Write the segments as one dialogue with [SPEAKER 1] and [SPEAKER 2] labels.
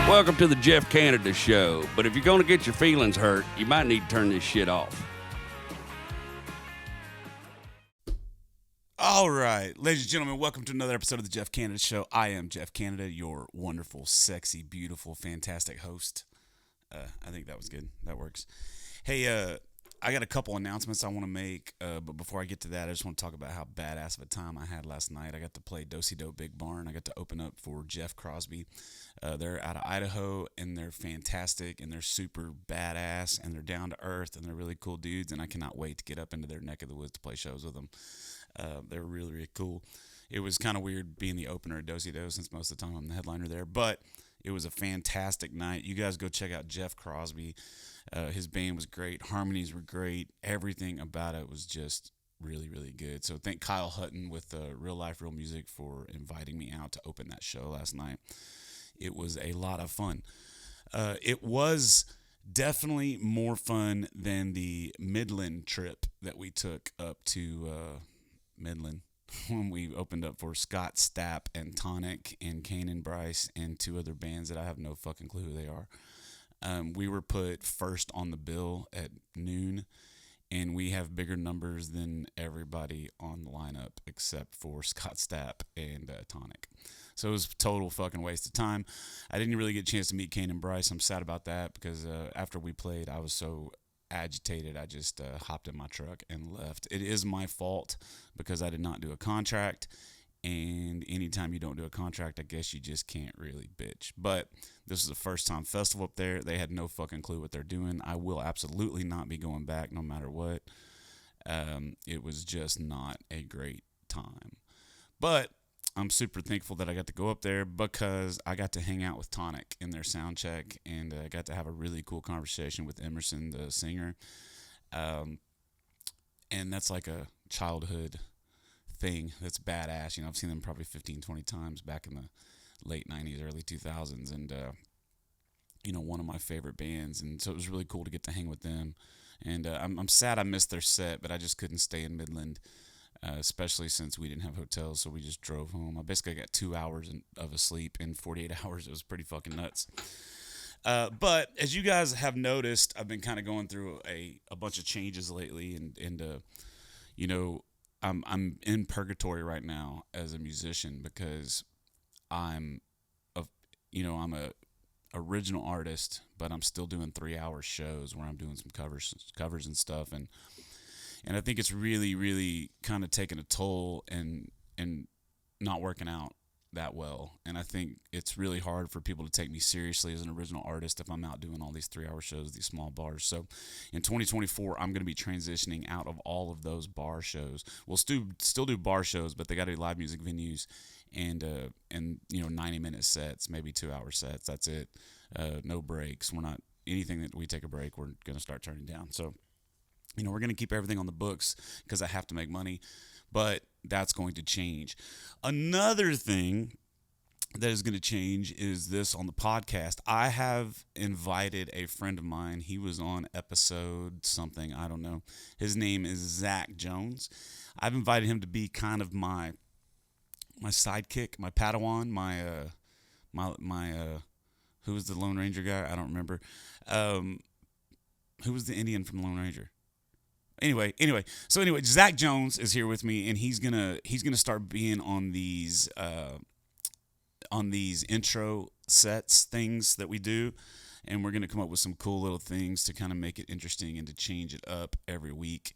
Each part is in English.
[SPEAKER 1] Welcome to the Jeff Canada Show. But if you're going to get your feelings hurt, you might need to turn this shit off.
[SPEAKER 2] All right, ladies and gentlemen, welcome to another episode of the Jeff Canada Show. I am Jeff Canada, your wonderful, sexy, beautiful, fantastic host. I think that was good. That works. Hey, I got a couple announcements I want to make, but before I get to that, I just want to talk about how badass of a time I had last night. I got to play Do-Si-Do Big Barn. I got to open up for Jeff Crosby. They're out of Idaho, and they're fantastic, and they're super badass, and they're down to earth, and they're really cool dudes, and I cannot wait to get up into their neck of the woods to play shows with them. They're really, really cool. It was kind of weird being the opener at Do-Si-Do since most of the time I'm the headliner there, but it was a fantastic night. You guys go check out Jeff Crosby. His band was great. Harmonies were great. Everything about it was just really, really good. So thank Kyle Hutton with Real Life, Real Music for inviting me out to open that show last night. It was a lot of fun. It was definitely more fun than the Midland trip that we took up to Midland when we opened up for Scott Stapp and Tonic and Kane and Bryce and two other bands that I have no fucking clue who they are. We were put first on the bill at noon, and we have bigger numbers than everybody on the lineup except for Scott Stapp and Tonic. So it was a total fucking waste of time. I didn't really get a chance to meet Kane and Bryce. I'm sad about that because after we played, I was so agitated. I just hopped in my truck and left. It is my fault because I did not do a contract, and anytime you don't do a contract, I guess you just can't really bitch. But this is the first time festival up there. They had no fucking clue what they're doing. I will absolutely not be going back no matter what. It was just not a great time. But I'm super thankful that I got to go up there because I got to hang out with Tonic in their sound check, and I got to have a really cool conversation with Emerson, the singer. And that's like a childhood thing that's badass. You know, I've seen them probably 15, 20 times back in the late 90s, early 2000s, and, you know, one of my favorite bands. And so it was really cool to get to hang with them. And I'm sad I missed their set, but I just couldn't stay in Midland. Especially since we didn't have hotels, so we just drove home. I basically got 2 hours of a sleep in 48 hours. It was pretty fucking nuts. But as you guys have noticed, I've been kind of going through a bunch of changes lately, and you know, I'm in purgatory right now as a musician because I'm a original artist, but I'm still doing 3-hour shows where I'm doing some covers and stuff, and I think it's really, really kind of taking a toll and not working out that well. And I think it's really hard for people to take me seriously as an original artist if I'm out doing all these 3-hour shows, these small bars. So in 2024, I'm going to be transitioning out of all of those bar shows. We'll still do bar shows, but they got to be live music venues and 90-minute sets, maybe 2-hour sets. That's it. No breaks. We're not anything that we take a break, we're going to start turning down. So, you know, we're going to keep everything on the books because I have to make money, but that's going to change. Another thing that is going to change is this on the podcast. I have invited a friend of mine. He was on episode something, I don't know. His name is Zach Jones. I've invited him to be kind of my sidekick, my Padawan, my who was the Lone Ranger guy? I don't remember. Who was the Indian from Lone Ranger? Anyway, Zach Jones is here with me, and he's gonna start being on these intro sets things that we do, and we're gonna come up with some cool little things to kind of make it interesting and to change it up every week.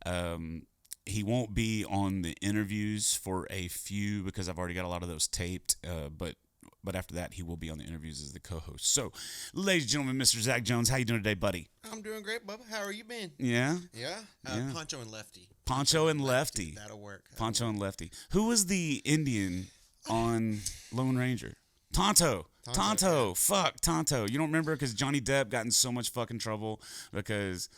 [SPEAKER 2] He won't be on the interviews for a few because I've already got a lot of those taped, but after that, he will be on the interviews as the co-host. So, ladies and gentlemen, Mr. Zach Jones, how you doing today, buddy?
[SPEAKER 3] I'm doing great, Bubba. How are you been?
[SPEAKER 2] Yeah?
[SPEAKER 3] Yeah? Poncho and Lefty.
[SPEAKER 2] Poncho and Lefty.
[SPEAKER 3] That'll work.
[SPEAKER 2] Poncho and Lefty. Who was the Indian on Lone Ranger? Tonto. Yeah. Fuck, Tonto. You don't remember because Johnny Depp got in so much fucking trouble because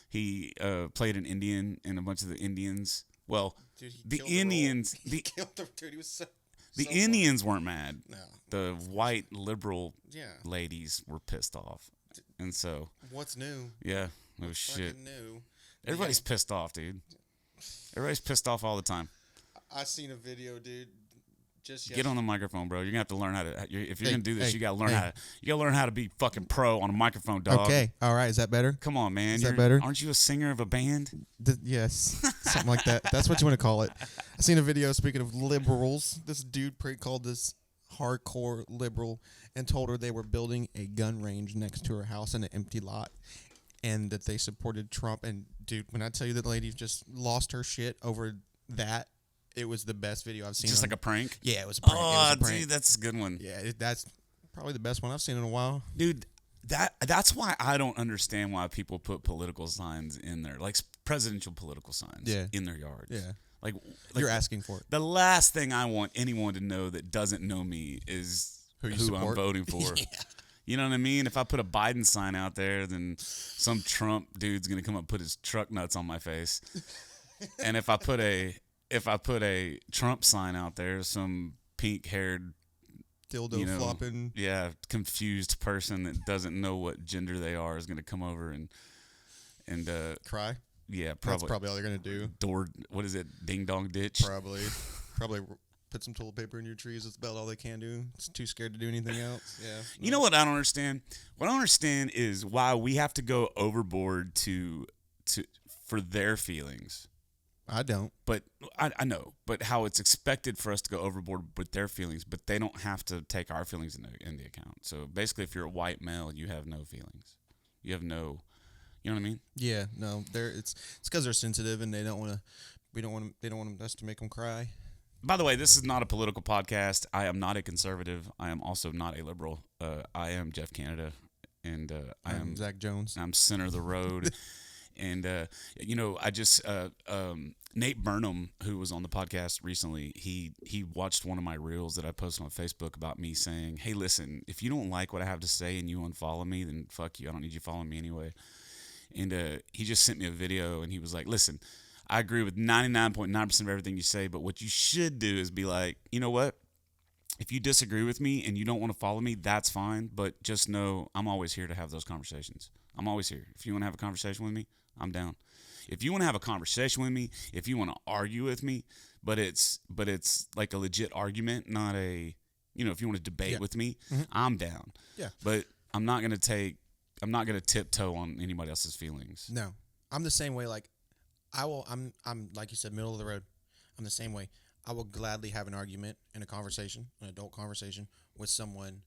[SPEAKER 2] he played an Indian and a bunch of the Indians. Well, dude, the Indians...
[SPEAKER 3] He killed them, dude. He was so...
[SPEAKER 2] The Indians weren't mad.
[SPEAKER 3] No.
[SPEAKER 2] The white liberal ladies were pissed off. And so...
[SPEAKER 3] What's new?
[SPEAKER 2] Yeah. No shit.
[SPEAKER 3] New?
[SPEAKER 2] Everybody's pissed off, dude. Everybody's pissed off all the time.
[SPEAKER 3] I seen a video, dude. Just
[SPEAKER 2] Get on the microphone, bro. You're gonna have to learn how to. If you're
[SPEAKER 3] Hey,
[SPEAKER 2] gonna do this,
[SPEAKER 3] hey,
[SPEAKER 2] you gotta learn
[SPEAKER 3] hey.
[SPEAKER 2] how to. You gotta learn how to be fucking pro on a microphone, dog.
[SPEAKER 3] Okay. All right. Is that better?
[SPEAKER 2] Come on, man.
[SPEAKER 3] Is that better?
[SPEAKER 2] Aren't you a singer of a band?
[SPEAKER 3] Yes. Something like that. That's what you want to call it. I seen a video, speaking of liberals. This dude called this hardcore liberal and told her they were building a gun range next to her house in an empty lot and that they supported Trump. And, dude, when I tell you that lady just lost her shit over that, it was the best video I've seen.
[SPEAKER 2] Just like a prank?
[SPEAKER 3] Yeah, it was a prank.
[SPEAKER 2] Oh,
[SPEAKER 3] it was a prank.
[SPEAKER 2] dude, that's a good one.
[SPEAKER 3] Yeah, that's probably the best one I've seen in a while.
[SPEAKER 2] Dude, that's why I don't understand why people put political signs in there, like presidential political signs in their yards.
[SPEAKER 3] Yeah.
[SPEAKER 2] Like
[SPEAKER 3] You're asking for it.
[SPEAKER 2] The last thing I want anyone to know that doesn't know me is
[SPEAKER 3] Who you
[SPEAKER 2] I'm
[SPEAKER 3] support.
[SPEAKER 2] voting for.
[SPEAKER 3] Yeah.
[SPEAKER 2] You know what I mean? If I put a Biden sign out there, then some Trump dude's gonna come up and put his truck nuts on my face. And if I put a Trump sign out there, some pink-haired
[SPEAKER 3] Dildo flopping.
[SPEAKER 2] yeah, confused person that doesn't know what gender they are is gonna come over and
[SPEAKER 3] Cry.
[SPEAKER 2] yeah,
[SPEAKER 3] That's probably all they're going to do.
[SPEAKER 2] What is it? Ding dong ditch.
[SPEAKER 3] Probably put some toilet paper in your trees. That's about all they can do. It's too scared to do anything else. Yeah.
[SPEAKER 2] You know what I don't understand? What I don't understand is why we have to go overboard for their feelings.
[SPEAKER 3] I don't.
[SPEAKER 2] But I know. But how it's expected for us to go overboard with their feelings, but they don't have to take our feelings into account. So basically, if you're a white male, you have no feelings. You have no. You know what I mean?
[SPEAKER 3] Yeah. No. It's because they're sensitive and they don't want to. They don't want us to make them cry.
[SPEAKER 2] By the way, this is not a political podcast. I am not a conservative. I am also not a liberal. I am Jeff Canada, and I am
[SPEAKER 3] Zach Jones.
[SPEAKER 2] I'm center of the road. And, I just, Nate Burnham, who was on the podcast recently, he watched one of my reels that I posted on Facebook about me saying, hey, listen, if you don't like what I have to say and you unfollow me, then fuck you. I don't need you following me anyway. And he just sent me a video, and he was like, listen, I agree with 99.9% of everything you say, but what you should do is be like, you know what? If you disagree with me and you don't want to follow me, that's fine, but just know I'm always here to have those conversations. I'm always here. If you want to have a conversation with me, I'm down. If you want to have a conversation with me, if you want to argue with me, but it's like a legit argument, not a, if you want to debate with me, I'm down.
[SPEAKER 3] Yeah.
[SPEAKER 2] But I'm not going to tiptoe on anybody else's feelings.
[SPEAKER 3] No. I'm the same way. Like, I'm like you said, middle of the road. I'm the same way. I will gladly have an argument and a conversation, an adult conversation with someone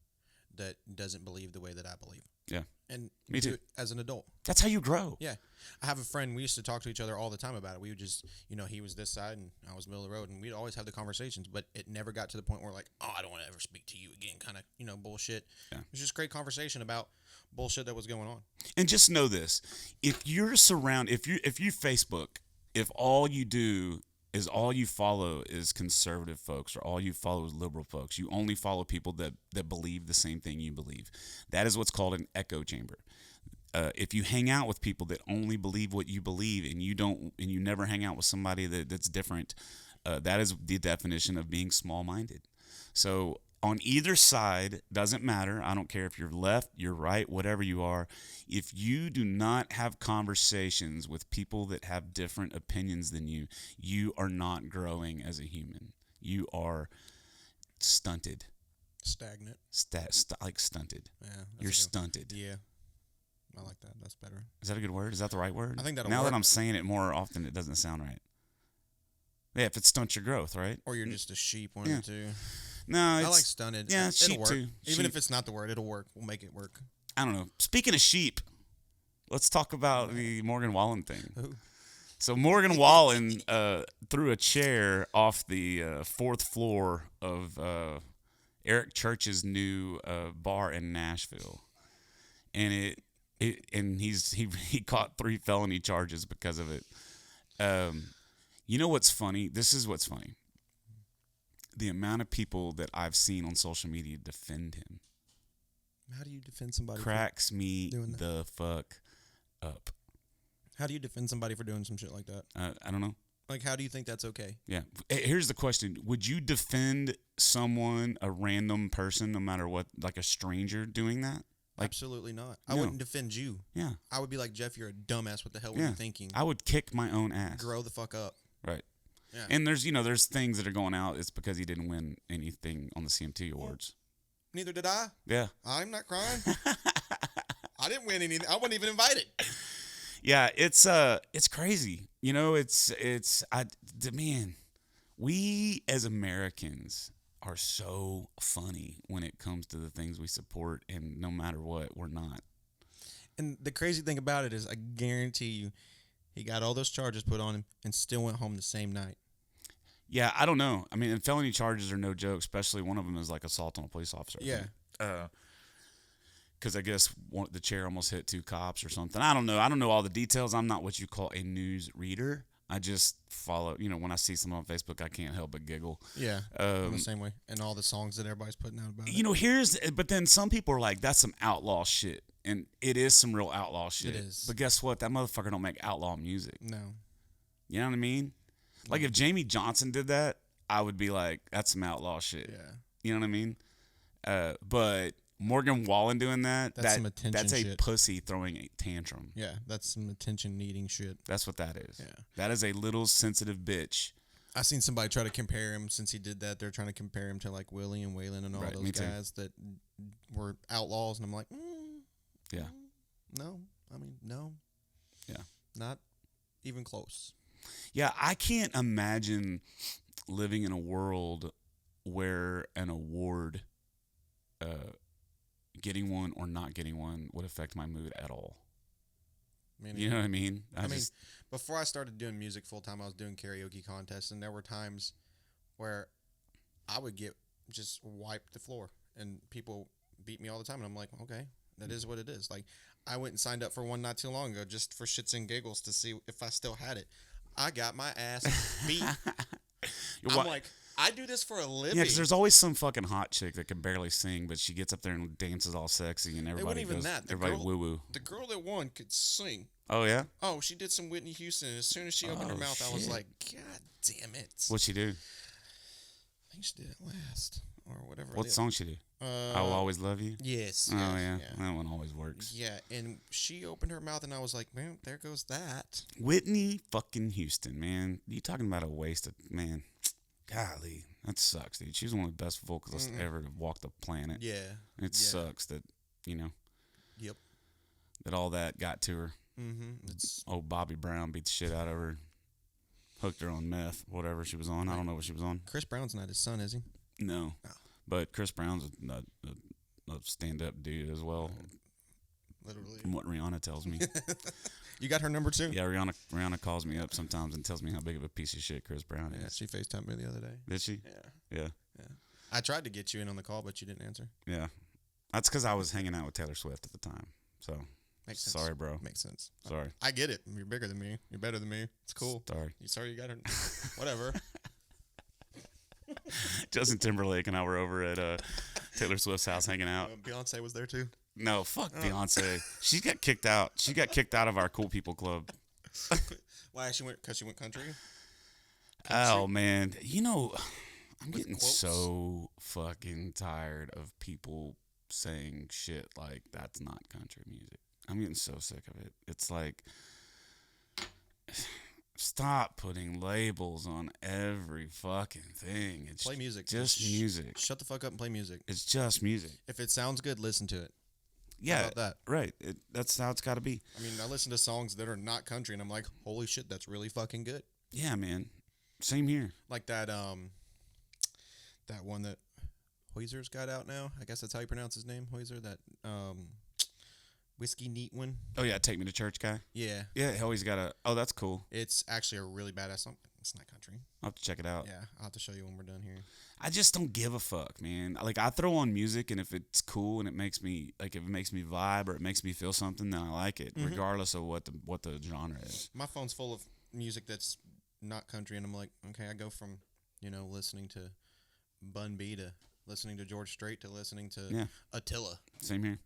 [SPEAKER 3] that doesn't believe the way that I believe.
[SPEAKER 2] Yeah.
[SPEAKER 3] And
[SPEAKER 2] Me too.
[SPEAKER 3] do it as an adult.
[SPEAKER 2] That's how you grow.
[SPEAKER 3] Yeah. I have a friend, we used to talk to each other all the time about it. We would just, he was this side and I was middle of the road, and we'd always have the conversations, but it never got to the point where like, oh, I don't want to ever speak to you again, kind of, bullshit.
[SPEAKER 2] Yeah.
[SPEAKER 3] It was just great conversation about bullshit that was going on.
[SPEAKER 2] And just know this, if you Facebook, if all you do is all you follow is conservative folks, or all you follow is liberal folks, you only follow people that believe the same thing you believe. That is what's called an echo chamber. If you hang out with people that only believe what you believe, and you never hang out with somebody that's different, that is the definition of being small-minded. So on either side, doesn't matter. I don't care if you're left, you're right, whatever you are. If you do not have conversations with people that have different opinions than you, you are not growing as a human. You are stunted.
[SPEAKER 3] Stagnant.
[SPEAKER 2] Like stunted.
[SPEAKER 3] Yeah.
[SPEAKER 2] You're stunted.
[SPEAKER 3] Yeah. I like that. That's better.
[SPEAKER 2] Is that a good word? Is that the right word?
[SPEAKER 3] I think that'll
[SPEAKER 2] Now
[SPEAKER 3] work.
[SPEAKER 2] that I'm saying it more often, it doesn't sound right. Yeah, if it stunts your growth, right?
[SPEAKER 3] Or you're just a sheep, one of the two.
[SPEAKER 2] No,
[SPEAKER 3] I like stunted.
[SPEAKER 2] Yeah,
[SPEAKER 3] it'll
[SPEAKER 2] sheep
[SPEAKER 3] work.
[SPEAKER 2] too.
[SPEAKER 3] Even
[SPEAKER 2] Sheep.
[SPEAKER 3] if it's not the word, it'll work. We'll make it work.
[SPEAKER 2] I don't know. Speaking of sheep, let's talk about the Morgan Wallen thing.
[SPEAKER 3] Who?
[SPEAKER 2] So Morgan Wallen threw a chair off the fourth floor of Eric Church's new bar in Nashville, and he caught 3 felony charges because of it. You know what's funny? This is what's funny. The amount of people that I've seen on social media defend him
[SPEAKER 3] How do you defend somebody?
[SPEAKER 2] cracks me
[SPEAKER 3] doing that?
[SPEAKER 2] the fuck up.
[SPEAKER 3] How do you defend somebody for doing some shit like that?
[SPEAKER 2] I don't know.
[SPEAKER 3] Like, how do you think that's okay?
[SPEAKER 2] Yeah. Here's the question. Would you defend someone, a random person, no matter what, like a stranger doing that? Like,
[SPEAKER 3] Absolutely not. I
[SPEAKER 2] no.
[SPEAKER 3] wouldn't defend you.
[SPEAKER 2] yeah.
[SPEAKER 3] I would be like, Jeff, you're a dumbass. What the hell were
[SPEAKER 2] Yeah.
[SPEAKER 3] you thinking?
[SPEAKER 2] I would kick my own ass.
[SPEAKER 3] Grow the fuck up.
[SPEAKER 2] Right.
[SPEAKER 3] Yeah.
[SPEAKER 2] And there's things that are going out. It's because he didn't win anything on the CMT awards.
[SPEAKER 3] Neither did I.
[SPEAKER 2] Yeah.
[SPEAKER 3] I'm not crying. I didn't win anything. I wasn't even invited.
[SPEAKER 2] Yeah, it's crazy. Man, we as Americans are so funny when it comes to the things we support, and no matter what, we're not.
[SPEAKER 3] And the crazy thing about it is, I guarantee you, he got all those charges put on him and still went home the same night.
[SPEAKER 2] Yeah, I don't know. I mean, and felony charges are no joke, especially one of them is like assault on a police officer.
[SPEAKER 3] Yeah.
[SPEAKER 2] Because I guess the chair almost hit 2 cops or something. I don't know. I don't know all the details. I'm not what you call a news reader. I just follow. When I see someone on Facebook, I can't help but giggle.
[SPEAKER 3] Yeah, I'm the same way. And all the songs that everybody's putting out about it.
[SPEAKER 2] But then some people are like, that's some outlaw shit. And it is some real outlaw shit.
[SPEAKER 3] It is.
[SPEAKER 2] But guess what? That motherfucker don't make outlaw music.
[SPEAKER 3] No.
[SPEAKER 2] You know what I mean? Like if Jamie Johnson did that, I would be like, that's some outlaw shit.
[SPEAKER 3] Yeah.
[SPEAKER 2] You know what I mean? But Morgan Wallen doing
[SPEAKER 3] that's some attention
[SPEAKER 2] that's a
[SPEAKER 3] shit.
[SPEAKER 2] pussy throwing a tantrum.
[SPEAKER 3] Yeah, that's some attention needing shit.
[SPEAKER 2] That's what that is.
[SPEAKER 3] Yeah.
[SPEAKER 2] That is a little sensitive bitch.
[SPEAKER 3] I seen somebody try to compare him since he did that. They're trying to compare him to like Willie and Waylon and all
[SPEAKER 2] Right,
[SPEAKER 3] those
[SPEAKER 2] me too.
[SPEAKER 3] guys that were outlaws. And I'm like,
[SPEAKER 2] Yeah.
[SPEAKER 3] no. I mean, no.
[SPEAKER 2] Yeah.
[SPEAKER 3] Not even close.
[SPEAKER 2] Yeah, I can't imagine living in a world where an award, getting one or not getting one, would affect my mood at all. You know what I mean?
[SPEAKER 3] I mean, before I started doing music full time, I was doing karaoke contests, and there were times where I would get just wiped the floor, and people beat me all the time, and I'm like, okay, that is what it is. Like, I went and signed up for one not too long ago just for shits and giggles to see if I still had it. I got my ass beat. I'm like, I do this for a living.
[SPEAKER 2] Yeah, because there's always some fucking hot chick that can barely sing, but she gets up there and dances all sexy, and everybody
[SPEAKER 3] even
[SPEAKER 2] goes,
[SPEAKER 3] that.
[SPEAKER 2] everybody woo woo.
[SPEAKER 3] The girl that won could sing.
[SPEAKER 2] Oh yeah.
[SPEAKER 3] Oh, she did some Whitney Houston. And as soon as she opened her mouth, I was
[SPEAKER 2] shit.
[SPEAKER 3] like, God damn it!
[SPEAKER 2] What'd she do?
[SPEAKER 3] I think she did it last or whatever.
[SPEAKER 2] What song she did? I Will Always Love You?
[SPEAKER 3] Yes.
[SPEAKER 2] Oh,
[SPEAKER 3] yes,
[SPEAKER 2] yeah. That one always works.
[SPEAKER 3] Yeah, and she opened her mouth, and I was like, man, there goes that.
[SPEAKER 2] Whitney fucking Houston, man. You talking about a waste of, man. Golly, that sucks, dude. She's one of the best vocalists ever to walk the planet.
[SPEAKER 3] Yeah.
[SPEAKER 2] It sucks that,
[SPEAKER 3] Yep.
[SPEAKER 2] that all that got to her.
[SPEAKER 3] Mm-hmm.
[SPEAKER 2] Old Bobby Brown beat the shit out of her. Hooked her on meth, whatever she was on. I don't know what she was on.
[SPEAKER 3] Chris Brown's not his son, is he?
[SPEAKER 2] No.
[SPEAKER 3] Oh.
[SPEAKER 2] But Chris Brown's a stand-up dude as well,
[SPEAKER 3] Literally.
[SPEAKER 2] from what Rihanna tells me.
[SPEAKER 3] You got her number too?
[SPEAKER 2] Yeah, Rihanna calls me up sometimes and tells me how big of a piece of shit Chris Brown is.
[SPEAKER 3] Yeah, she FaceTimed me the other day.
[SPEAKER 2] Did she?
[SPEAKER 3] Yeah.
[SPEAKER 2] Yeah.
[SPEAKER 3] I tried to get you in on the call, but you didn't answer.
[SPEAKER 2] Yeah. That's because I was hanging out with Taylor Swift at the time. So,
[SPEAKER 3] Makes sense.
[SPEAKER 2] sorry, bro.
[SPEAKER 3] Makes sense.
[SPEAKER 2] Sorry.
[SPEAKER 3] I get it. You're bigger than me. You're better than me. It's cool.
[SPEAKER 2] Sorry.
[SPEAKER 3] Sorry you got her. Whatever.
[SPEAKER 2] Justin Timberlake and I were over at Taylor Swift's house hanging out.
[SPEAKER 3] Beyonce was there too.
[SPEAKER 2] No, fuck Beyonce. She got kicked out. She got kicked out of our Cool People Club.
[SPEAKER 3] Why? Because she went country?
[SPEAKER 2] Oh, man. I'm
[SPEAKER 3] With
[SPEAKER 2] getting
[SPEAKER 3] quotes?
[SPEAKER 2] so fucking tired of people saying shit like that's not country music. I'm getting so sick of it. It's like, stop putting labels on every fucking thing. It's
[SPEAKER 3] Play music.
[SPEAKER 2] just music.
[SPEAKER 3] Shut the fuck up and play music.
[SPEAKER 2] It's just music.
[SPEAKER 3] If it sounds good, listen to it.
[SPEAKER 2] Yeah,
[SPEAKER 3] about that?
[SPEAKER 2] Right. That's how it's got to be.
[SPEAKER 3] I mean, I listen to songs that are not country, and I'm like, holy shit, that's really fucking good.
[SPEAKER 2] Yeah, man. Same here.
[SPEAKER 3] Like that one that Hoyser's got out now. I guess that's how you pronounce his name, Hoyser. That Whiskey Neat one.
[SPEAKER 2] Oh yeah, Take Me to Church guy.
[SPEAKER 3] Yeah.
[SPEAKER 2] Yeah, he's got a. Oh, that's cool.
[SPEAKER 3] It's actually a really badass song. It's not country.
[SPEAKER 2] I'll have to check it out.
[SPEAKER 3] Yeah, I'll have to show you when we're done here.
[SPEAKER 2] I just don't give a fuck, man. Like I throw on music, and if it's cool and it makes me vibe or it makes me feel something, then I like it, regardless of what the genre is.
[SPEAKER 3] My phone's full of music that's not country, and I'm like, okay, I go from listening to Bun B to listening to George Strait to listening to Attila.
[SPEAKER 2] Same here.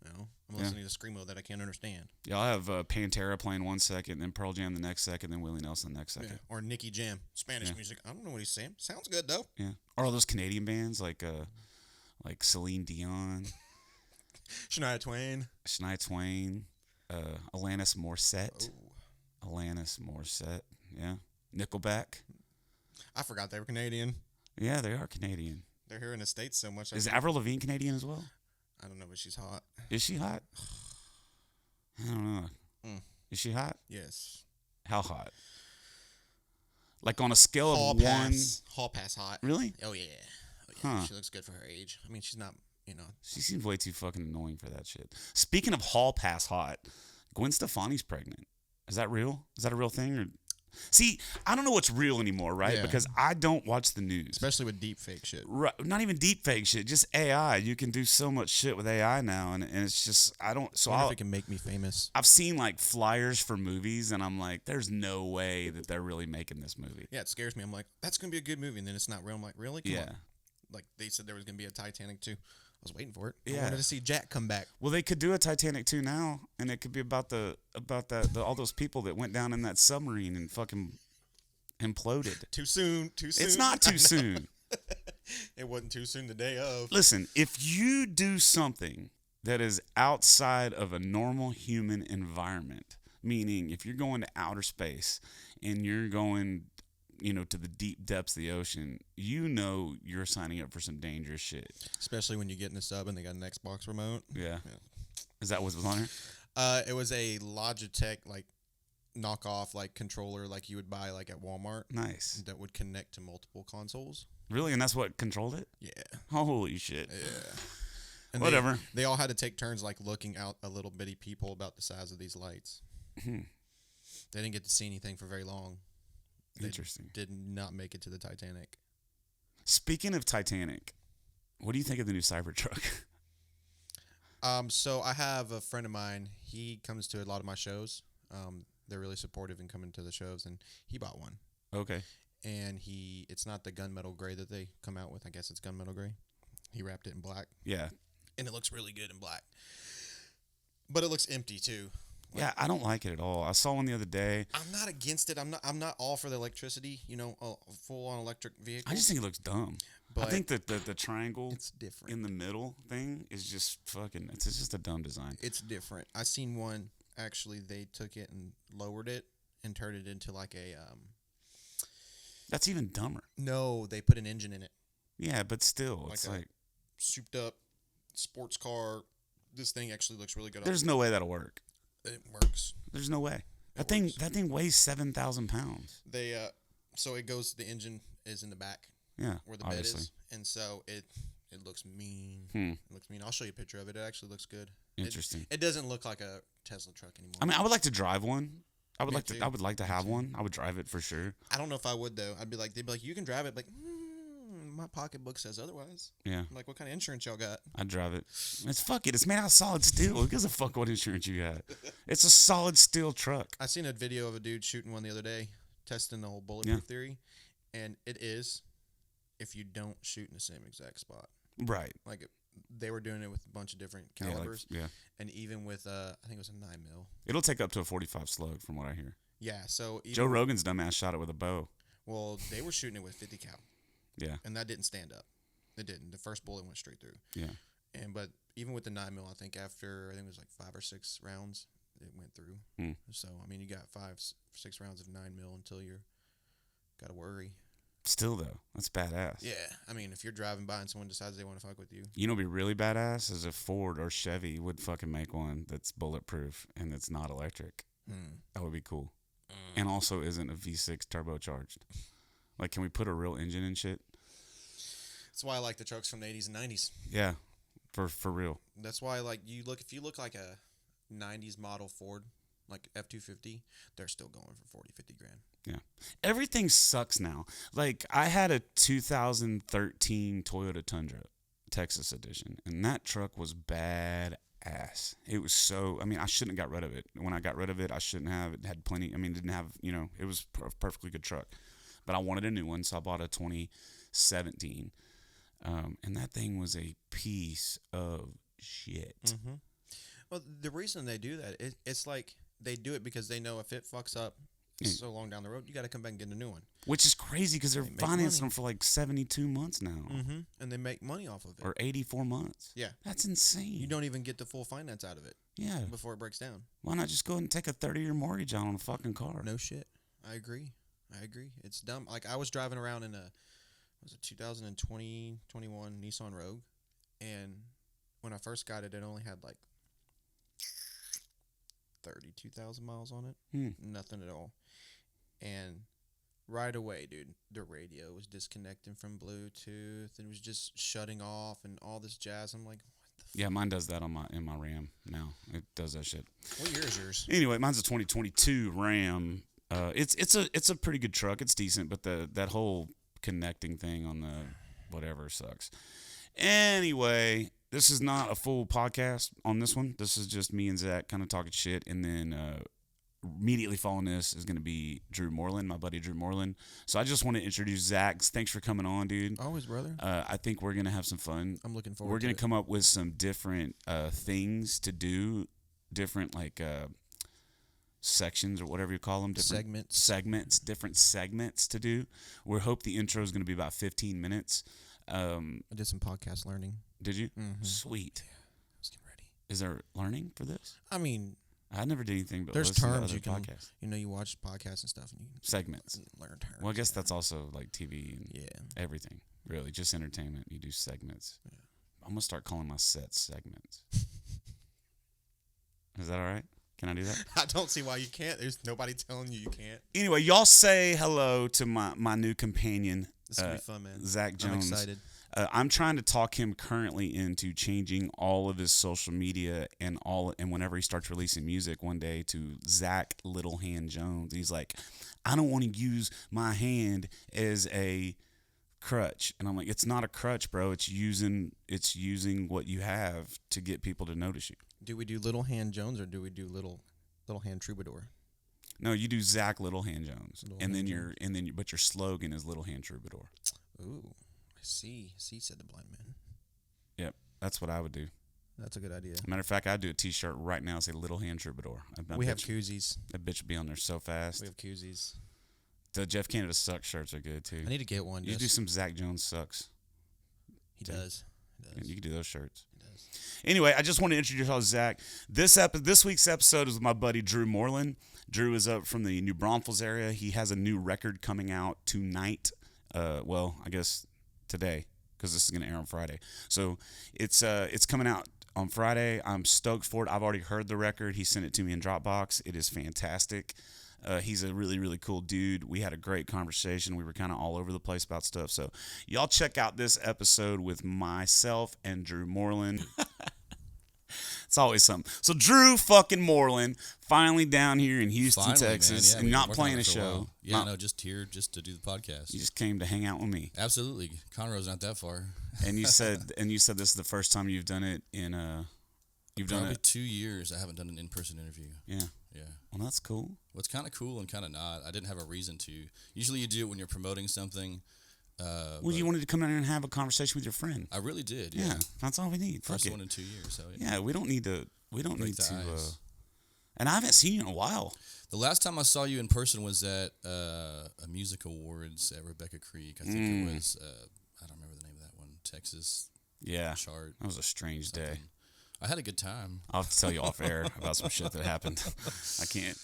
[SPEAKER 3] I'm listening to Screamo that I can't understand.
[SPEAKER 2] Yeah, I'll have Pantera playing 1 second, then Pearl Jam the next second, then Willie Nelson the next second.
[SPEAKER 3] Yeah. Or Nicky Jam, Spanish music. I don't know what he's saying. Sounds good though.
[SPEAKER 2] Yeah. Or all those Canadian bands like Celine Dion,
[SPEAKER 3] Shania Twain,
[SPEAKER 2] Alanis Morissette.
[SPEAKER 3] Oh.
[SPEAKER 2] Alanis Morissette. Yeah. Nickelback.
[SPEAKER 3] I forgot they were Canadian.
[SPEAKER 2] Yeah, they are Canadian.
[SPEAKER 3] They're here in the States so much.
[SPEAKER 2] Is Avril Lavigne Canadian as well?
[SPEAKER 3] I don't know, but she's hot.
[SPEAKER 2] Is she hot? I don't know.
[SPEAKER 3] Mm.
[SPEAKER 2] Is she hot?
[SPEAKER 3] Yes.
[SPEAKER 2] How hot? Like on a scale
[SPEAKER 3] Hall
[SPEAKER 2] of
[SPEAKER 3] pass. Hall pass hot.
[SPEAKER 2] Really?
[SPEAKER 3] Oh, yeah. Oh, yeah.
[SPEAKER 2] Huh.
[SPEAKER 3] She looks good for her age. I mean, she's not,
[SPEAKER 2] She seems way too fucking annoying for that shit. Speaking of hall pass hot, Gwen Stefani's pregnant. Is that real? Is that a real thing? Or see, I don't know what's real anymore, right?
[SPEAKER 3] Yeah.
[SPEAKER 2] Because I don't watch the news.
[SPEAKER 3] especially with deep fake shit.
[SPEAKER 2] Right, not even deep fake shit, just AI. You can do so much shit with AI now, and it's just I don't. So
[SPEAKER 3] I wonder if it can make me famous.
[SPEAKER 2] I've seen like flyers for movies, and I'm like, there's no way that they're really making this movie.
[SPEAKER 3] Yeah, it scares me. I'm like, that's gonna be a good movie, and then it's not real. I'm like, really? Come
[SPEAKER 2] Yeah.
[SPEAKER 3] on. Like they said there was gonna be a Titanic 2. I was waiting for it. I
[SPEAKER 2] Yeah.
[SPEAKER 3] wanted to see Jack come back.
[SPEAKER 2] Well, they could do a Titanic 2 now, and it could be about all those people that went down in that submarine and fucking imploded.
[SPEAKER 3] Too soon. Too soon.
[SPEAKER 2] It's not too soon.
[SPEAKER 3] It wasn't too soon the day of.
[SPEAKER 2] Listen, if you do something that is outside of a normal human environment, meaning if you're going to outer space and you're going, to the deep depths of the ocean, you're signing up for some dangerous shit.
[SPEAKER 3] Especially when you get in the sub and they got an Xbox remote.
[SPEAKER 2] Yeah. Is that what was on here?
[SPEAKER 3] It was a Logitech knockoff controller you would buy at Walmart.
[SPEAKER 2] Nice.
[SPEAKER 3] That would connect to multiple consoles.
[SPEAKER 2] Really? And that's what controlled it?
[SPEAKER 3] Yeah.
[SPEAKER 2] Holy shit.
[SPEAKER 3] Yeah. And
[SPEAKER 2] Whatever.
[SPEAKER 3] They all had to take turns looking out a little bitty peephole about the size of these lights. They didn't get to see anything for very long. They
[SPEAKER 2] Interesting.
[SPEAKER 3] did not make it to the Titanic.
[SPEAKER 2] Speaking of Titanic, what do you think of the new Cybertruck?
[SPEAKER 3] So I have a friend of mine. He comes to a lot of my shows. They're really supportive in coming to the shows, and he bought one.
[SPEAKER 2] Okay.
[SPEAKER 3] And it's not the gunmetal gray that they come out with. I guess it's gunmetal gray. He wrapped it in black.
[SPEAKER 2] Yeah.
[SPEAKER 3] And it looks really good in black. But it looks empty too.
[SPEAKER 2] Yeah, I don't like it at all. I saw one the other day.
[SPEAKER 3] I'm not against it. I'm not all for the electricity, a full on electric vehicle.
[SPEAKER 2] I just think it looks dumb.
[SPEAKER 3] But
[SPEAKER 2] I think that the triangle
[SPEAKER 3] it's different.
[SPEAKER 2] in the middle thing is just fucking, it's just a dumb design.
[SPEAKER 3] It's different. I seen one, actually, they took it and lowered it and turned it into a
[SPEAKER 2] That's even dumber.
[SPEAKER 3] No, they put an engine in it.
[SPEAKER 2] Yeah, but still, it's
[SPEAKER 3] a souped up sports car. This thing actually looks really good.
[SPEAKER 2] There's no way that'll work.
[SPEAKER 3] It works.
[SPEAKER 2] There's no way. That
[SPEAKER 3] works.
[SPEAKER 2] thing weighs 7,000 pounds.
[SPEAKER 3] They so it goes. The engine is in the back.
[SPEAKER 2] Yeah,
[SPEAKER 3] Where the
[SPEAKER 2] obviously.
[SPEAKER 3] bed is, and so it looks mean. It looks mean. I'll show you a picture of it. It actually looks good.
[SPEAKER 2] Interesting.
[SPEAKER 3] It doesn't look like a Tesla truck anymore.
[SPEAKER 2] I mean, I would like to drive one. I would
[SPEAKER 3] Me
[SPEAKER 2] like
[SPEAKER 3] too.
[SPEAKER 2] to. I would like to have
[SPEAKER 3] too.
[SPEAKER 2] one. I would drive it for sure.
[SPEAKER 3] I don't know if I would though. They'd be like, you can drive it. My pocketbook says otherwise.
[SPEAKER 2] Yeah.
[SPEAKER 3] I'm like, what kind of insurance y'all got?
[SPEAKER 2] I'd drive it. Fuck it. It's made out of solid steel. Who gives a fuck what insurance you got? It's a solid steel truck.
[SPEAKER 3] I seen a video of a dude shooting one the other day, testing the whole bulletproof theory, and it is if you don't shoot in the same exact spot.
[SPEAKER 2] Right.
[SPEAKER 3] They were doing it with a bunch of different calibers.
[SPEAKER 2] Yeah.
[SPEAKER 3] And even with I think it was a 9mm.
[SPEAKER 2] It'll take up to a 45 slug, from what I hear.
[SPEAKER 3] Yeah. So
[SPEAKER 2] Joe Rogan's dumbass shot it with a bow.
[SPEAKER 3] Well, they were shooting it with 50 cal.
[SPEAKER 2] Yeah.
[SPEAKER 3] And that didn't stand up. It didn't. The first bullet went straight through.
[SPEAKER 2] Yeah.
[SPEAKER 3] But even with the 9mm, I think after it was 5 or 6 rounds, it went through. So I mean, you got 5-6 rounds of 9mm until you're gotta worry.
[SPEAKER 2] Still though, that's badass.
[SPEAKER 3] Yeah, I mean, if you're driving by and someone decides they want to fuck with you,
[SPEAKER 2] You know, what'd be really badass is if Ford or Chevy would fucking make one that's bulletproof and that's not electric. That would be cool. And also isn't a V6 turbocharged. Can we put a real engine in shit?
[SPEAKER 3] That's why I like the trucks from the 80s and 90s.
[SPEAKER 2] Yeah, for real.
[SPEAKER 3] That's why if you look like a 90s model Ford, like F-250, they're still going for 40, 50 grand.
[SPEAKER 2] Yeah. Everything sucks now. I had a 2013 Toyota Tundra, Texas edition, and that truck was badass. It was I shouldn't have got rid of it. When I got rid of it, I shouldn't have. It had plenty, didn't have, it was a perfectly good truck. But I wanted a new one, so I bought a 2017. And that thing was a piece of shit.
[SPEAKER 3] Mm-hmm. Well, the reason they do that, it's they do it because they know if it fucks up so long down the road, you got to come back and get a new one.
[SPEAKER 2] Which is crazy because they're financing them for 72 months now.
[SPEAKER 3] Mm-hmm. And they make money off of it.
[SPEAKER 2] Or 84 months.
[SPEAKER 3] Yeah.
[SPEAKER 2] That's insane.
[SPEAKER 3] You don't even get the full finance out of it.
[SPEAKER 2] Yeah.
[SPEAKER 3] Before it breaks down.
[SPEAKER 2] Why not just go ahead and take a 30-year mortgage out on a fucking car?
[SPEAKER 3] No shit. I agree. I agree. It's dumb. Like I was driving around in a 2020, 21 Nissan Rogue, and when I first got it, it only had like 32,000 miles on it. Nothing at all. And right away, dude, the radio was disconnecting from Bluetooth and it was just shutting off and all this jazz. I'm like, what the
[SPEAKER 2] Yeah, mine does that in my Ram now. It does that shit.
[SPEAKER 3] What year is yours?
[SPEAKER 2] Anyway, mine's a 2022 Ram. It's a pretty good truck. It's decent, but that whole connecting thing on the whatever sucks. Anyway, this is not a full podcast on this one. This is just me and Zach kind of talking shit, and then immediately following this is going to be Drew Moreland, my buddy Drew Moreland. So I just want to introduce Zach. Thanks for coming on, dude.
[SPEAKER 3] Always, brother.
[SPEAKER 2] I think we're going to have some fun.
[SPEAKER 3] I'm looking forward to it.
[SPEAKER 2] We're going to come up with some different things to do, different sections or whatever you call them. Different different segments to do. We hope the intro is going to be about 15 minutes.
[SPEAKER 3] I did some podcast learning.
[SPEAKER 2] Did you?
[SPEAKER 3] Mm-hmm.
[SPEAKER 2] Sweet.
[SPEAKER 3] Yeah, I was getting ready.
[SPEAKER 2] Is there learning for this?
[SPEAKER 3] I mean,
[SPEAKER 2] I never did anything but
[SPEAKER 3] there's
[SPEAKER 2] listen to
[SPEAKER 3] terms
[SPEAKER 2] other
[SPEAKER 3] you can,
[SPEAKER 2] podcasts.
[SPEAKER 3] you watch podcasts and stuff, and you
[SPEAKER 2] Segments.
[SPEAKER 3] learn terms.
[SPEAKER 2] Well, I guess that's also like TV and
[SPEAKER 3] yeah.
[SPEAKER 2] everything. Really, just entertainment. You do segments.
[SPEAKER 3] Yeah.
[SPEAKER 2] I'm gonna start calling my sets segments. Is that all right? Can I do that?
[SPEAKER 3] I don't see why you can't. There's nobody telling you can't.
[SPEAKER 2] Anyway, y'all say hello to my new companion,
[SPEAKER 3] This is gonna be fun, man.
[SPEAKER 2] Zach Jones.
[SPEAKER 3] I'm excited.
[SPEAKER 2] I'm trying to talk him currently into changing all of his social media and whenever he starts releasing music one day to Zach Little Hand Jones. He's like, I don't want to use my hand as a crutch. And I'm like, it's not a crutch, bro. It's using what you have to get people to notice you.
[SPEAKER 3] Do we do Little Hand Jones or do we do Little Hand Troubadour?
[SPEAKER 2] No, you do Zach Little Hand Jones.
[SPEAKER 3] Little
[SPEAKER 2] and
[SPEAKER 3] Hand
[SPEAKER 2] then but your slogan is Little Hand Troubadour.
[SPEAKER 3] Ooh. See, said the blind man.
[SPEAKER 2] Yep, that's what I would do.
[SPEAKER 3] That's a good idea.
[SPEAKER 2] Matter of fact, I'd do a T-shirt right now say Little Hand Troubadour.
[SPEAKER 3] We have koozies.
[SPEAKER 2] That bitch would be on there so fast.
[SPEAKER 3] We have koozies.
[SPEAKER 2] The Jeff Canada Sucks shirts are good too.
[SPEAKER 3] I need to get one.
[SPEAKER 2] You do some Zach Jones Sucks.
[SPEAKER 3] He does.
[SPEAKER 2] And you can do those shirts.
[SPEAKER 3] He does.
[SPEAKER 2] Anyway, I just want to introduce y'all to Zach. This week's episode is with my buddy Drew Moreland. Drew is up from the New Braunfels area. He has a new record coming out tonight. Well, I guess today, because this is going to air on Friday. So it's coming out on Friday. I'm stoked for it. I've already heard the record. He sent it to me in Dropbox. It is fantastic. He's a really, really cool dude. We had a great conversation. We were kind of all over the place about stuff. So y'all check out this episode with myself and Drew Moreland. It's always something. So Drew fucking Moreland finally down here in Houston,
[SPEAKER 4] Finally,
[SPEAKER 2] Texas,
[SPEAKER 4] man. Yeah,
[SPEAKER 2] and
[SPEAKER 4] we've
[SPEAKER 2] not
[SPEAKER 4] been
[SPEAKER 2] playing
[SPEAKER 4] working
[SPEAKER 2] a
[SPEAKER 4] on it for
[SPEAKER 2] show.
[SPEAKER 4] while. Yeah, no, just here just to do the podcast.
[SPEAKER 2] You just came to hang out with me.
[SPEAKER 4] Absolutely. Conroe's not that far.
[SPEAKER 2] And you said this is the first time you've done it in you've
[SPEAKER 4] Probably
[SPEAKER 2] done it
[SPEAKER 4] 2 years I haven't done an in-person interview.
[SPEAKER 2] Yeah.
[SPEAKER 4] Yeah.
[SPEAKER 2] Well, that's cool.
[SPEAKER 4] Well, it's kind of cool and kind of not. I didn't have a reason to. Usually you do it when you're promoting something.
[SPEAKER 2] Well, you wanted to come in and have a conversation with your friend.
[SPEAKER 4] I really did.
[SPEAKER 2] Yeah,
[SPEAKER 4] Yeah.
[SPEAKER 2] that's all we need.
[SPEAKER 4] First
[SPEAKER 2] Fuck
[SPEAKER 4] one
[SPEAKER 2] it.
[SPEAKER 4] in 2 years. So yeah.
[SPEAKER 2] Yeah, we don't need to. We don't
[SPEAKER 4] Break
[SPEAKER 2] need
[SPEAKER 4] the
[SPEAKER 2] to.
[SPEAKER 4] ice.
[SPEAKER 2] And I haven't seen you in a while.
[SPEAKER 4] The last time I saw you in person was at a music awards at Rebecca Creek. I think it was. I don't remember the name of that one. Texas
[SPEAKER 2] Yeah,
[SPEAKER 4] chart.
[SPEAKER 2] that was a strange day.
[SPEAKER 4] something. I had a good time.
[SPEAKER 2] I'll have to tell you off air about some shit that happened. I can't.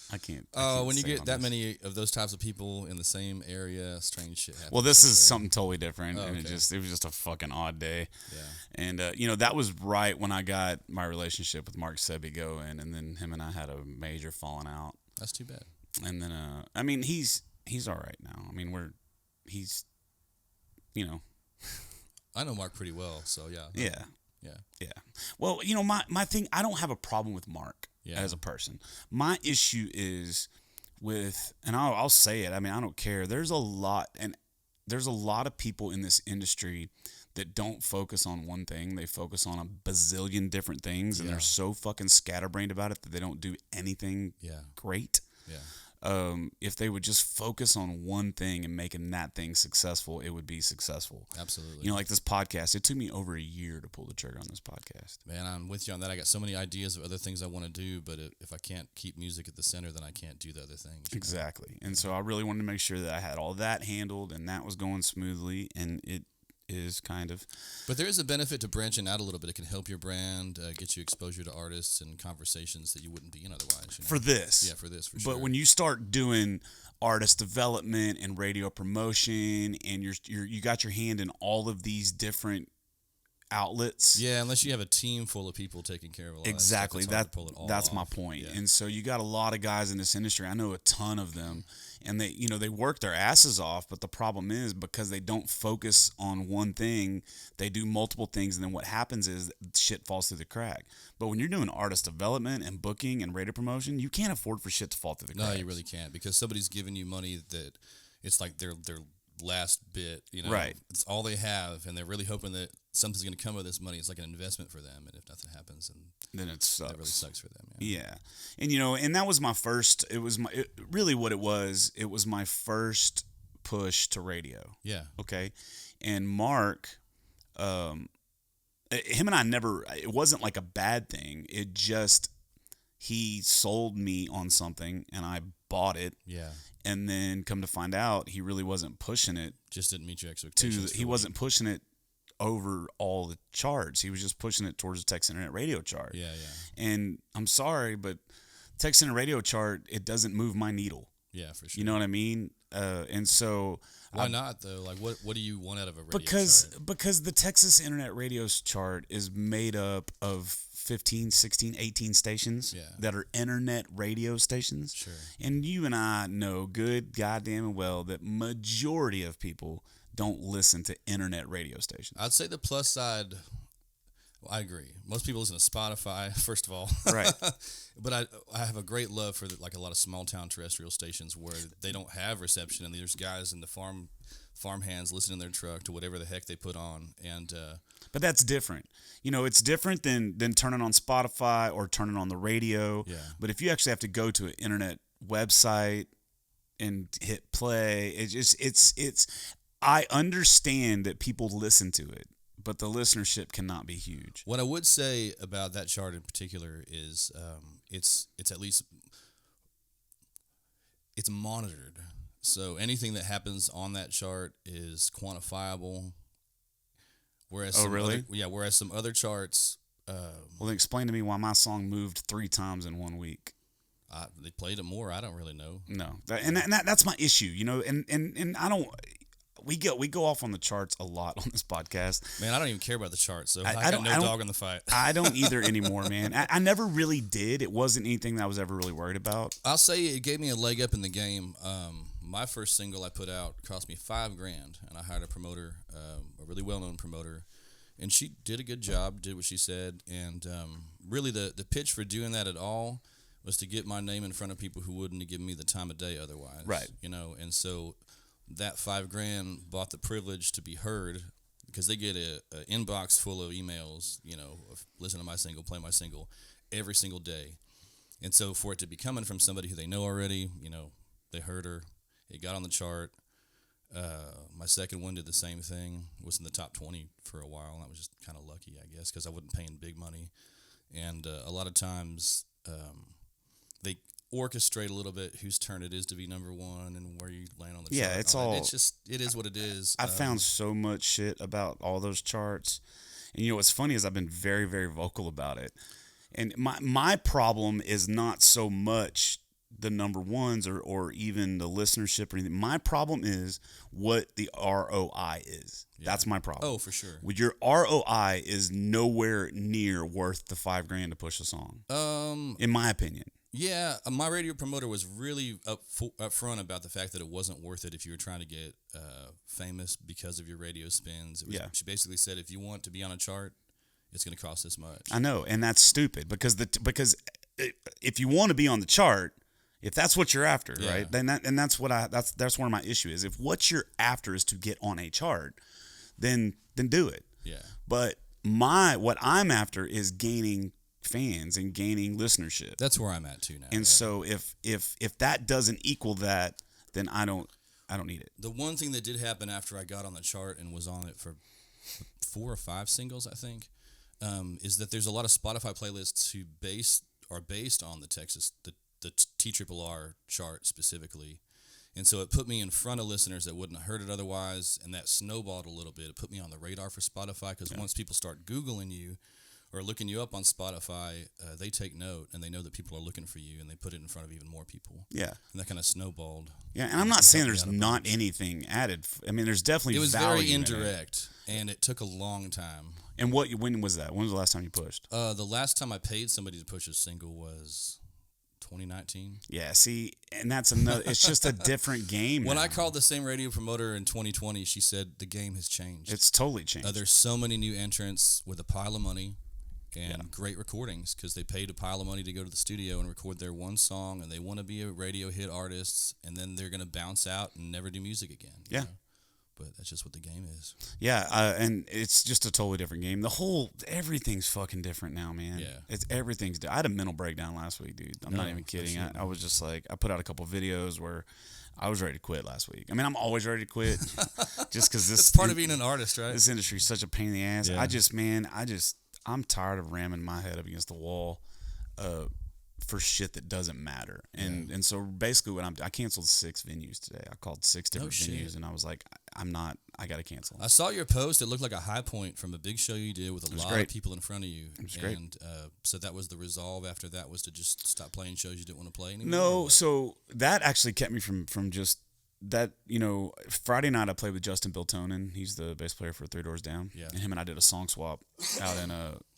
[SPEAKER 4] When you
[SPEAKER 2] say
[SPEAKER 4] get
[SPEAKER 2] on
[SPEAKER 4] that
[SPEAKER 2] this.
[SPEAKER 4] many of those types of people in the same area, strange shit happens.
[SPEAKER 2] Well, this is
[SPEAKER 4] Okay.
[SPEAKER 2] something totally different,
[SPEAKER 4] Oh,
[SPEAKER 2] and
[SPEAKER 4] okay.
[SPEAKER 2] it was just a fucking odd day.
[SPEAKER 4] Yeah.
[SPEAKER 2] And that was right when I got my relationship with Mark Sebi going, and then him and I had a major falling out.
[SPEAKER 4] That's too bad.
[SPEAKER 2] And then I mean he's all right now. I mean he's
[SPEAKER 4] I know Mark pretty well, so yeah.
[SPEAKER 2] yeah.
[SPEAKER 4] Yeah.
[SPEAKER 2] Yeah. Well, my thing, I don't have a problem with Mark
[SPEAKER 4] Yeah.
[SPEAKER 2] as a person. My issue is with, and I'll say it, I mean, I don't care. There's a lot of people in this industry that don't focus on one thing. They focus on a bazillion different things, and
[SPEAKER 4] Yeah.
[SPEAKER 2] they're so fucking scatterbrained about it that they don't do anything
[SPEAKER 4] Yeah.
[SPEAKER 2] great.
[SPEAKER 4] Yeah.
[SPEAKER 2] If they would just focus on one thing and making that thing successful, it would be successful.
[SPEAKER 4] Absolutely.
[SPEAKER 2] Like this podcast, it took me over a year to pull the trigger on this podcast.
[SPEAKER 4] Man, I'm with you on that. I got so many ideas of other things I want to do, but if I can't keep music at the center, then I can't do the other things.
[SPEAKER 2] Exactly. And so I really wanted to make sure that I had all that handled and that was going smoothly, and is kind of.
[SPEAKER 4] But there is a benefit to branching out a little bit. It can help your brand, get you exposure to artists and conversations that you wouldn't be in otherwise.
[SPEAKER 2] For this.
[SPEAKER 4] Yeah, for this, for sure.
[SPEAKER 2] But when you start doing artist development and radio promotion, and you got your hand in all of these different outlets.
[SPEAKER 4] Yeah, unless you have a team full of people taking care of a lot
[SPEAKER 2] Exactly.
[SPEAKER 4] of stuff, it's hard to pull it all
[SPEAKER 2] That's
[SPEAKER 4] off.
[SPEAKER 2] my point.
[SPEAKER 4] Yeah.
[SPEAKER 2] And so you got a lot of guys in this industry. I know a ton of them, and they work their asses off, but the problem is because they don't focus on one thing, they do multiple things, and then what happens is shit falls through the crack. But when you're doing artist development and booking and radio promotion, you can't afford for shit to fall through the cracks.
[SPEAKER 4] No, you really can't, because somebody's giving you money that it's like their last bit,
[SPEAKER 2] Right.
[SPEAKER 4] It's all they have, and they're really hoping that something's going to come of this money. It's like an investment for them, and if nothing happens,
[SPEAKER 2] then it sucks.
[SPEAKER 4] that really sucks for them.
[SPEAKER 2] Yeah. And and that was my first, really what it was my first push to radio.
[SPEAKER 4] Yeah.
[SPEAKER 2] Okay. And Mark, him and I it wasn't like a bad thing. It just, he sold me on something and I bought it.
[SPEAKER 4] Yeah.
[SPEAKER 2] And then come to find out, he really wasn't pushing it.
[SPEAKER 4] Just didn't meet your expectations.
[SPEAKER 2] He wasn't pushing it over all the charts. He was just pushing it towards the Texas Internet Radio chart.
[SPEAKER 4] Yeah, yeah.
[SPEAKER 2] And I'm sorry, but Texas Internet Radio chart, it doesn't move my needle.
[SPEAKER 4] Yeah, for sure.
[SPEAKER 2] You know what I mean? And so
[SPEAKER 4] why not though? Like, what do you want out of a radio chart?
[SPEAKER 2] Because the Texas Internet Radio's chart is made up of 15, 16, 18 stations that are internet radio stations.
[SPEAKER 4] Sure.
[SPEAKER 2] And you and I know good goddamn and well that majority of people don't listen to internet radio stations.
[SPEAKER 4] I'd say the plus side, I agree. Most people listen to Spotify, first of all.
[SPEAKER 2] Right.
[SPEAKER 4] But I have a great love for like a lot of small town terrestrial stations where they don't have reception, and there's guys in the farm hands listening in their truck to whatever the heck they put on. And
[SPEAKER 2] but that's different. It's different than turning on Spotify or turning on the radio.
[SPEAKER 4] Yeah.
[SPEAKER 2] But if you actually have to go to an internet website and hit play, it's I understand that people listen to it, but the listenership cannot be huge.
[SPEAKER 4] What I would say about that chart in particular is it's at least it's monitored. So anything that happens on that chart is quantifiable. Whereas
[SPEAKER 2] really?
[SPEAKER 4] Whereas some other charts,
[SPEAKER 2] Well, then explain to me why my song moved 3 times in 1 week.
[SPEAKER 4] They played it more. I don't really know.
[SPEAKER 2] No, that's my issue. And I don't. We go off on the charts a lot on this podcast.
[SPEAKER 4] Man, I don't even care about the charts, so I
[SPEAKER 2] I
[SPEAKER 4] got
[SPEAKER 2] don't- I don't-
[SPEAKER 4] dog in the fight.
[SPEAKER 2] I don't either anymore, man. I never really did. It wasn't anything that I was ever really worried about.
[SPEAKER 4] I'll say it gave me a leg up in the game. My first single I put out cost me $5,000, and I hired a promoter, a really well-known promoter, and she did a good job, did what she said, and really the pitch for doing that at all was to get my name in front of people who wouldn't have given me the time of day otherwise.
[SPEAKER 2] Right.
[SPEAKER 4] And so that $5,000 bought the privilege to be heard, because they get a inbox full of emails, of listen to my single, play my single, every single day. And so for it to be coming from somebody who they know already, they heard her, it got on the chart. My second one did the same thing, was in the top 20 for a while, and I was just kind of lucky, I guess, because I wasn't paying big money. And a lot of times they orchestrate a little bit whose turn it is to be number one and where you land on the chart. It is what it is.
[SPEAKER 2] I found so much shit about all those charts. And what's funny is I've been very, very vocal about it. And my problem is not so much the number ones or even the listenership or anything. My problem is what the ROI is. Yeah. That's my problem.
[SPEAKER 4] Oh, for sure.
[SPEAKER 2] Your ROI is nowhere near worth the $5,000 to push a song. In my opinion. Yeah,
[SPEAKER 4] my radio promoter was really up front about the fact that it wasn't worth it if you were trying to get famous because of your radio spins. She basically said, if you want to be on a chart, it's going to cost this much.
[SPEAKER 2] I know, and that's stupid because if you want to be on the chart, if that's what you're after, right? Then that's one of my issue is if what you're after is to get on a chart, then do it.
[SPEAKER 4] Yeah.
[SPEAKER 2] But what I'm after is gaining fans and gaining listenership.
[SPEAKER 4] That's where I'm at too now.
[SPEAKER 2] And so if that doesn't equal that, then I don't need it.
[SPEAKER 4] The one thing that did happen after I got on the chart and was on it for 4 or 5 singles, I think, is that there's a lot of Spotify playlists who are based on the Texas the TRRR chart specifically, And so it put me in front of listeners that wouldn't have heard it otherwise, and that snowballed a little bit. It put me on the radar for Spotify because once people start Googling you or looking you up on Spotify, they take note, and they know that people are looking for you, and they put it in front of even more people.
[SPEAKER 2] Yeah.
[SPEAKER 4] And that kind of snowballed.
[SPEAKER 2] Yeah, and I'm not saying there's not anything added. I mean, there's definitely
[SPEAKER 4] It was
[SPEAKER 2] value
[SPEAKER 4] very
[SPEAKER 2] in it.
[SPEAKER 4] indirect, and it took a long time.
[SPEAKER 2] And when was that? When was the last time you pushed?
[SPEAKER 4] The last time I paid somebody to push a single was 2019.
[SPEAKER 2] Yeah, see, and that's another. It's just a different game.
[SPEAKER 4] When
[SPEAKER 2] now.
[SPEAKER 4] I called the same radio promoter in 2020, she said the game has changed.
[SPEAKER 2] It's totally changed.
[SPEAKER 4] There's so many new entrants with a pile of money and great recordings because they paid a pile of money to go to the studio and record their one song, and they want to be a radio hit artist, and then they're going to bounce out and never do music again.
[SPEAKER 2] Yeah.
[SPEAKER 4] You know? But that's just what the game is.
[SPEAKER 2] Yeah, and it's just a totally different game. Everything's fucking different now, man.
[SPEAKER 4] Yeah.
[SPEAKER 2] Everything's. I had a mental breakdown last week, dude. I'm not even kidding. I was just like, I put out a couple videos where I was ready to quit last week. I mean, I'm always ready to quit, just because this.
[SPEAKER 4] It's part of being an artist, right?
[SPEAKER 2] This industry is such a pain in the ass.
[SPEAKER 4] Yeah.
[SPEAKER 2] I'm tired of ramming my head up against the wall, for shit that doesn't matter. And so basically I canceled 6 venues today. I called 6 different venues, and I was like, I got to cancel.
[SPEAKER 4] I saw your post. It looked like a high point from a big show you did with a lot of people in front of you.
[SPEAKER 2] It was great.
[SPEAKER 4] And so that was the resolve after that, was to just stop playing shows you didn't want to play anymore?
[SPEAKER 2] No, so that actually kept me from just that, Friday night I played with Justin Biltonen. He's the bass player for Three Doors Down.
[SPEAKER 4] Yeah.
[SPEAKER 2] And him and I did a song swap out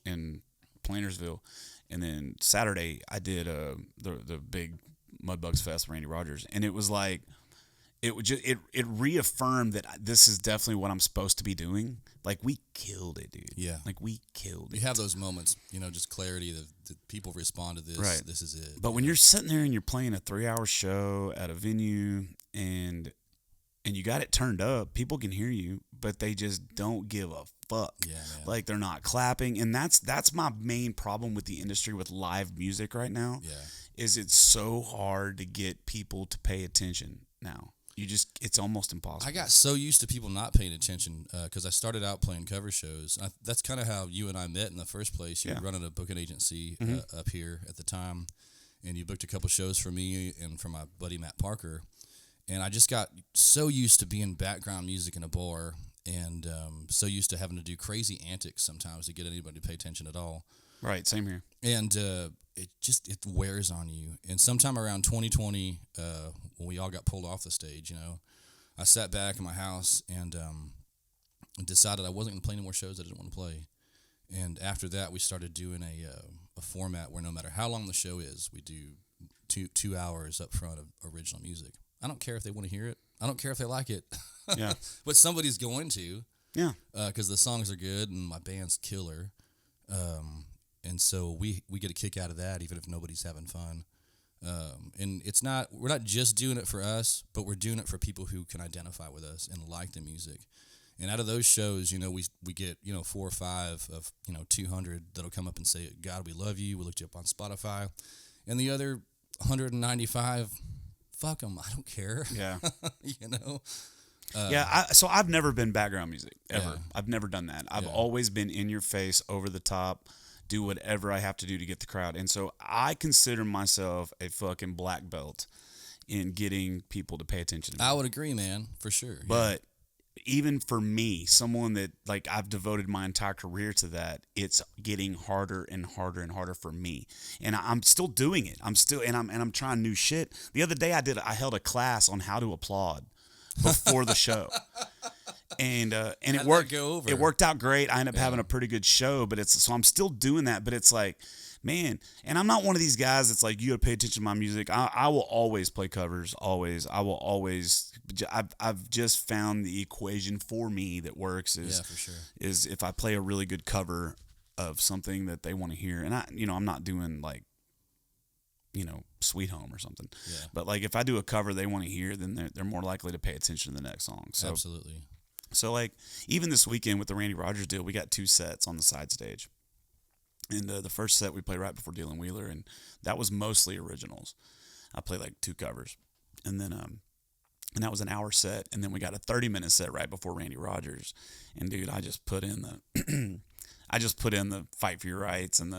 [SPEAKER 2] in Plantersville. And then Saturday I did the big Mudbugs Fest with Randy Rogers, and it was like it reaffirmed that this is definitely what I'm supposed to be doing. Like, we killed it, dude.
[SPEAKER 4] Yeah.
[SPEAKER 2] Like, we killed it.
[SPEAKER 4] You have those moments, just clarity that people respond to this.
[SPEAKER 2] Right.
[SPEAKER 4] This is it.
[SPEAKER 2] But when you're sitting there and you're playing a 3-hour show at a venue and you got it turned up, people can hear you, but they just don't give a fuck.
[SPEAKER 4] Yeah, man.
[SPEAKER 2] Like, they're not clapping, and that's my main problem with the industry with live music right now.
[SPEAKER 4] Yeah.
[SPEAKER 2] Is it's so hard to get people to pay attention now. It's almost impossible.
[SPEAKER 4] I got so used to people not paying attention because I started out playing cover shows. That's kind of how you and I met in the first place. You were running a booking agency up here at the time, and you booked a couple shows for me and for my buddy Matt Parker. And I just got so used to being background music in a bar, and so used to having to do crazy antics sometimes to get anybody to pay attention at all.
[SPEAKER 2] Right, same here.
[SPEAKER 4] And it wears on you. And sometime around 2020, when we all got pulled off the stage, I sat back in my house and decided I wasn't going to play any more shows I didn't want to play. And after that, we started doing a format where no matter how long the show is, we do 2 hours up front of original music. I don't care if they want to hear it. I don't care if they like it.
[SPEAKER 2] Yeah.
[SPEAKER 4] But somebody's going to.
[SPEAKER 2] Yeah.
[SPEAKER 4] Because the songs are good and my band's killer. And so we get a kick out of that, even if nobody's having fun. And we're not just doing it for us, but we're doing it for people who can identify with us and like the music. And out of those shows, we get 4 or 5 of 200 that'll come up and say, "God, we love you. We looked you up on Spotify," and the other 195, fuck them. I don't care.
[SPEAKER 2] Yeah.
[SPEAKER 4] Yeah.
[SPEAKER 2] So I've never been background music ever.
[SPEAKER 4] Yeah.
[SPEAKER 2] I've never done that. I've always been in your face, over the top, do whatever I have to do to get the crowd. And so I consider myself a fucking black belt in getting people to pay attention to me.
[SPEAKER 4] I would agree, man, for sure.
[SPEAKER 2] But even for me, someone that, like, I've devoted my entire career to that, it's getting harder and harder and harder for me. And I'm still doing it. I'm trying new shit. The other day I held a class on how to applaud before the show. And it worked. It worked out great. I ended up having a pretty good show, but so I'm still doing that. But it's like, man, and I'm not one of these guys that's like, you got to pay attention to my music. I will always play covers. Always. I will always. I've just found the equation for me that works is
[SPEAKER 4] for sure.
[SPEAKER 2] Is if I play a really good cover of something that they want to hear, and I'm not doing like, Sweet Home or something.
[SPEAKER 4] Yeah.
[SPEAKER 2] But like, if I do a cover they want to hear, then they're more likely to pay attention to the next song. So
[SPEAKER 4] Absolutely.
[SPEAKER 2] So, like, even this weekend with the Randy Rogers deal, we got 2 sets on the side stage. And the first set we played right before Dylan Wheeler, and that was mostly originals. I played, like, 2 covers. And then, and that was an hour set. And then we got a 30-minute set right before Randy Rogers. And, dude, I just put in the Fight for Your Rights and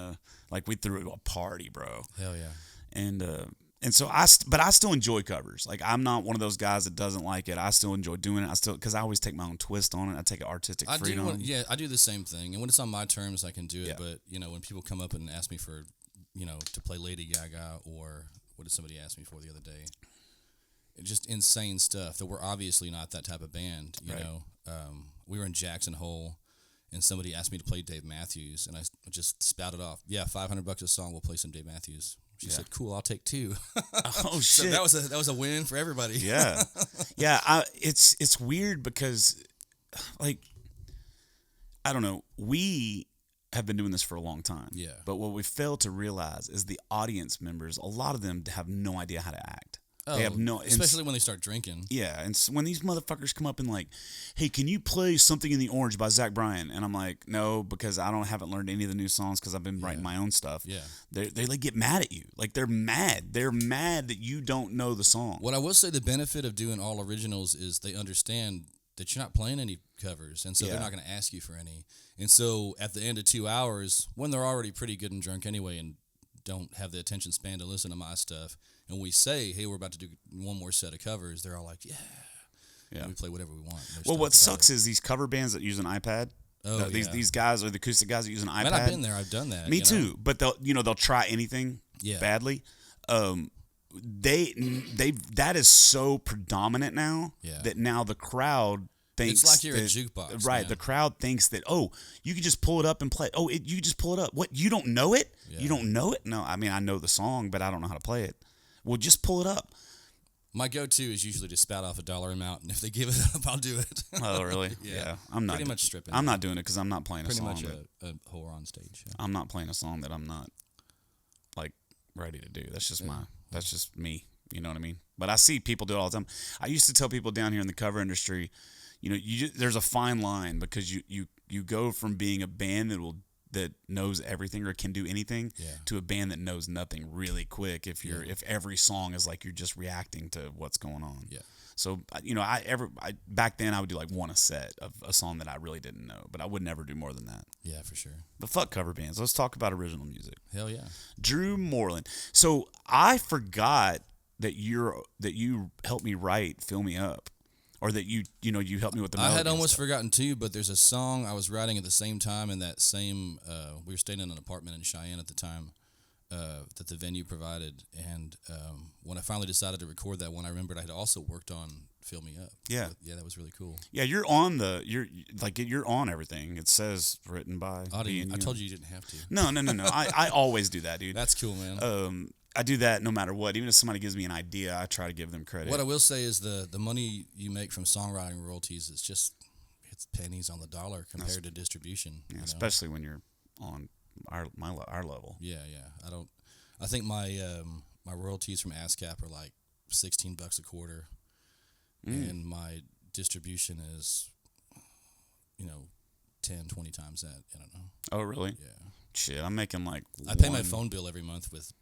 [SPEAKER 2] we threw a party, bro.
[SPEAKER 4] Hell yeah.
[SPEAKER 2] And And so but I still enjoy covers. Like I'm not one of those guys that doesn't like it. I still enjoy doing it. Because I always take my own twist on it. I take an artistic freedom.
[SPEAKER 4] I do the same thing. And when it's on my terms, I can do it.
[SPEAKER 2] Yeah.
[SPEAKER 4] But when people come up and ask me for, to play Lady Gaga, or what did somebody ask me for the other day? Just insane stuff that we're obviously not that type of band. You know, we were in Jackson Hole, and somebody asked me to play Dave Matthews, and I just spouted off, "Yeah, $500 a song. We'll play some Dave Matthews." She said, "Cool, I'll take 2."
[SPEAKER 2] Oh shit!
[SPEAKER 4] So that was a win for everybody.
[SPEAKER 2] Yeah, yeah. It's weird because, like, I don't know. We have been doing this for a long time.
[SPEAKER 4] Yeah.
[SPEAKER 2] But what we fail to realize is the audience members. A lot of them have no idea how to act. They have
[SPEAKER 4] especially when they start drinking.
[SPEAKER 2] Yeah, and when these motherfuckers come up and like, "Hey, can you play Something in the Orange by Zach Bryan?" And I'm like, "No, because haven't learned any of the new songs because I've been writing my own stuff."
[SPEAKER 4] Yeah,
[SPEAKER 2] they like get mad at you. Like they're mad. They're mad that you don't know the song.
[SPEAKER 4] What I will say, the benefit of doing all originals is they understand that you're not playing any covers, and so they're not going to ask you for any. And so at the end of 2 hours, when they're already pretty good and drunk anyway, and don't have the attention span to listen to my stuff, and we say, "Hey, we're about to do one more set of covers," they're all like, "Yeah." And we play whatever we want.
[SPEAKER 2] Well, what sucks is these cover bands that use an iPad.
[SPEAKER 4] Oh,
[SPEAKER 2] these guys are the acoustic guys that use an iPad.
[SPEAKER 4] Man, I've been there. I've done that.
[SPEAKER 2] Me too. But they'll try anything badly. That is so predominant now that now the crowd thinks
[SPEAKER 4] it's like you're a jukebox.
[SPEAKER 2] Right.
[SPEAKER 4] Man.
[SPEAKER 2] The crowd thinks that, you can just pull it up and play. You can just pull it up. What? You don't know it?
[SPEAKER 4] Yeah.
[SPEAKER 2] You don't know it? No, I mean I know the song, but I don't know how to play it. Well, just pull it up.
[SPEAKER 4] My go-to is usually to spout off a dollar amount, and if they give it up, I'll do it.
[SPEAKER 2] Oh, really? Yeah. I'm not
[SPEAKER 4] pretty much stripping.
[SPEAKER 2] I'm not doing it because I'm not playing a song.
[SPEAKER 4] Pretty much a whore on stage. Yeah.
[SPEAKER 2] I'm not playing a song that I'm not like ready to do. That's just that's just me. You know what I mean? But I see people do it all the time. I used to tell people down here in the cover industry, there's a fine line because you go from being a band that knows everything or can do anything to a band that knows nothing really quick if every song is like you're just reacting to what's going on.
[SPEAKER 4] Yeah.
[SPEAKER 2] So back then I would do like one a set of a song that I really didn't know, but I would never do more than that.
[SPEAKER 4] Yeah, for sure.
[SPEAKER 2] But fuck cover bands. Let's talk about original music.
[SPEAKER 4] Hell yeah.
[SPEAKER 2] Drew Moreland. So I forgot that you helped me write "Fill Me Up," or that you helped me with the melody.
[SPEAKER 4] I had almost
[SPEAKER 2] stuff.
[SPEAKER 4] forgotten too, but there's a song I was writing at the same time in that same. We were staying in an apartment in Cheyenne at the time that the venue provided, and when I finally decided to record that one, I remembered I had also worked on "Fill Me Up."
[SPEAKER 2] Yeah,
[SPEAKER 4] so, that was really cool.
[SPEAKER 2] Yeah, you're on everything. It says written by.
[SPEAKER 4] I told you didn't have to.
[SPEAKER 2] No. I always do that, dude.
[SPEAKER 4] That's cool, man.
[SPEAKER 2] I do that no matter what. Even if somebody gives me an idea, I try to give them credit.
[SPEAKER 4] What I will say is the money you make from songwriting royalties is it's pennies on the dollar compared to distribution.
[SPEAKER 2] Yeah, especially when you're on our level.
[SPEAKER 4] Yeah. I think my royalties from ASCAP are like $16 a quarter, and my distribution is 10, 20 times that. I don't know.
[SPEAKER 2] Oh, really?
[SPEAKER 4] Yeah.
[SPEAKER 2] Shit, I'm making like.
[SPEAKER 4] I pay my phone bill every month with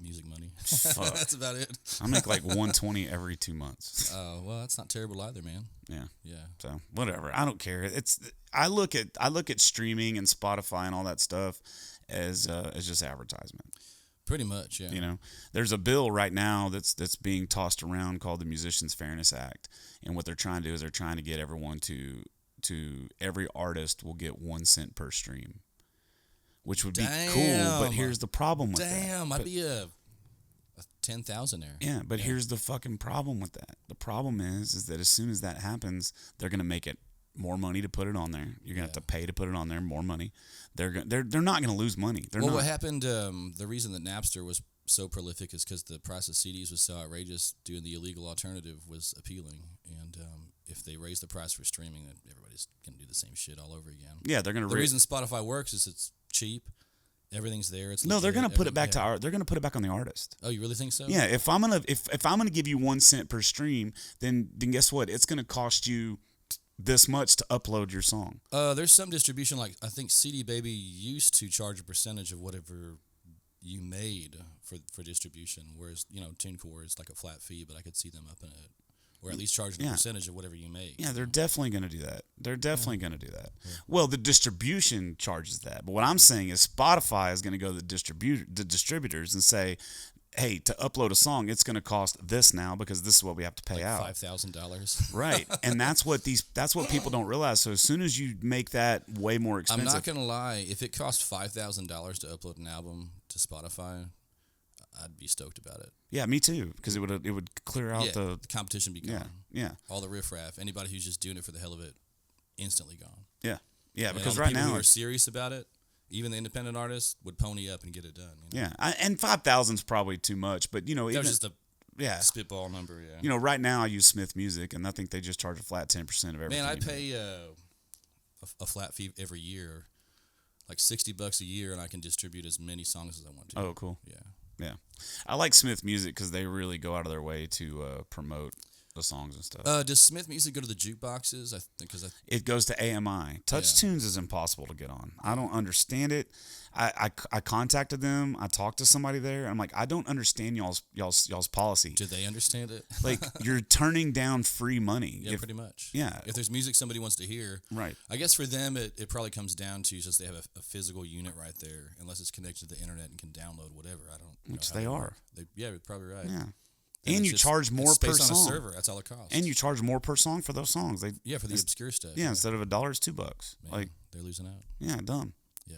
[SPEAKER 4] music money. That's about it.
[SPEAKER 2] I make like $120 every 2 months.
[SPEAKER 4] Oh, well, that's not terrible either, man.
[SPEAKER 2] Yeah.
[SPEAKER 4] Yeah.
[SPEAKER 2] So whatever. I don't care. I look at streaming and Spotify and all that stuff as just advertisement.
[SPEAKER 4] Pretty much, yeah.
[SPEAKER 2] There's a bill right now that's being tossed around called the Musicians Fairness Act, and what they're trying to do is they're trying to get everyone to every artist will get 1 cent per stream. Which would be cool, but here's the problem with that.
[SPEAKER 4] Damn, I'd be a 10,000 there.
[SPEAKER 2] Yeah, but here's the fucking problem with that. The problem is that as soon as that happens, they're gonna make it more money to put it on there. You're gonna have to pay to put it on there, more money. They're not gonna lose money.
[SPEAKER 4] What happened? The reason that Napster was so prolific is because the price of CDs was so outrageous. Doing the illegal alternative was appealing, and if they raise the price for streaming, then everybody's gonna do the same shit all over again.
[SPEAKER 2] Yeah, they're gonna.
[SPEAKER 4] The reason Spotify works is it's cheap. Everything's there. It's
[SPEAKER 2] no, they're gonna put it back to they're gonna put it back on the artist.
[SPEAKER 4] Oh, you really think so?
[SPEAKER 2] Yeah. If I'm gonna give you 1 cent per stream, then guess what? It's gonna cost you this much to upload your song.
[SPEAKER 4] There's some distribution, like I think CD Baby used to charge a percentage of whatever you made for distribution, whereas TuneCore is like a flat fee, but I could see them up in it. Or at least charging a percentage of whatever you make.
[SPEAKER 2] Yeah, they're definitely going to do that. They're definitely going to do that. Yeah. Well, the distribution charges that. But what I'm saying is Spotify is going to go to the distributors and say, hey, to upload a song, it's going to cost this now because this is what we have to pay out.
[SPEAKER 4] $5,000.
[SPEAKER 2] Right. And that's what people don't realize. So as soon as you make that way more
[SPEAKER 4] I'm
[SPEAKER 2] expensive.
[SPEAKER 4] not gonna lie. If it cost $5,000 to upload an album to Spotify, I'd be stoked about it.
[SPEAKER 2] Yeah, me too. Because it would clear out
[SPEAKER 4] the competition be gone.
[SPEAKER 2] Yeah.
[SPEAKER 4] All the riffraff. Anybody who's just doing it for the hell of it, instantly gone.
[SPEAKER 2] Yeah. Yeah.
[SPEAKER 4] And
[SPEAKER 2] Because
[SPEAKER 4] all the
[SPEAKER 2] right
[SPEAKER 4] people
[SPEAKER 2] now,
[SPEAKER 4] who are serious about it, even the independent artists would pony up and get it done. You know?
[SPEAKER 2] yeah, and 5,000 is probably too much. But
[SPEAKER 4] That
[SPEAKER 2] even,
[SPEAKER 4] was just a
[SPEAKER 2] yeah,
[SPEAKER 4] spitball number. Yeah.
[SPEAKER 2] right now I use Smith Music, and I think they just charge a flat 10% of everything.
[SPEAKER 4] Man, I pay a flat fee every year, like $60 a year, and I can distribute as many songs as I want to.
[SPEAKER 2] Oh, cool.
[SPEAKER 4] Yeah.
[SPEAKER 2] Yeah, I like Smith Music because they really go out of their way to promote the songs and stuff.
[SPEAKER 4] Does Smith Music go to the jukeboxes?
[SPEAKER 2] It goes to AMI. Touch Tunes is impossible to get on. I don't understand it. I contacted them. I talked to somebody there. I'm like, I don't understand y'all's policy.
[SPEAKER 4] Do they understand it?
[SPEAKER 2] Like, you're turning down free money.
[SPEAKER 4] Yeah, pretty much.
[SPEAKER 2] Yeah.
[SPEAKER 4] If there's music somebody wants to hear,
[SPEAKER 2] Right.
[SPEAKER 4] I guess for them it probably comes down to just they have a physical unit right there, unless it's connected to the internet and can download whatever. I don't know
[SPEAKER 2] Which
[SPEAKER 4] how
[SPEAKER 2] they
[SPEAKER 4] work.
[SPEAKER 2] are.
[SPEAKER 4] Yeah, you're probably right.
[SPEAKER 2] Yeah.
[SPEAKER 4] And
[SPEAKER 2] And
[SPEAKER 4] it's
[SPEAKER 2] you
[SPEAKER 4] just-
[SPEAKER 2] charge more
[SPEAKER 4] it's
[SPEAKER 2] per
[SPEAKER 4] space on
[SPEAKER 2] song.
[SPEAKER 4] a server. That's all it costs.
[SPEAKER 2] And you charge more per song for those songs. For
[SPEAKER 4] the obscure stuff.
[SPEAKER 2] yeah, instead of $1, it's $2.
[SPEAKER 4] Man,
[SPEAKER 2] Like,
[SPEAKER 4] they're losing out.
[SPEAKER 2] yeah, dumb.
[SPEAKER 4] Yeah.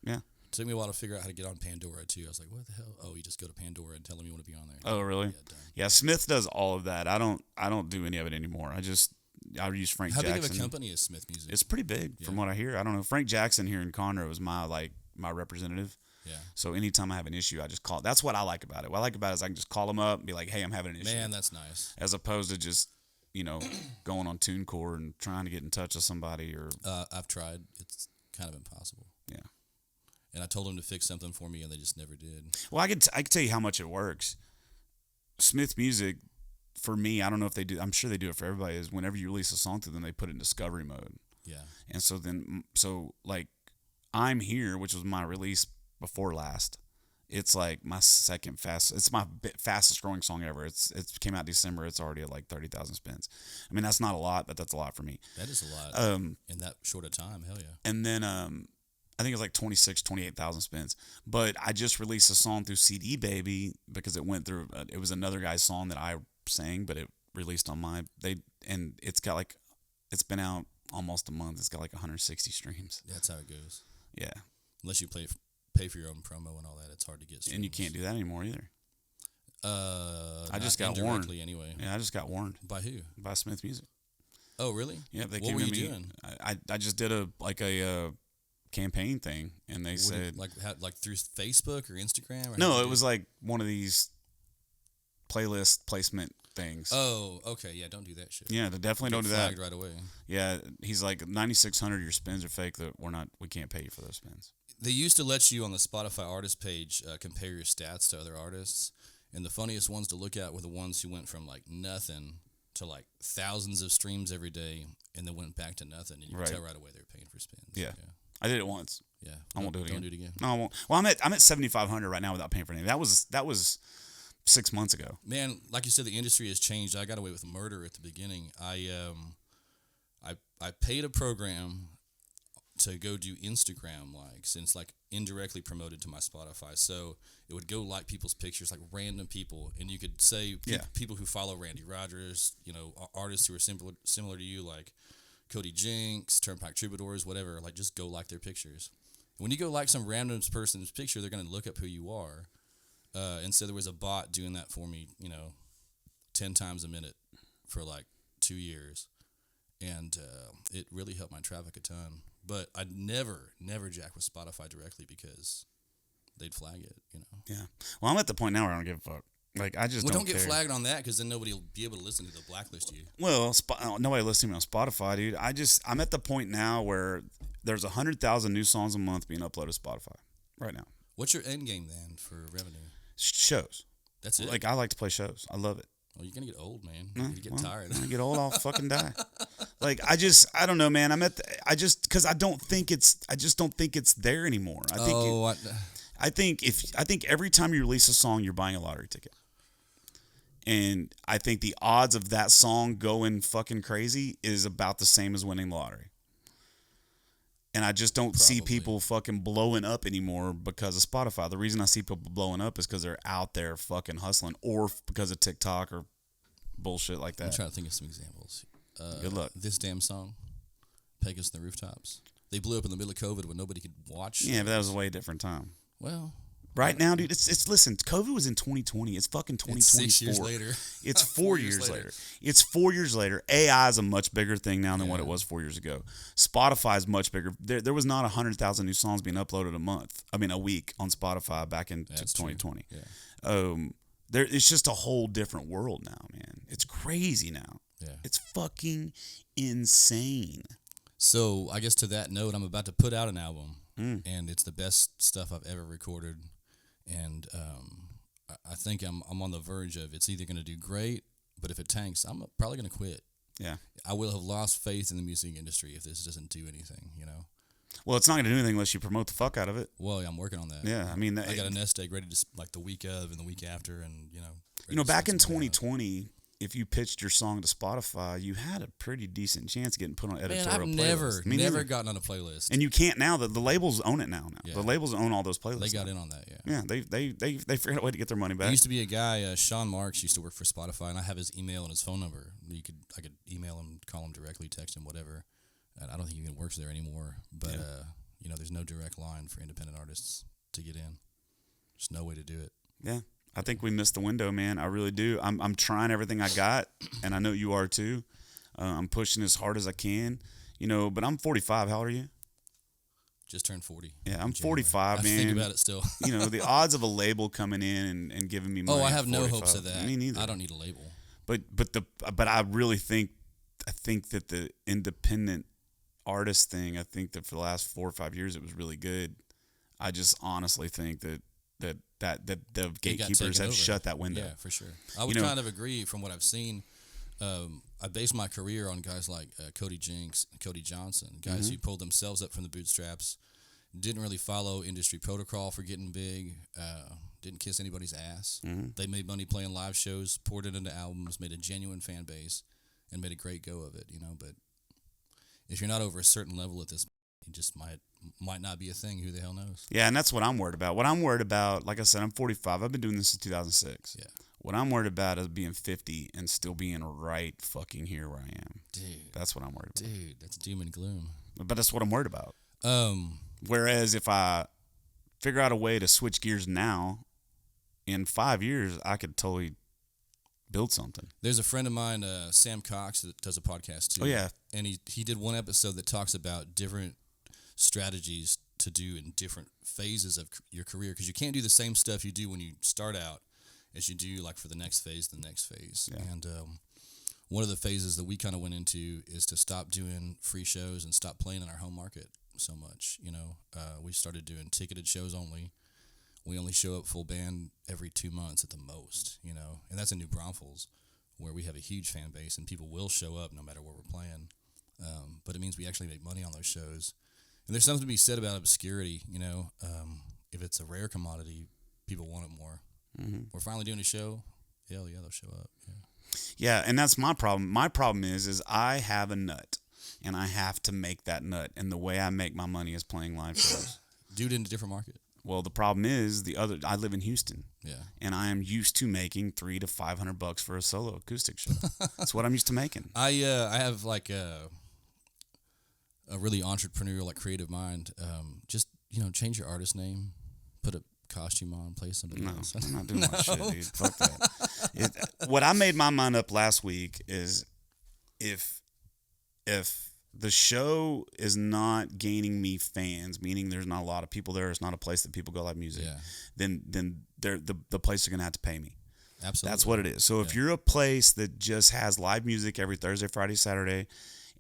[SPEAKER 2] Yeah.
[SPEAKER 4] It took me a while to figure out how to get on Pandora too. I was like, what the hell? Oh, you just go to Pandora and tell them you want to be on there.
[SPEAKER 2] Oh, really?
[SPEAKER 4] Yeah, done.
[SPEAKER 2] Yeah, Smith does all of that. I don't do any of it anymore. I use Frank
[SPEAKER 4] How
[SPEAKER 2] Jackson.
[SPEAKER 4] big of a company is Smith Music?
[SPEAKER 2] It's pretty big from what I hear. I don't know. Frank Jackson here in Conroe is my representative.
[SPEAKER 4] Yeah.
[SPEAKER 2] So anytime I have an issue, I just call. That's what I like about it. What I like about it is I can just call them up and be like, "Hey, I'm having an issue."
[SPEAKER 4] Man, that's nice.
[SPEAKER 2] As opposed to just going on TuneCore and trying to get in touch with somebody or
[SPEAKER 4] I've tried. It's kind of impossible.
[SPEAKER 2] yeah.
[SPEAKER 4] And I told them to fix something for me, and they just never did.
[SPEAKER 2] Well, I can tell you how much it works. Smith Music, for me, I don't know if they do. I'm sure they do it for everybody. Is whenever you release a song to them, they put it in discovery mode.
[SPEAKER 4] Yeah.
[SPEAKER 2] And so like, I'm Here, which was my release before last. It's like my second it's my fastest growing song ever. It came out December. It's already at like 30,000 spins. I mean, that's not a lot, but that's a lot for me.
[SPEAKER 4] That is a lot in that short a time. Hell yeah.
[SPEAKER 2] And then I think it was like 28,000 spins. But I just released a song through CD Baby because it went through. It was another guy's song that I sang, but it released on and it's got like, it's been out almost a month. It's got like 160 streams.
[SPEAKER 4] That's how it goes.
[SPEAKER 2] Yeah.
[SPEAKER 4] Unless you pay for your own promo and all that, it's hard to get streams.
[SPEAKER 2] And you can't do that anymore either.
[SPEAKER 4] I
[SPEAKER 2] just got warned.
[SPEAKER 4] Anyway.
[SPEAKER 2] Yeah, I just got warned
[SPEAKER 4] By who?
[SPEAKER 2] by Smith Music.
[SPEAKER 4] Oh, really?
[SPEAKER 2] Yeah, they
[SPEAKER 4] What
[SPEAKER 2] came
[SPEAKER 4] were
[SPEAKER 2] to
[SPEAKER 4] you
[SPEAKER 2] me.
[SPEAKER 4] doing?
[SPEAKER 2] I just did a campaign thing, and they said
[SPEAKER 4] like through Facebook or Instagram? Or
[SPEAKER 2] no. It was like one of these playlist placement things.
[SPEAKER 4] Oh, okay. Yeah, don't do that shit.
[SPEAKER 2] Yeah, they definitely don't do
[SPEAKER 4] Get
[SPEAKER 2] that.
[SPEAKER 4] flagged right away.
[SPEAKER 2] Yeah, he's like 9,600 of your spins are fake. That we can't pay you for those spins.
[SPEAKER 4] They used to let you on the Spotify artist page compare your stats to other artists, and the funniest ones to look at were the ones who went from like nothing to like thousands of streams every day, and then went back to nothing, and you
[SPEAKER 2] Right.
[SPEAKER 4] could tell right away they're paying for spins.
[SPEAKER 2] Yeah. I did it once.
[SPEAKER 4] Yeah.
[SPEAKER 2] I won't do it again.
[SPEAKER 4] Don't do it again.
[SPEAKER 2] No, I won't. Well, I'm at 7,500 right now without paying for anything. That was 6 months ago.
[SPEAKER 4] Man, like you said, the industry has changed. I got away with murder at the beginning. I paid a program to go do Instagram likes, and it's like indirectly promoted to my Spotify. So it would go like people's pictures, like random people, and you could say people who follow Randy Rogers, artists who are similar to you, like Cody Jinks, Turnpike Troubadours, whatever. Like just go like their pictures. When you go like some random person's picture, they're gonna look up who you are. And so there was a bot doing that for me, 10 times a minute for like 2 years. And it really helped my traffic a ton. But I'd never jack with Spotify directly because they'd flag it,
[SPEAKER 2] Yeah. Well, I'm at the point now where I don't give a fuck. Like, I just
[SPEAKER 4] don't
[SPEAKER 2] care.
[SPEAKER 4] get flagged on that because then nobody will be able to listen to the blacklist you.
[SPEAKER 2] Well, nobody listens to me on Spotify, dude. I'm at the point now where there's 100,000 new songs a month being uploaded to Spotify right now.
[SPEAKER 4] What's your end game then for revenue?
[SPEAKER 2] Shows.
[SPEAKER 4] That's it?
[SPEAKER 2] Like, I like to play shows. I love it.
[SPEAKER 4] Well, you're going to get old, man. You're going to get tired.
[SPEAKER 2] When I get old, I'll fucking die. Like, I don't know, man. Because I just don't think it's there anymore. I think every time you release a song, you're buying a lottery ticket. And I think the odds of that song going fucking crazy is about the same as winning the lottery. And I just don't see people fucking blowing up anymore because of Spotify. The reason I see people blowing up is because they're out there fucking hustling, or because of TikTok or bullshit like that.
[SPEAKER 4] I'm trying to think of some examples.
[SPEAKER 2] Good luck.
[SPEAKER 4] This damn song, Pegasus and the Rooftops. They blew up in the middle of COVID when nobody could watch.
[SPEAKER 2] Yeah, but that was a way different time.
[SPEAKER 4] Well,
[SPEAKER 2] right now, dude, it's listen, COVID was in 2020. It's fucking 2024.
[SPEAKER 4] It's 6 years later.
[SPEAKER 2] It's 4 years later. It's 4 years later. AI is a much bigger thing now than what it was 4 years ago. Spotify is much bigger. There was not 100,000 new songs being uploaded a week on Spotify back in 2020.
[SPEAKER 4] Yeah.
[SPEAKER 2] It's just a whole different world now, man. It's crazy now.
[SPEAKER 4] Yeah.
[SPEAKER 2] It's fucking insane.
[SPEAKER 4] So I guess to that note, I'm about to put out an album, and it's the best stuff I've ever recorded, and I think I'm on the verge of it's either going to do great, but if it tanks, I'm probably going to quit.
[SPEAKER 2] Yeah,
[SPEAKER 4] I will have lost faith in the music industry if this doesn't do anything.
[SPEAKER 2] Well, it's not going to do anything unless you promote the fuck out of it.
[SPEAKER 4] Well, yeah, I'm working on that.
[SPEAKER 2] Yeah, I mean,
[SPEAKER 4] I got a nest egg ready to like the week of and the week after, and
[SPEAKER 2] back in 2020. If you pitched your song to Spotify, you had a pretty decent chance of getting put on editorial
[SPEAKER 4] playlists.
[SPEAKER 2] Man, I've
[SPEAKER 4] never gotten on a playlist.
[SPEAKER 2] And you can't now. The labels own it now.
[SPEAKER 4] Yeah.
[SPEAKER 2] The labels own all those playlists.
[SPEAKER 4] They got
[SPEAKER 2] now.
[SPEAKER 4] in on that, yeah.
[SPEAKER 2] Yeah, they figured out a way to get their money back.
[SPEAKER 4] There used to be a guy, Sean Marks, used to work for Spotify, and I have his email and his phone number. I could email him, call him directly, text him, whatever. And I don't think he even works there anymore. But there's no direct line for independent artists to get in. There's no way to do it.
[SPEAKER 2] Yeah. I think we missed the window, man. I really do. I'm trying everything I got, and I know you are too. I'm pushing as hard as I can, but I'm 45. How old are you?
[SPEAKER 4] Just turned 40.
[SPEAKER 2] Yeah, I'm 45, man.
[SPEAKER 4] I think about it still.
[SPEAKER 2] The odds of a label coming in and giving me money.
[SPEAKER 4] Oh, I have no hopes of that.
[SPEAKER 2] Me neither.
[SPEAKER 4] I don't need a label.
[SPEAKER 2] But I really think that the independent artist thing, I think that for the last 4 or 5 years it was really good. I just honestly think that the gatekeepers have shut that window.
[SPEAKER 4] Yeah, for sure. I would kind of agree from what I've seen. I based my career on guys like Cody Jinks and Cody Johnson, guys who pulled themselves up from the bootstraps, didn't really follow industry protocol for getting big, didn't kiss anybody's ass. They made money playing live shows, poured it into albums, made a genuine fan base, and made a great go of it. But if you're not over a certain level at this, you just might not be a thing. Who the hell knows?
[SPEAKER 2] Yeah, and that's what I'm worried about. What I'm worried about, like I said, I'm 45. I've been doing this since 2006.
[SPEAKER 4] Yeah.
[SPEAKER 2] What I'm worried about is being 50 and still being right fucking here where I am.
[SPEAKER 4] Dude.
[SPEAKER 2] That's what I'm worried about.
[SPEAKER 4] Dude, that's doom and gloom.
[SPEAKER 2] But that's what I'm worried about. Whereas if I figure out a way to switch gears now, in 5 years, I could totally build something.
[SPEAKER 4] There's a friend of mine, Sam Cox, that does a podcast too.
[SPEAKER 2] Oh, yeah.
[SPEAKER 4] And he did one episode that talks about different strategies to do in different phases of your career, because you can't do the same stuff you do when you start out as you do like for the next phase. Yeah. And one of the phases that we kind of went into is to stop doing free shows and stop playing in our home market so much. We started doing ticketed shows only. We only show up full band every 2 months at the most, and that's in New Braunfels, where we have a huge fan base and people will show up no matter where we're playing. But it means we actually make money on those shows. And there's something to be said about obscurity, if it's a rare commodity, people want it more. We're finally doing a show. Hell yeah, they'll show up.
[SPEAKER 2] Yeah, and that's my problem. My problem is I have a nut, and I have to make that nut. And the way I make my money is playing live shows.
[SPEAKER 4] Do it in a different market.
[SPEAKER 2] Well, the problem is I live in Houston.
[SPEAKER 4] Yeah.
[SPEAKER 2] And I am used to making $300 to $500 for a solo acoustic show. That's what I'm used to making.
[SPEAKER 4] I have like a really entrepreneurial, like creative mind. Just change your artist name, put a costume on, play somebody else.
[SPEAKER 2] I'm not doing that shit, dude. Fuck that. What I made my mind up last week is if the show is not gaining me fans, meaning there's not a lot of people there, it's not a place that people go live music, then the place are going to have to pay me.
[SPEAKER 4] Absolutely.
[SPEAKER 2] That's what it is. So if you're a place that just has live music every Thursday, Friday, Saturday,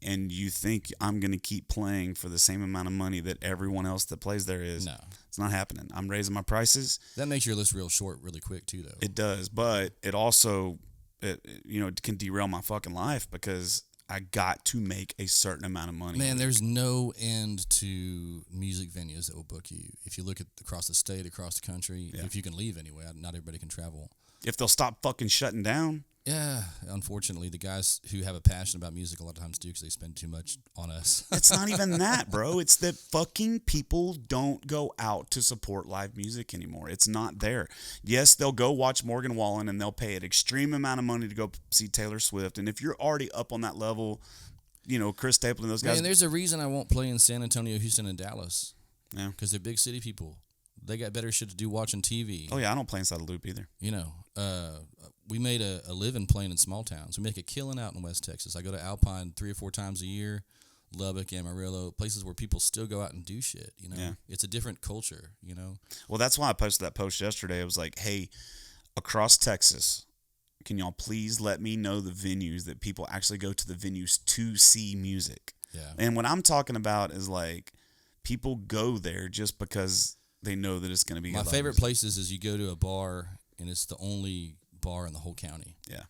[SPEAKER 2] and you think I'm going to keep playing for the same amount of money that everyone else that plays there is,
[SPEAKER 4] no,
[SPEAKER 2] it's not happening. I'm raising my prices.
[SPEAKER 4] That makes your list real short really quick too, though.
[SPEAKER 2] It does, but it also, it can derail my fucking life because I got to make a certain amount of money.
[SPEAKER 4] Man, there's no end to music venues that will book you. If you look at across the state, across the country, if you can leave anyway, not everybody can travel.
[SPEAKER 2] If they'll stop fucking shutting down.
[SPEAKER 4] Yeah, unfortunately, the guys who have a passion about music a lot of times do because they spend too much on us.
[SPEAKER 2] It's not even that, bro. It's that fucking people don't go out to support live music anymore. It's not there. Yes, they'll go watch Morgan Wallen and they'll pay an extreme amount of money to go see Taylor Swift. And if you're already up on that level, you know, Chris Stapleton, those guys.
[SPEAKER 4] Man, there's a reason I won't play in San Antonio, Houston, and Dallas.
[SPEAKER 2] Yeah.
[SPEAKER 4] Because they're big city people. They got better shit to do watching TV.
[SPEAKER 2] Oh, yeah, I don't play inside the loop either.
[SPEAKER 4] You know, we made a living playing in small towns. We make a killing out in West Texas. I go to Alpine 3 or 4 times a year, Lubbock, Amarillo, places where people still go out and do shit, you know.
[SPEAKER 2] Yeah.
[SPEAKER 4] It's a different culture, you know.
[SPEAKER 2] Well, that's why I posted that post yesterday. It was like, hey, across Texas, can y'all please let me know the venues that people actually go to the venues to see music?
[SPEAKER 4] Yeah.
[SPEAKER 2] And what I'm talking about is like people go there just because they know that it's going to be
[SPEAKER 4] My
[SPEAKER 2] good
[SPEAKER 4] favorite
[SPEAKER 2] music.
[SPEAKER 4] places is you go to a bar and it's the only bar in the whole county.
[SPEAKER 2] Yeah.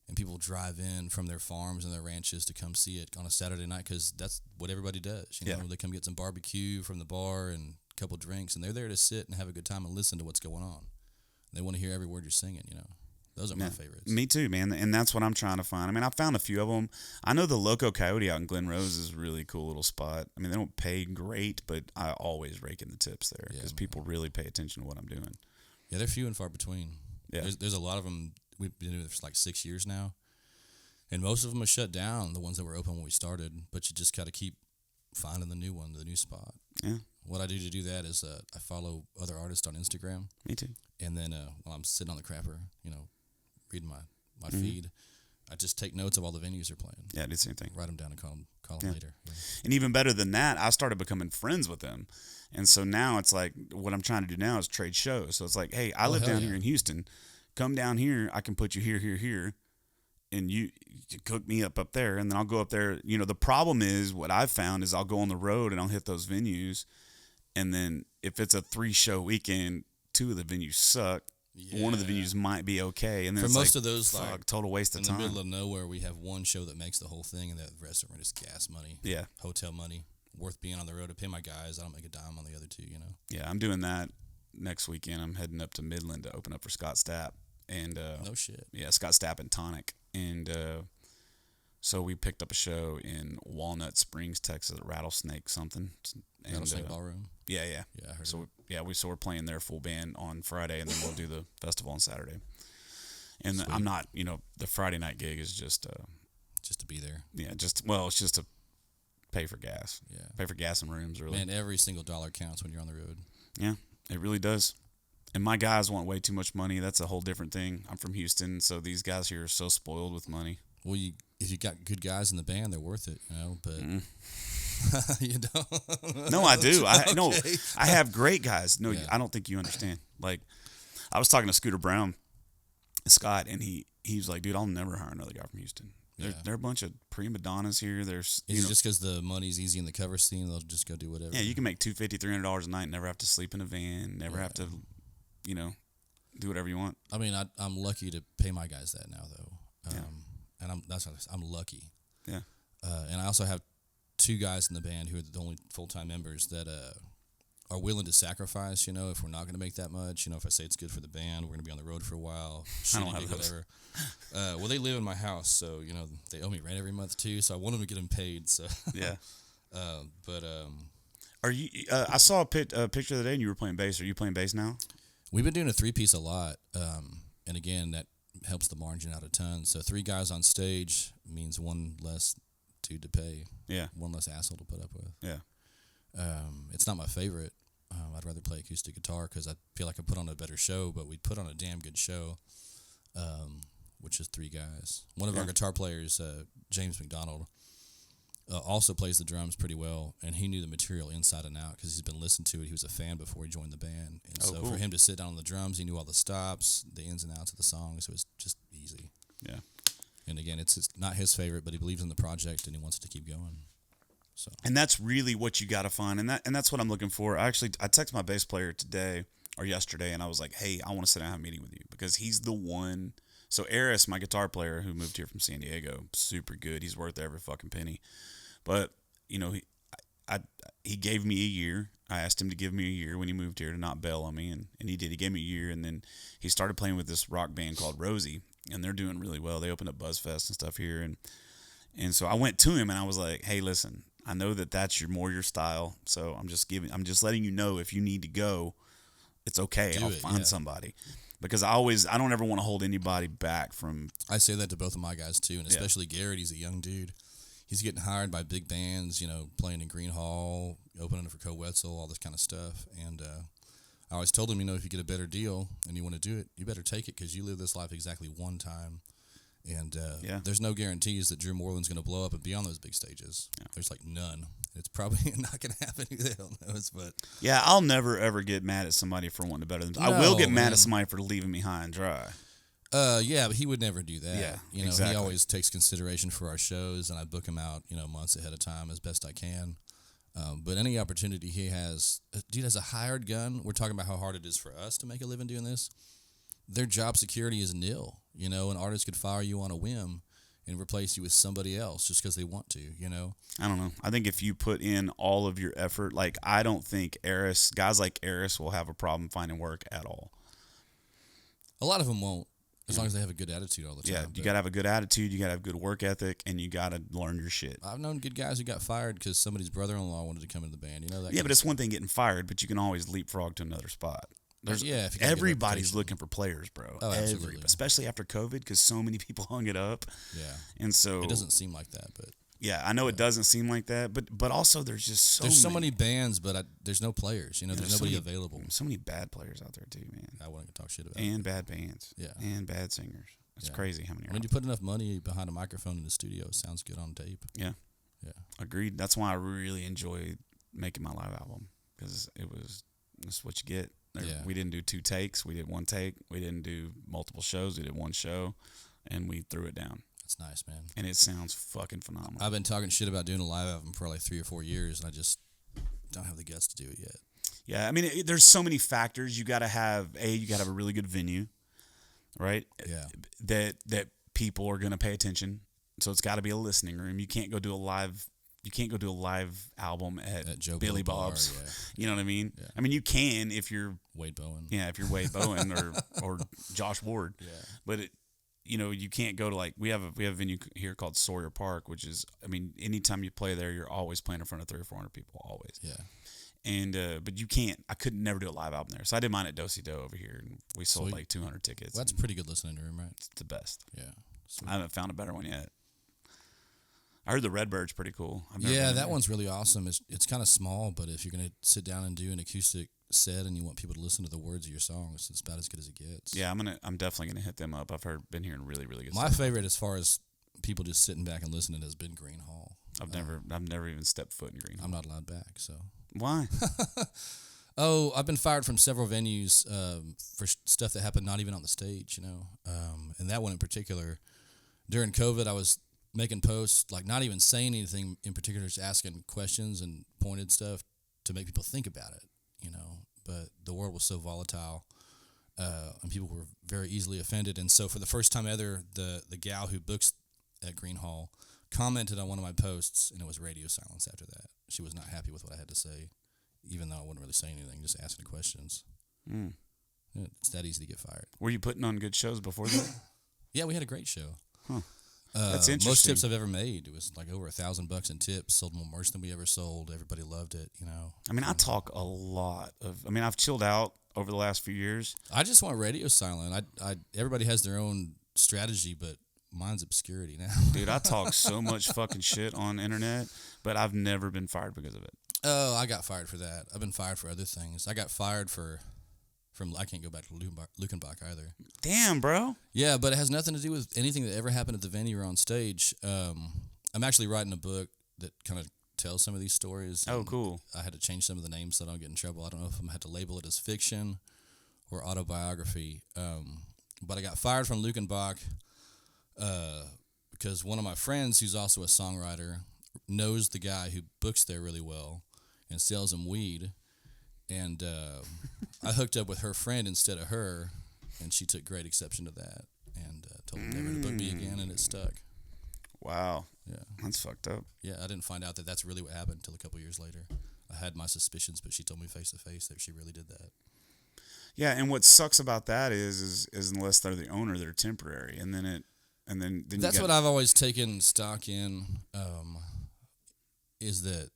[SPEAKER 4] And people drive in from their farms and their ranches to come see it on a Saturday night because that's what everybody does. You know, they come get some barbecue from the bar and a couple drinks, and they're there to sit and have a good time and listen to what's going on. They want to hear every word you're singing, you know. Those are my favorites.
[SPEAKER 2] Me too, man. And that's what I'm trying to find. I mean, I found a few of them. I know the Loco Coyote out in Glen Rose is a really cool little spot. I mean, they don't pay great, but I always rake in the tips there because people really pay attention to what I'm doing.
[SPEAKER 4] Yeah, they're few and far between.
[SPEAKER 2] Yeah.
[SPEAKER 4] There's a lot of them. We've been doing it for like 6 years now. And most of them are shut down, the ones that were open when we started. But you just got to keep finding the new one, the new spot.
[SPEAKER 2] Yeah.
[SPEAKER 4] What I do that is I follow other artists on Instagram.
[SPEAKER 2] Me too.
[SPEAKER 4] And then while I'm sitting on the crapper, you know, reading my feed, I just take notes of all the venues they're playing.
[SPEAKER 2] Yeah, I did the same thing.
[SPEAKER 4] Write them down and call them later. Yeah.
[SPEAKER 2] And even better than that, I started becoming friends with them. And so now it's like what I'm trying to do now is trade shows. So it's like, hey, I live down here in Houston. Come down here. I can put you here. And you cook me up there. And then I'll go up there. You know, the problem is what I've found is I'll go on the road and I'll hit those venues. And then if it's a 3-show weekend, 2 of the venues suck. Yeah. One of the venues might be okay, and then
[SPEAKER 4] for
[SPEAKER 2] it's
[SPEAKER 4] most
[SPEAKER 2] like,
[SPEAKER 4] of those,
[SPEAKER 2] fuck,
[SPEAKER 4] like
[SPEAKER 2] total waste of time.
[SPEAKER 4] In the middle of nowhere, we have one show that makes the whole thing, and the rest of them are just gas money, hotel money, worth being on the road to pay my guys. I don't make a dime on the other 2, you know.
[SPEAKER 2] Yeah, I'm doing that next weekend. I'm heading up to Midland to open up for Scott Stapp, and
[SPEAKER 4] no shit.
[SPEAKER 2] Yeah, Scott Stapp and Tonic, and so we picked up a show in Walnut Springs, Texas, at Rattlesnake something. And,
[SPEAKER 4] Rattlesnake Ballroom.
[SPEAKER 2] Yeah.
[SPEAKER 4] I heard
[SPEAKER 2] so
[SPEAKER 4] it.
[SPEAKER 2] We're playing their full band on Friday, and then we'll do the festival on Saturday. And
[SPEAKER 4] Sweet.
[SPEAKER 2] I'm not, you know, the Friday night gig is just
[SPEAKER 4] to be there.
[SPEAKER 2] Yeah, it's just to pay for gas.
[SPEAKER 4] Yeah,
[SPEAKER 2] pay for gas and rooms. Really,
[SPEAKER 4] man, every single dollar counts when you're on the road.
[SPEAKER 2] Yeah, it really does. And my guys want way too much money. That's a whole different thing. I'm from Houston, so these guys here are so spoiled with money.
[SPEAKER 4] Well, if you got good guys in the band, they're worth it, you know. But you don't.
[SPEAKER 2] No, I do.
[SPEAKER 4] Okay.
[SPEAKER 2] I have great guys. No, I don't think you understand. Like, I was talking to Scooter Brown, Scott, and he was like, dude, I'll never hire another guy from Houston. They're a bunch of prima donnas here. There's
[SPEAKER 4] just because the money's easy in the cover scene, they'll just go do whatever.
[SPEAKER 2] Yeah, you can make $250, $300 a night, never have to sleep in a van, never have to, you know, do whatever you want.
[SPEAKER 4] I mean, I'm lucky to pay my guys that now, though. And I'm lucky.
[SPEAKER 2] Yeah.
[SPEAKER 4] And I also have 2 guys in the band who are the only full-time members that are willing to sacrifice, you know, if we're not going to make that much. You know, if I say it's good for the band, we're going to be on the road for a while.
[SPEAKER 2] I don't have those.
[SPEAKER 4] Whatever. Well, they live in my house, so, you know, they owe me rent every month, too, so I want them to get them paid. So
[SPEAKER 2] Yeah.
[SPEAKER 4] Are
[SPEAKER 2] you? I saw a picture the other day, and you were playing bass. Are you playing bass now?
[SPEAKER 4] We've been doing a 3-piece a lot, and again, that helps the margin out a ton. So 3 guys on stage means 1 less dude to pay.
[SPEAKER 2] Yeah.
[SPEAKER 4] 1 less asshole to put up with.
[SPEAKER 2] Yeah.
[SPEAKER 4] It's not my favorite. I'd rather play acoustic guitar because I feel like I put on a better show, but we put on a damn good show, which is 3 guys. One of our guitar players, James McDonald, also plays the drums pretty well, and he knew the material inside and out because he's been listening to it. He was a fan before he joined the band. And so
[SPEAKER 2] cool.
[SPEAKER 4] for him to sit down on the drums, he knew all the stops, the ins and outs of the songs. So it was just easy.
[SPEAKER 2] Yeah.
[SPEAKER 4] And again, it's not his favorite, but he believes in the project and he wants to keep going. So.
[SPEAKER 2] And that's really what you got to find, and that's what I'm looking for. I texted my bass player today or yesterday, and I was like, hey, I want to sit down and have a meeting with you because he's the one. So Eris, my guitar player who moved here from San Diego, super good. He's worth every fucking penny. But, you know, he gave me a year. I asked him to give me a year when he moved here to not bail on me, and he did. He gave me a year, and then he started playing with this rock band called Rosie. and they're doing really well. They opened up BuzzFest and stuff here, and so I went to him and I was like, hey, listen, I know that that's your style, so I'm just letting you know if you need to go, it's okay. I'll find somebody. Because I don't ever want to hold anybody back from.
[SPEAKER 4] I say that to both of my guys too, and especially Garrett. He's a young dude. He's getting hired by big bands, playing in Green Hall, opening for Wetzel, all this kind of stuff. And I always told him, if you get a better deal and you want to do it, you better take it because you live this life exactly one time. And there's no guarantees that Drew Moreland's going to blow up and be on those big stages. Yeah. There's like none. It's probably not going to happen. They don't know us, but
[SPEAKER 2] yeah, I'll never ever get mad at somebody for wanting to better than. No, I will get mad at somebody for leaving me high and dry.
[SPEAKER 4] Yeah, but he would never do that.
[SPEAKER 2] Yeah, exactly.
[SPEAKER 4] He always takes consideration for our shows, and I book him out, months ahead of time as best I can. But any opportunity he has, dude has a hired gun. We're talking about how hard it is for us to make a living doing this. Their job security is nil. An artist could fire you on a whim and replace you with somebody else just because they want to,
[SPEAKER 2] I don't know. I think if you put in all of your effort, like I don't think guys like Eris will have a problem finding work at all.
[SPEAKER 4] A lot of them won't, as long as they have a good attitude all the time.
[SPEAKER 2] Yeah, you got to have a good attitude, you got to have good work ethic, and you got to learn your shit.
[SPEAKER 4] I've known good guys who got fired because somebody's brother-in-law wanted to come into the band, that.
[SPEAKER 2] Yeah, but it's one thing getting fired, but you can always leapfrog to another spot. Everybody's looking for players, bro.
[SPEAKER 4] Oh, absolutely.
[SPEAKER 2] Especially after COVID, because so many people hung it up.
[SPEAKER 4] Yeah,
[SPEAKER 2] and so
[SPEAKER 4] it doesn't seem like that, but
[SPEAKER 2] yeah, I know it doesn't seem like that, but also there's just
[SPEAKER 4] so many bands, but there's no players. There's nobody available.
[SPEAKER 2] So many bad players out there too, man.
[SPEAKER 4] I wouldn't talk shit about
[SPEAKER 2] and bad bands.
[SPEAKER 4] Yeah,
[SPEAKER 2] and bad singers. It's crazy how many.
[SPEAKER 4] When you put enough money behind a microphone in the studio, it sounds good on tape.
[SPEAKER 2] Yeah, agreed. That's why I really enjoyed making my live album because that's what you get. We didn't do 2 takes. We did 1 take. We didn't do multiple shows. We did 1 show, and we threw it down.
[SPEAKER 4] That's nice, man.
[SPEAKER 2] And it sounds fucking phenomenal.
[SPEAKER 4] I've been talking shit about doing a live album for like 3 or 4 years, and I just don't have the guts to do it yet.
[SPEAKER 2] Yeah, I mean, there's so many factors. You got to have a really good venue, right?
[SPEAKER 4] Yeah.
[SPEAKER 2] That people are going to pay attention. So it's got to be a listening room. You can't go do a live. You can't go do a live album at
[SPEAKER 4] Joe
[SPEAKER 2] Billy
[SPEAKER 4] Bar,
[SPEAKER 2] Bob's.
[SPEAKER 4] Yeah.
[SPEAKER 2] You know what I mean?
[SPEAKER 4] Yeah.
[SPEAKER 2] I mean, you can if you're
[SPEAKER 4] Wade Bowen.
[SPEAKER 2] Yeah, if you're Wade Bowen or Josh Ward.
[SPEAKER 4] Yeah.
[SPEAKER 2] But you can't go to we have a venue here called Sawyer Park, which is, I mean, anytime you play there, you're always playing in front of 300 or 400 people, always.
[SPEAKER 4] Yeah.
[SPEAKER 2] And but you can't. I could never do a live album there, so I did mine at Do-Si Do over here, and we sold like 200 tickets.
[SPEAKER 4] Well, that's a pretty good listening room, right?
[SPEAKER 2] It's the best.
[SPEAKER 4] Yeah. Sweet.
[SPEAKER 2] I haven't found a better one yet. I heard the Redbird's pretty cool.
[SPEAKER 4] Yeah, that one's really awesome. It's kind of small, but if you're gonna sit down and do an acoustic set and you want people to listen to the words of your songs, it's about as good as it gets.
[SPEAKER 2] Yeah, I'm definitely gonna hit them up. Been hearing really, really good.
[SPEAKER 4] My
[SPEAKER 2] stuff.
[SPEAKER 4] favorite, as far as people just sitting back and listening, has been Green Hall.
[SPEAKER 2] I've never even stepped foot in Green Hall.
[SPEAKER 4] I'm not allowed back, so.
[SPEAKER 2] Why?
[SPEAKER 4] Oh, I've been fired from several venues for stuff that happened not even on the stage, and that one in particular. During COVID, I was making posts, like not even saying anything in particular, just asking questions and pointed stuff to make people think about it, But the world was so volatile, and people were very easily offended. And so for the first time ever, the gal who books at Green Hall commented on one of my posts, and it was radio silence after that. She was not happy with what I had to say, even though I wouldn't really say anything, just asking questions.
[SPEAKER 2] Mm.
[SPEAKER 4] It's that easy to get fired.
[SPEAKER 2] Were you putting on good shows before that?
[SPEAKER 4] Yeah, we had a great show.
[SPEAKER 2] Huh. That's interesting.
[SPEAKER 4] Most tips I've ever made. It was like over $1,000 in tips. Sold more merch than we ever sold. Everybody loved it.
[SPEAKER 2] I mean, I talk a lot of. I mean, I've chilled out over the last few years.
[SPEAKER 4] I just want radio silent. Everybody has their own strategy, but mine's obscurity now.
[SPEAKER 2] Dude, I talk so much fucking shit on the internet, but I've never been fired because of it.
[SPEAKER 4] Oh, I got fired for that. I've been fired for other things. I got fired from. I can't go back to Lukenbach either.
[SPEAKER 2] Damn, bro.
[SPEAKER 4] Yeah, but it has nothing to do with anything that ever happened at the venue or on stage. I'm actually writing a book that kind of tells some of these stories.
[SPEAKER 2] Oh, cool.
[SPEAKER 4] I had to change some of the names so I don't get in trouble. I don't know if I'm going to have to label it as fiction or autobiography. But I got fired from Lukenbach because one of my friends, who's also a songwriter, knows the guy who books there really well and sells him weed. And I hooked up with her friend instead of her, and she took great exception to that and told me never to book me again, and it stuck.
[SPEAKER 2] Wow.
[SPEAKER 4] Yeah.
[SPEAKER 2] That's fucked up.
[SPEAKER 4] Yeah, I didn't find out that that's really what happened until a couple years later. I had my suspicions, but she told me face to face that she really did that.
[SPEAKER 2] Yeah, and what sucks about that is unless they're the owner, they're temporary, and then
[SPEAKER 4] That's what I've always taken stock in. Is that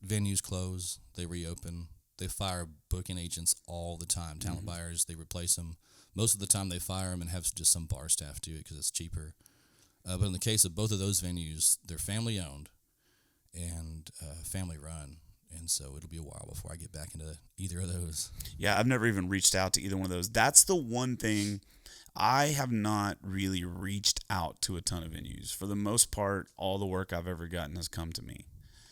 [SPEAKER 4] venues close, they reopen, they fire booking agents all the time, talent buyers, they replace them. Most of the time, they fire them and have just some bar staff do it because it's cheaper. But in the case of both of those venues, they're family owned and family run. And so it'll be a while before I get back into either of those.
[SPEAKER 2] Yeah, I've never even reached out to either one of those. That's the one thing I have not really reached out to a ton of venues. For the most part, all the work I've ever gotten has come to me.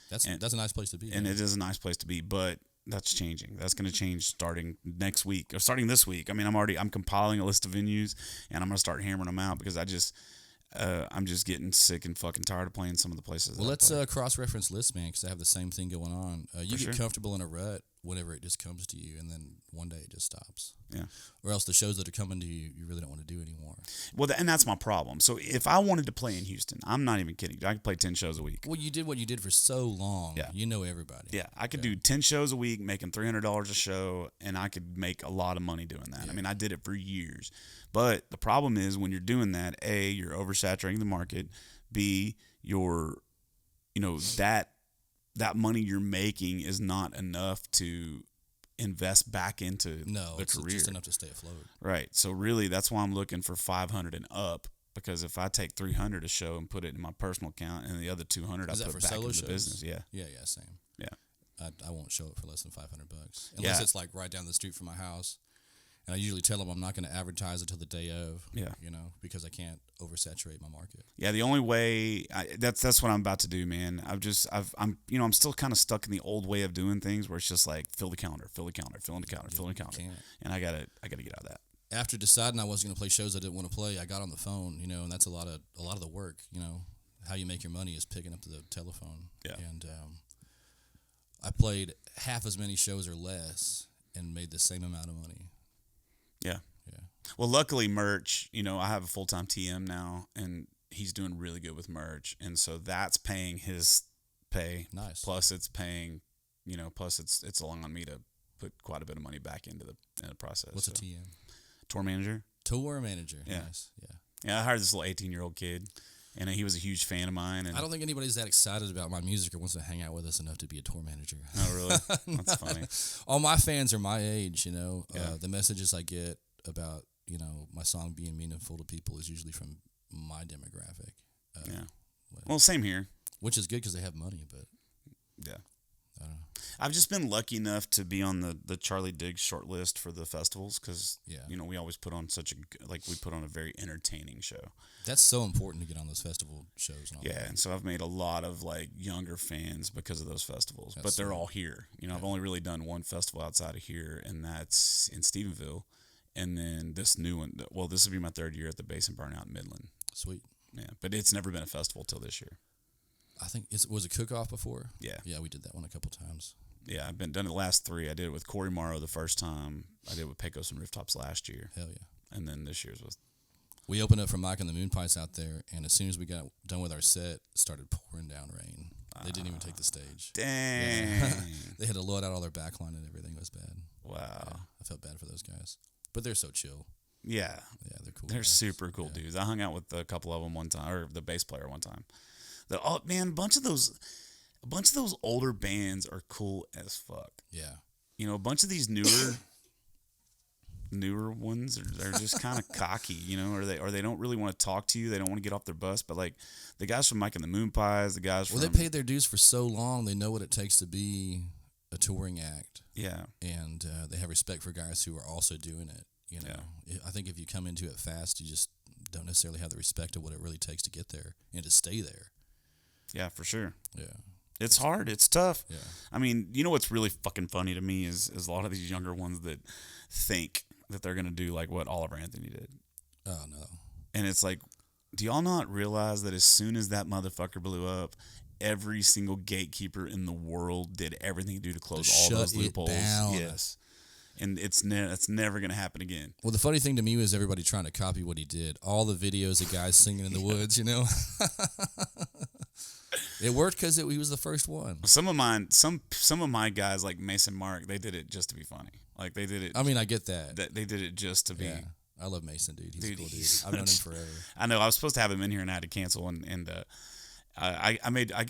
[SPEAKER 4] That's a nice place to be.
[SPEAKER 2] And it is a nice place to be, but that's changing. That's going to change starting next week or starting this week. I mean, I'm compiling a list of venues and I'm going to start hammering them out because I'm just getting sick and fucking tired of playing some of the places.
[SPEAKER 4] Well, let's cross-reference lists, man, because I have the same thing going on. You get comfortable in a rut whenever it just comes to you, and then one day it just stops.
[SPEAKER 2] Yeah.
[SPEAKER 4] Or else the shows that are coming to you, you really don't want to do anymore.
[SPEAKER 2] Well, and that's my problem. So if I wanted to play in Houston, I'm not even kidding. I could play 10 shows a week.
[SPEAKER 4] Well, you did what you did for so long.
[SPEAKER 2] Yeah.
[SPEAKER 4] You know everybody.
[SPEAKER 2] Yeah, I could do 10 shows a week, making $300 a show, and I could make a lot of money doing that. Yeah. I mean, I did it for years. But the problem is when you're doing that, A, you're oversaturating the market. B, that money you're making is not enough to invest back into the career.
[SPEAKER 4] It's just enough to stay afloat.
[SPEAKER 2] Right. So really, that's why I'm looking for 500 and up. Because if I take 300 a show and put it in my personal account, and the other 200 I put back into the business. Yeah.
[SPEAKER 4] Yeah. Same.
[SPEAKER 2] Yeah.
[SPEAKER 4] I won't show it for less than $500 unless it's like right down the street from my house. And I usually tell them I'm not going to advertise until the day of.
[SPEAKER 2] Yeah.
[SPEAKER 4] Because I can't oversaturate my market.
[SPEAKER 2] Yeah, the only way that's what I'm about to do, man. I'm still kind of stuck in the old way of doing things where it's just like fill the calendar, and I gotta get out of that.
[SPEAKER 4] After deciding I wasn't going to play shows I didn't want to play, I got on the phone, and that's a lot of the work. How you make your money is picking up the telephone. Yeah. And I played half as many shows or less and made the same amount of money.
[SPEAKER 2] Yeah.
[SPEAKER 4] Yeah.
[SPEAKER 2] Well, luckily, merch, I have a full-time TM now, and he's doing really good with merch. And so that's paying his pay.
[SPEAKER 4] Nice.
[SPEAKER 2] Plus it's paying, it's allowing me to put quite a bit of money back into the process.
[SPEAKER 4] What's a TM?
[SPEAKER 2] Tour manager.
[SPEAKER 4] Tour manager.
[SPEAKER 2] Yeah.
[SPEAKER 4] Nice. Yeah.
[SPEAKER 2] Yeah, I hired this little 18-year-old kid, and he was a huge fan of mine. And
[SPEAKER 4] I don't think anybody's that excited about my music or wants to hang out with us enough to be a tour manager.
[SPEAKER 2] Oh, really? That's funny.
[SPEAKER 4] All my fans are my age, The messages I get about, my song being meaningful to people is usually from my demographic.
[SPEAKER 2] Yeah. Well, same here.
[SPEAKER 4] Which is good because they have money, but...
[SPEAKER 2] Yeah.
[SPEAKER 4] I don't know.
[SPEAKER 2] I've just been lucky enough to be on the Charlie Diggs short list for the festivals because, we always put on we put on a very entertaining show.
[SPEAKER 4] That's so important to get on those festival shows. And all that.
[SPEAKER 2] And so I've made a lot of younger fans because of those festivals, but they're all here. I've only really done one festival outside of here, and that's in Stephenville. And then this new one, this will be my third year at the Bass and Burnout in Midland.
[SPEAKER 4] Sweet.
[SPEAKER 2] Yeah, but it's never been a festival till this year.
[SPEAKER 4] I think was a cook-off before?
[SPEAKER 2] Yeah.
[SPEAKER 4] Yeah, we did that one a couple times.
[SPEAKER 2] Yeah, I've done the last three. I did it with Corey Morrow the first time. I did it with Pecos and Rooftops last year.
[SPEAKER 4] Hell yeah.
[SPEAKER 2] And then this year's was...
[SPEAKER 4] We opened up for Mike and the Moon Pies out there, and as soon as we got done with our set, it started pouring down rain. They didn't even take the stage.
[SPEAKER 2] Dang.
[SPEAKER 4] Yeah. They had to load out all their backline and everything. It was bad.
[SPEAKER 2] Wow.
[SPEAKER 4] Yeah, I felt bad for those guys. But they're so chill.
[SPEAKER 2] Yeah.
[SPEAKER 4] Yeah, they're cool.
[SPEAKER 2] They're
[SPEAKER 4] guys.
[SPEAKER 2] super cool dudes. I hung out with a couple of them one time, or the bass player one time. A bunch of those older bands are cool as fuck.
[SPEAKER 4] Yeah.
[SPEAKER 2] A bunch of these newer ones are just kind of cocky, or they don't really want to talk to you. They don't want to get off their bus. But the guys from Mike and the Moon Pies, the guys from...
[SPEAKER 4] Well, they paid their dues for so long. They know what it takes to be a touring act.
[SPEAKER 2] Yeah.
[SPEAKER 4] And they have respect for guys who are also doing it. I think if you come into it fast, you just don't necessarily have the respect of what it really takes to get there and to stay there.
[SPEAKER 2] Yeah, for sure.
[SPEAKER 4] Yeah.
[SPEAKER 2] It's hard. It's tough.
[SPEAKER 4] Yeah.
[SPEAKER 2] I mean, what's really fucking funny to me is a lot of these younger ones that think that they're going to do what Oliver Anthony did.
[SPEAKER 4] Oh, no.
[SPEAKER 2] And it's do y'all not realize that as soon as that motherfucker blew up, every single gatekeeper in the world did everything to do to close all those loopholes?
[SPEAKER 4] Down.
[SPEAKER 2] Yes. And it's never going to happen again.
[SPEAKER 4] Well, the funny thing to me was everybody trying to copy what he did. All the videos of guys singing in the woods, It worked because he was the first one.
[SPEAKER 2] Some of mine, some of my guys like Mason Mark, they did it just to be funny. Like they did it.
[SPEAKER 4] I mean, I get that.
[SPEAKER 2] They did it just to be.
[SPEAKER 4] Yeah. I love Mason, dude. He's a cool dude.
[SPEAKER 2] he's
[SPEAKER 4] I've known him forever.
[SPEAKER 2] I know. I was supposed to have him in here and I had to cancel. And I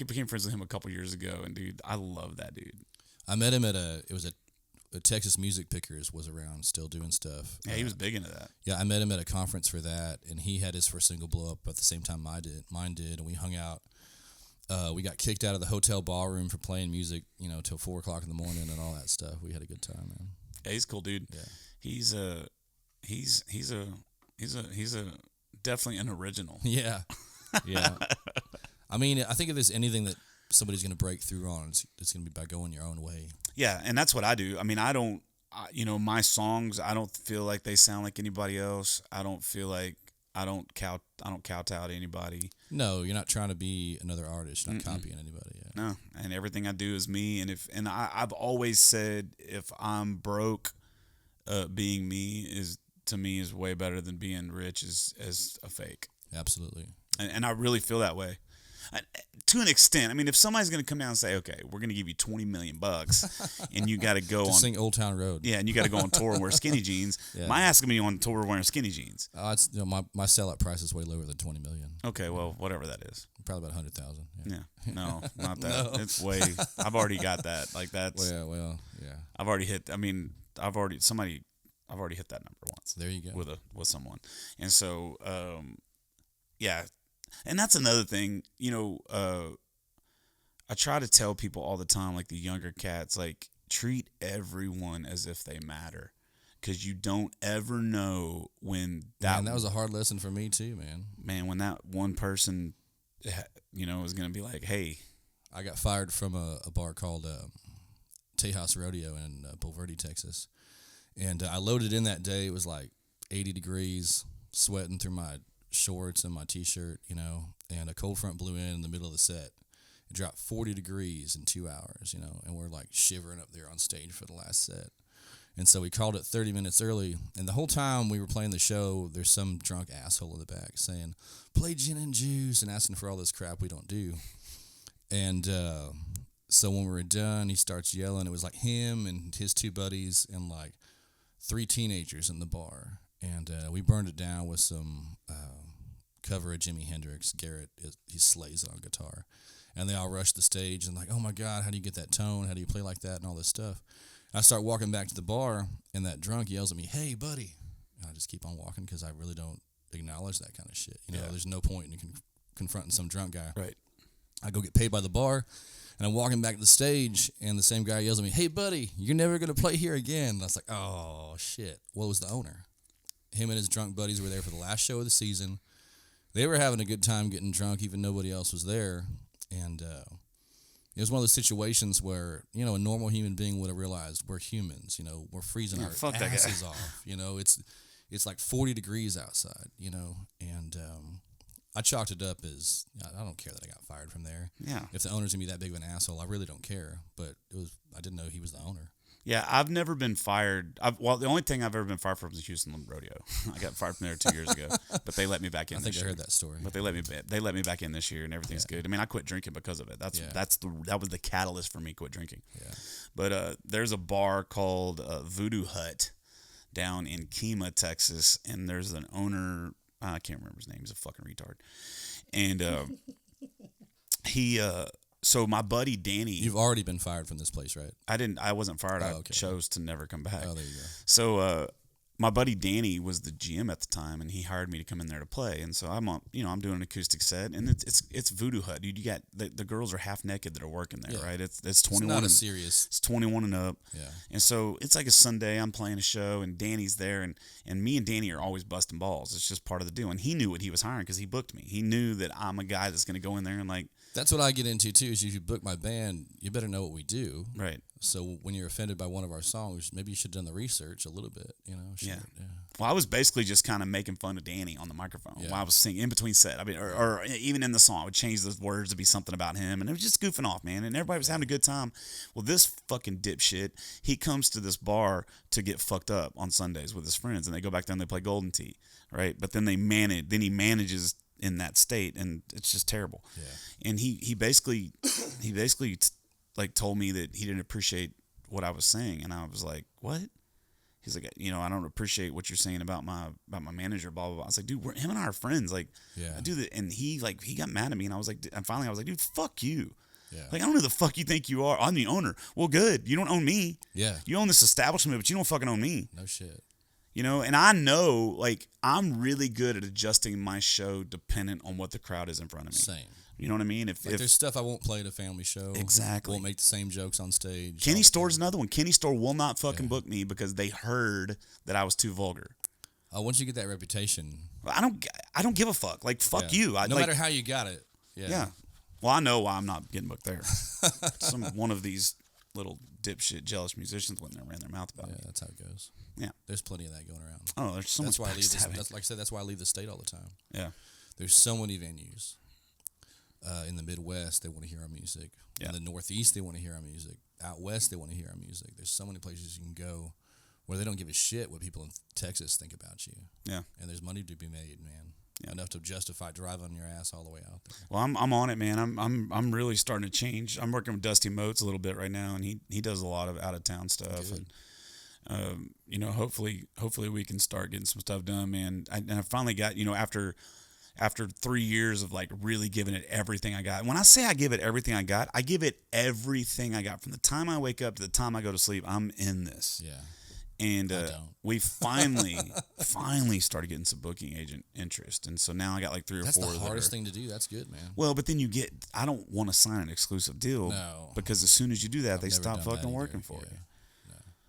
[SPEAKER 2] became friends with him a couple years ago. And dude, I love that dude.
[SPEAKER 4] I met him at a Texas Music Pickers was around, still doing stuff.
[SPEAKER 2] Yeah, he was big into that.
[SPEAKER 4] Yeah, I met him at a conference for that, and he had his first single blow up at the same time mine did, and we hung out. We got kicked out of the hotel ballroom for playing music, till 4 o'clock in the morning and all that stuff. We had a good time, man.
[SPEAKER 2] Yeah, he's a cool dude.
[SPEAKER 4] Yeah,
[SPEAKER 2] he's definitely an original.
[SPEAKER 4] Yeah, yeah. I mean, I think if there's anything that somebody's going to break through on, it's going to be by going your own way.
[SPEAKER 2] Yeah, and that's what I do. I mean, my songs, I don't feel like they sound like anybody else. I don't feel like I don't kowtow to anybody.
[SPEAKER 4] No, you're not trying to be another artist, not copying anybody. Yeah.
[SPEAKER 2] No, and everything I do is me. And I've always said if I'm broke, being me is way better than being rich as a fake.
[SPEAKER 4] Absolutely.
[SPEAKER 2] And I really feel that way. To an extent. I mean, if somebody's going to come down and say, okay, we're going to give you $20 million and you got to go
[SPEAKER 4] Just sing Old Town Road.
[SPEAKER 2] Yeah, and you got to go on tour and wear skinny jeans.
[SPEAKER 4] Yeah.
[SPEAKER 2] My ass going to be on tour wearing skinny jeans.
[SPEAKER 4] It's, my sellout price is way lower than $20 million.
[SPEAKER 2] Okay, well, whatever that is.
[SPEAKER 4] Probably about 100,000.
[SPEAKER 2] Yeah. No, not that.
[SPEAKER 4] No.
[SPEAKER 2] It's way. I've already got that. Like that's.
[SPEAKER 4] Well, yeah.
[SPEAKER 2] I've already hit. I mean, I've already hit that number once.
[SPEAKER 4] There you go.
[SPEAKER 2] With someone, and so yeah. And that's another thing, I try to tell people all the time, like the younger cats, like treat everyone as if they matter, because you don't ever know when
[SPEAKER 4] that was a hard lesson for me too, man.
[SPEAKER 2] Man, when that one person, is going to be like, hey.
[SPEAKER 4] I got fired from a bar called Tejas Rodeo in Bulverde, Texas. And I loaded in that day. It was like 80 degrees, sweating through my shorts and my T-shirt, and a cold front blew in the middle of the set. It dropped 40 degrees in 2 hours, and we're like shivering up there on stage for the last set. And so we called it 30 minutes early, and the whole time we were playing the show, there's some drunk asshole in the back saying, play gin and juice, and asking for all this crap we don't do. And so when we were done, he starts yelling. It was like him and his two buddies and like 3 teenagers in the bar. And we burned it down with some cover of Jimi Hendrix. Garrett, he slays it on guitar. And they all rushed the stage and like, oh my God, how do you get that tone? How do you play like that and all this stuff? I start walking back to the bar, and that drunk yells at me, hey, buddy. And I just keep on walking because I really don't acknowledge that kind of shit. There's no point in confronting some drunk guy.
[SPEAKER 2] Right.
[SPEAKER 4] I go get paid by the bar, and I'm walking back to the stage, and the same guy yells at me, hey, buddy, you're never going to play here again. And I was like, oh, shit. Well, it was the owner. Him and his drunk buddies were there for the last show of the season. They were having a good time getting drunk, even nobody else was there. And it was one of those situations where, a normal human being would have realized we're humans, we're freezing our asses off. It's like 40 degrees outside, and I chalked it up as, I don't care that I got fired from there.
[SPEAKER 2] Yeah.
[SPEAKER 4] If the owner's going to be that big of an asshole, I really don't care. But I didn't know he was the owner.
[SPEAKER 2] Yeah, I've never been fired. The only thing I've ever been fired from was the Houston Rodeo. I got fired from there 2 years ago, but they let me back in.
[SPEAKER 4] I think
[SPEAKER 2] this
[SPEAKER 4] I
[SPEAKER 2] year.
[SPEAKER 4] heard that story.
[SPEAKER 2] But they let me back in this year, and everything's good. I mean, I quit drinking because of it. That was the catalyst for me quit drinking.
[SPEAKER 4] Yeah.
[SPEAKER 2] But there's a bar called Voodoo Hut down in Kemah, Texas, and there's an owner. I can't remember his name. He's a fucking retard, and he. So my buddy Danny.
[SPEAKER 4] You've already been fired from this place, right?
[SPEAKER 2] I wasn't fired.
[SPEAKER 4] Oh, okay.
[SPEAKER 2] I chose to never come back.
[SPEAKER 4] Oh, there you go.
[SPEAKER 2] So my buddy Danny was the GM at the time, and he hired me to come in there to play. And so I'm doing an acoustic set, and it's Voodoo Hut, dude. You got the girls are half naked that are working there, right? It's 21.
[SPEAKER 4] It's not serious.
[SPEAKER 2] It's 21 and up.
[SPEAKER 4] Yeah.
[SPEAKER 2] And so it's like a Sunday. I'm playing a show, and Danny's there, and me and Danny are always busting balls. It's just part of the deal. And he knew what he was hiring because he booked me. He knew that I'm a guy that's going to go in there and like.
[SPEAKER 4] That's what I get into too. Is if you book my band, you better know what we do.
[SPEAKER 2] Right.
[SPEAKER 4] So when you're offended by one of our songs, maybe you should have done the research a little bit. Yeah.
[SPEAKER 2] Well, I was basically just kind of making fun of Danny on the microphone while I was singing in between set. I mean, or even in the song, I would change the words to be something about him, and it was just goofing off, man. And everybody was having a good time. Well, this fucking dipshit, he comes to this bar to get fucked up on Sundays with his friends, and they go back down and they play Golden Tee, right? But then he manages in that state, and it's just terrible.
[SPEAKER 4] Yeah.
[SPEAKER 2] And he basically like told me that he didn't appreciate what I was saying, and I was like, what? He's like, I don't appreciate what you're saying about my manager, blah blah blah. I was like, dude, him and I are friends. Like,
[SPEAKER 4] Yeah.
[SPEAKER 2] I do that, and he got mad at me, and I was like, and finally I was like, dude, fuck you.
[SPEAKER 4] Yeah.
[SPEAKER 2] Like, I don't know who the fuck you think you are. I'm the owner. Well, good. You don't own me.
[SPEAKER 4] Yeah.
[SPEAKER 2] You own this establishment, but you don't fucking own me.
[SPEAKER 4] No shit.
[SPEAKER 2] And I know, like, I'm really good at adjusting my show dependent on what the crowd is in front of me.
[SPEAKER 4] Same.
[SPEAKER 2] You know what I mean? If
[SPEAKER 4] There's stuff I won't play at a family show.
[SPEAKER 2] Exactly.
[SPEAKER 4] Won't make the same jokes on stage.
[SPEAKER 2] Kenny Store's another one. Kenny Store will not fucking book me because they heard that I was too vulgar.
[SPEAKER 4] Once you get that reputation,
[SPEAKER 2] I don't give a fuck. Like, fuck you.
[SPEAKER 4] No matter how you got it.
[SPEAKER 2] Yeah. Well, I know why I'm not getting booked there. One of these little dipshit jealous musicians went there and ran their mouth about
[SPEAKER 4] Yeah,
[SPEAKER 2] me.
[SPEAKER 4] that's how it goes.
[SPEAKER 2] Yeah.
[SPEAKER 4] There's plenty of that going around.
[SPEAKER 2] Oh, there's so
[SPEAKER 4] That's
[SPEAKER 2] much
[SPEAKER 4] why I leave this.
[SPEAKER 2] backstabbing.
[SPEAKER 4] That's, like I said, that's why I leave the state all the time.
[SPEAKER 2] Yeah.
[SPEAKER 4] There's so many venues. In the Midwest, they want to hear our music.
[SPEAKER 2] Yeah.
[SPEAKER 4] In the Northeast, they want to hear our music. Out West, they want to hear our music. There's so many places you can go where they don't give a shit what people in Texas think about you.
[SPEAKER 2] Yeah.
[SPEAKER 4] And there's money to be made, man.
[SPEAKER 2] Yeah.
[SPEAKER 4] Enough to justify driving your ass all the way out there.
[SPEAKER 2] Well, I'm on it, man. I'm really starting to change. I'm working with Dusty Motes a little bit right now, and he does a lot of out of town stuff.
[SPEAKER 4] Good.
[SPEAKER 2] And hopefully we can start getting some stuff done, man. And I finally got, after 3 years of like really giving it everything I got. When I say I give it everything I got, I give it everything I got. From the time I wake up to the time I go to sleep, I'm in this.
[SPEAKER 4] Yeah.
[SPEAKER 2] And
[SPEAKER 4] don't.
[SPEAKER 2] we finally started getting some booking agent interest. And so now I got like 3 or 4.
[SPEAKER 4] That's the hardest thing to do. That's good, man.
[SPEAKER 2] Well, but then I don't want to sign an exclusive deal.
[SPEAKER 4] No.
[SPEAKER 2] Because as soon as you do that, they
[SPEAKER 4] I've never
[SPEAKER 2] stop
[SPEAKER 4] done that
[SPEAKER 2] fucking
[SPEAKER 4] either.
[SPEAKER 2] working for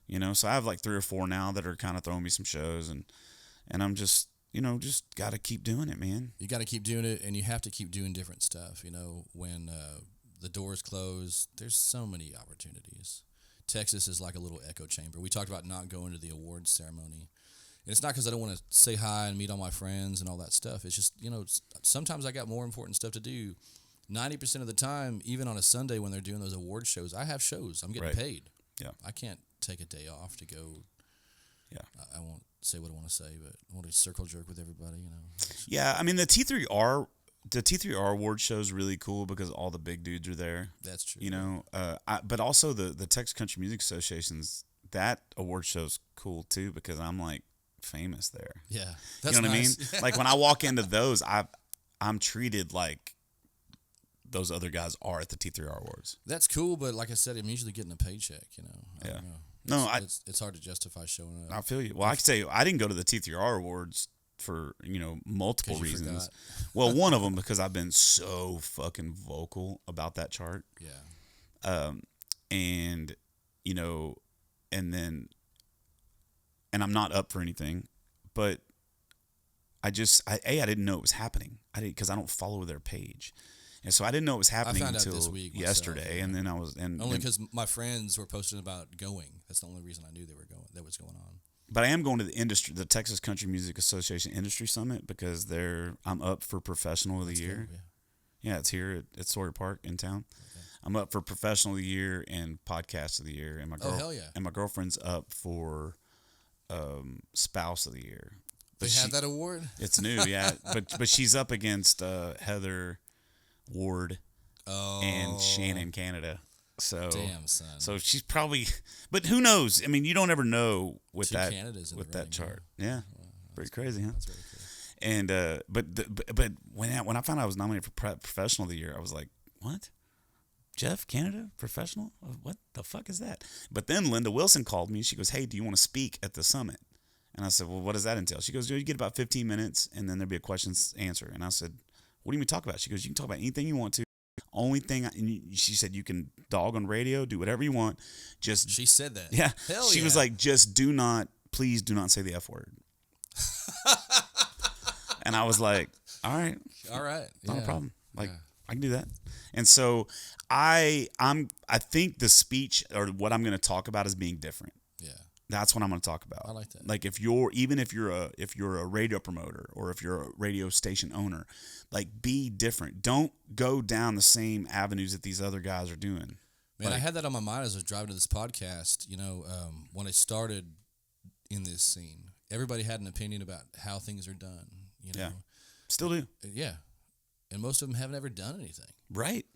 [SPEAKER 4] Yeah.
[SPEAKER 2] you. So I have like 3 or 4 now that are kind of throwing me some shows, and I'm just, just got to keep doing it, man.
[SPEAKER 4] You got to keep doing it, and you have to keep doing different stuff. When the doors close, there's so many opportunities. Texas is like a little echo chamber. We talked about not going to the awards ceremony. And it's not because I don't want to say hi and meet all my friends and all that stuff. It's just, sometimes I got more important stuff to do. 90% of the time, even on a Sunday when they're doing those award shows, I have shows. I'm getting paid.
[SPEAKER 2] Yeah.
[SPEAKER 4] I can't take a day off to go.
[SPEAKER 2] Yeah.
[SPEAKER 4] I won't say what I want to say, but I want to circle jerk with everybody,
[SPEAKER 2] Yeah, I mean, the T3R award show is really cool because all the big dudes are there.
[SPEAKER 4] That's true.
[SPEAKER 2] But also the Texas Country Music Association's, that award show's cool too because I'm like famous there.
[SPEAKER 4] Yeah.
[SPEAKER 2] You
[SPEAKER 4] That's
[SPEAKER 2] know what
[SPEAKER 4] nice.
[SPEAKER 2] I mean? Like when I walk into those, I'm treated like those other guys are at the T3R awards.
[SPEAKER 4] That's cool, but like I said, I'm usually getting a paycheck, I
[SPEAKER 2] Yeah.
[SPEAKER 4] don't know.
[SPEAKER 2] No,
[SPEAKER 4] It's hard to justify showing up.
[SPEAKER 2] I feel you. Well, I can say I didn't go to the T3R awards for, multiple
[SPEAKER 4] 'Cause you
[SPEAKER 2] reasons.
[SPEAKER 4] forgot.
[SPEAKER 2] Well, one of them because I've been so fucking vocal about that chart.
[SPEAKER 4] Yeah.
[SPEAKER 2] And and I'm not up for anything, but I didn't know it was happening. Because I don't follow their page. And so I didn't know it was happening
[SPEAKER 4] found out
[SPEAKER 2] until
[SPEAKER 4] this week
[SPEAKER 2] yesterday.
[SPEAKER 4] myself, yeah.
[SPEAKER 2] And then I was,
[SPEAKER 4] Only because my friends were posting about going. That's the only reason I knew that was going on.
[SPEAKER 2] but I am going to the Texas Country Music Association Industry Summit because I'm up for Professional of the Year.
[SPEAKER 4] Cool,
[SPEAKER 2] Yeah, it's here at Sawyer Park in town.
[SPEAKER 4] Okay.
[SPEAKER 2] I'm up for Professional of the Year and Podcast of the Year, and
[SPEAKER 4] hell yeah.
[SPEAKER 2] and my girlfriend's up for Spouse of the Year.
[SPEAKER 4] They have that award?
[SPEAKER 2] It's new, yeah. But she's up against Heather Ward and Shannon Canada. So
[SPEAKER 4] damn, son.
[SPEAKER 2] So she's probably, but who knows? I mean, you don't ever know with
[SPEAKER 4] Two
[SPEAKER 2] that
[SPEAKER 4] Canadas in
[SPEAKER 2] with
[SPEAKER 4] the
[SPEAKER 2] that
[SPEAKER 4] running,
[SPEAKER 2] chart. Yeah, pretty crazy, huh?
[SPEAKER 4] That's very cool.
[SPEAKER 2] And but when I found out I was nominated for Professional of the Year, I was like, what? Jeff Canada Professional? What the fuck is that? But then Linda Wilson called me. She goes, hey, do you want to speak at the summit? And I said, well, what does that entail? She goes, you get about 15 minutes, and then there'll be a questions answer. And I said, what do you mean talk about? She goes, you can talk about anything you want to. Only thing, she said, you can dog on radio, do whatever you want. Just
[SPEAKER 4] She said that.
[SPEAKER 2] yeah.
[SPEAKER 4] Hell
[SPEAKER 2] she
[SPEAKER 4] yeah.
[SPEAKER 2] was like, please do not say the F word. And I was like, all right, not a problem. Like I can do that. And so I think the speech or what I'm going to talk about is being different.
[SPEAKER 4] Yeah.
[SPEAKER 2] That's what I'm going to talk about.
[SPEAKER 4] I like that.
[SPEAKER 2] Like if you're a radio promoter or if you're a radio station owner, like be different. Don't go down the same avenues that these other guys are doing.
[SPEAKER 4] Man, I had that on my mind as I was driving to this podcast. When I started in this scene, everybody had an opinion about how things are done.
[SPEAKER 2] Yeah. Still do.
[SPEAKER 4] Yeah. And most of them haven't ever done anything.
[SPEAKER 2] Right.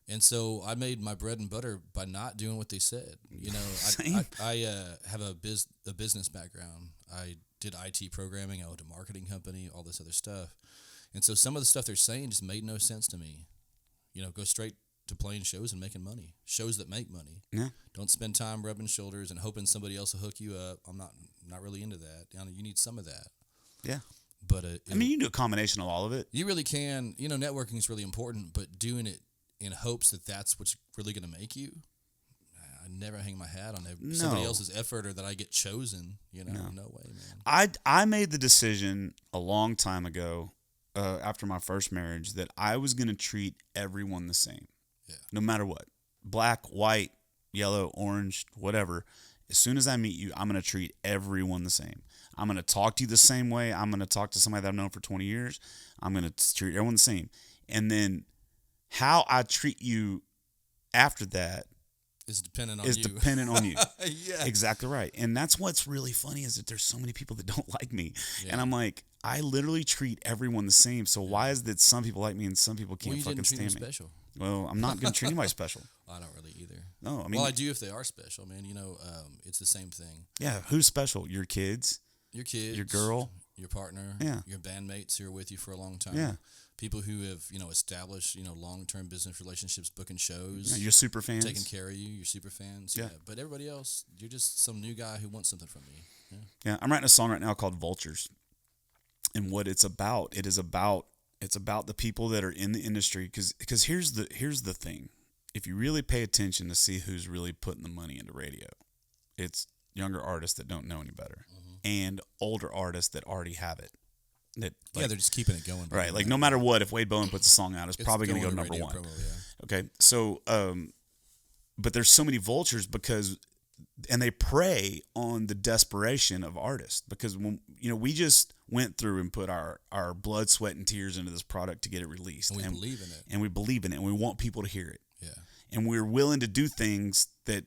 [SPEAKER 4] And so I made my bread and butter by not doing what they said. You know,
[SPEAKER 2] Same.
[SPEAKER 4] I have a business background. I did IT programming. I owned a marketing company, all this other stuff. And so some of the stuff they're saying just made no sense to me. You know, go straight to playing shows and making money. Shows that make money.
[SPEAKER 2] Yeah.
[SPEAKER 4] Don't spend time rubbing shoulders and hoping somebody else will hook you up. I'm not really into that. You need some of that.
[SPEAKER 2] Yeah.
[SPEAKER 4] But
[SPEAKER 2] I mean, you can do a combination of all of it.
[SPEAKER 4] you really can. You know, networking is really important, but doing it in hopes that that's what's really going to make you. I never hang my hat on somebody else's effort or that I get chosen. You know, no way, man.
[SPEAKER 2] I made the decision a long time ago, after my first marriage, that I was going to treat everyone the same.
[SPEAKER 4] Yeah.
[SPEAKER 2] No matter what. Black, white, yellow, orange, whatever. As soon as I meet you, I'm going to treat everyone the same. I'm going to talk to you the same way. I'm going to talk to somebody that I've known for 20 years. I'm going to treat everyone the same. And then how I treat you after that
[SPEAKER 4] Is dependent on
[SPEAKER 2] is
[SPEAKER 4] you.
[SPEAKER 2] dependent on you.
[SPEAKER 4] Yeah.
[SPEAKER 2] Exactly right. And that's what's really funny is that there's so many people that don't like me.
[SPEAKER 4] Yeah.
[SPEAKER 2] And I'm like, I literally treat everyone the same. So why is it that some people like me and some people can't
[SPEAKER 4] Well, you
[SPEAKER 2] fucking
[SPEAKER 4] didn't treat them
[SPEAKER 2] stand me?
[SPEAKER 4] special.
[SPEAKER 2] Well, I'm not going to treat anybody special.
[SPEAKER 4] I don't really either.
[SPEAKER 2] No, I mean,
[SPEAKER 4] Well, I do if they are special, man. You know, it's the same thing.
[SPEAKER 2] yeah, who's special? Your kids?
[SPEAKER 4] Your kids,
[SPEAKER 2] Your girl?
[SPEAKER 4] your partner,
[SPEAKER 2] Yeah.
[SPEAKER 4] your bandmates who are with you for a long time.
[SPEAKER 2] Yeah.
[SPEAKER 4] People who have, established, long-term business relationships, booking shows,
[SPEAKER 2] Your super fans?
[SPEAKER 4] taking care of you, your super fans.
[SPEAKER 2] Yeah.
[SPEAKER 4] But everybody else, you're just some new guy who wants something from you. Yeah.
[SPEAKER 2] Yeah, I'm writing a song right now called Vultures. And what it's about, it's about the people that are in the industry. Because here's the thing. If you really pay attention to see who's really putting the money into radio, it's younger artists that don't know any better and older artists that already have it. That
[SPEAKER 4] Yeah, they're just keeping it going.
[SPEAKER 2] right. Like no matter what, if Wade Bowen puts a song out, it's probably going to go number
[SPEAKER 4] radio
[SPEAKER 2] one.
[SPEAKER 4] promo, yeah.
[SPEAKER 2] Okay. So, but there's so many vultures and they prey on the desperation of artists because when, we just went through and put our blood, sweat, and tears into this product to get it released.
[SPEAKER 4] And we believe in it.
[SPEAKER 2] And we believe in it and we want people to hear it.
[SPEAKER 4] Yeah.
[SPEAKER 2] And we're willing to do things that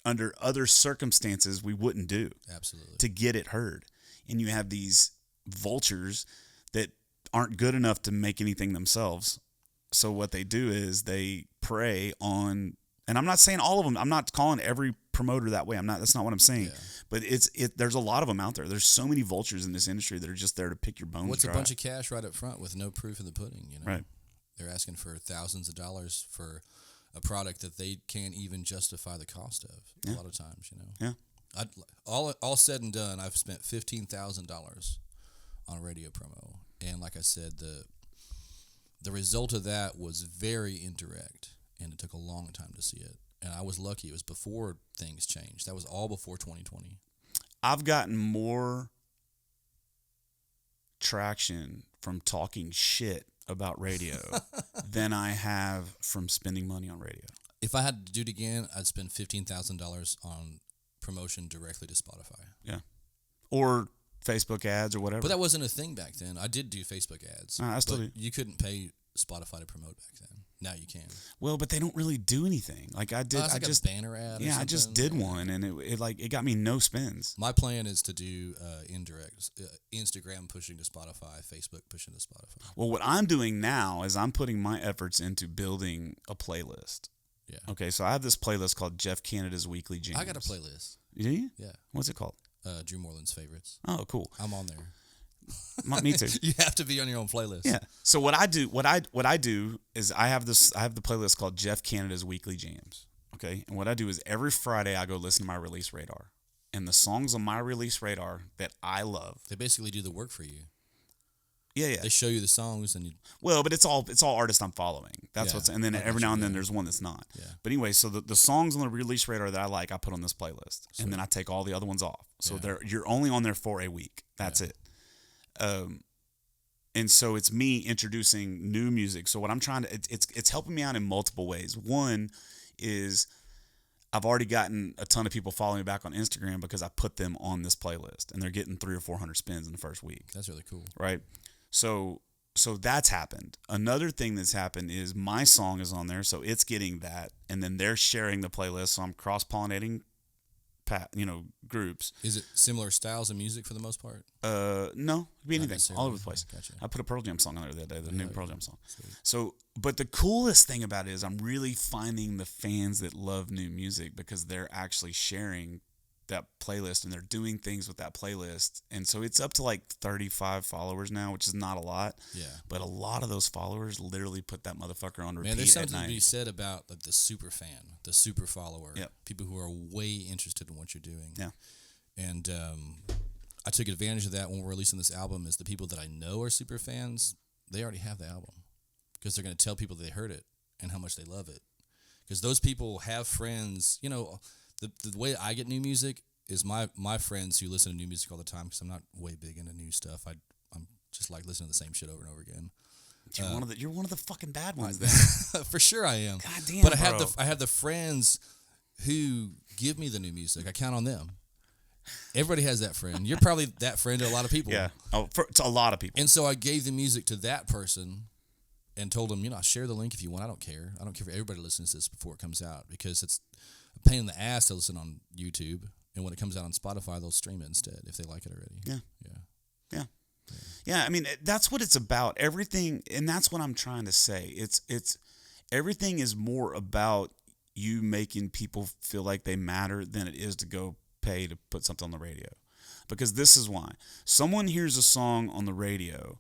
[SPEAKER 2] under other circumstances we wouldn't do
[SPEAKER 4] Absolutely.
[SPEAKER 2] to get it heard. And you have these vultures that aren't good enough to make anything themselves. So what they do is they prey on, and I'm not saying all of them. I'm not calling every promoter that way. That's not what I'm saying.
[SPEAKER 4] Yeah.
[SPEAKER 2] But there's a lot of them out there. There's so many vultures in this industry that are just there to pick your bones
[SPEAKER 4] What's
[SPEAKER 2] dry.
[SPEAKER 4] a bunch of cash right up front with no proof of the pudding,
[SPEAKER 2] Right.
[SPEAKER 4] They're asking for thousands of dollars for a product that they can't even justify the cost of a lot of times,
[SPEAKER 2] Yeah.
[SPEAKER 4] All said and done, I've spent $15,000 on radio promo. And like I said, the result of that was very indirect, and it took a long time to see it. And I was lucky. It was before things changed. That was all before 2020.
[SPEAKER 2] I've gotten more traction from talking shit about radio than I have from spending money on radio.
[SPEAKER 4] If I had to do it again, I'd spend $15,000 on promotion directly to Spotify.
[SPEAKER 2] Yeah. Or Facebook ads or whatever.
[SPEAKER 4] But that wasn't a thing back then. I did do Facebook ads.
[SPEAKER 2] I still
[SPEAKER 4] but
[SPEAKER 2] do.
[SPEAKER 4] you couldn't pay Spotify to promote back then. Now you can.
[SPEAKER 2] Well, but they don't really do anything. Like I did,
[SPEAKER 4] It's like
[SPEAKER 2] I just
[SPEAKER 4] a banner ad.
[SPEAKER 2] yeah,
[SPEAKER 4] or
[SPEAKER 2] I just
[SPEAKER 4] something.
[SPEAKER 2] did one, and it got me no spins.
[SPEAKER 4] My plan is to do indirect Instagram pushing to Spotify, Facebook pushing to Spotify.
[SPEAKER 2] Well, what I'm doing now is I'm putting my efforts into building a playlist.
[SPEAKER 4] Yeah.
[SPEAKER 2] Okay, so I have this playlist called Jeff Canada's Weekly Jams.
[SPEAKER 4] I got a playlist.
[SPEAKER 2] Do you?
[SPEAKER 4] Yeah.
[SPEAKER 2] What's it called?
[SPEAKER 4] Drew Moreland's favorites.
[SPEAKER 2] Oh, cool.
[SPEAKER 4] I'm on there.
[SPEAKER 2] Me too.
[SPEAKER 4] You have to be on your own playlist.
[SPEAKER 2] Yeah. So what I do is I have the playlist called Jeff Canada's Weekly Jams. Okay. And what I do is every Friday I go listen to my release radar. And the songs on my release radar that I love.
[SPEAKER 4] They basically do the work for you.
[SPEAKER 2] Yeah.
[SPEAKER 4] They show you the songs and you.
[SPEAKER 2] Well, but it's all artists I'm following. That's
[SPEAKER 4] Yeah,
[SPEAKER 2] and then
[SPEAKER 4] I
[SPEAKER 2] every
[SPEAKER 4] got
[SPEAKER 2] now
[SPEAKER 4] you,
[SPEAKER 2] and then
[SPEAKER 4] yeah.
[SPEAKER 2] there's one that's not.
[SPEAKER 4] Yeah.
[SPEAKER 2] But anyway, so the songs on the release radar that I like, I put on this playlist.
[SPEAKER 4] Sweet.
[SPEAKER 2] And then I take all the other ones off. So
[SPEAKER 4] Yeah.
[SPEAKER 2] you're only on there for a week. That's
[SPEAKER 4] Yeah.
[SPEAKER 2] it. And so it's me introducing new music. So what I'm trying to, it's helping me out in multiple ways. One is I've already gotten a ton of people following me back on Instagram because I put them on this playlist and they're getting 300 or 400 spins in the first week.
[SPEAKER 4] That's really cool.
[SPEAKER 2] Right. So that's happened. Another thing that's happened is my song is on there. So it's getting that. And then they're sharing the playlist. So I'm cross-pollinating groups.
[SPEAKER 4] Is it similar styles of music for the most part?
[SPEAKER 2] No, it'd be
[SPEAKER 4] Not
[SPEAKER 2] anything,
[SPEAKER 4] necessarily.
[SPEAKER 2] all over the place.
[SPEAKER 4] Gotcha.
[SPEAKER 2] I put a Pearl Jam song on there the other day, the new Pearl Jam song.
[SPEAKER 4] Sweet.
[SPEAKER 2] So, but the coolest thing about it is I'm really finding the fans that love new music because they're actually sharing that playlist and they're doing things with that playlist. And so it's up to like 35 followers now, which is not a lot.
[SPEAKER 4] Yeah.
[SPEAKER 2] But a lot of those followers literally put that motherfucker on repeat
[SPEAKER 4] Man, there's
[SPEAKER 2] at
[SPEAKER 4] something to be
[SPEAKER 2] night.
[SPEAKER 4] said about like the super fan, the super follower.
[SPEAKER 2] Yep.
[SPEAKER 4] People who are way interested in what you're doing.
[SPEAKER 2] Yeah.
[SPEAKER 4] And I took advantage of that when we're releasing this album. Is the people that I know are super fans, they already have the album because they're going to tell people they heard it and how much they love it. Because those people have friends. You know, the way I get new music is my friends who listen to new music all the time because I'm not way big into new stuff. I'm just like listening to the same shit over and over again.
[SPEAKER 2] You're one of the fucking bad ones then.
[SPEAKER 4] For sure I am.
[SPEAKER 2] God damn,
[SPEAKER 4] but
[SPEAKER 2] bro.
[SPEAKER 4] I have the friends who give me the new music. I count on them. Everybody has that friend. You're probably that friend to a lot of people.
[SPEAKER 2] Yeah. Oh, to a lot of people.
[SPEAKER 4] And so I gave the music to that person and told them, share the link if you want. I don't care. I don't care if everybody listens to this before it comes out because it's a pain in the ass to listen on YouTube. And when it comes out on Spotify, they'll stream it instead if they like it already.
[SPEAKER 2] Yeah.
[SPEAKER 4] Yeah.
[SPEAKER 2] Yeah. Yeah, I mean, that's what it's about. Everything, and that's what I'm trying to say. It's everything is more about you making people feel like they matter than it is to go pay to put something on the radio. Because this is why. Someone hears a song on the radio,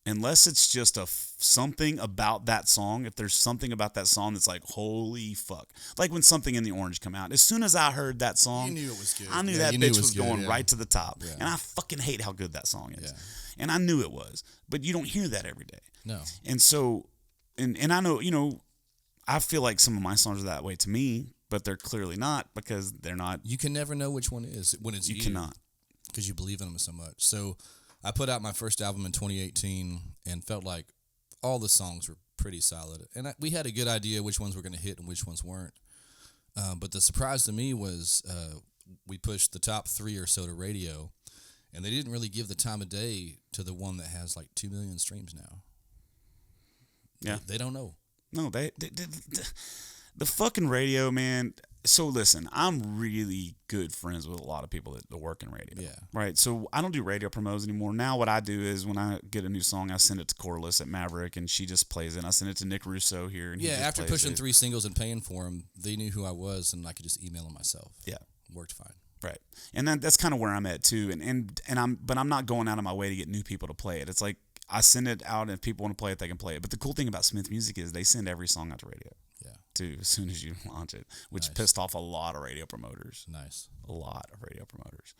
[SPEAKER 2] unless it's just something about that song, if there's something about that song that's like, holy fuck. Like when Something in the Orange come out. As soon as I heard that song,
[SPEAKER 4] You knew it was good.
[SPEAKER 2] I knew
[SPEAKER 4] Yeah,
[SPEAKER 2] that
[SPEAKER 4] you knew
[SPEAKER 2] bitch
[SPEAKER 4] it
[SPEAKER 2] was
[SPEAKER 4] good,
[SPEAKER 2] going
[SPEAKER 4] yeah.
[SPEAKER 2] right to the top.
[SPEAKER 4] Yeah.
[SPEAKER 2] And I fucking hate how good that song is.
[SPEAKER 4] Yeah.
[SPEAKER 2] And I knew it was. But you don't hear that every day.
[SPEAKER 4] No.
[SPEAKER 2] And so, and I know, I feel like some of my songs are that way to me, but they're clearly not because they're not.
[SPEAKER 4] You can never know which one it is when it's
[SPEAKER 2] You cannot.
[SPEAKER 4] because you believe in them so much. So I put out my first album in 2018 and felt like all the songs were pretty solid. And we had a good idea which ones were going to hit and which ones weren't. But the surprise to me was we pushed the top 3 or so to radio, and they didn't really give the time of day to the one that has like 2 million streams now.
[SPEAKER 2] Yeah.
[SPEAKER 4] They don't know.
[SPEAKER 2] No, the fucking radio, man. So listen, I'm really good friends with a lot of people that work in radio.
[SPEAKER 4] Yeah.
[SPEAKER 2] Right. So I don't do radio promos anymore. Now what I do is when I get a new song, I send it to Corliss at Maverick, and she just plays it. And I send it to Nick Russo here, and he
[SPEAKER 4] Yeah,
[SPEAKER 2] just
[SPEAKER 4] after
[SPEAKER 2] plays
[SPEAKER 4] pushing
[SPEAKER 2] it.
[SPEAKER 4] 3 singles and paying for them, they knew who I was, and I could just email them myself.
[SPEAKER 2] Yeah.
[SPEAKER 4] Worked fine.
[SPEAKER 2] Right. And that's kind of where I'm at too. And I'm not going out of my way to get new people to play it. It's like I send it out, and if people want to play it, they can play it. But the cool thing about Smith Music is they send every song out to radio.
[SPEAKER 4] Yeah.
[SPEAKER 2] Too, as soon as you launch it, which
[SPEAKER 4] Nice.
[SPEAKER 2] pissed off a lot of radio promoters.
[SPEAKER 4] Nice.
[SPEAKER 2] A lot of radio promoters.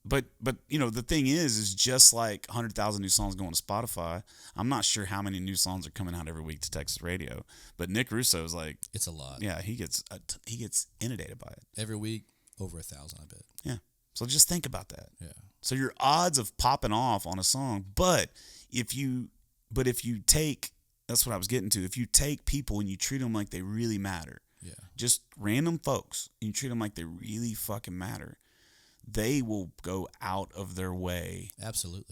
[SPEAKER 2] But the thing is just like 100,000 new songs going to Spotify. I'm not sure how many new songs are coming out every week to Texas radio, but Nick Russo is like,
[SPEAKER 4] It's a lot.
[SPEAKER 2] yeah, he gets inundated by it.
[SPEAKER 4] Every week, over 1,000, I bet.
[SPEAKER 2] Yeah. So just think about that.
[SPEAKER 4] Yeah.
[SPEAKER 2] So your odds of popping off on a song, but if you take, that's what I was getting to. If you take people and you treat them like they really matter,
[SPEAKER 4] Yeah.
[SPEAKER 2] just random folks, and you treat them like they really fucking matter, they will go out of their way
[SPEAKER 4] Absolutely.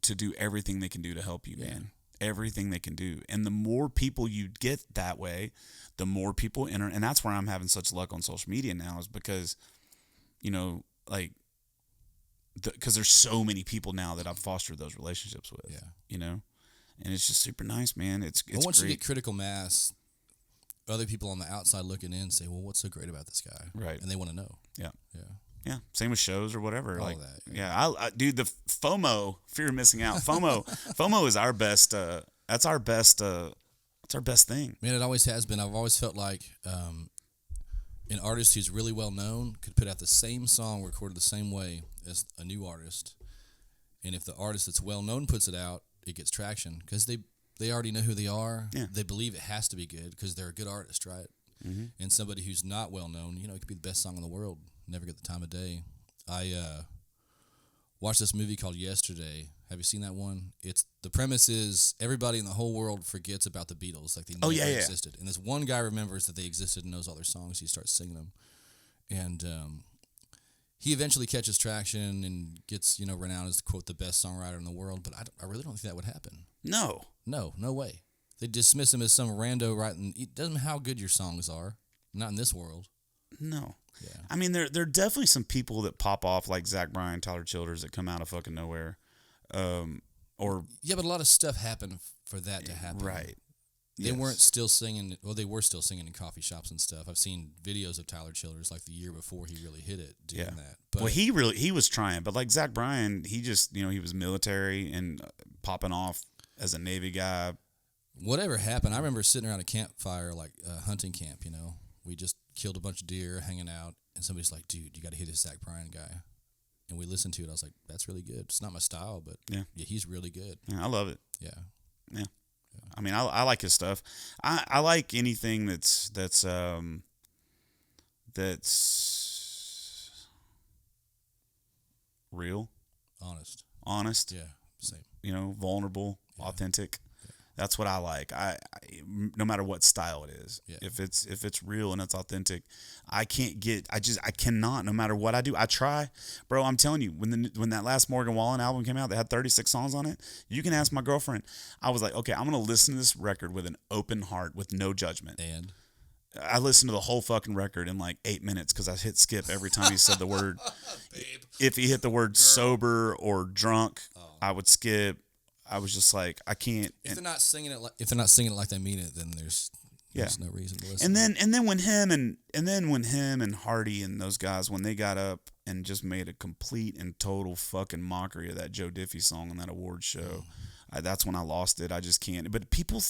[SPEAKER 2] to do everything they can do to help you,
[SPEAKER 4] Yeah.
[SPEAKER 2] man. Everything they can do. And the more people you get that way, the more people enter. And that's where I'm having such luck on social media now, is because, because there's so many people now that I've fostered those relationships with.
[SPEAKER 4] Yeah.
[SPEAKER 2] And it's just super nice, man. It's
[SPEAKER 4] But once
[SPEAKER 2] great.
[SPEAKER 4] you get critical mass, other people on the outside looking in say, well, what's so great about this guy?
[SPEAKER 2] Right.
[SPEAKER 4] And they want to know.
[SPEAKER 2] Yeah.
[SPEAKER 4] Yeah.
[SPEAKER 2] Yeah, same with shows or whatever.
[SPEAKER 4] All
[SPEAKER 2] like
[SPEAKER 4] that,
[SPEAKER 2] yeah, dude, the FOMO, fear of missing out. FOMO is our best. That's our best. It's our best thing.
[SPEAKER 4] Man, it always has been. I've always felt like an artist who's really well known could put out the same song recorded the same way as a new artist. And if the artist that's well known puts it out, it gets traction because they already know who they are.
[SPEAKER 2] Yeah.
[SPEAKER 4] They believe it has to be good because they're a good artist, right?
[SPEAKER 2] Mm-hmm.
[SPEAKER 4] And somebody who's not well known, it could be the best song in the world, never get the time of day. I watched this movie called Yesterday. Have you seen that one? The premise is everybody in the whole world forgets about the Beatles, like they never existed. And this one guy remembers that they existed and knows all their songs. He starts singing them, and he eventually catches traction and gets renowned as, quote, the best songwriter in the world. But I really don't think that would happen.
[SPEAKER 2] No.
[SPEAKER 4] No way. They dismiss him as some rando writing. It doesn't matter how good your songs are. Not in this world.
[SPEAKER 2] No.
[SPEAKER 4] Yeah.
[SPEAKER 2] I mean, there are definitely some people that pop off like Zach Bryan, Tyler Childers that come out of fucking nowhere. Or
[SPEAKER 4] Yeah, but a lot of stuff happened for that to happen.
[SPEAKER 2] right.
[SPEAKER 4] They weren't still singing. Well, they were still singing in coffee shops and stuff. I've seen videos of Tyler Childers like the year before he really hit it doing that. But
[SPEAKER 2] Well, he was trying, but like Zach Bryan, he just he was military and popping off as a Navy guy.
[SPEAKER 4] whatever happened, I remember sitting around a campfire, like hunting camp. We just killed a bunch of deer, hanging out, and somebody's like, "Dude, you got to hear this Zach Bryan guy." And we listened to it. I was like, "That's really good." It's not my style, but yeah he's really good.
[SPEAKER 2] Yeah, I love it.
[SPEAKER 4] Yeah.
[SPEAKER 2] I mean, I like his stuff. I like anything that's real, honest.
[SPEAKER 4] Yeah, same.
[SPEAKER 2] Vulnerable, authentic.
[SPEAKER 4] Yeah.
[SPEAKER 2] That's what I like. I no matter what style it is.
[SPEAKER 4] Yeah.
[SPEAKER 2] If it's real and it's authentic, I cannot. No matter what I do, I try, bro. I'm telling you, when that last Morgan Wallen album came out, they had 36 songs on it. You can ask my girlfriend. I was like, okay, I'm gonna listen to this record with an open heart, with no judgment.
[SPEAKER 4] And
[SPEAKER 2] I listened to the whole fucking record in like 8 minutes because I hit skip every time he said the word. If he hit the word sober or drunk, I would skip. I was just like, I can't.
[SPEAKER 4] If they're not singing it like they mean it, then there's no reason to listen.
[SPEAKER 2] And then when him and Hardy and those guys, when they got up and just made a complete and total fucking mockery of that Joe Diffie song on that award show, that's when I lost it. I just can't. But people,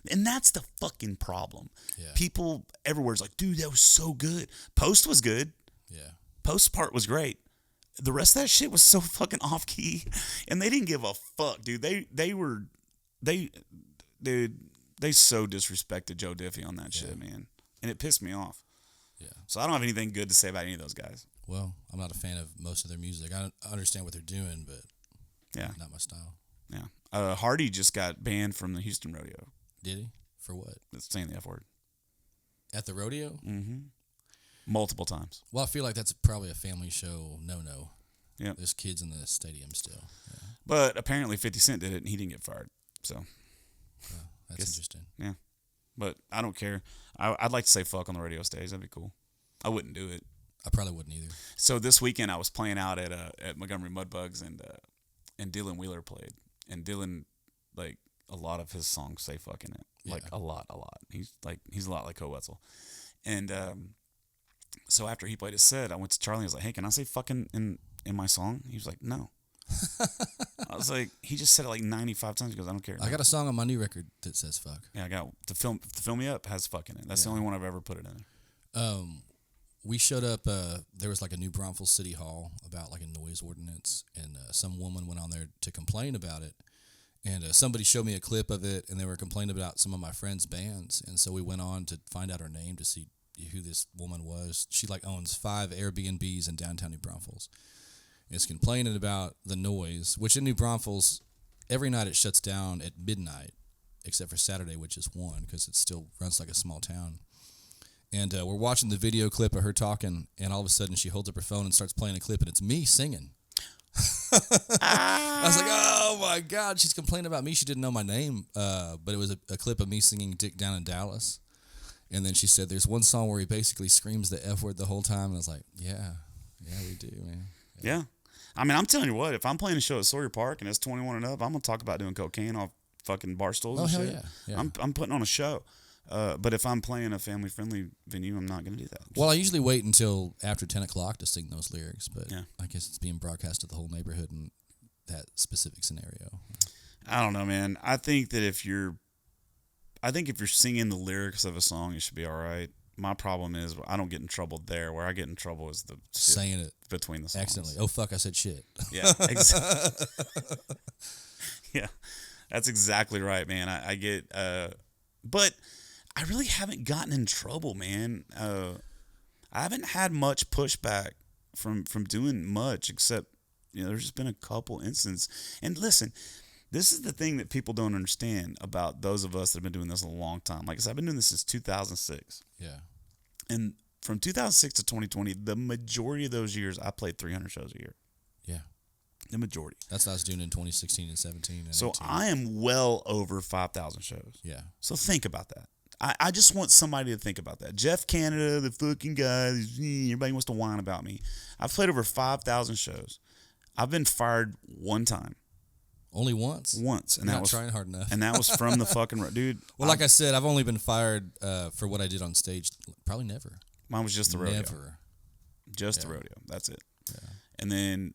[SPEAKER 2] and that's the fucking problem.
[SPEAKER 4] Yeah.
[SPEAKER 2] People everywhere's like, dude, that was so good. Post was good.
[SPEAKER 4] Yeah.
[SPEAKER 2] Post part was great. The rest of that shit was so fucking off key, and they didn't give a fuck, dude. They so disrespected Joe Diffie on that shit, man, and it pissed me off.
[SPEAKER 4] Yeah.
[SPEAKER 2] So I don't have anything good to say about any of those guys.
[SPEAKER 4] Well, I'm not a fan of most of their music. I understand what they're doing, but not my style.
[SPEAKER 2] Yeah. Hardy just got banned from the Houston rodeo.
[SPEAKER 4] Did he? For what?
[SPEAKER 2] That's saying the F word.
[SPEAKER 4] At the rodeo?
[SPEAKER 2] Mm-hmm. Multiple times.
[SPEAKER 4] Well, I feel like that's probably a family show no-no.
[SPEAKER 2] Yeah.
[SPEAKER 4] There's kids in the stadium still. Yeah.
[SPEAKER 2] But apparently 50 Cent did it, and he didn't get fired. So.
[SPEAKER 4] That's interesting.
[SPEAKER 2] Yeah. But I don't care. I'd like to say fuck on the radio stage. That'd be cool. I wouldn't do it.
[SPEAKER 4] I probably wouldn't either.
[SPEAKER 2] So this weekend I was playing out at Montgomery Mudbugs, and Dylan Wheeler played. And Dylan, like, a lot of his songs say fuck in it.
[SPEAKER 4] Yeah.
[SPEAKER 2] Like, a lot. He's a lot like Coetzel. And so after he played his set, I went to Charlie and was like, hey, can I say fucking in my song? He was like, no. I was like, he just said it like 95 times. He goes, I don't care.
[SPEAKER 4] I got a song on my new record that says fuck.
[SPEAKER 2] Yeah, I got to fill me up has fuck in it. That's the only one I've ever put it in.
[SPEAKER 4] We showed up, there was like a New Braunfels City Hall about like a noise ordinance, and some woman went on there to complain about it. And somebody showed me a clip of it, and they were complaining about some of my friends' bands. And so we went on to find out her name to see who this woman was. She like owns 5 Airbnbs in downtown New Braunfels. And it's complaining about the noise, which in New Braunfels, every night it shuts down at midnight, except for Saturday, which is 1, because it still runs like a small town. And we're watching the video clip of her talking, and all of a sudden she holds up her phone and starts playing a clip, and it's me singing. I was like, oh my God, she's complaining about me. She didn't know my name, but it was a clip of me singing Dick Down in Dallas. And then she said, there's one song where he basically screams the F word the whole time. And I was like, yeah, we do, man.
[SPEAKER 2] Yeah. I mean, I'm telling you what, if I'm playing a show at Sawyer Park and it's 21 and up, I'm going to talk about doing cocaine off fucking bar stools and
[SPEAKER 4] hell
[SPEAKER 2] shit.
[SPEAKER 4] yeah.
[SPEAKER 2] I'm putting on a show. But if I'm playing a family-friendly venue, I'm not going to do that.
[SPEAKER 4] Well, I usually wait until after 10 o'clock to sing those lyrics, but
[SPEAKER 2] yeah.
[SPEAKER 4] I guess it's being broadcast to the whole neighborhood in that specific scenario.
[SPEAKER 2] I don't know, man. I think if you're singing the lyrics of a song, it should be all right. My problem is I don't get in trouble there. Where I get in trouble is the
[SPEAKER 4] saying it
[SPEAKER 2] between the songs.
[SPEAKER 4] Accidentally. Oh, fuck, I said shit.
[SPEAKER 2] Yeah, exactly. Yeah, that's exactly right, man. I get, but I really haven't gotten in trouble, man. I haven't had much pushback from doing much, except there's just been a couple instances. And listen, this is the thing that people don't understand about those of us that have been doing this a long time. Like I said, I've been doing this since 2006.
[SPEAKER 4] Yeah.
[SPEAKER 2] And from 2006 to 2020, the majority of those years, I played 300 shows a year.
[SPEAKER 4] Yeah.
[SPEAKER 2] The majority.
[SPEAKER 4] That's what I was doing in 2016 and 17 and
[SPEAKER 2] So
[SPEAKER 4] 18.
[SPEAKER 2] I am well over 5,000 shows.
[SPEAKER 4] Yeah.
[SPEAKER 2] So think about that. I just want somebody to think about that. Jeff Canada, the fucking guy, everybody wants to whine about me. I've played over 5,000 shows. I've been fired one time.
[SPEAKER 4] Only once?
[SPEAKER 2] Once. And
[SPEAKER 4] You're
[SPEAKER 2] that
[SPEAKER 4] not
[SPEAKER 2] was
[SPEAKER 4] trying hard enough.
[SPEAKER 2] And that was from the fucking dude.
[SPEAKER 4] Well, like I said, I've only been fired for what I did on stage. Probably never.
[SPEAKER 2] Mine was just the rodeo.
[SPEAKER 4] Never.
[SPEAKER 2] Just the rodeo. That's it.
[SPEAKER 4] Yeah.
[SPEAKER 2] And then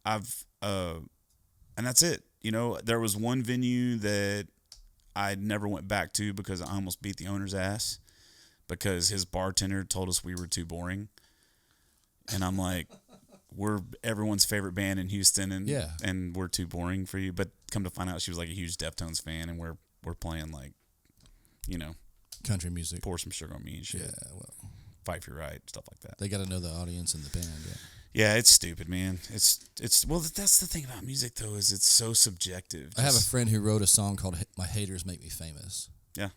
[SPEAKER 2] and that's it. You know, there was one venue that I never went back to because I almost beat the owner's ass because his bartender told us we were too boring. And I'm like, we're everyone's favorite band in Houston, and we're too boring for you. But come to find out, she was like a huge Deftones fan, and we're playing like, you know,
[SPEAKER 4] country music.
[SPEAKER 2] Pour some sugar on me and shit.
[SPEAKER 4] Yeah, well,
[SPEAKER 2] Fight for your right, stuff like that.
[SPEAKER 4] they got to know the audience and the band. Yeah.
[SPEAKER 2] Yeah, it's stupid, man. It's well, that's the thing about music though, is it's so subjective.
[SPEAKER 4] I have a friend who wrote a song called "My Haters Make Me Famous."
[SPEAKER 2] Yeah,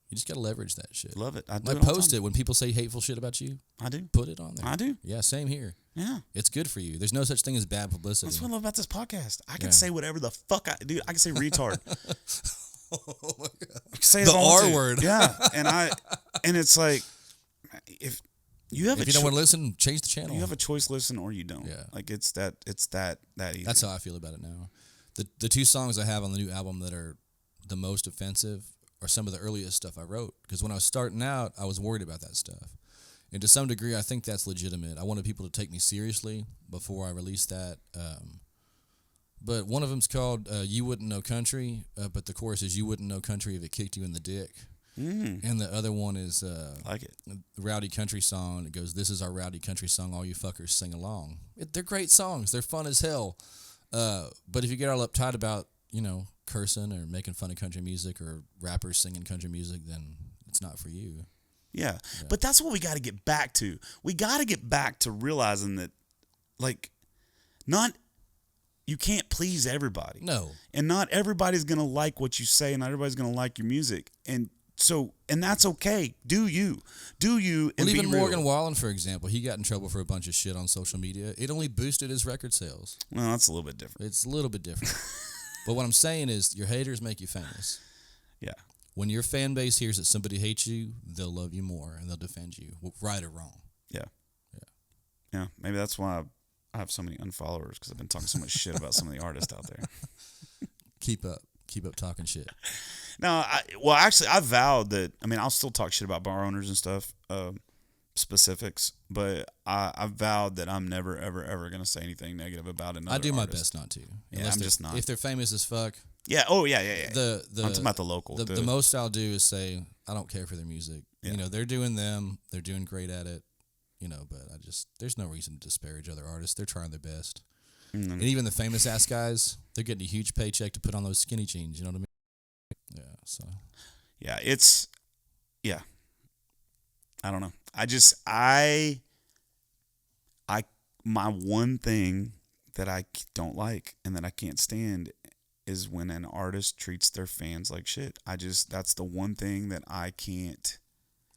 [SPEAKER 4] you just got to leverage that shit.
[SPEAKER 2] love it. I do
[SPEAKER 4] Like,
[SPEAKER 2] it all the
[SPEAKER 4] post
[SPEAKER 2] time.
[SPEAKER 4] it when people say hateful shit about you.
[SPEAKER 2] I do.
[SPEAKER 4] Put it on there.
[SPEAKER 2] I do.
[SPEAKER 4] Yeah, same here.
[SPEAKER 2] Yeah.
[SPEAKER 4] It's good for you. There's no such thing as bad publicity.
[SPEAKER 2] That's what I love about this podcast. I can
[SPEAKER 4] Yeah.
[SPEAKER 2] say whatever the fuck I do. I can say retard.
[SPEAKER 4] Oh my God.
[SPEAKER 2] I can say
[SPEAKER 4] The
[SPEAKER 2] if I want
[SPEAKER 4] R
[SPEAKER 2] to.
[SPEAKER 4] word.
[SPEAKER 2] Yeah, and it's like if you have
[SPEAKER 4] If
[SPEAKER 2] a
[SPEAKER 4] you don't want to listen, change the channel.
[SPEAKER 2] you have a choice, listen or you don't.
[SPEAKER 4] Yeah.
[SPEAKER 2] Like it's that easy.
[SPEAKER 4] That's how I feel about it now. The two songs I have on the new album that are the most offensive are some of the earliest stuff I wrote. Because when I was starting out, I was worried about that stuff. And to some degree, I think that's legitimate. I wanted people to take me seriously before I released that. But one of them's called You Wouldn't Know Country, but the chorus is You Wouldn't Know Country if it kicked you in the dick. And the other one is
[SPEAKER 2] I like it.
[SPEAKER 4] Rowdy Country Song. It goes, this is our Rowdy Country Song, all you fuckers sing along. They're great songs. They're fun as hell. But if you get all uptight about, you know, cursing or making fun of country music or rappers singing country music, then it's not for you.
[SPEAKER 2] Yeah. But that's what we got to get back to. We got to get back to realizing that, like, you can't please everybody.
[SPEAKER 4] No.
[SPEAKER 2] And not everybody's going to like what you say, and not everybody's going to like your music. And that's okay. Do you. And
[SPEAKER 4] Well, even
[SPEAKER 2] be real.
[SPEAKER 4] Morgan Wallen, for example, he got in trouble for a bunch of shit on social media. It only boosted his record sales.
[SPEAKER 2] Well, that's a little bit different.
[SPEAKER 4] It's a little bit different. But what I'm saying is your haters make you famous.
[SPEAKER 2] Yeah.
[SPEAKER 4] When your fan base hears that somebody hates you, they'll love you more and they'll defend you, right or wrong.
[SPEAKER 2] Yeah. Yeah. Maybe that's why I have so many unfollowers, because I've been talking so much shit about some of the artists out there.
[SPEAKER 4] Keep up talking shit.
[SPEAKER 2] No, I vowed that, I mean, I'll still talk shit about bar owners and stuff, specifics, but I vowed that I'm never, ever, ever going to say anything negative about another
[SPEAKER 4] I do my
[SPEAKER 2] artist.
[SPEAKER 4] best not to.
[SPEAKER 2] Yeah, I'm just not.
[SPEAKER 4] If they're famous as fuck.
[SPEAKER 2] Yeah, oh, yeah.
[SPEAKER 4] I'm
[SPEAKER 2] talking about the local.
[SPEAKER 4] The most I'll do is say, I don't care for their music.
[SPEAKER 2] Yeah.
[SPEAKER 4] You know, they're doing them. They're doing great at it. You know, but there's no reason to disparage other artists. They're trying their best.
[SPEAKER 2] Mm-hmm.
[SPEAKER 4] And even the famous ass guys, they're getting a huge paycheck to put on those skinny jeans. You know what I mean? Yeah, so.
[SPEAKER 2] Yeah, I don't know. My one thing that I don't like and that I can't stand is when an artist treats their fans like shit. That's the one thing that I can't.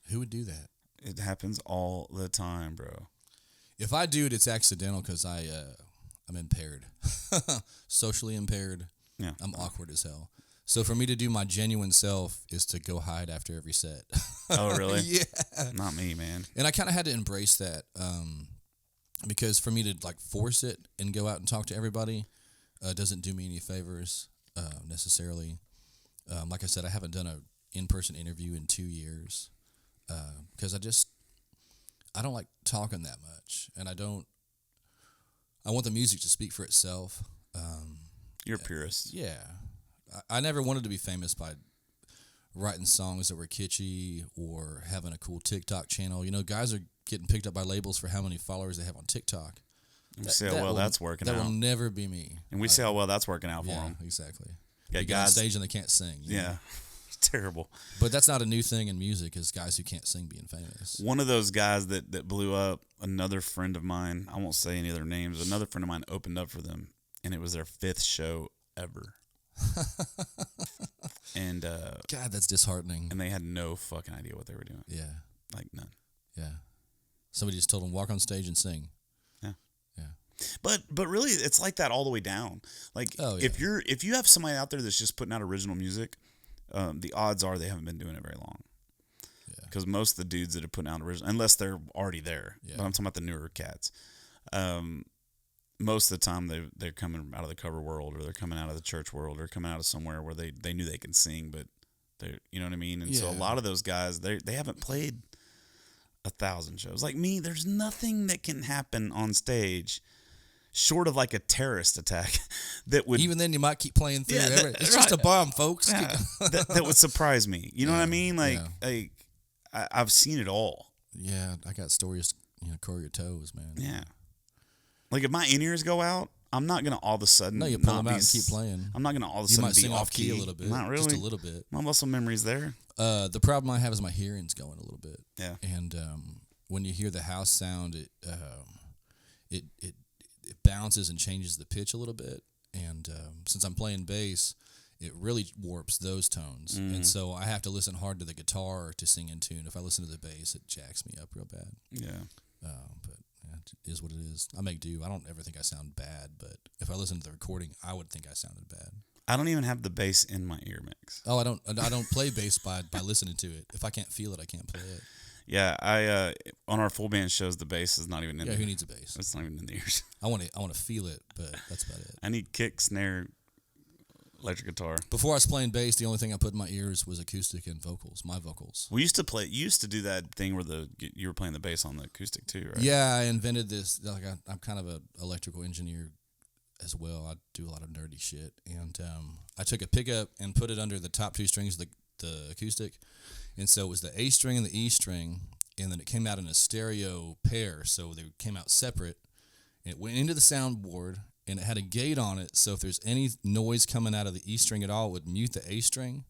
[SPEAKER 4] Who would do that?
[SPEAKER 2] It happens all the time, bro.
[SPEAKER 4] If I do it, it's accidental because I'm impaired, socially impaired.
[SPEAKER 2] Yeah.
[SPEAKER 4] I'm awkward as hell. So for me to do my genuine self is to go hide after every set.
[SPEAKER 2] Oh, really?
[SPEAKER 4] Yeah.
[SPEAKER 2] Not me, man.
[SPEAKER 4] And I kind of had to embrace that because for me to like force it and go out and talk to everybody doesn't do me any favors necessarily. Like I said, I haven't done an in-person interview in 2 years because I don't like talking that much, and I want the music to speak for itself.
[SPEAKER 2] You're a purist.
[SPEAKER 4] Yeah. I never wanted to be famous by writing songs that were kitschy or having a cool TikTok channel. You know, guys are getting picked up by labels for how many followers they have on TikTok.
[SPEAKER 2] And we see how well that's working out.
[SPEAKER 4] That will never be me.
[SPEAKER 2] And we see how well that's working out for
[SPEAKER 4] Yeah,
[SPEAKER 2] them.
[SPEAKER 4] exactly.
[SPEAKER 2] Yeah,
[SPEAKER 4] They get on
[SPEAKER 2] guys.
[SPEAKER 4] stage and they can't sing. you know?
[SPEAKER 2] Yeah. It's terrible.
[SPEAKER 4] But that's not a new thing in music, is guys who can't sing being famous.
[SPEAKER 2] One of those guys that blew up, another friend of mine, I won't say any of their names, another friend of mine opened up for them, and it was their 5th show ever. And
[SPEAKER 4] God, that's disheartening.
[SPEAKER 2] they had no fucking idea what they were doing.
[SPEAKER 4] Yeah,
[SPEAKER 2] Like none.
[SPEAKER 4] yeah. Somebody just told them, walk on stage and sing.
[SPEAKER 2] Yeah.
[SPEAKER 4] Yeah.
[SPEAKER 2] But really, it's like that all the way down. Like
[SPEAKER 4] Oh, yeah.
[SPEAKER 2] if you have somebody out there that's just putting out original music, the odds are they haven't been doing it very long. because most of the dudes that are putting out original, unless they're already there,
[SPEAKER 4] Yeah.
[SPEAKER 2] but I'm talking about the newer cats. Most of the time they're coming out of the cover world, or they're coming out of the church world, or coming out of somewhere where they knew they can sing, but they, you know what I mean. And so a
[SPEAKER 4] Yeah.
[SPEAKER 2] lot of those guys they haven't played 1,000 shows. Like me, there's nothing that can happen on stage short of like a terrorist attack that would
[SPEAKER 4] Even then, you might keep playing through.
[SPEAKER 2] Yeah,
[SPEAKER 4] It's just a bomb, folks.
[SPEAKER 2] yeah, that would surprise me. You know what I mean? Like
[SPEAKER 4] yeah.
[SPEAKER 2] I've seen it all.
[SPEAKER 4] Yeah, I got stories, curl your toes, man.
[SPEAKER 2] Yeah. Like if my in-ears go out, I'm not gonna all of a sudden.
[SPEAKER 4] No, you pull
[SPEAKER 2] not
[SPEAKER 4] them
[SPEAKER 2] be
[SPEAKER 4] out and keep playing.
[SPEAKER 2] I'm not gonna all of a
[SPEAKER 4] You
[SPEAKER 2] sudden
[SPEAKER 4] might
[SPEAKER 2] be
[SPEAKER 4] sing
[SPEAKER 2] off
[SPEAKER 4] off key a little bit.
[SPEAKER 2] Not really.
[SPEAKER 4] Just a little bit.
[SPEAKER 2] My muscle memory's there.
[SPEAKER 4] The problem I have is my hearing's going a little bit.
[SPEAKER 2] Yeah.
[SPEAKER 4] And when you hear the house sound, it bounces and changes the pitch a little bit. And since I'm playing bass, it really warps those tones. And so I have to listen hard to the guitar to sing in tune. If I listen to the bass, it jacks me up real bad.
[SPEAKER 2] Yeah.
[SPEAKER 4] But yeah, it is what it is. I make do. I don't ever think I sound bad, but if I listen to the recording, I would think I sounded bad.
[SPEAKER 2] I don't even have the bass in my ear mix.
[SPEAKER 4] Oh, I don't play bass by listening to it. If I can't feel it, I can't play it.
[SPEAKER 2] Yeah, I on our full band shows the bass is not even in
[SPEAKER 4] Yeah,
[SPEAKER 2] there.
[SPEAKER 4] who needs a bass?
[SPEAKER 2] It's not even in the ears.
[SPEAKER 4] I want to feel it, but that's about it.
[SPEAKER 2] I need kick, snare, electric guitar.
[SPEAKER 4] Before I was playing bass, the only thing I put in my ears was acoustic and vocals, my vocals.
[SPEAKER 2] We used to do that thing where you were playing the bass on the acoustic too, right?
[SPEAKER 4] Yeah, I invented this. Like I'm kind of a electrical engineer as well. I do a lot of nerdy shit, and I took a pickup and put it under the top two strings of the acoustic, and so it was the A string and the E string, and then it came out in a stereo pair, so they came out separate. It went into the soundboard, and it had a gate on it, so if there's any noise coming out of the E string at all, it would mute the A string,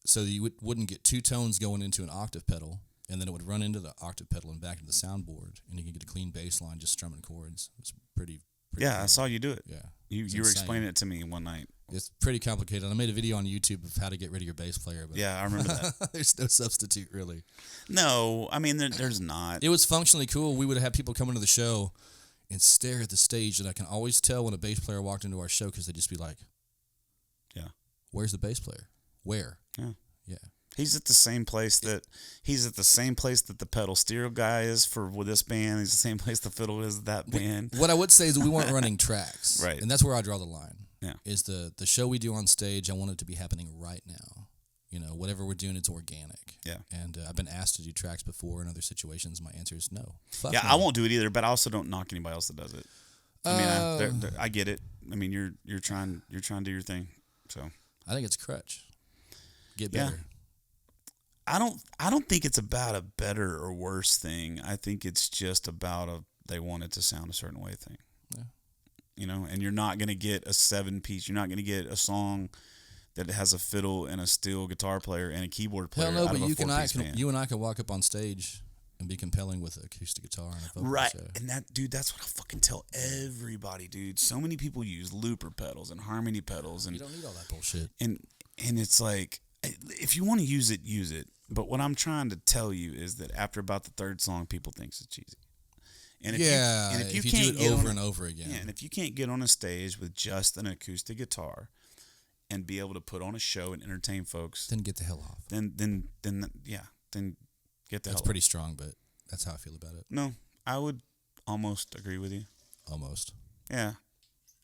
[SPEAKER 4] so that you wouldn't get two tones going into an octave pedal, and then it would run into the octave pedal and back into the soundboard, and you could get a clean bass line just strumming chords. It was pretty
[SPEAKER 2] Yeah,
[SPEAKER 4] cool.
[SPEAKER 2] I saw you do it.
[SPEAKER 4] Yeah.
[SPEAKER 2] You
[SPEAKER 4] It's
[SPEAKER 2] were
[SPEAKER 4] insane.
[SPEAKER 2] explaining it to me one night.
[SPEAKER 4] It's pretty complicated. I made a video on YouTube of how to get rid of your bass player, but
[SPEAKER 2] Yeah, I remember that.
[SPEAKER 4] there's no substitute really.
[SPEAKER 2] No, I mean there's not.
[SPEAKER 4] It was functionally cool. We would have people come into the show and stare at the stage, and I can always tell when a bass player walked into our show because they'd just be like,
[SPEAKER 2] Yeah.
[SPEAKER 4] "Where's the bass player? Where?"
[SPEAKER 2] Yeah.
[SPEAKER 4] Yeah.
[SPEAKER 2] He's at the same place that the pedal stereo guy is with this band. He's the same place the fiddle is with that band.
[SPEAKER 4] What I would say is that we weren't running tracks,
[SPEAKER 2] Right.
[SPEAKER 4] And that's where I draw the line.
[SPEAKER 2] Yeah.
[SPEAKER 4] Is the show we do on stage? I want it to be happening right now. Whatever we're doing, it's organic.
[SPEAKER 2] Yeah.
[SPEAKER 4] And I've been asked to do tracks before in other situations. My answer is no. Fuck
[SPEAKER 2] Yeah,
[SPEAKER 4] no.
[SPEAKER 2] I won't do it either, but I also don't knock anybody else that does it. I mean, I get it. I mean, you're trying to do your thing. So
[SPEAKER 4] I think it's crutch. Get
[SPEAKER 2] Yeah.
[SPEAKER 4] better.
[SPEAKER 2] I don't think it's about a better or worse thing. I think it's just about they want it to sound a certain way thing.
[SPEAKER 4] Yeah.
[SPEAKER 2] And you're not going to get a 7-piece. You're not going to get a song that has a fiddle and a steel guitar player and a keyboard player.
[SPEAKER 4] Hell no,
[SPEAKER 2] out
[SPEAKER 4] but
[SPEAKER 2] of a
[SPEAKER 4] you and I
[SPEAKER 2] 4-piece band.
[SPEAKER 4] you and I can walk up on stage and be compelling with an acoustic guitar and a vocal.
[SPEAKER 2] Right.
[SPEAKER 4] So.
[SPEAKER 2] And that's what I fucking tell everybody, dude. So many people use looper pedals and harmony pedals, and
[SPEAKER 4] You don't need all that bullshit.
[SPEAKER 2] and it's like, if you want to use it, use it. But what I'm trying to tell you is that after about the third song, people think it's cheesy. And if you
[SPEAKER 4] if you
[SPEAKER 2] can't
[SPEAKER 4] do
[SPEAKER 2] get
[SPEAKER 4] it over
[SPEAKER 2] on,
[SPEAKER 4] and over again.
[SPEAKER 2] yeah, and if you can't get on a stage with just an acoustic guitar and be able to put on a show and entertain folks,
[SPEAKER 4] Then get the hell off.
[SPEAKER 2] then get the
[SPEAKER 4] That's
[SPEAKER 2] hell
[SPEAKER 4] pretty strong, but that's how I feel about it.
[SPEAKER 2] No, I would almost agree with you.
[SPEAKER 4] Almost.
[SPEAKER 2] Yeah.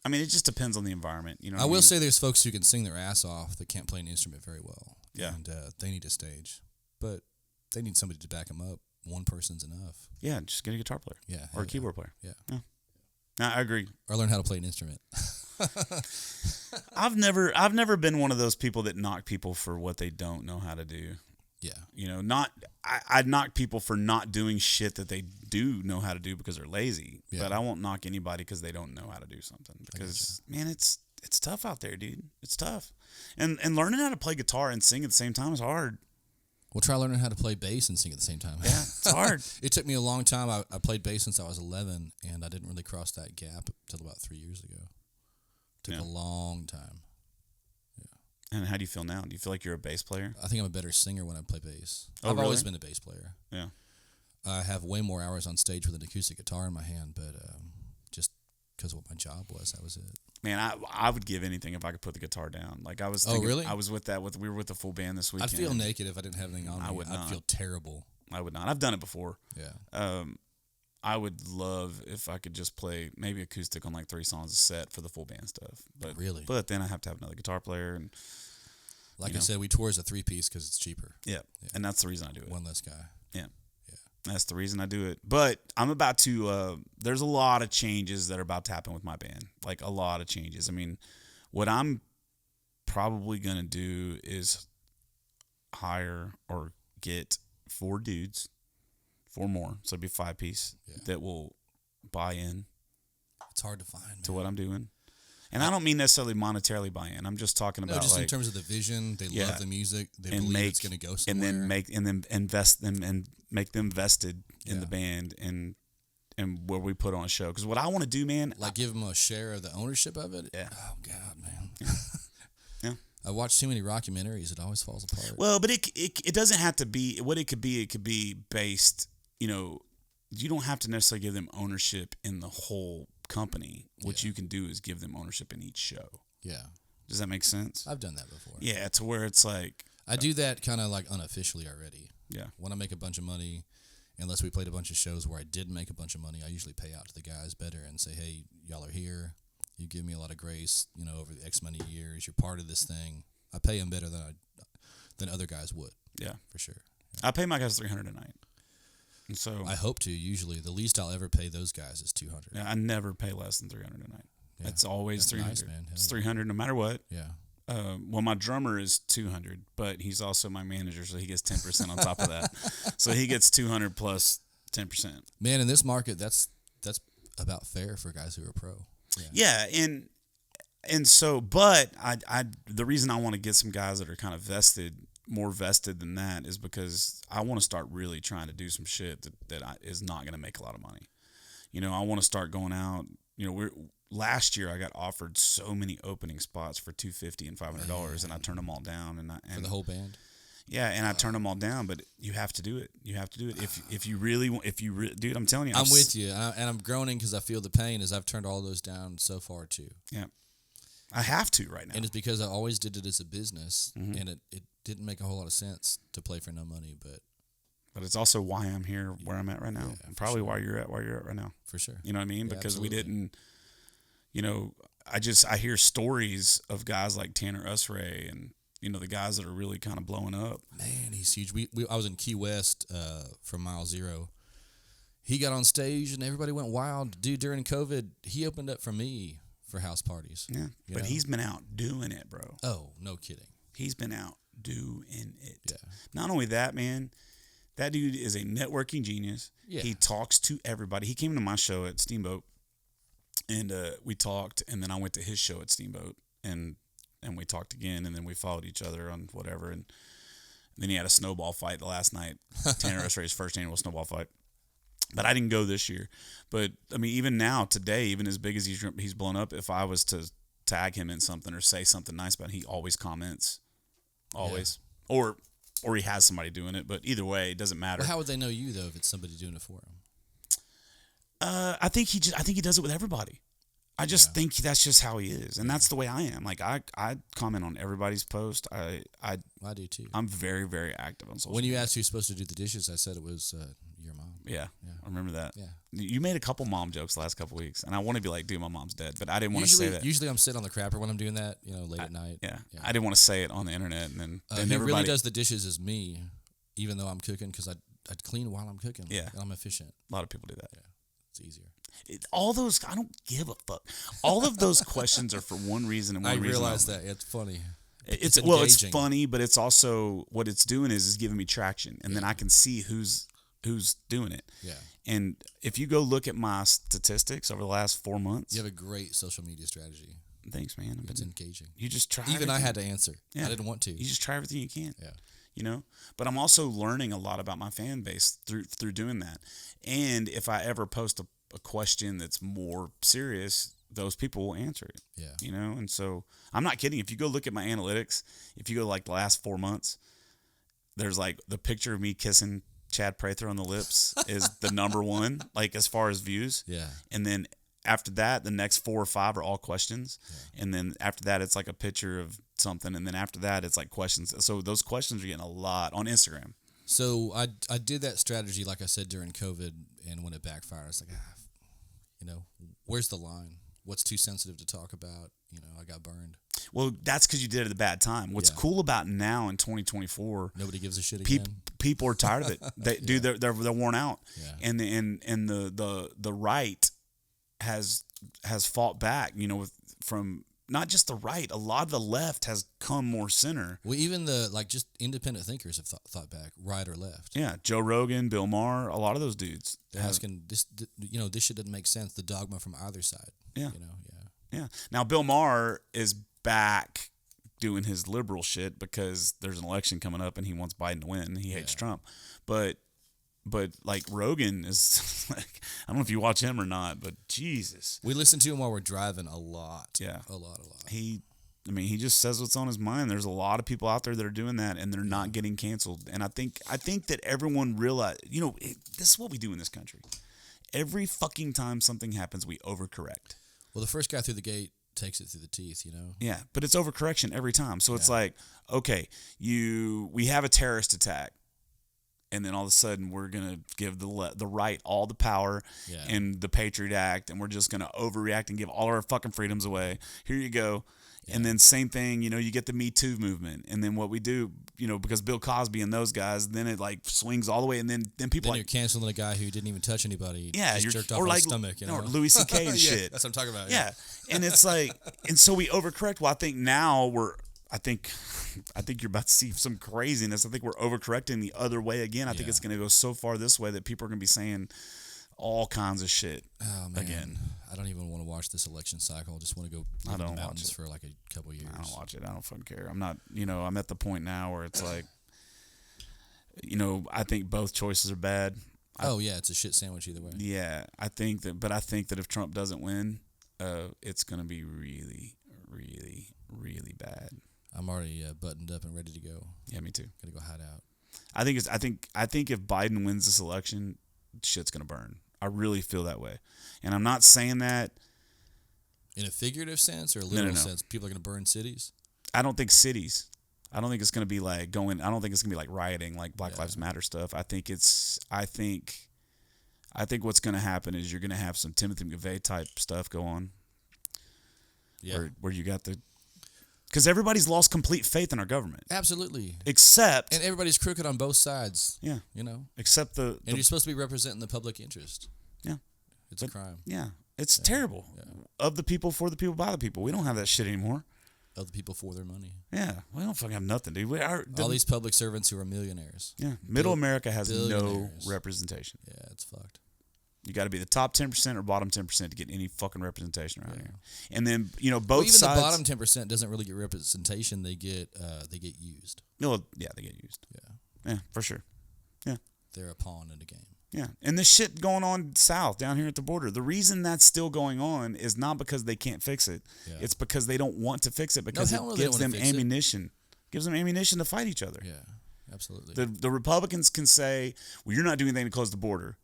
[SPEAKER 2] I mean, it just depends on the environment. You know,
[SPEAKER 4] I will say there's folks who can sing their ass off that can't play an instrument very well.
[SPEAKER 2] Yeah.
[SPEAKER 4] And they need a stage. But they need somebody to back them up. One person's enough.
[SPEAKER 2] Yeah, just get a guitar player.
[SPEAKER 4] Yeah.
[SPEAKER 2] Or a keyboard player.
[SPEAKER 4] Yeah.
[SPEAKER 2] No, I agree.
[SPEAKER 4] Or learn how to play an instrument.
[SPEAKER 2] I've never been one of those people that knock people for what they don't know how to do.
[SPEAKER 4] Yeah.
[SPEAKER 2] I knock people for not doing shit that they do know how to do because they're lazy.
[SPEAKER 4] Yeah.
[SPEAKER 2] But I won't knock anybody because they don't know how to do something. Because man, it's tough out there, dude. It's tough. And learning how to play guitar and sing at the same time is hard.
[SPEAKER 4] We'll try learning how to play bass and sing at the same time.
[SPEAKER 2] Yeah, it's hard.
[SPEAKER 4] It took me a long time. I played bass since I was 11, and I didn't really cross that gap until about 3 years ago. Took a long time.
[SPEAKER 2] And how do you feel now? Do you feel like you're a bass player?
[SPEAKER 4] I think I'm a better singer when I play bass.
[SPEAKER 2] Oh,
[SPEAKER 4] I've always
[SPEAKER 2] really?
[SPEAKER 4] been a bass player.
[SPEAKER 2] Yeah.
[SPEAKER 4] I have way more hours on stage with an acoustic guitar in my hand, but just because of what my job was. That was it.
[SPEAKER 2] Man, I would give anything if I could put the guitar down. Like I was.
[SPEAKER 4] Oh,
[SPEAKER 2] Thinking,
[SPEAKER 4] really?
[SPEAKER 2] I was with that. We were with the full band this weekend.
[SPEAKER 4] I'd feel naked if I didn't have anything on me.
[SPEAKER 2] I would not.
[SPEAKER 4] I'd feel terrible.
[SPEAKER 2] I would not. I've done it before.
[SPEAKER 4] Yeah.
[SPEAKER 2] I would love if I could just play maybe acoustic on like 3 songs a set for the full band stuff. But
[SPEAKER 4] Really?
[SPEAKER 2] But then I have to have another guitar player and.
[SPEAKER 4] Like I said, we tour as a 3-piece because it's cheaper.
[SPEAKER 2] Yeah, and that's the reason I do it.
[SPEAKER 4] One less guy.
[SPEAKER 2] Yeah. That's the reason I do it. But I'm about to, there's a lot of changes that are about to happen with my band. Like a lot of changes. I mean, what I'm probably going to do is hire or get 4 dudes, 4 more. So it'd be 5-piece that will buy in.
[SPEAKER 4] It's hard to find.
[SPEAKER 2] To what I'm doing. And I don't mean necessarily monetarily buy in. I'm just talking about
[SPEAKER 4] just
[SPEAKER 2] like,
[SPEAKER 4] in terms of the vision. They love the music. They
[SPEAKER 2] and
[SPEAKER 4] believe
[SPEAKER 2] make,
[SPEAKER 4] it's going to go somewhere.
[SPEAKER 2] and then invest them and make them vested in the band and where we put on a show. Because what I want to do, man,
[SPEAKER 4] like give them a share of the ownership of it.
[SPEAKER 2] Yeah.
[SPEAKER 4] Oh God, man.
[SPEAKER 2] Yeah.
[SPEAKER 4] I watched too many documentaries. It always falls apart.
[SPEAKER 2] Well, but it doesn't have to be what it could be. It could be based. You know, you don't have to necessarily give them ownership in the whole company. What you can do is give them ownership in each show.
[SPEAKER 4] Yeah.
[SPEAKER 2] Does that make sense?
[SPEAKER 4] I've done that before.
[SPEAKER 2] Yeah, to where it's like
[SPEAKER 4] I do that kind of like unofficially already.
[SPEAKER 2] Yeah.
[SPEAKER 4] When I make a bunch of money, unless we played a bunch of shows where I did make a bunch of money, I usually pay out to the guys better and say, hey, y'all are here. You give me a lot of grace, you know, over the X many years. You're part of this thing. I pay them better than other guys would.
[SPEAKER 2] Yeah,
[SPEAKER 4] for sure.
[SPEAKER 2] I pay my guys $300 a night, and so
[SPEAKER 4] I hope to. Usually, the least I'll ever pay those guys is $200.
[SPEAKER 2] Yeah, I never pay less than $300 a night.
[SPEAKER 4] Yeah.
[SPEAKER 2] It's always $300.
[SPEAKER 4] Nice, man.
[SPEAKER 2] It's $300 no matter what.
[SPEAKER 4] Yeah.
[SPEAKER 2] Well, my drummer is $200, but he's also my manager, so he gets 10% on top of that. So he gets $200 plus 10%.
[SPEAKER 4] Man, in this market, that's about fair for guys who are pro.
[SPEAKER 2] Yeah, and so, but I the reason I want to get some guys that are kind of more vested than that is because I want to start really trying to do some shit that is not going to make a lot of money. You know, I want to start going out. You know, last year I got offered so many opening spots for $250 and $500, and I turned them all down. And
[SPEAKER 4] for the whole band.
[SPEAKER 2] Yeah, and I turned them all down, but you have to do it. You have to do it if you really want. Dude, I'm telling you,
[SPEAKER 4] I'm with you, and I'm groaning because I feel the pain as I've turned all those down so far too.
[SPEAKER 2] Yeah, I have to right now,
[SPEAKER 4] and it's because I always did it as a business, and it didn't make a whole lot of sense to play for no money,
[SPEAKER 2] but it's also why I'm here where I'm at right now.
[SPEAKER 4] Yeah,
[SPEAKER 2] probably
[SPEAKER 4] sure.
[SPEAKER 2] why you're at right now.
[SPEAKER 4] For sure.
[SPEAKER 2] You know what I mean?
[SPEAKER 4] Yeah,
[SPEAKER 2] because
[SPEAKER 4] absolutely.
[SPEAKER 2] we didn't. You know, I hear stories of guys like Tanner Usray and. You know, the guys that are really kind of blowing up.
[SPEAKER 4] Man, he's huge. I was in Key West for Mile Zero. He got on stage and everybody went wild. Dude, during COVID, he opened up for me for house parties.
[SPEAKER 2] Yeah, but he's been out doing it, bro.
[SPEAKER 4] Oh, no kidding.
[SPEAKER 2] He's been out doing it.
[SPEAKER 4] Yeah.
[SPEAKER 2] Not only that, man, that dude is a networking genius.
[SPEAKER 4] Yeah.
[SPEAKER 2] He talks to everybody. He came to my show at Steamboat, and we talked, and then I went to his show at Steamboat, and we talked again, and then we followed each other on whatever, and then he had a snowball fight the last night, Tanner Usray's first annual snowball fight. But I didn't go this year. But, I mean, even now, today, even as big as he's blown up, if I was to tag him in something or say something nice about him, he always comments. Always. Yeah. Or he has somebody doing it, but either way, it doesn't matter.
[SPEAKER 4] Well, how would they know you, though, if it's somebody doing it for him?
[SPEAKER 2] I think he does it with everybody. I just think that's just how he is, and that's the way I am. Like I comment on everybody's post. I
[SPEAKER 4] do too.
[SPEAKER 2] I'm very, very active on social.
[SPEAKER 4] When you
[SPEAKER 2] media.
[SPEAKER 4] asked who's supposed to do the dishes, I said it was your mom.
[SPEAKER 2] Yeah, I remember that.
[SPEAKER 4] Yeah,
[SPEAKER 2] you made a couple mom jokes the last couple weeks, and I want to be like, dude, my mom's dead, but I didn't want to say that.
[SPEAKER 4] Usually, I'm sitting on the crapper when I'm doing that, late at night.
[SPEAKER 2] Yeah, I didn't want to say it on the internet, and then
[SPEAKER 4] who really does the dishes is me, even though I'm cooking because I'd clean while I'm cooking.
[SPEAKER 2] Yeah,
[SPEAKER 4] and I'm efficient.
[SPEAKER 2] A lot of people do that.
[SPEAKER 4] Yeah, it's easier.
[SPEAKER 2] All those, I don't give a fuck. All of those questions are for one reason and one reason.
[SPEAKER 4] I realize that. It's funny.
[SPEAKER 2] It's funny, but it's also what it's doing is giving me traction, and then I can see who's doing it.
[SPEAKER 4] Yeah.
[SPEAKER 2] And if you go look at my statistics over the last 4 months,
[SPEAKER 4] you have a great social media strategy.
[SPEAKER 2] Thanks, man.
[SPEAKER 4] It's engaging.
[SPEAKER 2] You just try.
[SPEAKER 4] Even
[SPEAKER 2] everything.
[SPEAKER 4] I had to answer. Yeah. I didn't want to.
[SPEAKER 2] You just try everything you can.
[SPEAKER 4] Yeah.
[SPEAKER 2] You know, but I'm also learning a lot about my fan base through doing that. And if I ever post a question that's more serious, those people will answer it.
[SPEAKER 4] Yeah.
[SPEAKER 2] You know, and so I'm not kidding. If you go look at my analytics, if you go like the last 4 months, there's like the picture of me kissing Chad Prather on the lips is the number one, like as far as views.
[SPEAKER 4] Yeah.
[SPEAKER 2] And then after that, the next 4 or 5 are all questions, and then after that, it's like a picture of something, and then after that, it's like questions. So those questions are getting a lot on Instagram.
[SPEAKER 4] So I did that strategy, like I said, during COVID, and when it backfired, I was like, where's the line? What's too sensitive to talk about? I got burned.
[SPEAKER 2] Well, that's because you did it at a bad time. What's cool about now in 2024?
[SPEAKER 4] Nobody gives a shit again.
[SPEAKER 2] People are tired of it. They're worn out.
[SPEAKER 4] Yeah.
[SPEAKER 2] And the right has fought back. From not just the right, a lot of the left has come more center.
[SPEAKER 4] Well, even just independent thinkers have thought back, right or left.
[SPEAKER 2] Yeah, Joe Rogan, Bill Maher, a lot of those dudes.
[SPEAKER 4] They're asking this. This shit doesn't make sense. The dogma from either side.
[SPEAKER 2] Yeah.
[SPEAKER 4] Yeah.
[SPEAKER 2] Now Bill Maher is back doing his liberal shit because there's an election coming up and he wants Biden to win. He hates Trump, but like Rogan is like, I don't know if you watch him or not, but Jesus,
[SPEAKER 4] we listen to him while we're driving a lot.
[SPEAKER 2] Yeah,
[SPEAKER 4] a lot.
[SPEAKER 2] He just says what's on his mind. There's a lot of people out there that are doing that, and they're not getting canceled. And I think that everyone realize, this is what we do in this country. Every fucking time something happens, we overcorrect.
[SPEAKER 4] Well, the first guy through the gate takes it through the teeth,
[SPEAKER 2] Yeah, but it's overcorrection every time. So it's like, okay, we have a terrorist attack, and then all of a sudden we're gonna give the right all the power and the Patriot Act, and we're just gonna overreact and give all our fucking freedoms away. Here you go. Yeah. And then same thing, you get the Me Too movement, and then what we do, because Bill Cosby and those guys, then it like swings all the way, and then people
[SPEAKER 4] then you're canceling a guy who didn't even touch anybody.
[SPEAKER 2] Yeah,
[SPEAKER 4] just
[SPEAKER 2] you're
[SPEAKER 4] jerked off on his stomach,
[SPEAKER 2] or Louis C.K. and shit.
[SPEAKER 4] That's what I'm talking about.
[SPEAKER 2] Yeah, and it's like, and so we overcorrect. Well, I think now I think you're about to see some craziness. I think we're overcorrecting the other way again. I think it's going to go so far this way that people are going to be saying all kinds of shit again.
[SPEAKER 4] I don't even want to watch this election cycle. I just want to go live in the mountains for like a couple years.
[SPEAKER 2] I don't watch it. I don't fucking care. I'm not, I'm at the point now where it's like, I think both choices are bad.
[SPEAKER 4] It's a shit sandwich either way.
[SPEAKER 2] Yeah, I think that if Trump doesn't win, it's going to be really, really, really bad.
[SPEAKER 4] I'm already buttoned up and ready to go.
[SPEAKER 2] Yeah, me too.
[SPEAKER 4] Gotta go hide out.
[SPEAKER 2] I think if Biden wins this election, shit's gonna burn. I really feel that way, and I'm not saying that
[SPEAKER 4] in a figurative sense or a literal sense. People are gonna burn cities.
[SPEAKER 2] I don't think cities. I don't think it's gonna be like going. I don't think it's gonna be like rioting, like Black Lives Matter stuff. I think what's gonna happen is you're gonna have some Timothy McVeigh type stuff go on. Yeah, where you got because everybody's lost complete faith in our government.
[SPEAKER 4] Absolutely.
[SPEAKER 2] And
[SPEAKER 4] everybody's crooked on both sides.
[SPEAKER 2] Yeah. Except and
[SPEAKER 4] you're supposed to be representing the public interest.
[SPEAKER 2] Yeah.
[SPEAKER 4] It's a crime.
[SPEAKER 2] Yeah. It's terrible. Yeah. Of the people, for the people, by the people. We don't have that shit anymore.
[SPEAKER 4] Of the people for their money.
[SPEAKER 2] Yeah. We don't fucking have nothing, dude.
[SPEAKER 4] All these public servants who are millionaires.
[SPEAKER 2] Yeah. Middle America has no representation.
[SPEAKER 4] Yeah, it's fucked.
[SPEAKER 2] You got to be the top 10% or bottom 10% to get any fucking representation around here. And then, both
[SPEAKER 4] even
[SPEAKER 2] sides.
[SPEAKER 4] The bottom 10% doesn't really get representation. They get used.
[SPEAKER 2] No, yeah, they get used. Yeah, for sure. Yeah.
[SPEAKER 4] They're a pawn in the game.
[SPEAKER 2] Yeah. And this shit going on south, down here at the border. The reason that's still going on is not because they can't fix it. Yeah. It's because they don't want to fix it because it gives them ammunition. Gives them ammunition to fight each other.
[SPEAKER 4] Yeah, absolutely.
[SPEAKER 2] The Republicans can say, well, you're not doing anything to close the border.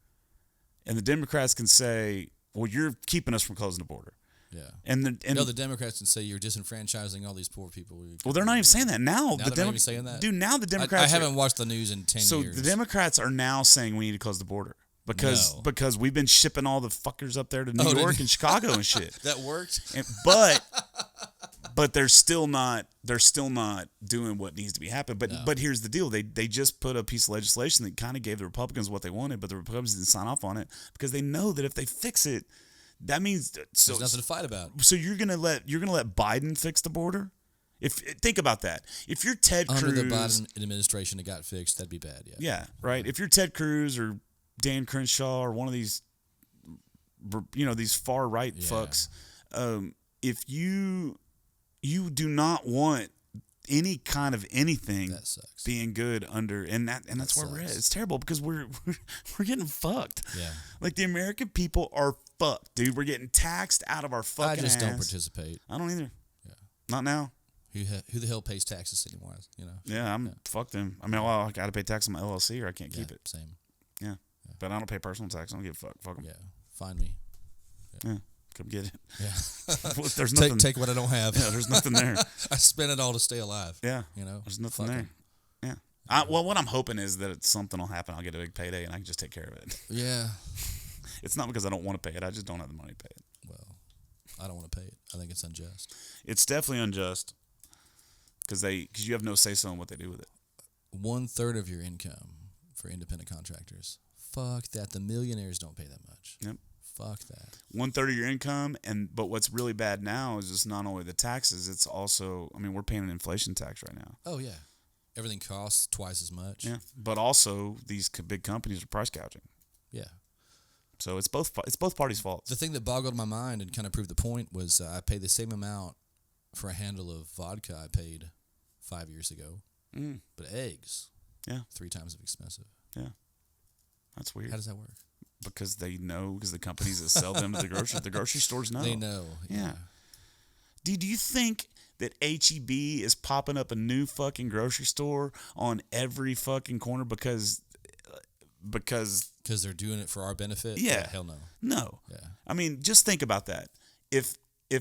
[SPEAKER 2] And the Democrats can say, well, you're keeping us from closing the border. Yeah. And
[SPEAKER 4] the Democrats can say you're disenfranchising all these poor people.
[SPEAKER 2] Well, they're not even saying that now.
[SPEAKER 4] They're not even saying that?
[SPEAKER 2] Dude, now the Democrats...
[SPEAKER 4] I haven't watched the news in 10 years.
[SPEAKER 2] So the Democrats are now saying we need to close the border. Because we've been shipping all the fuckers up there to New York and Chicago and shit.
[SPEAKER 4] That worked?
[SPEAKER 2] But they're still not doing what needs to be happening. But here's the deal. They just put a piece of legislation that kind of gave the Republicans what they wanted, but the Republicans didn't sign off on it because they know that if they fix it, that means
[SPEAKER 4] there's nothing to fight about.
[SPEAKER 2] So you're gonna let Biden fix the border? Think about that. If you're Ted Cruz
[SPEAKER 4] under the Biden administration, it got fixed. That'd be bad. Yeah.
[SPEAKER 2] Yeah. Right. If you're Ted Cruz or Dan Crenshaw or one of these, these far right fucks, if you do not want any kind of anything being good under, and that's where we're at. It's terrible because we're getting fucked. Yeah, like the American people are fucked, dude. We're getting taxed out of our fucking.
[SPEAKER 4] I just
[SPEAKER 2] ass.
[SPEAKER 4] don't participate.
[SPEAKER 2] I don't either. Yeah, not now.
[SPEAKER 4] Who the hell pays taxes anymore?
[SPEAKER 2] Yeah, fuck them. I mean, I got to pay tax on my LLC or I can't keep it.
[SPEAKER 4] Same.
[SPEAKER 2] Yeah, but I don't pay personal tax. I don't give a fuck. Fuck them.
[SPEAKER 4] Yeah, find me.
[SPEAKER 2] Yeah. Come get it.
[SPEAKER 4] Yeah.
[SPEAKER 2] Well, there's nothing.
[SPEAKER 4] Take what I don't have.
[SPEAKER 2] Yeah, there's nothing there.
[SPEAKER 4] I spent it all to stay alive.
[SPEAKER 2] Yeah,
[SPEAKER 4] You know,
[SPEAKER 2] there's nothing
[SPEAKER 4] Fuck
[SPEAKER 2] there.
[SPEAKER 4] 'em.
[SPEAKER 2] Yeah. Well, what I'm hoping is that something will happen. I'll get a big payday, and I can just take care of it.
[SPEAKER 4] Yeah.
[SPEAKER 2] It's not because I don't want to pay it. I just don't have the money to pay it.
[SPEAKER 4] Well, I don't want to pay it. I think it's unjust.
[SPEAKER 2] It's definitely unjust because you have no say-so in what they do with it.
[SPEAKER 4] 1/3 of your income for independent contractors. Fuck that. The millionaires don't pay that much.
[SPEAKER 2] Yep.
[SPEAKER 4] Fuck that.
[SPEAKER 2] 1/3 of your income, but what's really bad now is just not only the taxes, it's also, I mean, we're paying an inflation tax right now.
[SPEAKER 4] Oh yeah. Everything costs twice as much.
[SPEAKER 2] Yeah, but also these big companies are price gouging.
[SPEAKER 4] Yeah.
[SPEAKER 2] So it's both parties' faults.
[SPEAKER 4] The thing that boggled my mind and kind of proved the point was I paid the same amount for a handle of vodka I paid 5 years ago.
[SPEAKER 2] Mm.
[SPEAKER 4] But eggs,
[SPEAKER 2] Yeah.
[SPEAKER 4] 3 times as expensive.
[SPEAKER 2] Yeah, that's weird.
[SPEAKER 4] How does that work?
[SPEAKER 2] Because the companies that sell them to the grocery stores know.
[SPEAKER 4] They know.
[SPEAKER 2] Yeah. Do you think that H-E-B is popping up a new fucking grocery store on every fucking corner because
[SPEAKER 4] Because they're doing it for our benefit?
[SPEAKER 2] Yeah.
[SPEAKER 4] Hell no.
[SPEAKER 2] no.
[SPEAKER 4] Yeah.
[SPEAKER 2] I mean, just think about that. If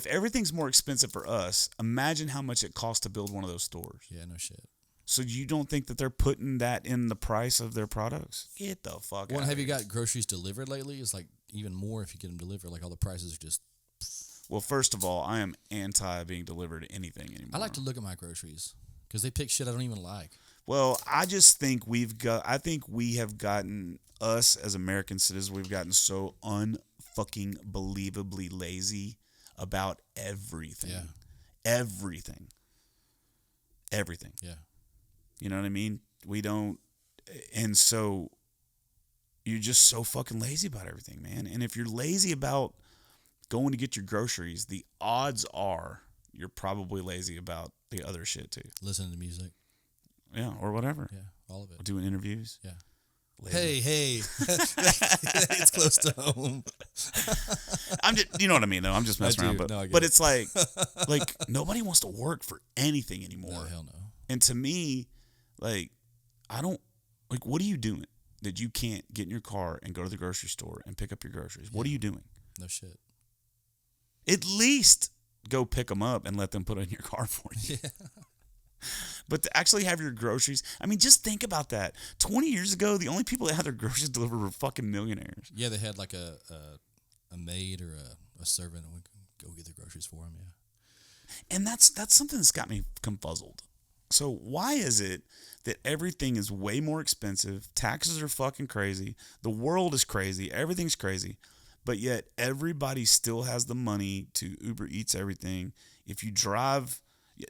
[SPEAKER 2] everything's more expensive for us, imagine how much it costs to build one of those stores.
[SPEAKER 4] Yeah, no shit.
[SPEAKER 2] So you don't think that they're putting that in the price of their products? Get the fuck
[SPEAKER 4] Well,
[SPEAKER 2] out.
[SPEAKER 4] have you got groceries delivered lately? It's like even more if you get them delivered. Like all the prices are just.
[SPEAKER 2] Well, first of all, I am anti being delivered anything anymore.
[SPEAKER 4] I like to look at my groceries because they pick shit I don't even like.
[SPEAKER 2] Well, I just think I think we have gotten, us as American citizens, we've gotten so unfucking believably lazy about everything.
[SPEAKER 4] Yeah.
[SPEAKER 2] Everything.
[SPEAKER 4] Yeah.
[SPEAKER 2] You know what I mean? We don't, and so you're just so fucking lazy about everything, man. And if you're lazy about going to get your groceries, the odds are you're probably lazy about the other shit too.
[SPEAKER 4] Listening to music.
[SPEAKER 2] Yeah, or whatever.
[SPEAKER 4] Yeah. All of it.
[SPEAKER 2] Doing interviews.
[SPEAKER 4] Yeah.
[SPEAKER 2] Lazy.
[SPEAKER 4] Hey. It's close to home.
[SPEAKER 2] I'm just, you know what I mean, though. I'm just messing
[SPEAKER 4] I
[SPEAKER 2] around,
[SPEAKER 4] do.
[SPEAKER 2] but
[SPEAKER 4] No, I get
[SPEAKER 2] but
[SPEAKER 4] it.
[SPEAKER 2] it's like nobody wants to work for anything anymore.
[SPEAKER 4] No, hell no.
[SPEAKER 2] And to me, like, I don't, like, what are you doing that you can't get in your car and go to the grocery store and pick up your groceries? What are you doing?
[SPEAKER 4] No shit.
[SPEAKER 2] At least go pick them up and let them put it in your car for you.
[SPEAKER 4] Yeah.
[SPEAKER 2] But to actually have your groceries, I mean, just think about that. 20 years ago, the only people that had their groceries delivered were fucking millionaires.
[SPEAKER 4] Yeah, they had like a maid or a servant and would go get the groceries for them. Yeah.
[SPEAKER 2] And that's something that's got me confuzzled. So why is it that everything is way more expensive? Taxes are fucking crazy. The world is crazy. Everything's crazy. But yet everybody still has the money to Uber Eats everything. If you drive,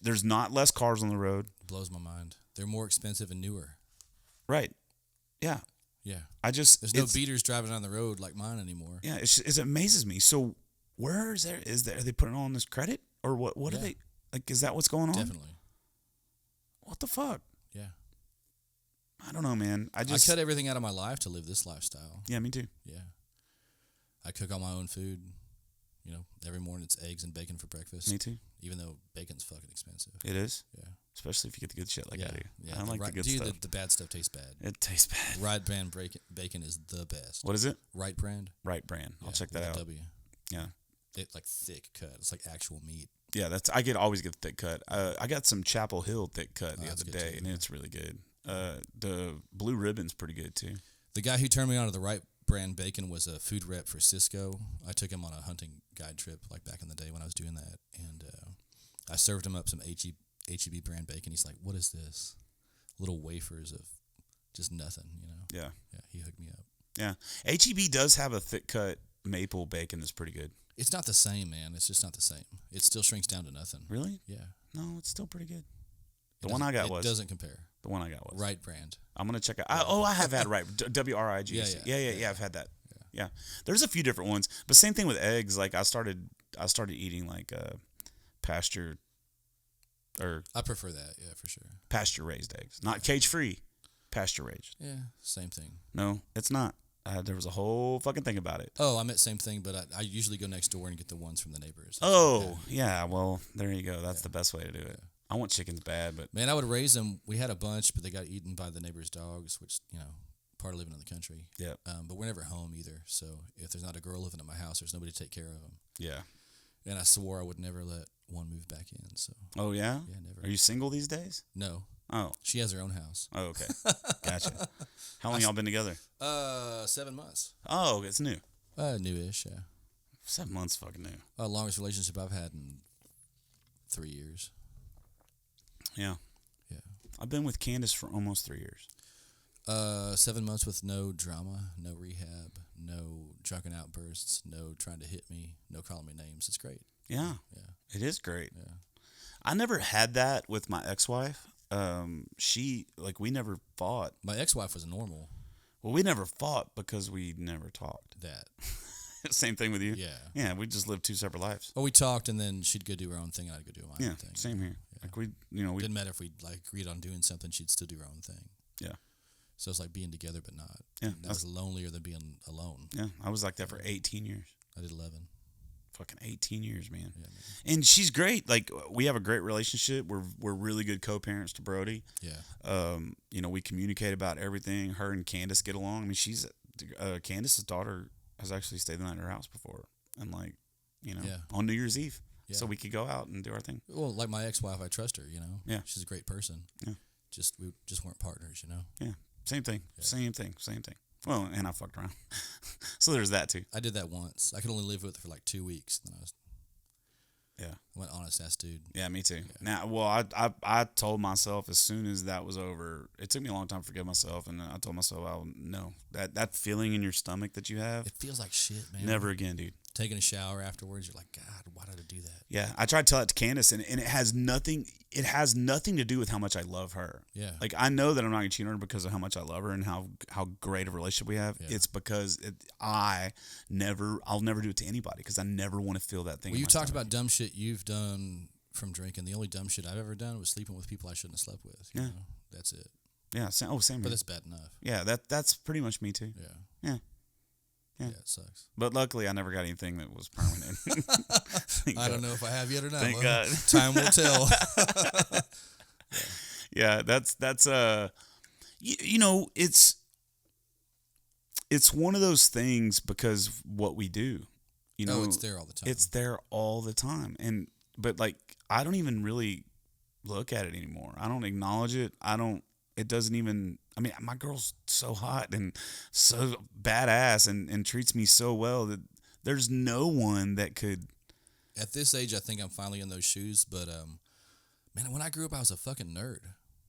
[SPEAKER 2] there's not less cars on the road.
[SPEAKER 4] Blows my mind. They're more expensive and newer.
[SPEAKER 2] Right. Yeah.
[SPEAKER 4] Yeah.
[SPEAKER 2] There's
[SPEAKER 4] no beaters driving down the road like mine anymore.
[SPEAKER 2] Yeah. It amazes me. So where is there, are they putting on this credit or what
[SPEAKER 4] Yeah.
[SPEAKER 2] are they, like, is that what's going on?
[SPEAKER 4] Definitely.
[SPEAKER 2] What the fuck?
[SPEAKER 4] Yeah.
[SPEAKER 2] I don't know, man. I
[SPEAKER 4] I cut everything out of my life to live this lifestyle.
[SPEAKER 2] Yeah, me too.
[SPEAKER 4] Yeah. I cook all my own food. You know, every morning it's eggs and bacon for breakfast.
[SPEAKER 2] Me too.
[SPEAKER 4] Even though bacon's fucking expensive.
[SPEAKER 2] It is.
[SPEAKER 4] Yeah.
[SPEAKER 2] Especially if you get the good shit like I do.
[SPEAKER 4] Yeah.
[SPEAKER 2] I don't like the good
[SPEAKER 4] dude,
[SPEAKER 2] stuff.
[SPEAKER 4] The bad stuff tastes bad.
[SPEAKER 2] It tastes bad.
[SPEAKER 4] Right brand bacon is the best.
[SPEAKER 2] What is it?
[SPEAKER 4] Right brand.
[SPEAKER 2] Right brand. I'll
[SPEAKER 4] Yeah,
[SPEAKER 2] check that
[SPEAKER 4] with a
[SPEAKER 2] out.
[SPEAKER 4] W.
[SPEAKER 2] Yeah.
[SPEAKER 4] It's like thick cut. It's like actual meat.
[SPEAKER 2] Yeah, always get the thick cut. I got some Chapel Hill thick cut the
[SPEAKER 4] that's
[SPEAKER 2] other
[SPEAKER 4] good
[SPEAKER 2] day,
[SPEAKER 4] too,
[SPEAKER 2] and
[SPEAKER 4] yeah.
[SPEAKER 2] it's really good. The Blue Ribbon's pretty good too.
[SPEAKER 4] The guy who turned me on to the right brand bacon was a food rep for Cisco. I took him on a hunting guide trip like back in the day when I was doing that, and I served him up some HEB brand bacon. He's like, "What is this? Little wafers of just nothing, you know?"
[SPEAKER 2] Yeah.
[SPEAKER 4] Yeah, he hooked me up.
[SPEAKER 2] Yeah. HEB does have a thick cut maple bacon that's pretty good.
[SPEAKER 4] It's not the same, man. It's just not the same. It still shrinks down to nothing.
[SPEAKER 2] Really?
[SPEAKER 4] Yeah.
[SPEAKER 2] No, it's still pretty good.
[SPEAKER 4] It
[SPEAKER 2] The one I got
[SPEAKER 4] it
[SPEAKER 2] was.
[SPEAKER 4] doesn't compare.
[SPEAKER 2] The one I got was.
[SPEAKER 4] Right brand.
[SPEAKER 2] I'm gonna check out. I have had right WRIG.
[SPEAKER 4] Yeah.
[SPEAKER 2] I've had that. Yeah. There's a few different ones, but same thing with eggs. Like I started eating like pasture or
[SPEAKER 4] I prefer that. Yeah, for sure.
[SPEAKER 2] pasture raised eggs, not cage free, pasture raised.
[SPEAKER 4] Yeah, same thing.
[SPEAKER 2] No, it's not. There was a whole fucking thing about it.
[SPEAKER 4] Oh, I meant same thing, but I usually go next door and get the ones from the neighbors.
[SPEAKER 2] Oh, yeah. Well, there you go. That's the best way to do it. I want chickens bad, but
[SPEAKER 4] Man, I would raise them. We had a bunch, but they got eaten by the neighbors' dogs, which, you know, part of living in the country.
[SPEAKER 2] Yeah.
[SPEAKER 4] But we're never home either. So if there's not a girl living at my house, there's nobody to take care of them.
[SPEAKER 2] Yeah.
[SPEAKER 4] And I swore I would never let one move back in. So
[SPEAKER 2] Oh, yeah?
[SPEAKER 4] yeah, never.
[SPEAKER 2] Are you single these days?
[SPEAKER 4] No,
[SPEAKER 2] Oh.
[SPEAKER 4] she has her own house.
[SPEAKER 2] Oh, okay. Gotcha. How long y'all been together?
[SPEAKER 4] 7 months.
[SPEAKER 2] Oh, it's new.
[SPEAKER 4] Newish. Yeah.
[SPEAKER 2] 7 months fucking new.
[SPEAKER 4] Longest relationship I've had in 3 years.
[SPEAKER 2] Yeah.
[SPEAKER 4] Yeah.
[SPEAKER 2] I've been with Candace for almost 3 years.
[SPEAKER 4] 7 months with no drama, no rehab, no drunken outbursts, no trying to hit me, no calling me names. It's great.
[SPEAKER 2] Yeah.
[SPEAKER 4] Yeah.
[SPEAKER 2] It is great.
[SPEAKER 4] Yeah.
[SPEAKER 2] I never had that with my ex-wife. We never fought.
[SPEAKER 4] My ex-wife was normal.
[SPEAKER 2] Well, we never fought because we never talked.
[SPEAKER 4] That.
[SPEAKER 2] Same thing with you?
[SPEAKER 4] Yeah.
[SPEAKER 2] Yeah, we just lived two separate lives.
[SPEAKER 4] Well, we talked, and then she'd go do her own thing, and I'd go do my
[SPEAKER 2] Yeah,
[SPEAKER 4] own thing.
[SPEAKER 2] same here.
[SPEAKER 4] Yeah.
[SPEAKER 2] Like we
[SPEAKER 4] Didn't matter if we agreed on doing something, she'd still do her own thing.
[SPEAKER 2] Yeah.
[SPEAKER 4] So it's like being together but not.
[SPEAKER 2] Yeah,
[SPEAKER 4] That was lonelier than being alone.
[SPEAKER 2] Yeah, I was like that for 18 years.
[SPEAKER 4] I did 11.
[SPEAKER 2] Fucking 18 years, man.
[SPEAKER 4] Yeah, man.
[SPEAKER 2] And she's great. Like we have a great relationship. We're really good co-parents to Brody.
[SPEAKER 4] Yeah.
[SPEAKER 2] We communicate about everything. Her and Candace get along. I mean, she's Candace's daughter has actually stayed the night at her house before, and
[SPEAKER 4] Yeah.
[SPEAKER 2] on New Year's Eve,
[SPEAKER 4] Yeah.
[SPEAKER 2] so we could go out and do our thing.
[SPEAKER 4] Well, like my ex-wife, I trust her,
[SPEAKER 2] Yeah.
[SPEAKER 4] She's a great person.
[SPEAKER 2] Yeah.
[SPEAKER 4] We just weren't partners,
[SPEAKER 2] Yeah, same thing,
[SPEAKER 4] Yeah.
[SPEAKER 2] same thing. Well, and I fucked around, so there's that too.
[SPEAKER 4] I did that once. I could only live with her for like 2 weeks. Then
[SPEAKER 2] Yeah.
[SPEAKER 4] I went honest ass dude.
[SPEAKER 2] Yeah, me too. Now, well, I told myself as soon as that was over, it took me a long time to forgive myself, and I told myself, no, that feeling in your stomach that you have,
[SPEAKER 4] It feels like shit, man.
[SPEAKER 2] never again, dude.
[SPEAKER 4] Taking a shower afterwards, you're like, God, why did I do that?
[SPEAKER 2] Yeah, I tried to tell that to Candace, and it has nothing to do with how much I love her.
[SPEAKER 4] Yeah.
[SPEAKER 2] Like, I know that I'm not going to cheat on her because of how much I love her and how great of a relationship we have.
[SPEAKER 4] Yeah.
[SPEAKER 2] It's because I'll never do it to anybody because I never want to feel that thing.
[SPEAKER 4] Well,
[SPEAKER 2] in
[SPEAKER 4] you
[SPEAKER 2] my
[SPEAKER 4] talked
[SPEAKER 2] stomach.
[SPEAKER 4] about dumb shit you've done from drinking. The only dumb shit I've ever done was sleeping with people I shouldn't have slept with. You
[SPEAKER 2] Yeah.
[SPEAKER 4] know? That's it.
[SPEAKER 2] Yeah, same
[SPEAKER 4] But
[SPEAKER 2] here.
[SPEAKER 4] that's bad enough.
[SPEAKER 2] Yeah, that's pretty much me too.
[SPEAKER 4] Yeah.
[SPEAKER 2] Yeah.
[SPEAKER 4] Yeah, it sucks.
[SPEAKER 2] But luckily, I never got anything that was permanent.
[SPEAKER 4] I don't know if I have yet or not.
[SPEAKER 2] Thank
[SPEAKER 4] Well,
[SPEAKER 2] God.
[SPEAKER 4] Time will tell.
[SPEAKER 2] Yeah, that's it's one of those things because of what we do.
[SPEAKER 4] It's there all the time.
[SPEAKER 2] It's there all the time, but I don't even really look at it anymore. I don't acknowledge it. It doesn't even. I mean, my girl's so hot and so badass and treats me so well that there's no one that could.
[SPEAKER 4] At this age, I think I'm finally in those shoes. But man, when I grew up, I was a fucking nerd.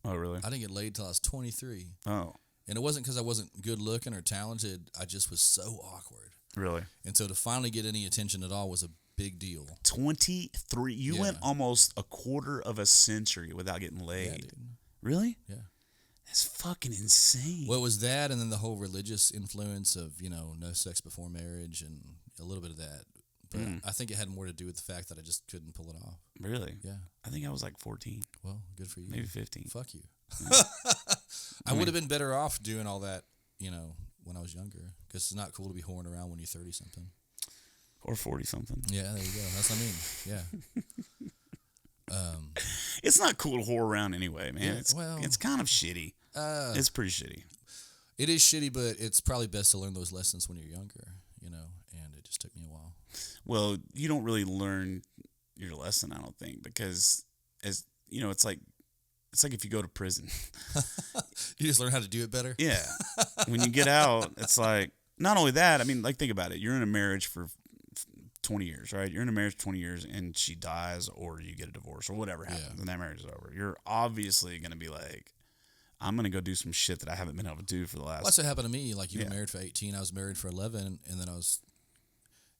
[SPEAKER 2] Oh, really?
[SPEAKER 4] I didn't get laid till I was 23,
[SPEAKER 2] Oh,
[SPEAKER 4] and it wasn't because I wasn't good looking or talented. I just was so awkward,
[SPEAKER 2] really?
[SPEAKER 4] and so to finally get any attention at all was a big deal.
[SPEAKER 2] 23. You
[SPEAKER 4] Yeah.
[SPEAKER 2] went almost a quarter of a century without getting laid.
[SPEAKER 4] Yeah, dude.
[SPEAKER 2] Really?
[SPEAKER 4] Yeah.
[SPEAKER 2] That's fucking insane.
[SPEAKER 4] Well, it was that, and then the whole religious influence of no sex before marriage, and a little bit of that. But I think it had more to do with the fact that I just couldn't pull it off.
[SPEAKER 2] Really?
[SPEAKER 4] Yeah.
[SPEAKER 2] I think I was like 14,
[SPEAKER 4] Well, good for you.
[SPEAKER 2] maybe 15.
[SPEAKER 4] Fuck you. I would have been better off doing all that, when I was younger, because it's not cool to be whoring around when you're 30 something.
[SPEAKER 2] Or 40 something.
[SPEAKER 4] Yeah, there you go. That's what I mean. Yeah.
[SPEAKER 2] It's not cool to whore around anyway, man.
[SPEAKER 4] Yeah,
[SPEAKER 2] it's kind of shitty. It's pretty shitty.
[SPEAKER 4] It is shitty, but it's probably best to learn those lessons when you're younger, and it just took me a while.
[SPEAKER 2] Well, you don't really learn your lesson, I don't think, because it's like if you go to prison.
[SPEAKER 4] You just learn how to do it better?
[SPEAKER 2] Yeah. When you get out, it's like, not only that, I mean, think about it. You're in a marriage for 20 years, right? You're in a marriage for 20 years and she dies or you get a divorce or whatever happens and that marriage is over. You're obviously going to be like, I'm going to go do some shit that I haven't been able to do for the last.
[SPEAKER 4] That's what happened to me. Like, you
[SPEAKER 2] Yeah.
[SPEAKER 4] were married for 18. I was married for 11. And then I was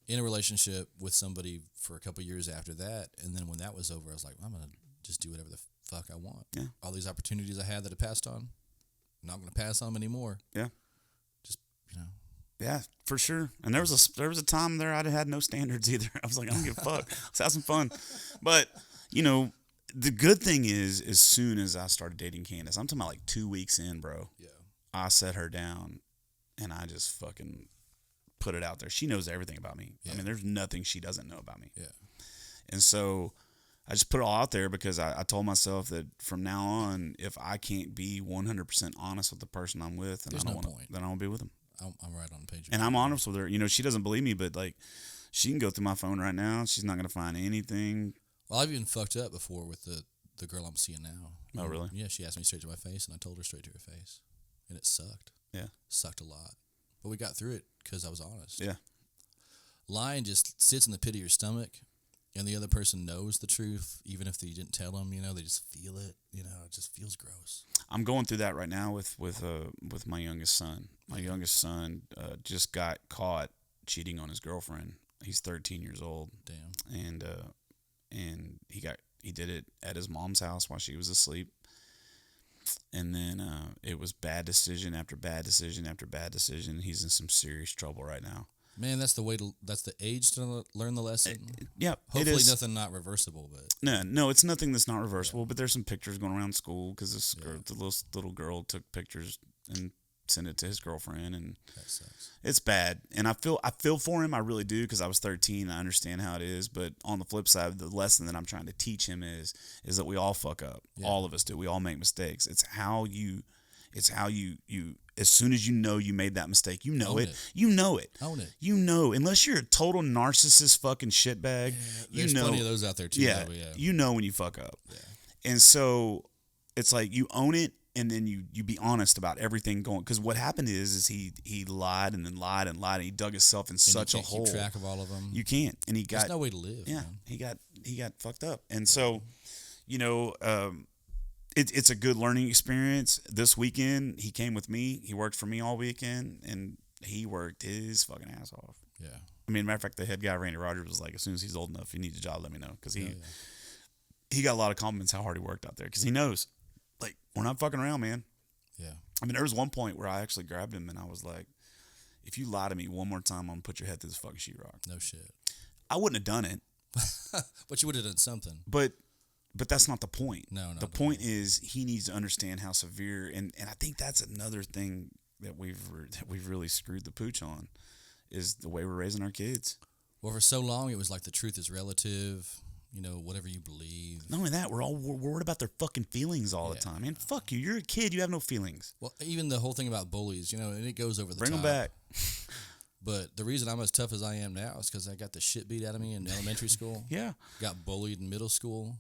[SPEAKER 4] in a relationship with somebody for a couple years after that. And then when that was over, I was like, I'm going to just do whatever the fuck I want.
[SPEAKER 2] Yeah.
[SPEAKER 4] All these opportunities I had that I passed on, I'm not going to pass on them anymore.
[SPEAKER 2] Yeah.
[SPEAKER 4] Just,
[SPEAKER 2] Yeah, for sure. And there was a time there I had no standards either. I was like, I don't give a fuck. Let's have some fun. But, the good thing is, as soon as I started dating Candace, I'm talking about like 2 weeks in, bro.
[SPEAKER 4] Yeah.
[SPEAKER 2] I set her down and I just fucking put it out there. She knows everything about me.
[SPEAKER 4] Yeah.
[SPEAKER 2] I mean, there's nothing she doesn't know about me.
[SPEAKER 4] Yeah.
[SPEAKER 2] And so I just put it all out there because I told myself that from now on, if I can't be 100% honest with the person I'm with, then
[SPEAKER 4] There's
[SPEAKER 2] I
[SPEAKER 4] no
[SPEAKER 2] don't want
[SPEAKER 4] point.
[SPEAKER 2] then I won't be with them.
[SPEAKER 4] I'm right on the page.
[SPEAKER 2] And I'm honest with her. You know, she doesn't believe me, but like, she can go through my phone right now. She's not gonna find anything.
[SPEAKER 4] Well, I've even fucked up before with the girl I'm seeing now.
[SPEAKER 2] Oh, really?
[SPEAKER 4] Yeah, she asked me straight to my face, and I told her straight to her face, and it sucked.
[SPEAKER 2] Yeah.
[SPEAKER 4] Sucked a lot, but we got through it because I was honest.
[SPEAKER 2] Yeah.
[SPEAKER 4] Lying just sits in the pit of your stomach, and the other person knows the truth, even if they didn't tell them. You know, they just feel it. You know, it just feels gross.
[SPEAKER 2] I'm going through that right now with my youngest son. My youngest son just got caught cheating on his girlfriend. He's 13 years old.
[SPEAKER 4] Damn.
[SPEAKER 2] And he did it at his mom's house while she was asleep. And then it was bad decision after bad decision after bad decision. He's in some serious trouble right now.
[SPEAKER 4] Man, that's the age to learn the lesson.
[SPEAKER 2] Yeah,
[SPEAKER 4] Hopefully
[SPEAKER 2] it is.
[SPEAKER 4] nothing not reversible, but
[SPEAKER 2] No, it's nothing that's not reversible. But there's some pictures going around school because this girl, the little girl took pictures and sent it to his girlfriend, and
[SPEAKER 4] that sucks.
[SPEAKER 2] it's bad. And I feel for him. I really do, because I was 13. I understand how it is. But on the flip side, the lesson that I'm trying to teach him is that we all fuck up.
[SPEAKER 4] Yeah.
[SPEAKER 2] All of us do. We all make mistakes. It's how you as soon as you know you made that mistake, you know
[SPEAKER 4] Own
[SPEAKER 2] it.
[SPEAKER 4] it.
[SPEAKER 2] You know it.
[SPEAKER 4] Own it.
[SPEAKER 2] You know, unless you're a total narcissist fucking shitbag,
[SPEAKER 4] There's
[SPEAKER 2] you know.
[SPEAKER 4] plenty of those out there too.
[SPEAKER 2] Yeah,
[SPEAKER 4] though, yeah.
[SPEAKER 2] you know when you fuck up.
[SPEAKER 4] Yeah.
[SPEAKER 2] And so it's like you own it, and then you be honest about everything going. Because what happened is he lied and then lied and lied, and he dug himself in
[SPEAKER 4] And
[SPEAKER 2] such
[SPEAKER 4] you
[SPEAKER 2] a
[SPEAKER 4] can't
[SPEAKER 2] hole.
[SPEAKER 4] keep track of all of them.
[SPEAKER 2] You can't, and he got
[SPEAKER 4] There's no way to live.
[SPEAKER 2] yeah.
[SPEAKER 4] Man.
[SPEAKER 2] He got fucked up, and so you know. It's a good learning experience. This weekend, he came with me. He worked for me all weekend, and he worked his fucking ass off.
[SPEAKER 4] Yeah.
[SPEAKER 2] I mean, matter of fact, the head guy, Randy Rogers, was like, as soon as he's old enough, you need a job, let me know. Because he got a lot of compliments how hard he worked out there. Because he knows, like, we're not fucking around, man.
[SPEAKER 4] Yeah.
[SPEAKER 2] I mean, there was one point where I actually grabbed him, and I was like, if you lie to me one more time, I'm going to put your head through this fucking sheetrock.
[SPEAKER 4] No shit.
[SPEAKER 2] I wouldn't have done it.
[SPEAKER 4] But you would have done something.
[SPEAKER 2] But that's not the point.
[SPEAKER 4] No.
[SPEAKER 2] The point is he needs to understand how severe, and I think that's another thing that we've really screwed the pooch on, is the way we're raising our kids.
[SPEAKER 4] Well, for so long, it was like the truth is relative. You know, whatever you believe.
[SPEAKER 2] Not only that, we're worried about their fucking feelings all the time. Man, fuck you. You're a kid. You have no feelings.
[SPEAKER 4] Well, even the whole thing about bullies, you know, and it goes over the
[SPEAKER 2] Bring
[SPEAKER 4] top.
[SPEAKER 2] them back.
[SPEAKER 4] But the reason I'm as tough as I am now is because I got the shit beat out of me in elementary school.
[SPEAKER 2] Yeah.
[SPEAKER 4] Got bullied in middle school.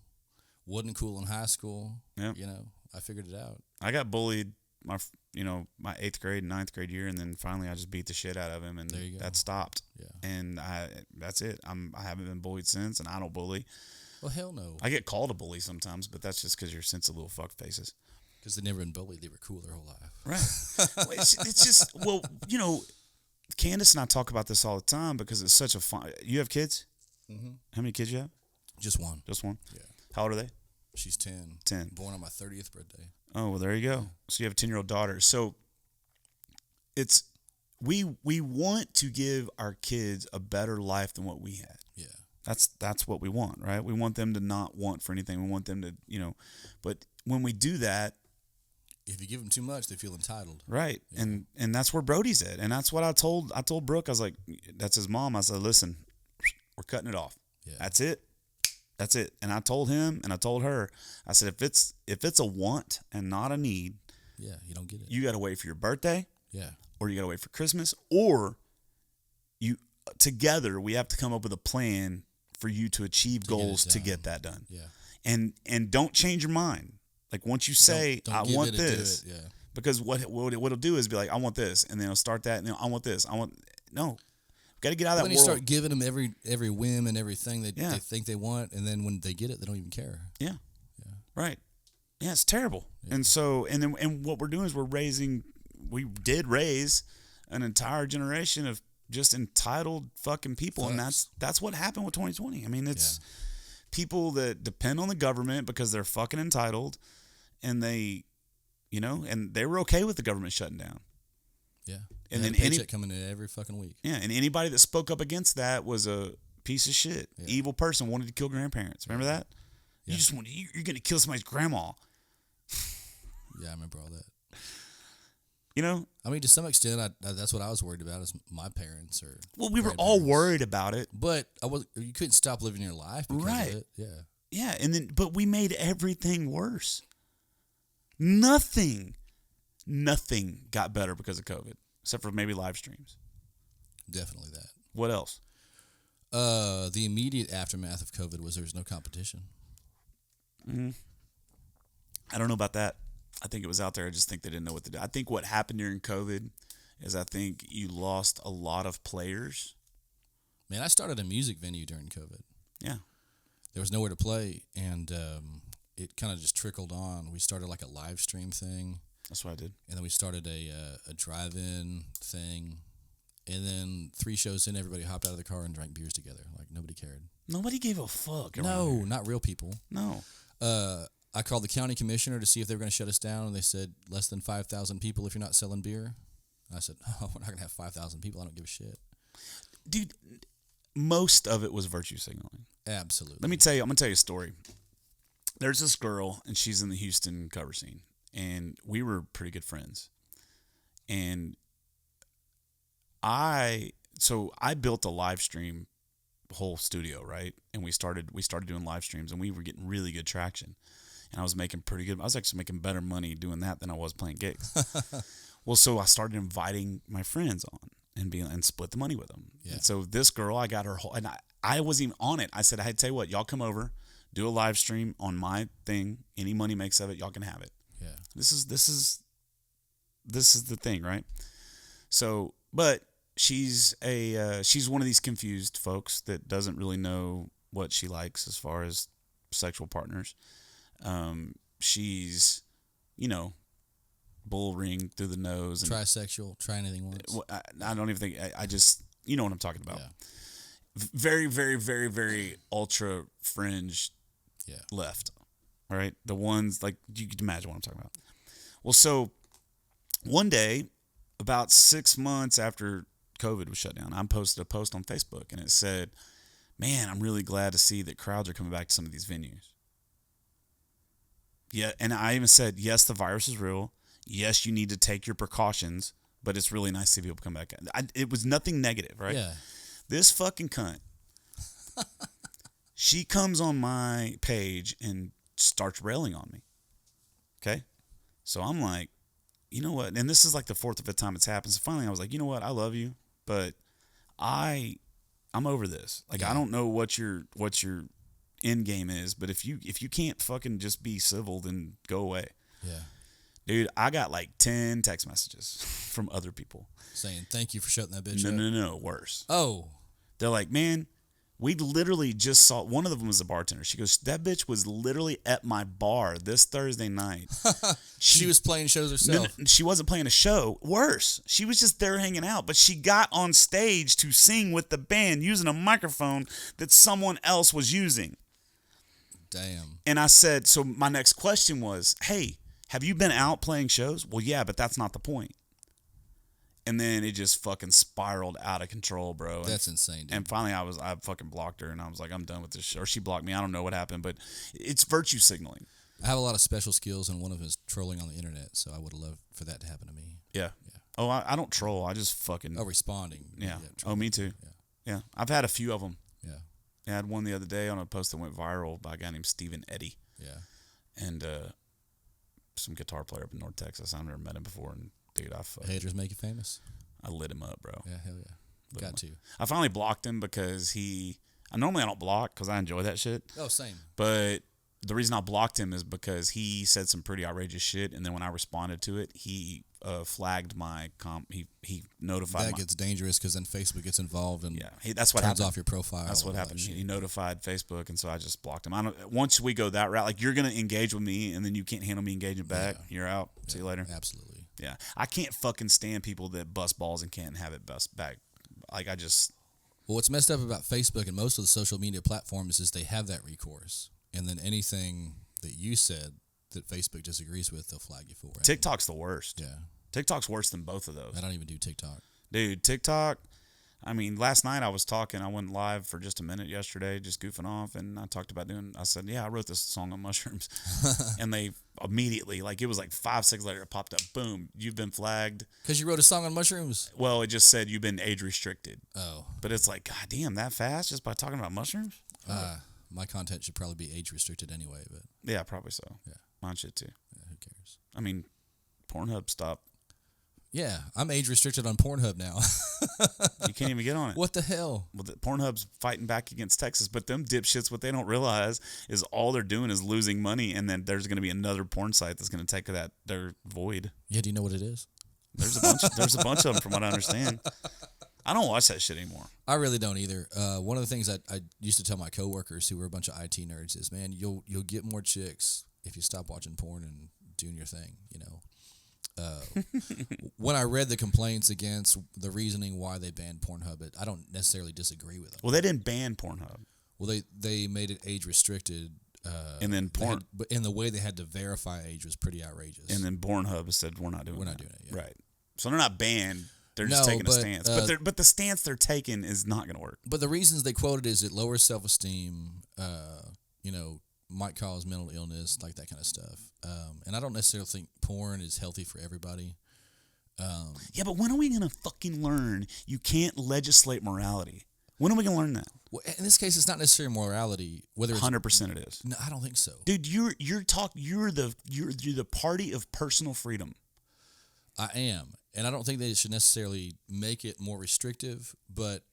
[SPEAKER 4] Wasn't cool in high school.
[SPEAKER 2] Yeah.
[SPEAKER 4] You know, I figured it out.
[SPEAKER 2] I got bullied my 8th grade and 9th grade year, and then finally I just beat the shit out of him, and
[SPEAKER 4] There you go.
[SPEAKER 2] that stopped.
[SPEAKER 4] Yeah.
[SPEAKER 2] And that's it. I haven't been bullied since, and I don't bully.
[SPEAKER 4] Well, hell no.
[SPEAKER 2] I get called a bully sometimes, but that's just because you're sensitive little fuck faces.
[SPEAKER 4] Because they've never been bullied. They were cool their whole life.
[SPEAKER 2] Right. Well, it's just, well, you know, Candace and I talk about this all the time because it's such a fun. You have kids?
[SPEAKER 4] Mm-hmm.
[SPEAKER 2] How many kids you have?
[SPEAKER 4] Just one.
[SPEAKER 2] Just one?
[SPEAKER 4] Yeah.
[SPEAKER 2] How old are they?
[SPEAKER 4] She's 10.
[SPEAKER 2] 10.
[SPEAKER 4] Born on my 30th birthday.
[SPEAKER 2] Oh, well, there you go. So you have a 10-year-old daughter. So it's, we want to give our kids a better life than what we had.
[SPEAKER 4] Yeah.
[SPEAKER 2] That's what we want, right? We want them to not want for anything. We want them to, you know, but when we do that,
[SPEAKER 4] If you give them too much, they feel entitled.
[SPEAKER 2] right?
[SPEAKER 4] Yeah.
[SPEAKER 2] And that's where Brody's at, and that's what I told Brooke. I was like, that's his mom. I said, listen, we're cutting it off.
[SPEAKER 4] Yeah.
[SPEAKER 2] That's it. And I told him, and I told her, I said, if it's a want and not a need,
[SPEAKER 4] Yeah, you don't get it.
[SPEAKER 2] you got to wait for your birthday,
[SPEAKER 4] Yeah.
[SPEAKER 2] or you got to wait for Christmas, or you together we have to come up with a plan for you to achieve
[SPEAKER 4] To get it
[SPEAKER 2] goals to
[SPEAKER 4] done.
[SPEAKER 2] get that done.
[SPEAKER 4] Yeah.
[SPEAKER 2] And don't change your mind. Like once you say
[SPEAKER 4] Don't
[SPEAKER 2] I
[SPEAKER 4] give
[SPEAKER 2] want
[SPEAKER 4] it and do
[SPEAKER 2] this,
[SPEAKER 4] it. Yeah.
[SPEAKER 2] because what it'll do is be like I want this, and then it'll start that, and then I want this. Got to get out of
[SPEAKER 4] When
[SPEAKER 2] that
[SPEAKER 4] you
[SPEAKER 2] world.
[SPEAKER 4] start giving them every whim and everything that
[SPEAKER 2] Yeah.
[SPEAKER 4] they think they want, and then when they get it, they don't even care.
[SPEAKER 2] Yeah. Right. Yeah, it's terrible. Yeah. And what we're doing is we did raise an entire generation of just entitled fucking people.
[SPEAKER 4] Fucks.
[SPEAKER 2] And that's what happened with 2020. I mean, it's people that depend on the government because they're fucking entitled, and they were okay with the government shutting down.
[SPEAKER 4] Yeah.
[SPEAKER 2] And
[SPEAKER 4] They
[SPEAKER 2] then
[SPEAKER 4] had a paycheck coming in every fucking week.
[SPEAKER 2] Yeah, and anybody that spoke up against that was a piece of shit.
[SPEAKER 4] Yeah.
[SPEAKER 2] Evil person wanted to kill grandparents. Remember that?
[SPEAKER 4] Yeah.
[SPEAKER 2] You're going to kill somebody's grandma.
[SPEAKER 4] Yeah, I remember all that.
[SPEAKER 2] You know?
[SPEAKER 4] I mean, to some extent, that's what I was worried about is my parents or.
[SPEAKER 2] Well, we were all
[SPEAKER 4] grandparents.
[SPEAKER 2] worried about it.
[SPEAKER 4] But you couldn't stop living your life because
[SPEAKER 2] Right.
[SPEAKER 4] of it. Yeah.
[SPEAKER 2] Yeah, but we made everything worse. Nothing got better because of COVID, except for maybe live streams.
[SPEAKER 4] Definitely that.
[SPEAKER 2] What else?
[SPEAKER 4] The immediate aftermath of COVID was there was no competition.
[SPEAKER 2] I don't know about that. I think it was out there. I just think they didn't know what to do. I think what happened during COVID is I think you lost a lot of players.
[SPEAKER 4] Man, I started a music venue during COVID.
[SPEAKER 2] Yeah.
[SPEAKER 4] There was nowhere to play, and it kind of just trickled on. We started like a live stream thing.
[SPEAKER 2] That's what I did.
[SPEAKER 4] And then we started a drive-in thing. And then 3 shows in, everybody hopped out of the car and drank beers together. Like, nobody cared.
[SPEAKER 2] Nobody gave a fuck.
[SPEAKER 4] No, not real people.
[SPEAKER 2] No.
[SPEAKER 4] I called the county commissioner to see if they were going to shut us down, and they said, less than 5,000 people if you're not selling beer. And I said, oh, we're not going to have 5,000 people. I don't give a shit.
[SPEAKER 2] Dude, most of it was virtue signaling.
[SPEAKER 4] Absolutely.
[SPEAKER 2] Let me tell you, I'm going to tell you a story. There's this girl, and she's in the Houston cover scene, and we were pretty good friends. And I built a live stream whole studio, right? And we started doing live streams, and we were getting really good traction. And I was making pretty good. I was actually making better money doing that than I was playing gigs. Well, so I started inviting my friends on and split the money with them.
[SPEAKER 4] Yeah.
[SPEAKER 2] And so this girl, I got her whole, and I wasn't even on it. I said, hey, tell you what, y'all come over, do a live stream on my thing. Any money makes of it, y'all can have it.
[SPEAKER 4] Yeah.
[SPEAKER 2] This is the thing, right? So, but she's one of these confused folks that doesn't really know what she likes as far as sexual partners. She's, bull ring through the nose. And,
[SPEAKER 4] Trisexual, try anything once.
[SPEAKER 2] I don't even think, I just, you know what I'm talking about.
[SPEAKER 4] Yeah.
[SPEAKER 2] Very, very, very, very ultra fringe
[SPEAKER 4] Yeah.
[SPEAKER 2] left, right? The ones, like, you can imagine what I'm talking about. Well, so one day, about 6 months after COVID was shut down, I posted a post on Facebook, and it said, man, I'm really glad to see that crowds are coming back to some of these venues. Yeah, and I even said, yes, the virus is real. Yes, you need to take your precautions, but it's really nice to see people come back. It was nothing negative, right?
[SPEAKER 4] Yeah.
[SPEAKER 2] This fucking cunt, she comes on my page and starts railing on me. Okay? So I'm like, you know what? And this is like the 4th or 5th time it's happened. So finally I was like, you know what? I love you, but I'm over this. Like,
[SPEAKER 4] Yeah.
[SPEAKER 2] I don't know what your end game is, but if you can't fucking just be civil, then go away.
[SPEAKER 4] Yeah.
[SPEAKER 2] Dude, I got like 10 text messages from other people.
[SPEAKER 4] Saying, thank you for shutting that bitch up.
[SPEAKER 2] No, worse.
[SPEAKER 4] Oh.
[SPEAKER 2] They're like, man, we literally just saw, one of them was a bartender. She goes, that bitch was literally at my bar this Thursday night.
[SPEAKER 4] She was playing shows herself.
[SPEAKER 2] No, she wasn't playing a show. Worse, she was just there hanging out. But she got on stage to sing with the band using a microphone that someone else was using.
[SPEAKER 4] Damn.
[SPEAKER 2] And I said, so my next question was, hey, have you been out playing shows? Well, yeah, but that's not the point. And then it just fucking spiraled out of control, bro.
[SPEAKER 4] That's insane, dude.
[SPEAKER 2] And finally, I fucking blocked her, and I was like, I'm done with this shit. Or she blocked me. I don't know what happened, but it's virtue signaling.
[SPEAKER 4] I have a lot of special skills, and one of them is trolling on the internet, so I would have loved for that to happen to me.
[SPEAKER 2] Yeah. Oh, I don't troll. I just fucking.
[SPEAKER 4] Oh, responding.
[SPEAKER 2] Yeah. Oh,
[SPEAKER 4] trolling.
[SPEAKER 2] me too.
[SPEAKER 4] Yeah.
[SPEAKER 2] Yeah. I've had a few of them.
[SPEAKER 4] Yeah.
[SPEAKER 2] I had one the other day on a post that went viral by a guy named Stephen Eddy.
[SPEAKER 4] Yeah.
[SPEAKER 2] And some guitar player up in North Texas. I've never met him before, and dude,
[SPEAKER 4] Haters make you famous.
[SPEAKER 2] I lit him up, bro.
[SPEAKER 4] Yeah, hell yeah. Got to.
[SPEAKER 2] I finally blocked him because normally I don't block because I enjoy that shit.
[SPEAKER 4] Oh, same.
[SPEAKER 2] But the reason I blocked him is because he said some pretty outrageous shit, and then when I responded to it, he flagged my he notified.
[SPEAKER 4] That gets dangerous because then Facebook gets involved and
[SPEAKER 2] that's what
[SPEAKER 4] turns
[SPEAKER 2] happened.
[SPEAKER 4] off your profile.
[SPEAKER 2] That's what happened. He notified Facebook, and so I just blocked him. Once we go that route, like, you're gonna engage with me, and then you can't handle me engaging back.
[SPEAKER 4] Yeah.
[SPEAKER 2] You're out. See you later.
[SPEAKER 4] Absolutely.
[SPEAKER 2] Yeah, I can't fucking stand people that bust balls and can't have it bust back. Like, I just.
[SPEAKER 4] Well, what's messed up about Facebook and most of the social media platforms is they have that recourse, and then anything that you said that Facebook disagrees with, they'll flag you for. Right?
[SPEAKER 2] TikTok's the worst.
[SPEAKER 4] Yeah.
[SPEAKER 2] TikTok's worse than both of those.
[SPEAKER 4] I don't even do TikTok.
[SPEAKER 2] Dude, TikTok. I mean, last night I was talking. I went live for just a minute yesterday, just goofing off, and I talked about I said, yeah, I wrote this song on mushrooms. And they immediately, like, it was like 5 seconds later, it popped up. Boom, you've been flagged.
[SPEAKER 4] Because you wrote a song on mushrooms?
[SPEAKER 2] Well, it just said you've been age restricted.
[SPEAKER 4] Oh.
[SPEAKER 2] But it's like, God damn, that fast just by talking about mushrooms?
[SPEAKER 4] My content should probably be age restricted anyway, but
[SPEAKER 2] Yeah, probably so.
[SPEAKER 4] Yeah.
[SPEAKER 2] Mine should too.
[SPEAKER 4] yeah, who cares?
[SPEAKER 2] I mean, Pornhub stopped.
[SPEAKER 4] Yeah, I'm age restricted on Pornhub now.
[SPEAKER 2] You can't even get on it.
[SPEAKER 4] What the hell?
[SPEAKER 2] Well, Pornhub's fighting back against Texas, but them dipshits, what they don't realize is all they're doing is losing money, and then there's going to be another porn site that's going to take their void.
[SPEAKER 4] Yeah, do you know what it is?
[SPEAKER 2] There's a bunch. There's a bunch of them, from what I understand. I don't watch that shit anymore.
[SPEAKER 4] I really don't either. One of the things I used to tell my coworkers who were a bunch of IT nerds is, man, you'll get more chicks if you stop watching porn and doing your thing. You know. When I read the complaints against the reasoning why they banned Pornhub, I don't necessarily disagree with them.
[SPEAKER 2] Well, they didn't ban Pornhub.
[SPEAKER 4] Well, they made it age restricted.
[SPEAKER 2] And then
[SPEAKER 4] but in the way they had to verify age was pretty outrageous.
[SPEAKER 2] And then Pornhub said, we're not doing it.
[SPEAKER 4] Yeah.
[SPEAKER 2] Right. So they're not banned. They're just taking a stance. But the stance they're taking is not going to work.
[SPEAKER 4] But the reasons they quoted is it lowers self-esteem, might cause mental illness, like that kind of stuff. And I don't necessarily think porn is healthy for everybody.
[SPEAKER 2] Yeah, but when are we going to fucking learn you can't legislate morality? When are we going to learn that?
[SPEAKER 4] Well, in this case, it's not necessarily morality. Whether it's
[SPEAKER 2] 100% it is.
[SPEAKER 4] No, I don't think so.
[SPEAKER 2] Dude, you're the party of personal freedom.
[SPEAKER 4] I am. And I don't think they should necessarily make it more restrictive, but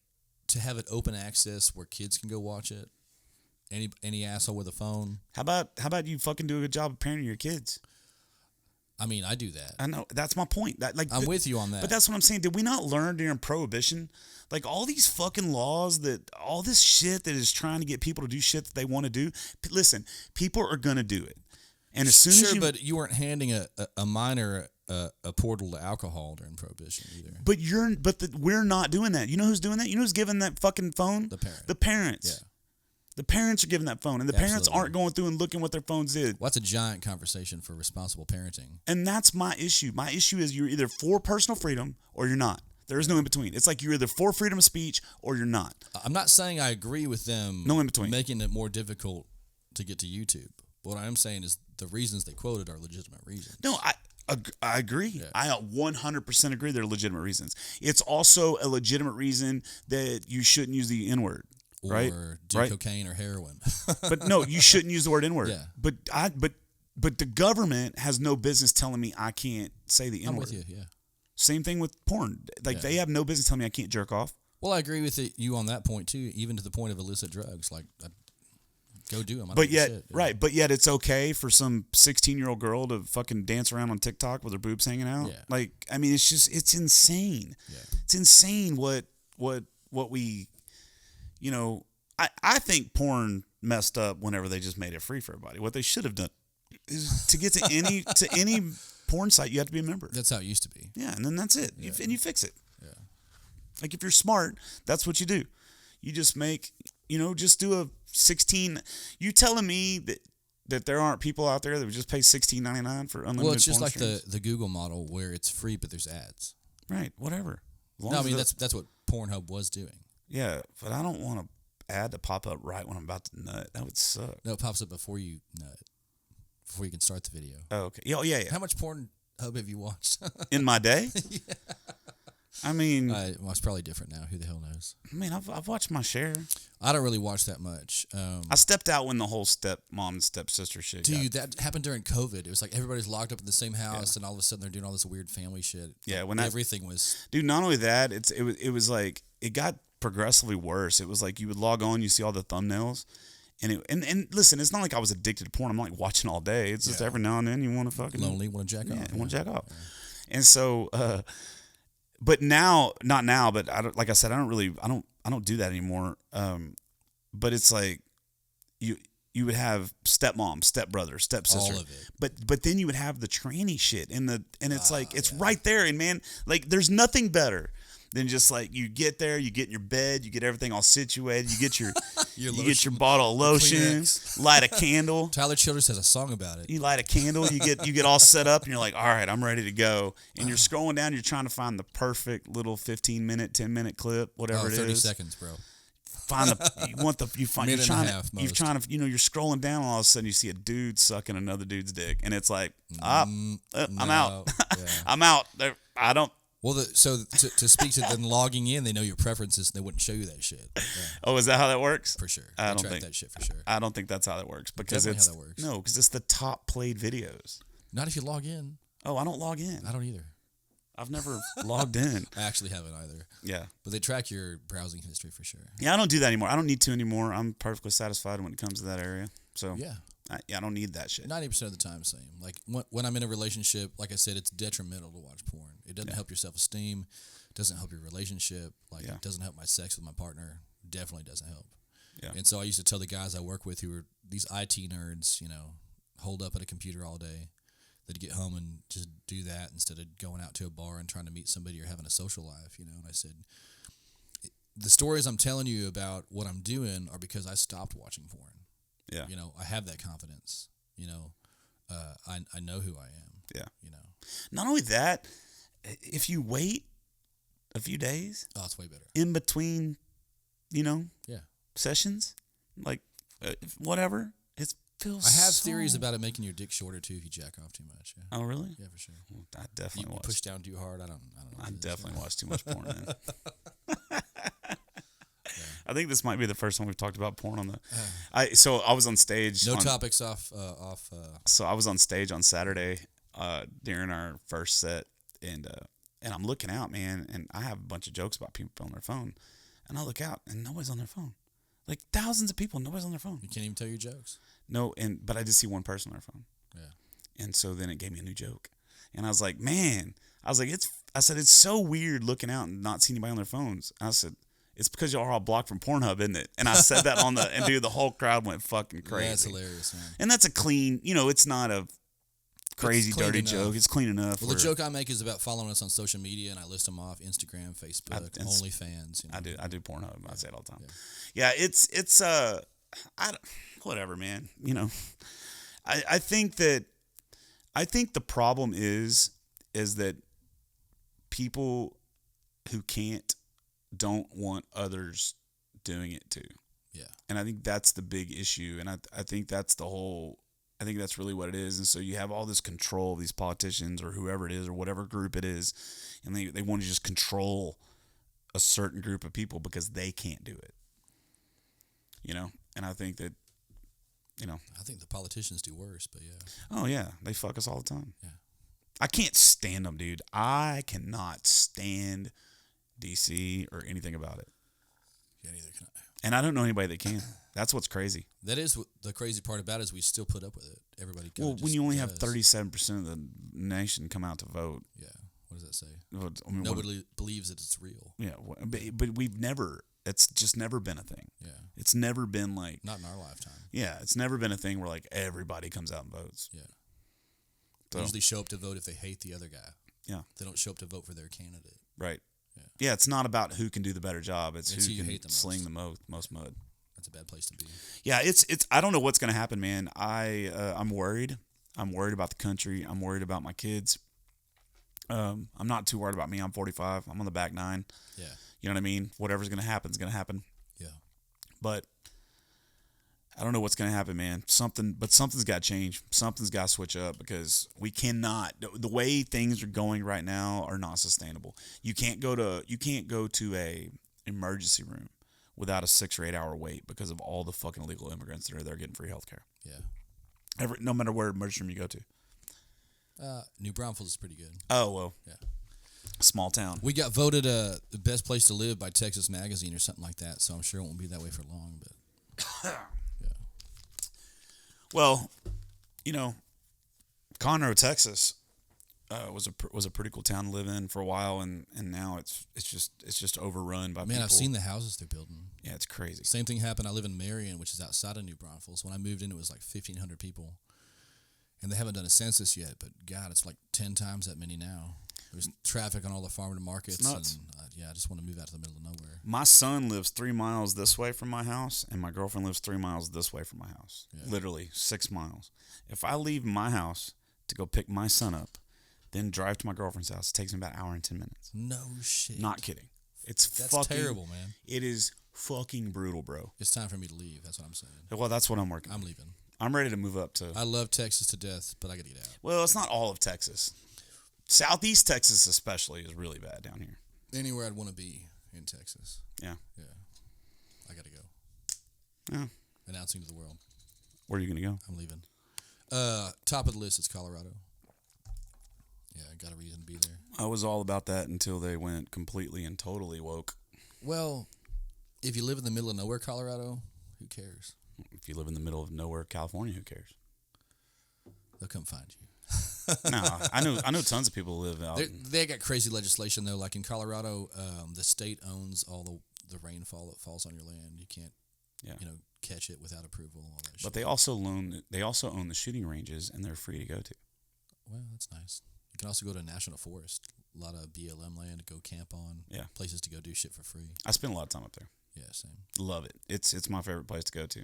[SPEAKER 4] to have it open access where kids can go watch it. Any asshole with a phone.
[SPEAKER 2] How about you fucking do a good job of parenting your kids?
[SPEAKER 4] I mean, I do that.
[SPEAKER 2] I know, that's my point.
[SPEAKER 4] I'm with you on that.
[SPEAKER 2] But that's what I'm saying. Did we not learn during Prohibition? Like all these fucking laws all this shit that is trying to get people to do shit that they want to do. Listen, people are gonna do it, and as soon as
[SPEAKER 4] but you weren't handing a minor a portal to alcohol during Prohibition either.
[SPEAKER 2] But we're not doing that. You know who's doing that? You know who's giving that fucking phone?
[SPEAKER 4] The parent.
[SPEAKER 2] The parents.
[SPEAKER 4] Yeah.
[SPEAKER 2] The parents are giving that phone, and the parents aren't going through and looking what their phones did.
[SPEAKER 4] Well, that's a giant conversation for responsible parenting.
[SPEAKER 2] And that's my issue. My issue is you're either for personal freedom or you're not. There is no in between. It's like you're either for freedom of speech or you're not.
[SPEAKER 4] I'm not saying I agree with them.
[SPEAKER 2] No in between.
[SPEAKER 4] Making it more difficult to get to YouTube. What I am saying is the reasons they quoted are legitimate reasons.
[SPEAKER 2] No, I agree. Yeah. I 100% agree they're legitimate reasons. It's also a legitimate reason that you shouldn't use the N-word. Right?
[SPEAKER 4] Or do cocaine or heroin.
[SPEAKER 2] But no, you shouldn't use the word N-word.
[SPEAKER 4] Yeah.
[SPEAKER 2] But the government has no business telling me I can't say the N-word.
[SPEAKER 4] I'm with you, yeah.
[SPEAKER 2] Same thing with porn. Like they have no business telling me I can't jerk off.
[SPEAKER 4] Well, I agree with you on that point too, even to the point of illicit drugs. Like, go do them.
[SPEAKER 2] But yet it's okay for some 16-year-old girl to fucking dance around on TikTok with her boobs hanging out.
[SPEAKER 4] Yeah.
[SPEAKER 2] Like, I mean, it's insane.
[SPEAKER 4] Yeah.
[SPEAKER 2] It's insane what we, I think porn messed up whenever they just made it free for everybody. What they should have done is to get to any porn site, you have to be a member.
[SPEAKER 4] That's how it used to be.
[SPEAKER 2] Yeah, and then that's it.
[SPEAKER 4] Yeah.
[SPEAKER 2] And you fix it.
[SPEAKER 4] Yeah.
[SPEAKER 2] Like if you're smart, that's what you do. You just make, just do a 16. You telling me that there aren't people out there that would just pay $16.99 for unlimited?
[SPEAKER 4] Well, it's just
[SPEAKER 2] porn
[SPEAKER 4] like
[SPEAKER 2] streams?
[SPEAKER 4] the Google model where it's free but there's ads.
[SPEAKER 2] Right. Whatever.
[SPEAKER 4] No, I mean that's what Pornhub was doing.
[SPEAKER 2] Yeah, but I don't want an ad to pop up right when I'm about to nut. That would suck.
[SPEAKER 4] No, it pops up before you nut, before you can start the video.
[SPEAKER 2] Oh, okay. Yeah.
[SPEAKER 4] How much Pornhub have you watched?
[SPEAKER 2] In my day?
[SPEAKER 4] Yeah.
[SPEAKER 2] I mean,
[SPEAKER 4] well, it's probably different now. Who the hell knows?
[SPEAKER 2] I mean, I've watched my share.
[SPEAKER 4] I don't really watch that much.
[SPEAKER 2] I stepped out when the whole stepmom and stepsister shit.
[SPEAKER 4] Dude, that happened during COVID. It was like everybody's locked up in the same house, and all of a sudden they're doing all this weird family shit.
[SPEAKER 2] Yeah, when
[SPEAKER 4] everything was.
[SPEAKER 2] Dude, not only that, it was like it got progressively worse. It was like you would log on, you see all the thumbnails, and listen, it's not like I was addicted to porn. I'm not like watching all day. It's just every now and then you want to fucking
[SPEAKER 4] lonely, want to jack off.
[SPEAKER 2] Yeah, want to jack off, and so. But now, not now, but like I said, I don't do that anymore. But it's like you would have stepmom, stepbrother, stepsister,
[SPEAKER 4] all of it.
[SPEAKER 2] But then you would have the tranny shit and it's like it's right there, and man, like there's nothing better than just like you get there, you get in your bed, you get everything all situated, you get your get your bottle of lotion,
[SPEAKER 4] Kleenex.
[SPEAKER 2] light a candle.
[SPEAKER 4] Tyler Childers has a song about it.
[SPEAKER 2] You light a candle, you get all set up, and you're like, all right, I'm ready to go. And you're scrolling down, you're trying to find the perfect little 15-minute, 10-minute clip, whatever it is.
[SPEAKER 4] 30 seconons, bro.
[SPEAKER 2] You're scrolling down, and all of a sudden you see a dude sucking another dude's dick, and it's like, I'm out.
[SPEAKER 4] Yeah.
[SPEAKER 2] I'm out.
[SPEAKER 4] Well, so to speak to them logging in, they know your preferences, and they wouldn't show you that shit. Yeah,
[SPEAKER 2] Oh, is that how that works?
[SPEAKER 4] for sure.
[SPEAKER 2] I
[SPEAKER 4] They
[SPEAKER 2] don't
[SPEAKER 4] track
[SPEAKER 2] think
[SPEAKER 4] that shit for sure.
[SPEAKER 2] I don't think that's how that works because
[SPEAKER 4] Definitely
[SPEAKER 2] it's
[SPEAKER 4] how that works.
[SPEAKER 2] no, because it's the top played videos.
[SPEAKER 4] Not if you log in.
[SPEAKER 2] Oh, I don't log in.
[SPEAKER 4] I don't either.
[SPEAKER 2] I've never logged in.
[SPEAKER 4] I actually haven't either.
[SPEAKER 2] Yeah.
[SPEAKER 4] But they track your browsing history for sure.
[SPEAKER 2] Yeah, I don't do that anymore. I don't need to anymore. I'm perfectly satisfied when it comes to that area. So
[SPEAKER 4] Yeah.
[SPEAKER 2] I don't need that shit.
[SPEAKER 4] 90% of the time, same. Like when I'm in a relationship, like I said, it's detrimental to watch porn. It doesn't help your self-esteem. Doesn't help your relationship. Like it doesn't help my sex with my partner. Definitely doesn't help.
[SPEAKER 2] Yeah.
[SPEAKER 4] And so I used to tell the guys I work with who are these IT nerds, holed up at a computer all day. They'd get home and just do that instead of going out to a bar and trying to meet somebody or having a social life, And I said, the stories I'm telling you about what I'm doing are because I stopped watching porn.
[SPEAKER 2] Yeah.
[SPEAKER 4] I have that confidence. I know who I am.
[SPEAKER 2] Yeah. Not only that, if you wait a few days
[SPEAKER 4] Oh, it's way better.
[SPEAKER 2] in between,
[SPEAKER 4] Yeah.
[SPEAKER 2] sessions, like whatever, it feels.
[SPEAKER 4] I have
[SPEAKER 2] so...
[SPEAKER 4] theories about it making your dick shorter too if you jack off too much. Yeah.
[SPEAKER 2] Oh, really?
[SPEAKER 4] Yeah, for sure.
[SPEAKER 2] I definitely
[SPEAKER 4] You
[SPEAKER 2] watched.
[SPEAKER 4] push down too hard. I don't know.
[SPEAKER 2] I
[SPEAKER 4] what it is.
[SPEAKER 2] definitely watched too much porn. Then. I think this might be the first time we've talked about porn on the. So I was on stage.
[SPEAKER 4] No topics off.
[SPEAKER 2] So I was on stage on Saturday during our first set, and I'm looking out, man, and I have a bunch of jokes about people on their phone, and I look out and nobody's on their phone, like thousands of people, nobody's on their phone.
[SPEAKER 4] You can't even tell your jokes.
[SPEAKER 2] No, but I did see one person on their phone.
[SPEAKER 4] Yeah.
[SPEAKER 2] And so then it gave me a new joke, and I was like, man, I said it's so weird looking out and not seeing anybody on their phones. I said, it's because y'all are all blocked from Pornhub, isn't it? And I said that and dude, the whole crowd went fucking crazy.
[SPEAKER 4] That's hilarious, man.
[SPEAKER 2] And that's a clean, it's not a crazy,
[SPEAKER 4] It's clean
[SPEAKER 2] dirty
[SPEAKER 4] enough.
[SPEAKER 2] joke. It's clean enough.
[SPEAKER 4] Well, the joke I make is about following us on social media, and I list them off: Instagram, Facebook, OnlyFans.
[SPEAKER 2] I do Pornhub. I say it all the time.
[SPEAKER 4] Yeah.
[SPEAKER 2] Yeah, it's whatever, man. I think the problem is that people who don't want others doing it too.
[SPEAKER 4] Yeah.
[SPEAKER 2] And I think that's the big issue. And I think that's I think that's really what it is. And so you have all this control of these politicians or whoever it is or whatever group it is. And they want to just control a certain group of people because they can't do it. And I think that,
[SPEAKER 4] I think the politicians do worse, but yeah.
[SPEAKER 2] oh yeah, they fuck us all the time.
[SPEAKER 4] Yeah.
[SPEAKER 2] I can't stand them, dude. I cannot stand DC or anything about it.
[SPEAKER 4] Yeah, neither can I.
[SPEAKER 2] And I don't know anybody that can. That's what's crazy.
[SPEAKER 4] That is the crazy part about it is we still put up with it. Everybody.
[SPEAKER 2] Well, when you only have 37% of the nation come out to vote.
[SPEAKER 4] Yeah. What does that say?
[SPEAKER 2] I mean,
[SPEAKER 4] Nobody believes that it's real.
[SPEAKER 2] Yeah, but we've never. It's just never been a thing.
[SPEAKER 4] Yeah.
[SPEAKER 2] It's never been like.
[SPEAKER 4] Not in our lifetime.
[SPEAKER 2] Yeah, it's never been a thing where like everybody comes out and votes.
[SPEAKER 4] Yeah.
[SPEAKER 2] So,
[SPEAKER 4] They usually show up to vote if they hate the other guy.
[SPEAKER 2] Yeah.
[SPEAKER 4] They don't show up to vote for their candidate.
[SPEAKER 2] Right.
[SPEAKER 4] Yeah.
[SPEAKER 2] Yeah, it's not about who can do the better job. It's
[SPEAKER 4] It's
[SPEAKER 2] who
[SPEAKER 4] who you
[SPEAKER 2] can
[SPEAKER 4] hate the
[SPEAKER 2] sling
[SPEAKER 4] most.
[SPEAKER 2] the most mud.
[SPEAKER 4] That's a bad place to be.
[SPEAKER 2] Yeah, it's. I don't know what's gonna happen, man. I'm worried. I'm worried about the country. I'm worried about my kids. I'm not too worried about me. I'm 45. I'm on the back nine.
[SPEAKER 4] Yeah.
[SPEAKER 2] You know what I mean? Whatever's gonna happen is gonna happen.
[SPEAKER 4] Yeah.
[SPEAKER 2] But I don't know what's gonna happen, man. Something's got to change. Something's got to switch up because we cannot. The way things are going right now are not sustainable. You can't go to a emergency room without a 6 or 8 hour wait because of all the fucking illegal immigrants that are there getting free healthcare.
[SPEAKER 4] Yeah.
[SPEAKER 2] No matter where emergency room you go to.
[SPEAKER 4] New Braunfels is pretty good.
[SPEAKER 2] Oh well.
[SPEAKER 4] Yeah.
[SPEAKER 2] Small town.
[SPEAKER 4] We got voted the best place to live by Texas Magazine or something like that, so I'm sure it won't be that way for long. But yeah.
[SPEAKER 2] Well, Conroe, Texas, was a pretty cool town to live in for a while, and now it's just overrun by people.
[SPEAKER 4] Man, I've seen the houses they're building.
[SPEAKER 2] Yeah, it's crazy.
[SPEAKER 4] Same thing happened. I live in Marion, which is outside of New Braunfels. When I moved in, it was like 1,500 people, and they haven't done a census yet. But God, it's like 10 times that many now. There's traffic on all the farmer markets.
[SPEAKER 2] It's nuts.
[SPEAKER 4] And I just want to move out to the middle of nowhere.
[SPEAKER 2] My son lives 3 miles this way from my house, and my girlfriend lives 3 miles this way from my house.
[SPEAKER 4] Yeah.
[SPEAKER 2] Literally 6 miles. If I leave my house to go pick my son up, then drive to my girlfriend's house, it takes me about an hour and 10 minutes.
[SPEAKER 4] No shit.
[SPEAKER 2] Not kidding. That's
[SPEAKER 4] terrible, man.
[SPEAKER 2] It is fucking brutal, bro.
[SPEAKER 4] It's time for me to leave. That's what I'm saying.
[SPEAKER 2] Well, that's what I'm working on.
[SPEAKER 4] I'm leaving.
[SPEAKER 2] I'm ready to move up to.
[SPEAKER 4] I love Texas to death, but I got to get out.
[SPEAKER 2] Well, it's not all of Texas. Southeast Texas especially is really bad down here.
[SPEAKER 4] Anywhere I'd want to be in Texas.
[SPEAKER 2] Yeah.
[SPEAKER 4] Yeah. I got to go.
[SPEAKER 2] Yeah.
[SPEAKER 4] Announcing to the world.
[SPEAKER 2] Where are you going to go?
[SPEAKER 4] I'm leaving. Top of the list is Colorado. Yeah, I got a reason to be there.
[SPEAKER 2] I was all about that until they went completely and totally woke.
[SPEAKER 4] Well, if you live in the middle of nowhere, Colorado, who cares?
[SPEAKER 2] If you live in the middle of nowhere, California, who cares?
[SPEAKER 4] They'll come find you.
[SPEAKER 2] No, I know tons of people who live out.
[SPEAKER 4] They got crazy legislation though. Like in Colorado, the state owns all the rainfall that falls on your land. You can't, catch it without approval. All that shit.
[SPEAKER 2] But they also own the shooting ranges, and they're free to go to.
[SPEAKER 4] Well, that's nice. You can also go to a national forest. A lot of BLM land to go camp on.
[SPEAKER 2] Yeah.
[SPEAKER 4] Places to go do shit for free.
[SPEAKER 2] I spend a lot of time up there.
[SPEAKER 4] Yeah, same.
[SPEAKER 2] Love it. It's my favorite place to go to.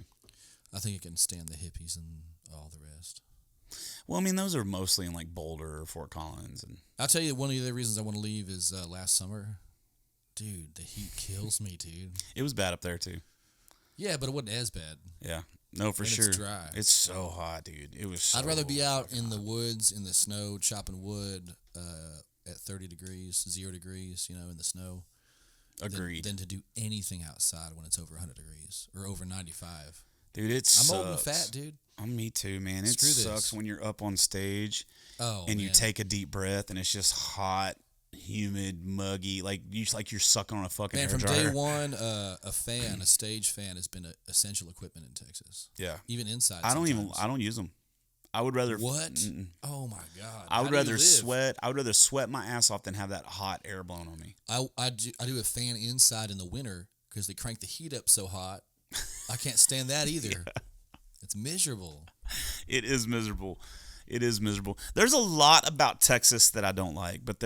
[SPEAKER 4] I think it can stand the hippies and all the rest.
[SPEAKER 2] Well, I mean, those are mostly in like Boulder or Fort Collins, and
[SPEAKER 4] I'll tell you, one of the other reasons I want to leave is last summer. Dude, the heat kills me, dude.
[SPEAKER 2] it was bad up there too.
[SPEAKER 4] Yeah, but it wasn't as bad.
[SPEAKER 2] Yeah, no, for
[SPEAKER 4] And
[SPEAKER 2] sure.
[SPEAKER 4] it's dry.
[SPEAKER 2] It's so hot, dude. It was.
[SPEAKER 4] I'd rather be out in the woods, in the snow, chopping wood at 30 degrees, 0 degrees, in the snow.
[SPEAKER 2] Agreed.
[SPEAKER 4] Than to do anything outside when it's over 100 degrees or over 95.
[SPEAKER 2] Dude, it sucks.
[SPEAKER 4] I'm old and fat, dude.
[SPEAKER 2] Me too, man. It
[SPEAKER 4] Screw
[SPEAKER 2] sucks
[SPEAKER 4] this.
[SPEAKER 2] when you're up on stage
[SPEAKER 4] and
[SPEAKER 2] you take a deep breath and it's just hot, humid, muggy, like you're sucking on a fucking
[SPEAKER 4] Man,
[SPEAKER 2] hair
[SPEAKER 4] from
[SPEAKER 2] dryer.
[SPEAKER 4] day one, a stage fan has been essential equipment in Texas.
[SPEAKER 2] Yeah.
[SPEAKER 4] Even inside.
[SPEAKER 2] I don't
[SPEAKER 4] sometimes.
[SPEAKER 2] use them. I would rather
[SPEAKER 4] What?
[SPEAKER 2] Mm-mm.
[SPEAKER 4] Oh my God!
[SPEAKER 2] I would
[SPEAKER 4] How do you
[SPEAKER 2] rather
[SPEAKER 4] live?
[SPEAKER 2] sweat. I would rather sweat my ass off than have that hot air blown on me.
[SPEAKER 4] I do a fan inside in the winter because they crank the heat up so hot. I can't stand that either. It's miserable.
[SPEAKER 2] It is miserable. It is miserable. There's a lot about Texas that I don't like, but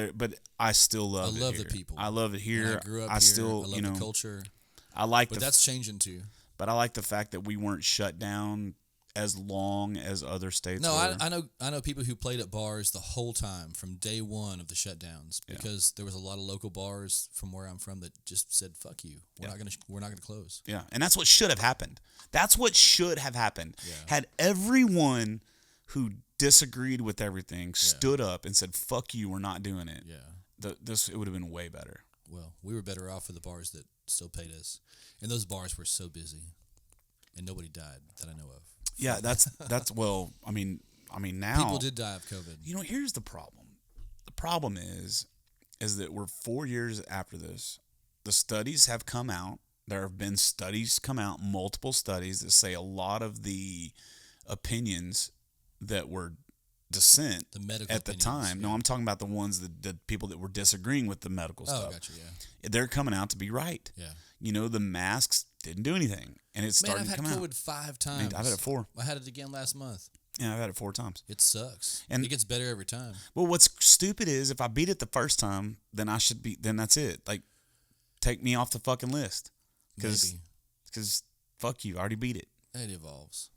[SPEAKER 2] I still love it.
[SPEAKER 4] I love
[SPEAKER 2] here.
[SPEAKER 4] the people.
[SPEAKER 2] I love it here.
[SPEAKER 4] And I grew up
[SPEAKER 2] I
[SPEAKER 4] here.
[SPEAKER 2] still,
[SPEAKER 4] I love the culture.
[SPEAKER 2] I like
[SPEAKER 4] But that's changing too.
[SPEAKER 2] But I like the fact that we weren't shut down as long as other states
[SPEAKER 4] No,
[SPEAKER 2] were.
[SPEAKER 4] I know people who played at bars the whole time from day one of the shutdowns because there was a lot of local bars from where I'm from that just said "fuck you." We're not gonna close.
[SPEAKER 2] Yeah, and that's what should have happened. That's what should have happened.
[SPEAKER 4] Yeah.
[SPEAKER 2] Had everyone who disagreed with everything stood up and said "fuck you," we're not doing it.
[SPEAKER 4] Yeah.
[SPEAKER 2] It would have been way better.
[SPEAKER 4] Well, we were better off for the bars that still paid us, and those bars were so busy, and nobody died that I know of.
[SPEAKER 2] Yeah, that's well. I mean now
[SPEAKER 4] People did die of COVID.
[SPEAKER 2] Here's the problem. The problem is that we're 4 years after this. The studies have come out. There have been studies come out, multiple studies that say a lot of the opinions that were dissent
[SPEAKER 4] The medical
[SPEAKER 2] at the
[SPEAKER 4] opinions,
[SPEAKER 2] time.
[SPEAKER 4] yeah.
[SPEAKER 2] No, I'm talking about the ones that the people that were disagreeing with the medical
[SPEAKER 4] Oh,
[SPEAKER 2] stuff.
[SPEAKER 4] gotcha. Yeah.
[SPEAKER 2] They're coming out to be right.
[SPEAKER 4] Yeah.
[SPEAKER 2] The masks didn't do anything, and it's
[SPEAKER 4] Man,
[SPEAKER 2] starting
[SPEAKER 4] I've
[SPEAKER 2] to
[SPEAKER 4] had
[SPEAKER 2] come
[SPEAKER 4] COVID
[SPEAKER 2] out.
[SPEAKER 4] 5 times.
[SPEAKER 2] I've had it 4.
[SPEAKER 4] I had it again last month.
[SPEAKER 2] Yeah, I've had it 4 times.
[SPEAKER 4] It sucks.
[SPEAKER 2] And-
[SPEAKER 4] it gets better every time.
[SPEAKER 2] Well, what's stupid is if I beat it the first time, then then that's it. Like, take me off the fucking list.
[SPEAKER 4] Maybe.
[SPEAKER 2] Because fuck you, I already beat it.
[SPEAKER 4] It evolves.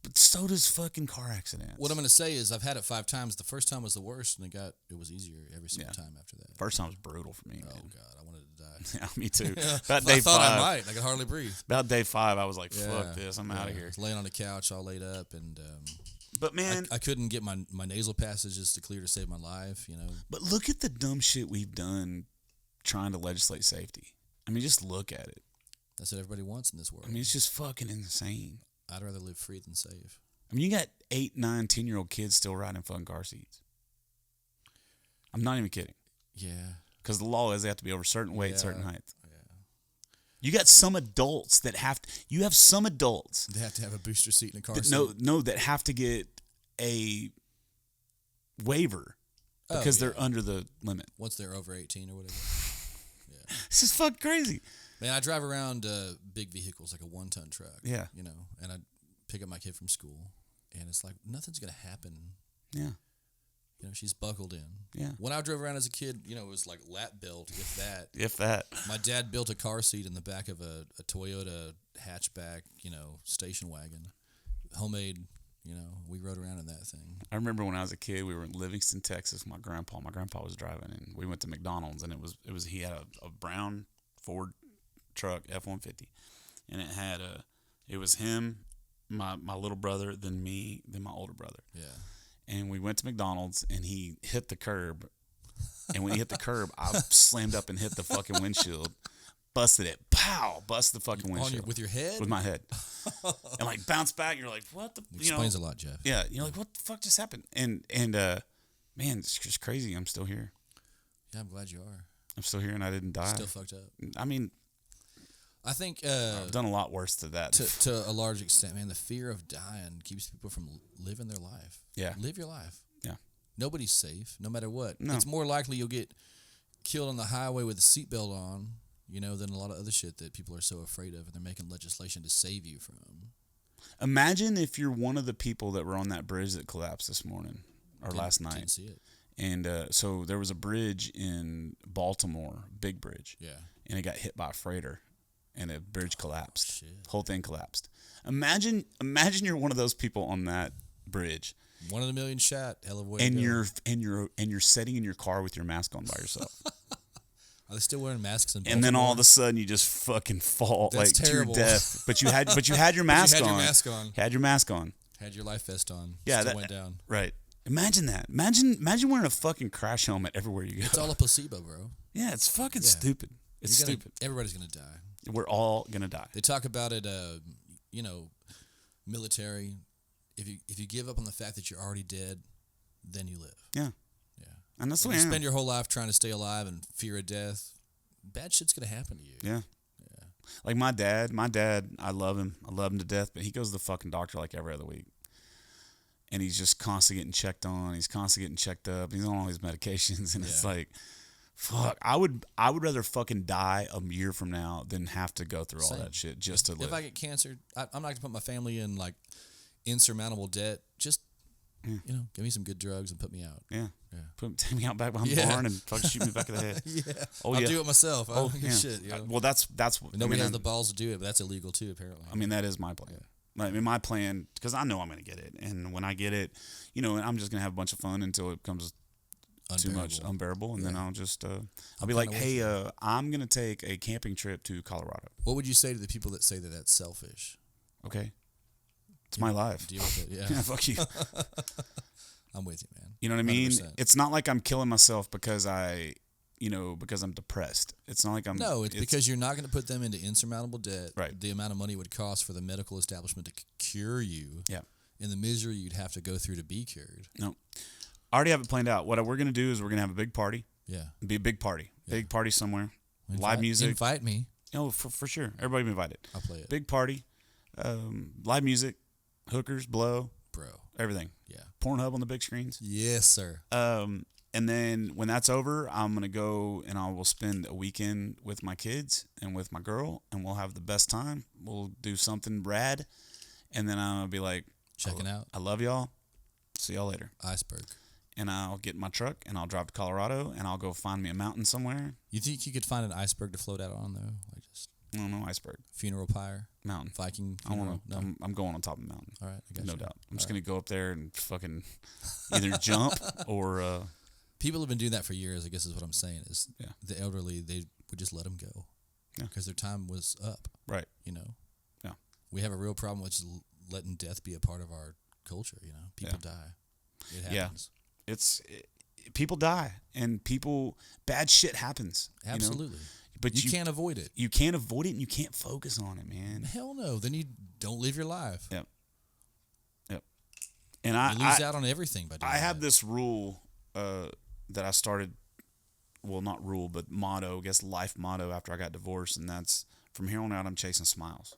[SPEAKER 2] But so does fucking car accidents.
[SPEAKER 4] What I'm going to say is I've had it 5 times. The first time was the worst, and it was easier every single time after that.
[SPEAKER 2] First time was brutal for me.
[SPEAKER 4] Oh,
[SPEAKER 2] Man.
[SPEAKER 4] God. I wanted to die.
[SPEAKER 2] Yeah, me too. About day
[SPEAKER 4] I thought
[SPEAKER 2] 5.
[SPEAKER 4] I might. I could hardly breathe.
[SPEAKER 2] About day 5, I was like,
[SPEAKER 4] Yeah.
[SPEAKER 2] fuck this, I'm out of
[SPEAKER 4] I
[SPEAKER 2] here.
[SPEAKER 4] was laying on the couch all laid up, and
[SPEAKER 2] But man,
[SPEAKER 4] I couldn't get my nasal passages to clear to save my life,
[SPEAKER 2] but look at the dumb shit we've done trying to legislate safety. I mean, just look at it.
[SPEAKER 4] That's what everybody wants in this world.
[SPEAKER 2] I mean, it's just fucking insane.
[SPEAKER 4] I'd rather live free than safe.
[SPEAKER 2] I mean, you got 8, 9, 10-year-old kids still riding fucking car seats. I'm not even kidding.
[SPEAKER 4] Yeah.
[SPEAKER 2] Because the law is they have to be over certain weight,
[SPEAKER 4] Yeah.
[SPEAKER 2] certain height.
[SPEAKER 4] Yeah.
[SPEAKER 2] You got some adults that you have some adults
[SPEAKER 4] They have to have a booster seat in a car
[SPEAKER 2] that
[SPEAKER 4] seat.
[SPEAKER 2] that have to get a waiver because they're under the limit.
[SPEAKER 4] Once they're over 18 or whatever.
[SPEAKER 2] This is fucking crazy.
[SPEAKER 4] Man, I drive around big vehicles like a 1-ton truck.
[SPEAKER 2] Yeah.
[SPEAKER 4] And I pick up my kid from school, and it's like nothing's gonna happen.
[SPEAKER 2] Yeah.
[SPEAKER 4] She's buckled in.
[SPEAKER 2] Yeah.
[SPEAKER 4] When I drove around as a kid, it was like lap belt, if that.
[SPEAKER 2] If that.
[SPEAKER 4] My dad built a car seat in the back of a Toyota hatchback, station wagon, homemade. We rode around in that thing.
[SPEAKER 2] I remember when I was a kid, we were in Livingston, Texas. My grandpa was driving, and we went to McDonald's, and he had a brown Ford truck F-150, and it was him, my little brother, then me, then my older brother.
[SPEAKER 4] Yeah.
[SPEAKER 2] and we went to McDonald's, and he hit the curb. And when he hit the curb, I slammed up and hit the fucking windshield. Busted it. Pow! Busted the fucking windshield.
[SPEAKER 4] With your head?
[SPEAKER 2] With my head. And like bounced back, and you're like, what the?
[SPEAKER 4] Explains a lot, Jeff.
[SPEAKER 2] Yeah, you're like, what the fuck just happened? And man, it's just crazy. I'm still here.
[SPEAKER 4] Yeah, I'm glad you are.
[SPEAKER 2] I'm still here, and I didn't die.
[SPEAKER 4] Still fucked up.
[SPEAKER 2] I mean,
[SPEAKER 4] I think
[SPEAKER 2] I've done a lot worse to that.
[SPEAKER 4] To a large extent, man, the fear of dying keeps people from living their life.
[SPEAKER 2] Yeah.
[SPEAKER 4] Live your life.
[SPEAKER 2] Yeah.
[SPEAKER 4] Nobody's safe, no matter what.
[SPEAKER 2] No.
[SPEAKER 4] It's more likely you'll get killed on the highway with a seatbelt on, than a lot of other shit that people are so afraid of, and they're making legislation to save you from.
[SPEAKER 2] Imagine if you're one of the people that were on that bridge that collapsed this morning or last night.
[SPEAKER 4] Didn't see it.
[SPEAKER 2] And so there was a bridge in Baltimore, big bridge.
[SPEAKER 4] Yeah.
[SPEAKER 2] And it got hit by a freighter, and the bridge collapsed.
[SPEAKER 4] Shit.
[SPEAKER 2] Whole thing collapsed. Imagine you're one of those people on that bridge.
[SPEAKER 4] One in a million shot. Hell of a way
[SPEAKER 2] And
[SPEAKER 4] to go.
[SPEAKER 2] you're sitting in your car with your mask on by yourself.
[SPEAKER 4] Are they still wearing masks in Baltimore?
[SPEAKER 2] And then all of a sudden you just fucking fall
[SPEAKER 4] That's
[SPEAKER 2] like
[SPEAKER 4] terrible.
[SPEAKER 2] to your death. But you had your mask on.
[SPEAKER 4] Your mask on.
[SPEAKER 2] Had your mask on.
[SPEAKER 4] Had your life vest on.
[SPEAKER 2] Yeah,
[SPEAKER 4] Still
[SPEAKER 2] that
[SPEAKER 4] went down.
[SPEAKER 2] Right. Imagine that. Imagine wearing a fucking crash helmet everywhere you go.
[SPEAKER 4] It's all a placebo, bro.
[SPEAKER 2] Yeah, it's fucking
[SPEAKER 4] Yeah.
[SPEAKER 2] stupid. It's stupid.
[SPEAKER 4] Everybody's gonna die.
[SPEAKER 2] We're all gonna die.
[SPEAKER 4] They talk about it, military. If you give up on the fact that you're already dead, then you live.
[SPEAKER 2] Yeah.
[SPEAKER 4] Yeah.
[SPEAKER 2] And that's the
[SPEAKER 4] If
[SPEAKER 2] way
[SPEAKER 4] you
[SPEAKER 2] I am.
[SPEAKER 4] spend your whole life trying to stay alive and fear of death, bad shit's gonna happen to you.
[SPEAKER 2] Yeah.
[SPEAKER 4] Yeah.
[SPEAKER 2] Like my dad, I love him. I love him to death, but he goes to the fucking doctor like every other week. And he's just constantly getting checked on. He's constantly getting checked up. He's on all his medications, and it's
[SPEAKER 4] Yeah.
[SPEAKER 2] like, fuck. I would rather fucking die a year from now than have to go through all
[SPEAKER 4] Same.
[SPEAKER 2] that shit just to live.
[SPEAKER 4] If I get cancer, I'm not gonna put my family in like insurmountable debt. Just give me some good drugs and put me out.
[SPEAKER 2] Yeah.
[SPEAKER 4] Yeah.
[SPEAKER 2] Take me out back behind the
[SPEAKER 4] Yeah.
[SPEAKER 2] barn and fucking shoot me back of the head.
[SPEAKER 4] Yeah.
[SPEAKER 2] Oh,
[SPEAKER 4] I'll
[SPEAKER 2] yeah.
[SPEAKER 4] do it myself. I don't give a
[SPEAKER 2] yeah.
[SPEAKER 4] shit.
[SPEAKER 2] Well, that's
[SPEAKER 4] Nobody has the balls to do it, but that's illegal too, apparently.
[SPEAKER 2] I mean, that is my plan. I mean, my plan, because I know I'm going to get it. And when I get it, I'm just going to have a bunch of fun until it becomes too much unbearable. And then I'll just, I'll be like, hey, I'm going to take a camping trip to Colorado.
[SPEAKER 4] What would you say to the people that say that that's selfish?
[SPEAKER 2] Okay. It's my life.
[SPEAKER 4] Deal with it. Yeah.
[SPEAKER 2] Yeah, fuck you.
[SPEAKER 4] I'm with you, man.
[SPEAKER 2] You know what I mean?
[SPEAKER 4] 100%.
[SPEAKER 2] It's not like I'm killing myself because because I'm depressed. It's not like I'm.
[SPEAKER 4] No, it's because you're not going to put them into insurmountable debt.
[SPEAKER 2] Right.
[SPEAKER 4] The amount of money it would cost for the medical establishment to cure you.
[SPEAKER 2] Yeah.
[SPEAKER 4] And the misery you'd have to go through to be cured.
[SPEAKER 2] No. I already have it planned out. What we're going to do is we're going to have a big party.
[SPEAKER 4] Yeah.
[SPEAKER 2] It'll be a big party.
[SPEAKER 4] Yeah.
[SPEAKER 2] Big party somewhere. Live music.
[SPEAKER 4] Invite me.
[SPEAKER 2] For sure. Everybody be invited.
[SPEAKER 4] I'll play it.
[SPEAKER 2] Big party. Live music. Hookers, blow.
[SPEAKER 4] Bro.
[SPEAKER 2] Everything.
[SPEAKER 4] Yeah.
[SPEAKER 2] Pornhub on the big screens.
[SPEAKER 4] Yes, sir.
[SPEAKER 2] And then when that's over, I'm going to go and I will spend a weekend with my kids and with my girl, and we'll have the best time. We'll do something rad. And then I'll be like,
[SPEAKER 4] Checking out.
[SPEAKER 2] I love y'all. See y'all later.
[SPEAKER 4] Iceberg.
[SPEAKER 2] And I'll get in my truck and I'll drive to Colorado and I'll go find me a mountain somewhere.
[SPEAKER 4] You think you could find an iceberg to float out on, though? Like just
[SPEAKER 2] I don't know, iceberg.
[SPEAKER 4] funeral pyre?
[SPEAKER 2] Mountain.
[SPEAKER 4] Viking
[SPEAKER 2] I
[SPEAKER 4] funeral?
[SPEAKER 2] want to. I'm going on top of the mountain.
[SPEAKER 4] All right. I got
[SPEAKER 2] No
[SPEAKER 4] you.
[SPEAKER 2] doubt. I'm
[SPEAKER 4] All
[SPEAKER 2] just
[SPEAKER 4] right.
[SPEAKER 2] going to go up there and fucking either jump or
[SPEAKER 4] People have been doing that for years, I guess is what I'm saying, is
[SPEAKER 2] Yeah.
[SPEAKER 4] the elderly, they would just let them go.
[SPEAKER 2] Yeah.
[SPEAKER 4] Because their time was up,
[SPEAKER 2] right.
[SPEAKER 4] Yeah.
[SPEAKER 2] Yeah.
[SPEAKER 4] We have a real problem with just letting death be a part of our culture, People die. It happens.
[SPEAKER 2] People die and bad shit happens.
[SPEAKER 4] Absolutely.
[SPEAKER 2] But
[SPEAKER 4] you can't avoid it.
[SPEAKER 2] You can't avoid it and you can't focus on it, man.
[SPEAKER 4] Hell no. Then you don't live your life.
[SPEAKER 2] Yep. And
[SPEAKER 4] You lose out on everything by doing
[SPEAKER 2] I have
[SPEAKER 4] that.
[SPEAKER 2] this rule that I started, well, not rule, but motto, I guess life motto after I got divorced, and that's from here on out, I'm chasing smiles.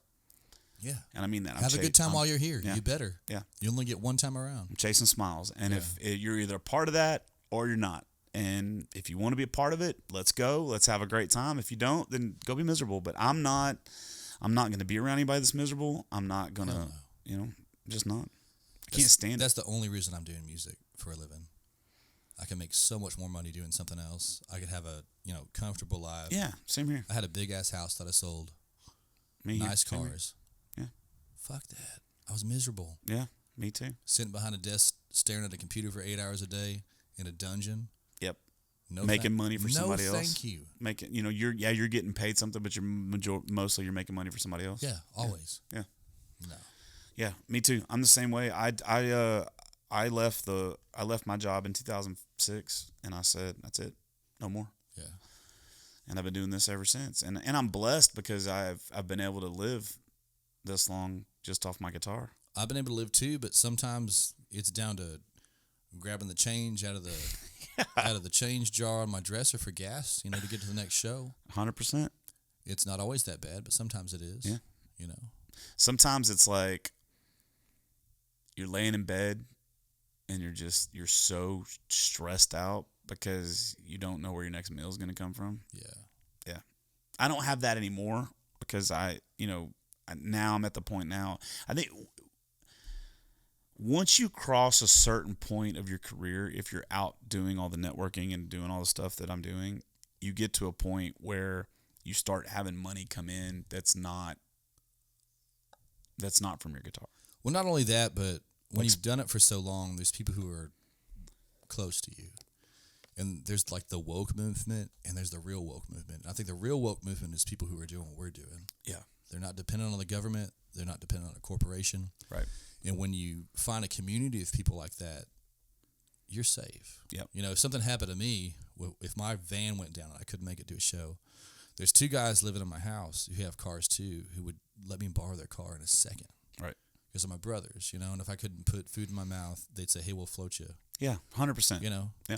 [SPEAKER 4] Yeah.
[SPEAKER 2] And I mean that.
[SPEAKER 4] Have a good time while you're here.
[SPEAKER 2] yeah.
[SPEAKER 4] You better.
[SPEAKER 2] Yeah.
[SPEAKER 4] You only get one time around.
[SPEAKER 2] I'm chasing smiles. And
[SPEAKER 4] Yeah.
[SPEAKER 2] if you're either a part of that or you're not. And if you want to be a part of it, let's go. Let's have a great time. If you don't, then go be miserable. But I'm not going to be around anybody that's miserable. I'm not going to, just not. I can't stand it.
[SPEAKER 4] That's the only reason I'm doing music for a living. I can make so much more money doing something else. I could have a, comfortable life.
[SPEAKER 2] Yeah, same here.
[SPEAKER 4] I had a big ass house that I sold.
[SPEAKER 2] Me here.
[SPEAKER 4] Nice
[SPEAKER 2] Same here.
[SPEAKER 4] cars.
[SPEAKER 2] Yeah.
[SPEAKER 4] Fuck that. I was miserable.
[SPEAKER 2] Yeah, me too.
[SPEAKER 4] Sitting behind a desk, staring at a computer for 8 hours a day in a dungeon.
[SPEAKER 2] Yep.
[SPEAKER 4] No
[SPEAKER 2] Making money for somebody else.
[SPEAKER 4] No, thank you.
[SPEAKER 2] Making, you're getting paid something, but mostly you're making money for somebody else.
[SPEAKER 4] Yeah, always.
[SPEAKER 2] Yeah.
[SPEAKER 4] No.
[SPEAKER 2] Yeah, me too. I'm the same way. I I left my job in 2006, and I said, that's it, no more.
[SPEAKER 4] Yeah.
[SPEAKER 2] And I've been doing this ever since. And I'm blessed because I've been able to live this long just off my guitar.
[SPEAKER 4] I've been able to live too, but sometimes it's down to grabbing the change out of the change jar on my dresser for gas, to get to the next show.
[SPEAKER 2] 100%.
[SPEAKER 4] It's not always that bad, but sometimes it is.
[SPEAKER 2] Yeah.
[SPEAKER 4] Sometimes
[SPEAKER 2] it's like you're laying in bed and you're so stressed out because you don't know where your next meal is going to come from.
[SPEAKER 4] Yeah.
[SPEAKER 2] Yeah. I don't have that anymore because now I'm at the point now. I think once you cross a certain point of your career, if you're out doing all the networking and doing all the stuff that I'm doing, you get to a point where you start having money come in that's not from your guitar.
[SPEAKER 4] Well, not only that, but when you've done it for so long, there's people who are close to you. And there's like the woke movement and there's the real woke movement. I think the real woke movement is people who are doing what we're doing.
[SPEAKER 2] Yeah.
[SPEAKER 4] They're not dependent on the government. They're not dependent on a corporation.
[SPEAKER 2] Right.
[SPEAKER 4] And when you find a community of people like that, you're safe.
[SPEAKER 2] Yep.
[SPEAKER 4] If something happened to me, if my van went down and I couldn't make it to a show, there's 2 guys living in my house who have cars too who would let me borrow their car in a second.
[SPEAKER 2] Right.
[SPEAKER 4] Because of my brothers, and if I couldn't put food in my mouth, they'd say, hey, we'll float you.
[SPEAKER 2] Yeah, 100%.
[SPEAKER 4] Yeah.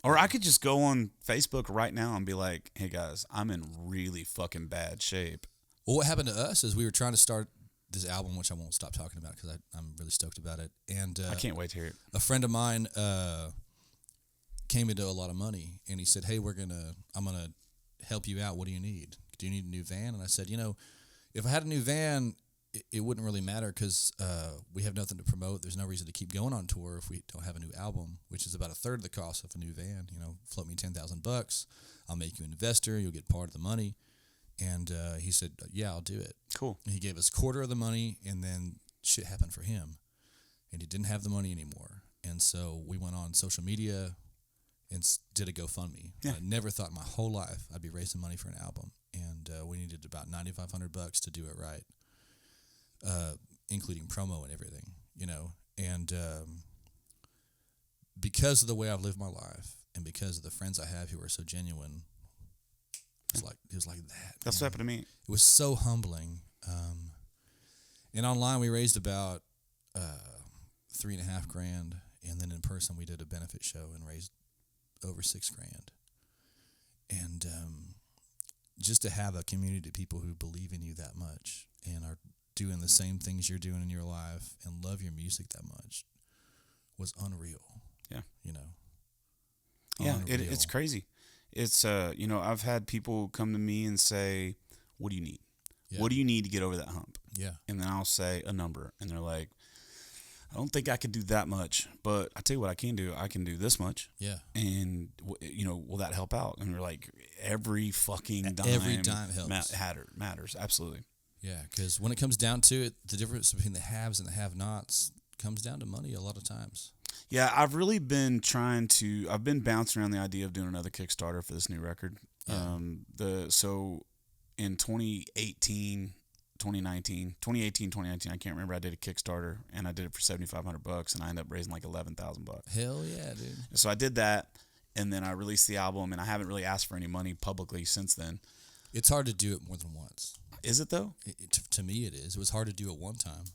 [SPEAKER 2] Or I could just go on Facebook right now and be like, hey guys, I'm in really fucking bad shape.
[SPEAKER 4] Well, what happened to us is we were trying to start this album, which I won't stop talking about because I'm really stoked about it. And
[SPEAKER 2] I can't wait to hear it.
[SPEAKER 4] A friend of mine came into a lot of money, and he said, hey, I'm gonna help you out. What do you need? Do you need a new van? And I said, if I had a new van, it wouldn't really matter because we have nothing to promote. There's no reason to keep going on tour if we don't have a new album, which is about a third of the cost of a new van. Float me $10,000. I'll make you an investor. You'll get part of the money. And he said, yeah, I'll do it.
[SPEAKER 2] Cool.
[SPEAKER 4] And he gave us quarter of the money, and then shit happened for him. And he didn't have the money anymore. And so we went on social media and did a GoFundMe.
[SPEAKER 2] Yeah.
[SPEAKER 4] I never thought in my whole life I'd be raising money for an album. And we needed about $9,500 to do it right. Including promo and everything, and because of the way I've lived my life and because of the friends I have who are so genuine, it was like that.
[SPEAKER 2] That's what happened to me.
[SPEAKER 4] It was so humbling. And online we raised about $3,500, and then in person we did a benefit show and raised over $6,000. And just to have a community of people who believe in you that much and are doing the same things you're doing in your life and love your music that much was unreal.
[SPEAKER 2] Yeah.
[SPEAKER 4] Unreal.
[SPEAKER 2] It's crazy. It's I've had people come to me and say, what do you need?
[SPEAKER 4] Yeah.
[SPEAKER 2] What do you need to get over that hump?
[SPEAKER 4] Yeah.
[SPEAKER 2] And then I'll say a number, and they're like, I don't think I could do that much, but I tell you what I can do. I can do this much.
[SPEAKER 4] Yeah.
[SPEAKER 2] And will that help out? And we're like, every fucking dime.
[SPEAKER 4] Every dime helps.
[SPEAKER 2] Matters. Absolutely.
[SPEAKER 4] Yeah, because when it comes down to it, the difference between the haves and the have-nots comes down to money a lot of times.
[SPEAKER 2] Yeah, I've really been I've been bouncing around the idea of doing another Kickstarter for this new record.
[SPEAKER 4] Yeah.
[SPEAKER 2] So in 2018, 2019, I can't remember, I did a Kickstarter and I did it for $7,500 and I ended up raising like $11,000.
[SPEAKER 4] Hell yeah, dude.
[SPEAKER 2] So I did that and then I released the album and I haven't really asked for any money publicly since then.
[SPEAKER 4] It's hard to do it more than once.
[SPEAKER 2] Is it though?
[SPEAKER 4] To me it is. It was hard to do it one time.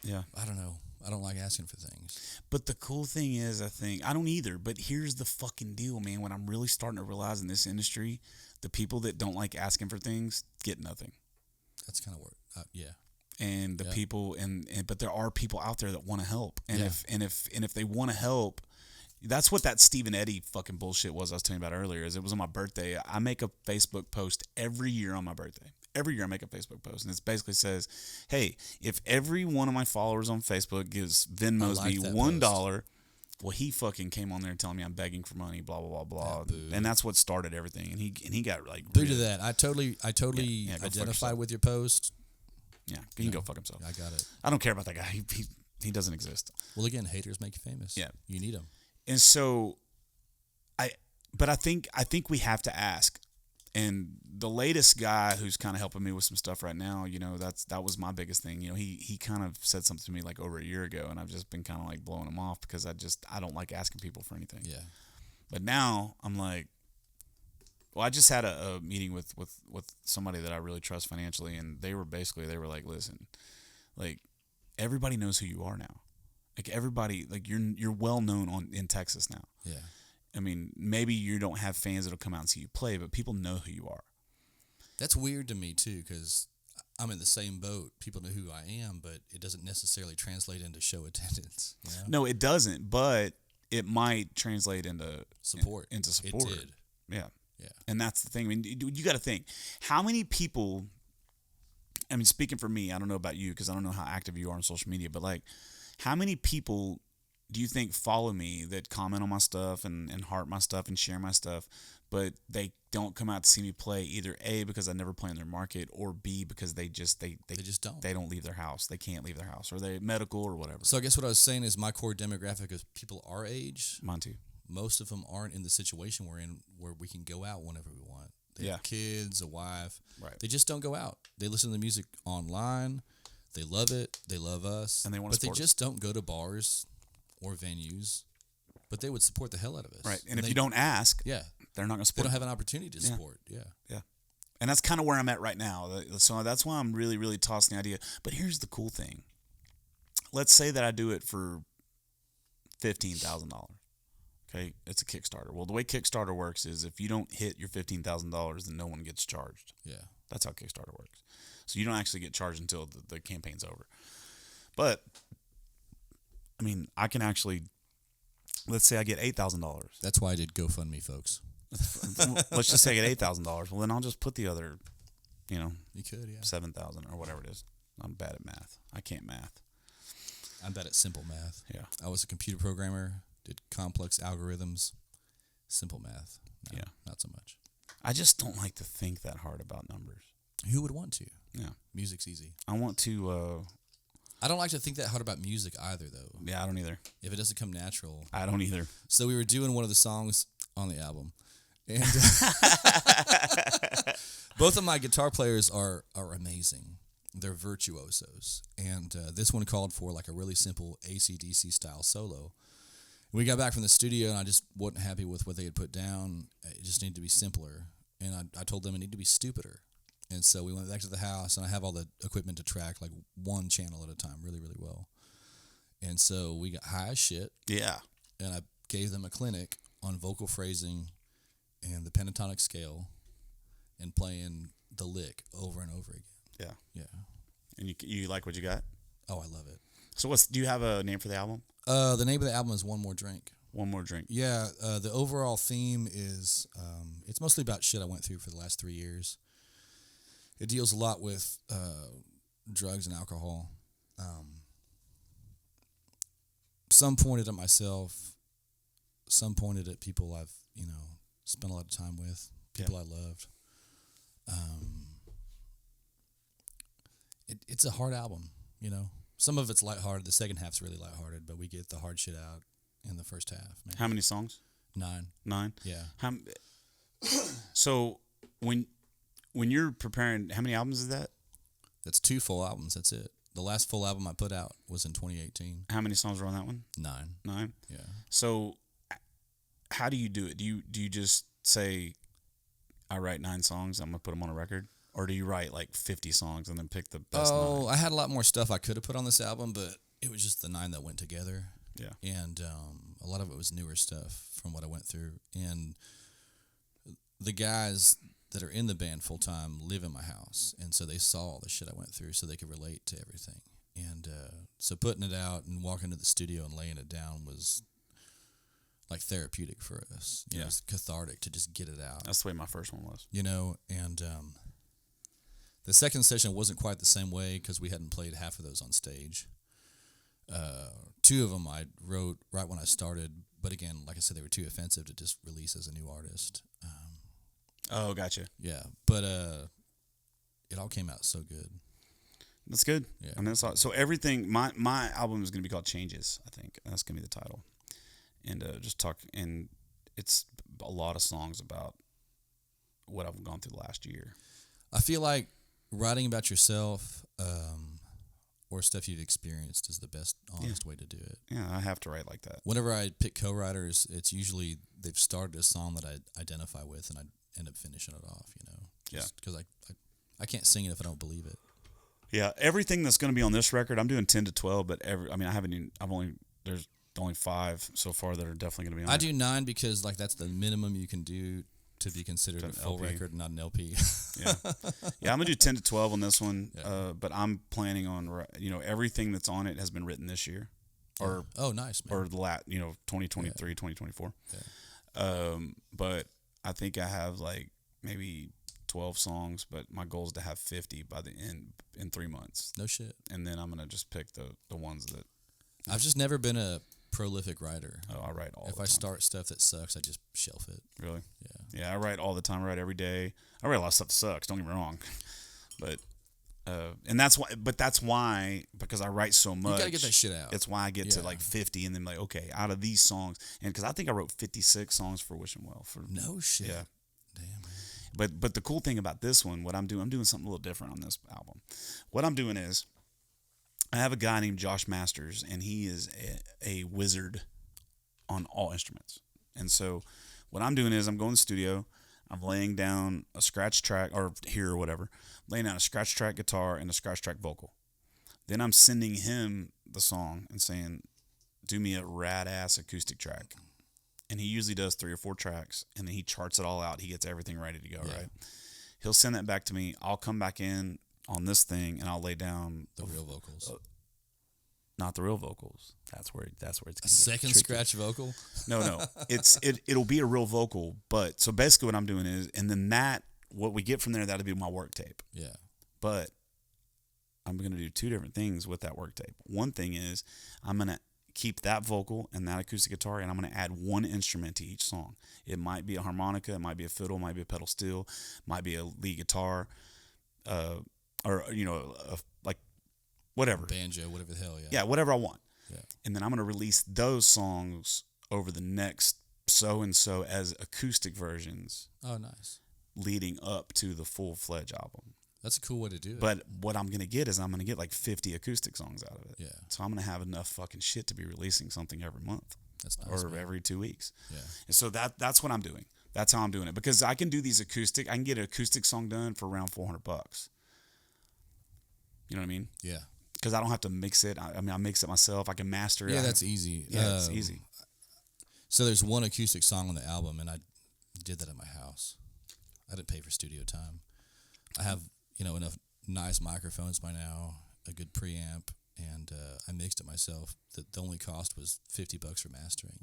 [SPEAKER 2] Yeah.
[SPEAKER 4] I don't know. I don't like asking for things.
[SPEAKER 2] But the cool thing is, I don't either, but here's the fucking deal, man. When I'm really starting to realize in this industry, the people that don't like asking for things get nothing.
[SPEAKER 4] That's kind of where, yeah.
[SPEAKER 2] And the people, but there are people out there that want to help. And
[SPEAKER 4] Yeah.
[SPEAKER 2] if they want to help, that's what that Stephen Eddy fucking bullshit was I was telling you about earlier, is it was on my birthday. I make a Facebook post every year on my birthday. Every year I make a Facebook post, and it basically says, hey, if every one of my followers on Facebook Venmos me $1, well, he fucking came on there and telling me I'm begging for money, blah, blah, blah, blah.
[SPEAKER 4] Yeah,
[SPEAKER 2] and that's what started everything. And he got like...
[SPEAKER 4] Boo to that. I totally
[SPEAKER 2] go
[SPEAKER 4] identify with your post.
[SPEAKER 2] Yeah, he can go fuck himself.
[SPEAKER 4] I got it.
[SPEAKER 2] I don't care about that guy. He doesn't exist.
[SPEAKER 4] Well, again, haters make you famous.
[SPEAKER 2] Yeah.
[SPEAKER 4] You need them.
[SPEAKER 2] And so, I think we have to ask, And the latest guy who's kind of helping me with some stuff right now, you know, that was my biggest thing. You know, he kind of said something to me like over a year ago, and I've just been kind of like blowing him off because I don't like asking people for anything.
[SPEAKER 4] Yeah.
[SPEAKER 2] But now I'm like, well, I just had a meeting with somebody that I really trust financially, and they were like, listen, like everybody knows who you are now. Like everybody, like you're well known in Texas now.
[SPEAKER 4] Yeah.
[SPEAKER 2] I mean, maybe you don't have fans that'll come out and see you play, but people know who you are.
[SPEAKER 4] That's weird to me too, because I'm in the same boat. People know who I am, but it doesn't necessarily translate into show attendance. You know?
[SPEAKER 2] No, it doesn't, but it might translate into
[SPEAKER 4] Support.
[SPEAKER 2] Into support.
[SPEAKER 4] It did.
[SPEAKER 2] Yeah.
[SPEAKER 4] Yeah.
[SPEAKER 2] And that's the thing. I mean, you got to think how many people. I mean, speaking for me, I don't know about you because I don't know how active you are on social media, but like, how many people do you think follow me that comment on my stuff and heart my stuff and share my stuff, but they don't come out to see me play either A, because I never play in their market, or B, because they just don't. They don't leave their house. They can't leave their house, or they're medical or whatever.
[SPEAKER 4] So I guess what I was saying is my core demographic is people our age.
[SPEAKER 2] Mine too.
[SPEAKER 4] Most of them aren't in the situation we're in where we can go out whenever we want. They have kids, a wife.
[SPEAKER 2] Right.
[SPEAKER 4] They just don't go out. They listen to the music online. They love it. They love us.
[SPEAKER 2] And they want to
[SPEAKER 4] But they
[SPEAKER 2] support us.
[SPEAKER 4] just don't go to bars or venues. But they would support the hell out of us.
[SPEAKER 2] Right. And if you don't ask,
[SPEAKER 4] yeah,
[SPEAKER 2] they're not going to
[SPEAKER 4] they
[SPEAKER 2] support.
[SPEAKER 4] don't have an opportunity to support. Yeah.
[SPEAKER 2] Yeah. And that's kind of where I'm at right now. So that's why I'm really, really tossing the idea. But here's the cool thing. Let's say that I do it for $15,000. Okay, it's a Kickstarter. Well, the way Kickstarter works is if you don't hit your $15,000, then no one gets charged.
[SPEAKER 4] Yeah.
[SPEAKER 2] That's how Kickstarter works. So you don't actually get charged until the campaign's over. But, I mean, I can actually, let's say I get $8,000.
[SPEAKER 4] That's why I did GoFundMe, folks.
[SPEAKER 2] Let's just say I get $8,000. Well, then I'll just put the other,
[SPEAKER 4] You could, yeah.
[SPEAKER 2] 7,000 or whatever it is. I'm bad at math. I can't math.
[SPEAKER 4] I'm bad at simple math.
[SPEAKER 2] Yeah.
[SPEAKER 4] I was a computer programmer, did complex algorithms, simple math. No,
[SPEAKER 2] Yeah.
[SPEAKER 4] Not so much.
[SPEAKER 2] I just don't like to think that hard about numbers.
[SPEAKER 4] Who would want to?
[SPEAKER 2] Yeah.
[SPEAKER 4] Music's easy.
[SPEAKER 2] I want to,
[SPEAKER 4] I don't like to think that hard about music either, though.
[SPEAKER 2] yeah, I don't either.
[SPEAKER 4] If it doesn't come natural.
[SPEAKER 2] I don't either.
[SPEAKER 4] So we were doing one of the songs on the album, and both of my guitar players are amazing. They're virtuosos, and this one called for like a really simple AC/DC style solo. We got back from the studio, and I just wasn't happy with what they had put down. It just needed to be simpler, and I told them it needed to be stupider. And so we went back to the house, and I have all the equipment to track like one channel at a time really, really well. And so we got high as shit,
[SPEAKER 2] Yeah.
[SPEAKER 4] and I gave them a clinic on vocal phrasing and the pentatonic scale and playing the lick over and over again.
[SPEAKER 2] Yeah.
[SPEAKER 4] Yeah.
[SPEAKER 2] And you like what you got?
[SPEAKER 4] Oh, I love it.
[SPEAKER 2] So do you have a name for the album?
[SPEAKER 4] The name of the album is One More Drink.
[SPEAKER 2] One More Drink.
[SPEAKER 4] Yeah, the overall theme is it's mostly about shit I went through for the last 3 years. It deals a lot with drugs and alcohol. Some pointed at myself. Some pointed at people I've, spent a lot of time with, people I loved. It's a hard album, Some of it's lighthearted. The second half's really lighthearted, but we get the hard shit out in the first half. Man.
[SPEAKER 2] How many songs?
[SPEAKER 4] 9.
[SPEAKER 2] 9?
[SPEAKER 4] Yeah.
[SPEAKER 2] So when you're preparing, how many albums is that?
[SPEAKER 4] That's 2 full albums. That's it. The last full album I put out was in 2018.
[SPEAKER 2] How many songs were on that one?
[SPEAKER 4] 9.
[SPEAKER 2] 9?
[SPEAKER 4] Yeah.
[SPEAKER 2] So how do you do it? Do you just say, I write 9 songs, I'm going to put them on a record? Or do you write like 50 songs and then pick the best 9?
[SPEAKER 4] I had a lot more stuff I could have put on this album, but it was just the 9 that went together.
[SPEAKER 2] Yeah.
[SPEAKER 4] And a lot of it was newer stuff from what I went through. And the guys that are in the band full time live in my house, and so they saw all the shit I went through, so they could relate to everything. And so putting it out and walking to the studio and laying it down was like therapeutic for us.
[SPEAKER 2] Yeah.
[SPEAKER 4] It's cathartic to just get it out.
[SPEAKER 2] That's the way my first one was.
[SPEAKER 4] And the second session wasn't quite the same way because we hadn't played half of those on stage. 2 of them I wrote right when I started, but again, like I said, they were too offensive to just release as a new artist.
[SPEAKER 2] Oh, gotcha.
[SPEAKER 4] Yeah, but it all came out so good.
[SPEAKER 2] That's good.
[SPEAKER 4] Yeah.
[SPEAKER 2] I mean, that's all, so everything. My album is going to be called Changes. I think that's going to be the title, and just talk. And it's a lot of songs about what I've gone through the last year.
[SPEAKER 4] I feel like writing about yourself or stuff you've experienced is the best, honest way to do it.
[SPEAKER 2] Yeah, I have to write like that.
[SPEAKER 4] Whenever I pick co-writers, it's usually they've started a song that I identify with, and I end up finishing it off. Just because I can't sing it if I don't believe it.
[SPEAKER 2] Yeah, everything that's going to be on this record, I'm doing 10 to 12, but there's only 5 so far that are definitely going to be on.
[SPEAKER 4] I do 9 because that's the minimum you can do to be considered a full
[SPEAKER 2] LP.
[SPEAKER 4] record, not an LP.
[SPEAKER 2] Yeah, I'm gonna do 10 to 12 on this one.
[SPEAKER 4] Yeah.
[SPEAKER 2] But I'm planning on, everything that's on it has been written this year, or
[SPEAKER 4] nice, man.
[SPEAKER 2] or 2023, 2024.
[SPEAKER 4] Yeah.
[SPEAKER 2] But I think I have maybe 12 songs, but my goal is to have 50 by the end in 3 months.
[SPEAKER 4] No shit.
[SPEAKER 2] And then I'm gonna just pick the ones that.
[SPEAKER 4] I've just never been a prolific writer.
[SPEAKER 2] I write all.
[SPEAKER 4] If
[SPEAKER 2] the
[SPEAKER 4] I
[SPEAKER 2] time.
[SPEAKER 4] start stuff that sucks, I just shelf it.
[SPEAKER 2] Really?
[SPEAKER 4] Yeah.
[SPEAKER 2] Yeah, I write all the time. I write every day. I write a lot of stuff that sucks. Don't get me wrong, but and that's why. But that's why, because I write so much.
[SPEAKER 4] You gotta get that shit out.
[SPEAKER 2] It's why I get to 50, and then okay, out of these songs, and because I think I wrote 56 songs for Wishing Well.
[SPEAKER 4] No shit.
[SPEAKER 2] Yeah.
[SPEAKER 4] Damn, man.
[SPEAKER 2] But the cool thing about this one, what I'm doing something a little different on this album. What I'm doing is, I have a guy named Josh Masters, and he is a wizard on all instruments. And so what I'm doing is I'm going to the studio, I'm laying down a scratch track, or whatever, laying down a scratch track guitar and a scratch track vocal. Then I'm sending him the song and saying, do me a rad-ass acoustic track. And he usually does 3 or 4 tracks, and then he charts it all out. He gets everything ready to go, right? He'll send that back to me. I'll come back in on this thing, and I'll lay down
[SPEAKER 4] The real vocals.
[SPEAKER 2] Not the real vocals. That's where it's going to
[SPEAKER 4] Second
[SPEAKER 2] tricky.
[SPEAKER 4] scratch vocal?
[SPEAKER 2] No. It'll be a real vocal, but so basically what I'm doing is, and then what we get from there, that'll be my work tape.
[SPEAKER 4] Yeah.
[SPEAKER 2] But I'm going to do 2 different things with that work tape. One thing is I'm going to keep that vocal and that acoustic guitar, and I'm going to add 1 instrument to each song. It might be a harmonica, it might be a fiddle, it might be a pedal steel, might be a lead guitar, or whatever.
[SPEAKER 4] Banjo, whatever the hell, yeah.
[SPEAKER 2] Yeah, whatever I want.
[SPEAKER 4] Yeah.
[SPEAKER 2] And then I'm going to release those songs over the next so-and-so as acoustic versions
[SPEAKER 4] Oh, nice.
[SPEAKER 2] leading up to the full-fledged album.
[SPEAKER 4] That's a cool way to do it.
[SPEAKER 2] But what I'm going to get is I'm going to get 50 acoustic songs out of it.
[SPEAKER 4] Yeah.
[SPEAKER 2] So I'm going to have enough fucking shit to be releasing something every month.
[SPEAKER 4] That's nice,
[SPEAKER 2] or
[SPEAKER 4] man.
[SPEAKER 2] every 2 weeks.
[SPEAKER 4] Yeah.
[SPEAKER 2] And so that's what I'm doing. That's how I'm doing it. Because I can do these acoustic. I can get an acoustic song done for around $400. You know what I mean?
[SPEAKER 4] Yeah.
[SPEAKER 2] Because I don't have to mix it. I mix it myself. I can master it.
[SPEAKER 4] Yeah, that's easy.
[SPEAKER 2] Yeah, it's easy.
[SPEAKER 4] So there's 1 acoustic song on the album, and I did that at my house. I didn't pay for studio time. I have, enough nice microphones by now, a good preamp, and I mixed it myself. The only cost was $50 for mastering,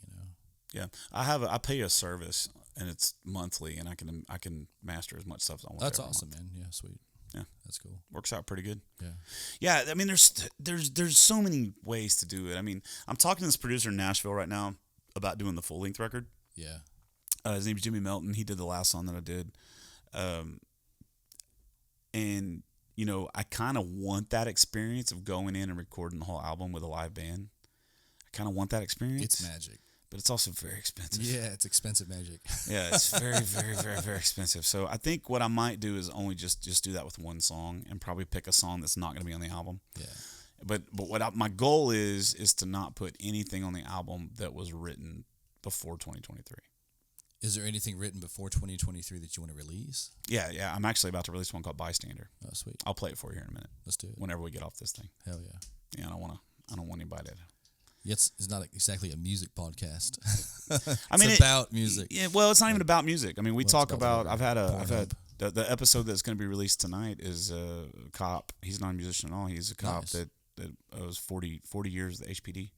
[SPEAKER 2] Yeah, I pay a service, and it's monthly, and I can master as much stuff as I want.
[SPEAKER 4] That's
[SPEAKER 2] every
[SPEAKER 4] awesome,
[SPEAKER 2] month.
[SPEAKER 4] man. Yeah, sweet.
[SPEAKER 2] Yeah,
[SPEAKER 4] That's cool.
[SPEAKER 2] works out pretty good.
[SPEAKER 4] Yeah.
[SPEAKER 2] Yeah, I mean, there's so many ways to do it. I mean, I'm talking to this producer in Nashville right now about doing the full length record.
[SPEAKER 4] Yeah.
[SPEAKER 2] His name's Jimmy Melton. He did the last song that I did, and I kind of want that experience of going in and recording the whole album with a live band. I kind of want that experience.
[SPEAKER 4] It's magic.
[SPEAKER 2] But it's also very expensive.
[SPEAKER 4] Yeah, it's expensive magic.
[SPEAKER 2] Yeah, it's very, very, very, very expensive. So I think what I might do is only just do that with 1 song and probably pick a song that's not going to be on the album.
[SPEAKER 4] Yeah.
[SPEAKER 2] But my goal is to not put anything on the album that was written before 2023.
[SPEAKER 4] Is there anything written before 2023 that you want to release?
[SPEAKER 2] Yeah. I'm actually about to release one called Bystander.
[SPEAKER 4] Oh, sweet.
[SPEAKER 2] I'll play it for you here in a minute.
[SPEAKER 4] Let's do it.
[SPEAKER 2] Whenever we get off this thing.
[SPEAKER 4] Hell yeah.
[SPEAKER 2] Yeah, I don't want anybody to.
[SPEAKER 4] It's not exactly a music podcast.
[SPEAKER 2] I mean,
[SPEAKER 4] it's about music.
[SPEAKER 2] Yeah, well, it's not even about music. I mean, we talk about. I've had
[SPEAKER 4] Pornhub.
[SPEAKER 2] the episode that's going to be released tonight is a cop. He's not a musician at all. He's a cop
[SPEAKER 4] Nice.
[SPEAKER 2] that was 40 years at the HPD.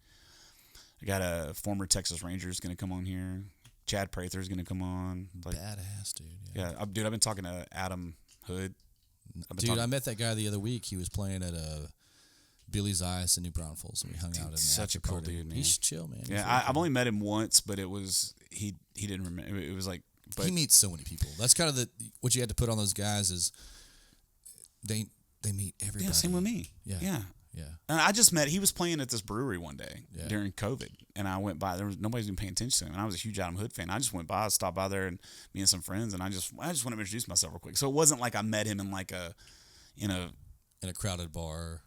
[SPEAKER 2] I got a former Texas Ranger is going to come on here. Chad Prather is going to come on.
[SPEAKER 4] Badass, dude.
[SPEAKER 2] Yeah, dude, I've been talking to Adam Hood.
[SPEAKER 4] Dude, I met that guy the other week. He was playing at Billy's Ice in New Braunfels, and we hung out in the
[SPEAKER 2] such a
[SPEAKER 4] after
[SPEAKER 2] cool
[SPEAKER 4] party.
[SPEAKER 2] dude, man.
[SPEAKER 4] He's chill, man.
[SPEAKER 2] Yeah, I've only met him once, but it was he didn't remember. It was like, but
[SPEAKER 4] he meets so many people. That's kind of what you had to put on those guys is they meet everybody.
[SPEAKER 2] yeah, same with me.
[SPEAKER 4] Yeah.
[SPEAKER 2] yeah.
[SPEAKER 4] Yeah.
[SPEAKER 2] And I just met. He was playing at this brewery one day
[SPEAKER 4] Yeah.
[SPEAKER 2] during COVID, and I went by. There was nobody's been paying attention to him, and I was a huge Adam Hood fan. I just went by, stopped by there, and me and some friends, and I just wanted to introduce myself real quick. So it wasn't like I met him in like a,
[SPEAKER 4] In a crowded bar,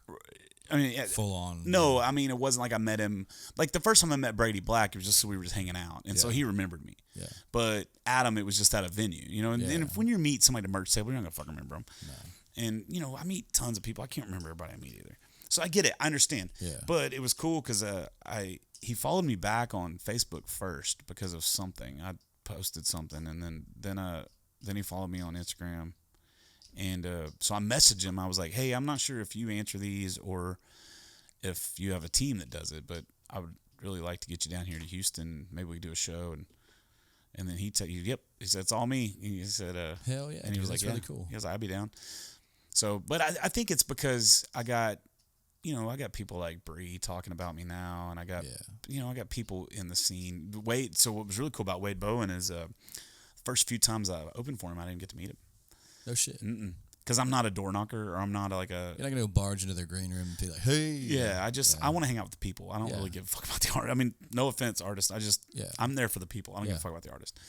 [SPEAKER 2] I mean,
[SPEAKER 4] full on.
[SPEAKER 2] no, I mean it wasn't like I met him. Like the first time I met Brady Black, it was just we were just hanging out, and so
[SPEAKER 4] Yeah.
[SPEAKER 2] he remembered me.
[SPEAKER 4] Yeah.
[SPEAKER 2] But Adam, it was just at a venue, and,
[SPEAKER 4] Yeah.
[SPEAKER 2] and if, when you meet somebody at a merch table, you're not gonna fucking remember them.
[SPEAKER 4] No.
[SPEAKER 2] And I meet tons of people. I can't remember everybody I meet either. So I get it. I understand.
[SPEAKER 4] Yeah.
[SPEAKER 2] But it was cool because he followed me back on Facebook first because of something. I posted something, and then he followed me on Instagram, and so I messaged him. I was like, "Hey, I'm not sure if you answer these or if you have a team that does it, but I would really like to get you down here to Houston. Maybe we do a show." And then he said, "Yep." He said, "It's all me." He said,
[SPEAKER 4] Hell yeah.
[SPEAKER 2] and he was
[SPEAKER 4] that's
[SPEAKER 2] like,
[SPEAKER 4] really
[SPEAKER 2] "Yeah."
[SPEAKER 4] cool.
[SPEAKER 2] He was like, "I'll be down." So, but I think it's because I got people like Bree talking about me now, and I got I got people in the scene. Wade. So what was really cool about Wade Bowen is first few times I opened for him, I didn't get to meet him.
[SPEAKER 4] No shit.
[SPEAKER 2] Because I'm not a door knocker, or I'm not like a.
[SPEAKER 4] You're not gonna go barge into their green room and be like, "Hey."
[SPEAKER 2] Yeah, I want to hang out with the people. I don't
[SPEAKER 4] Yeah.
[SPEAKER 2] really give a fuck about the art. I mean, no offense, artist. I'm there for the people. I don't give a fuck about the artist.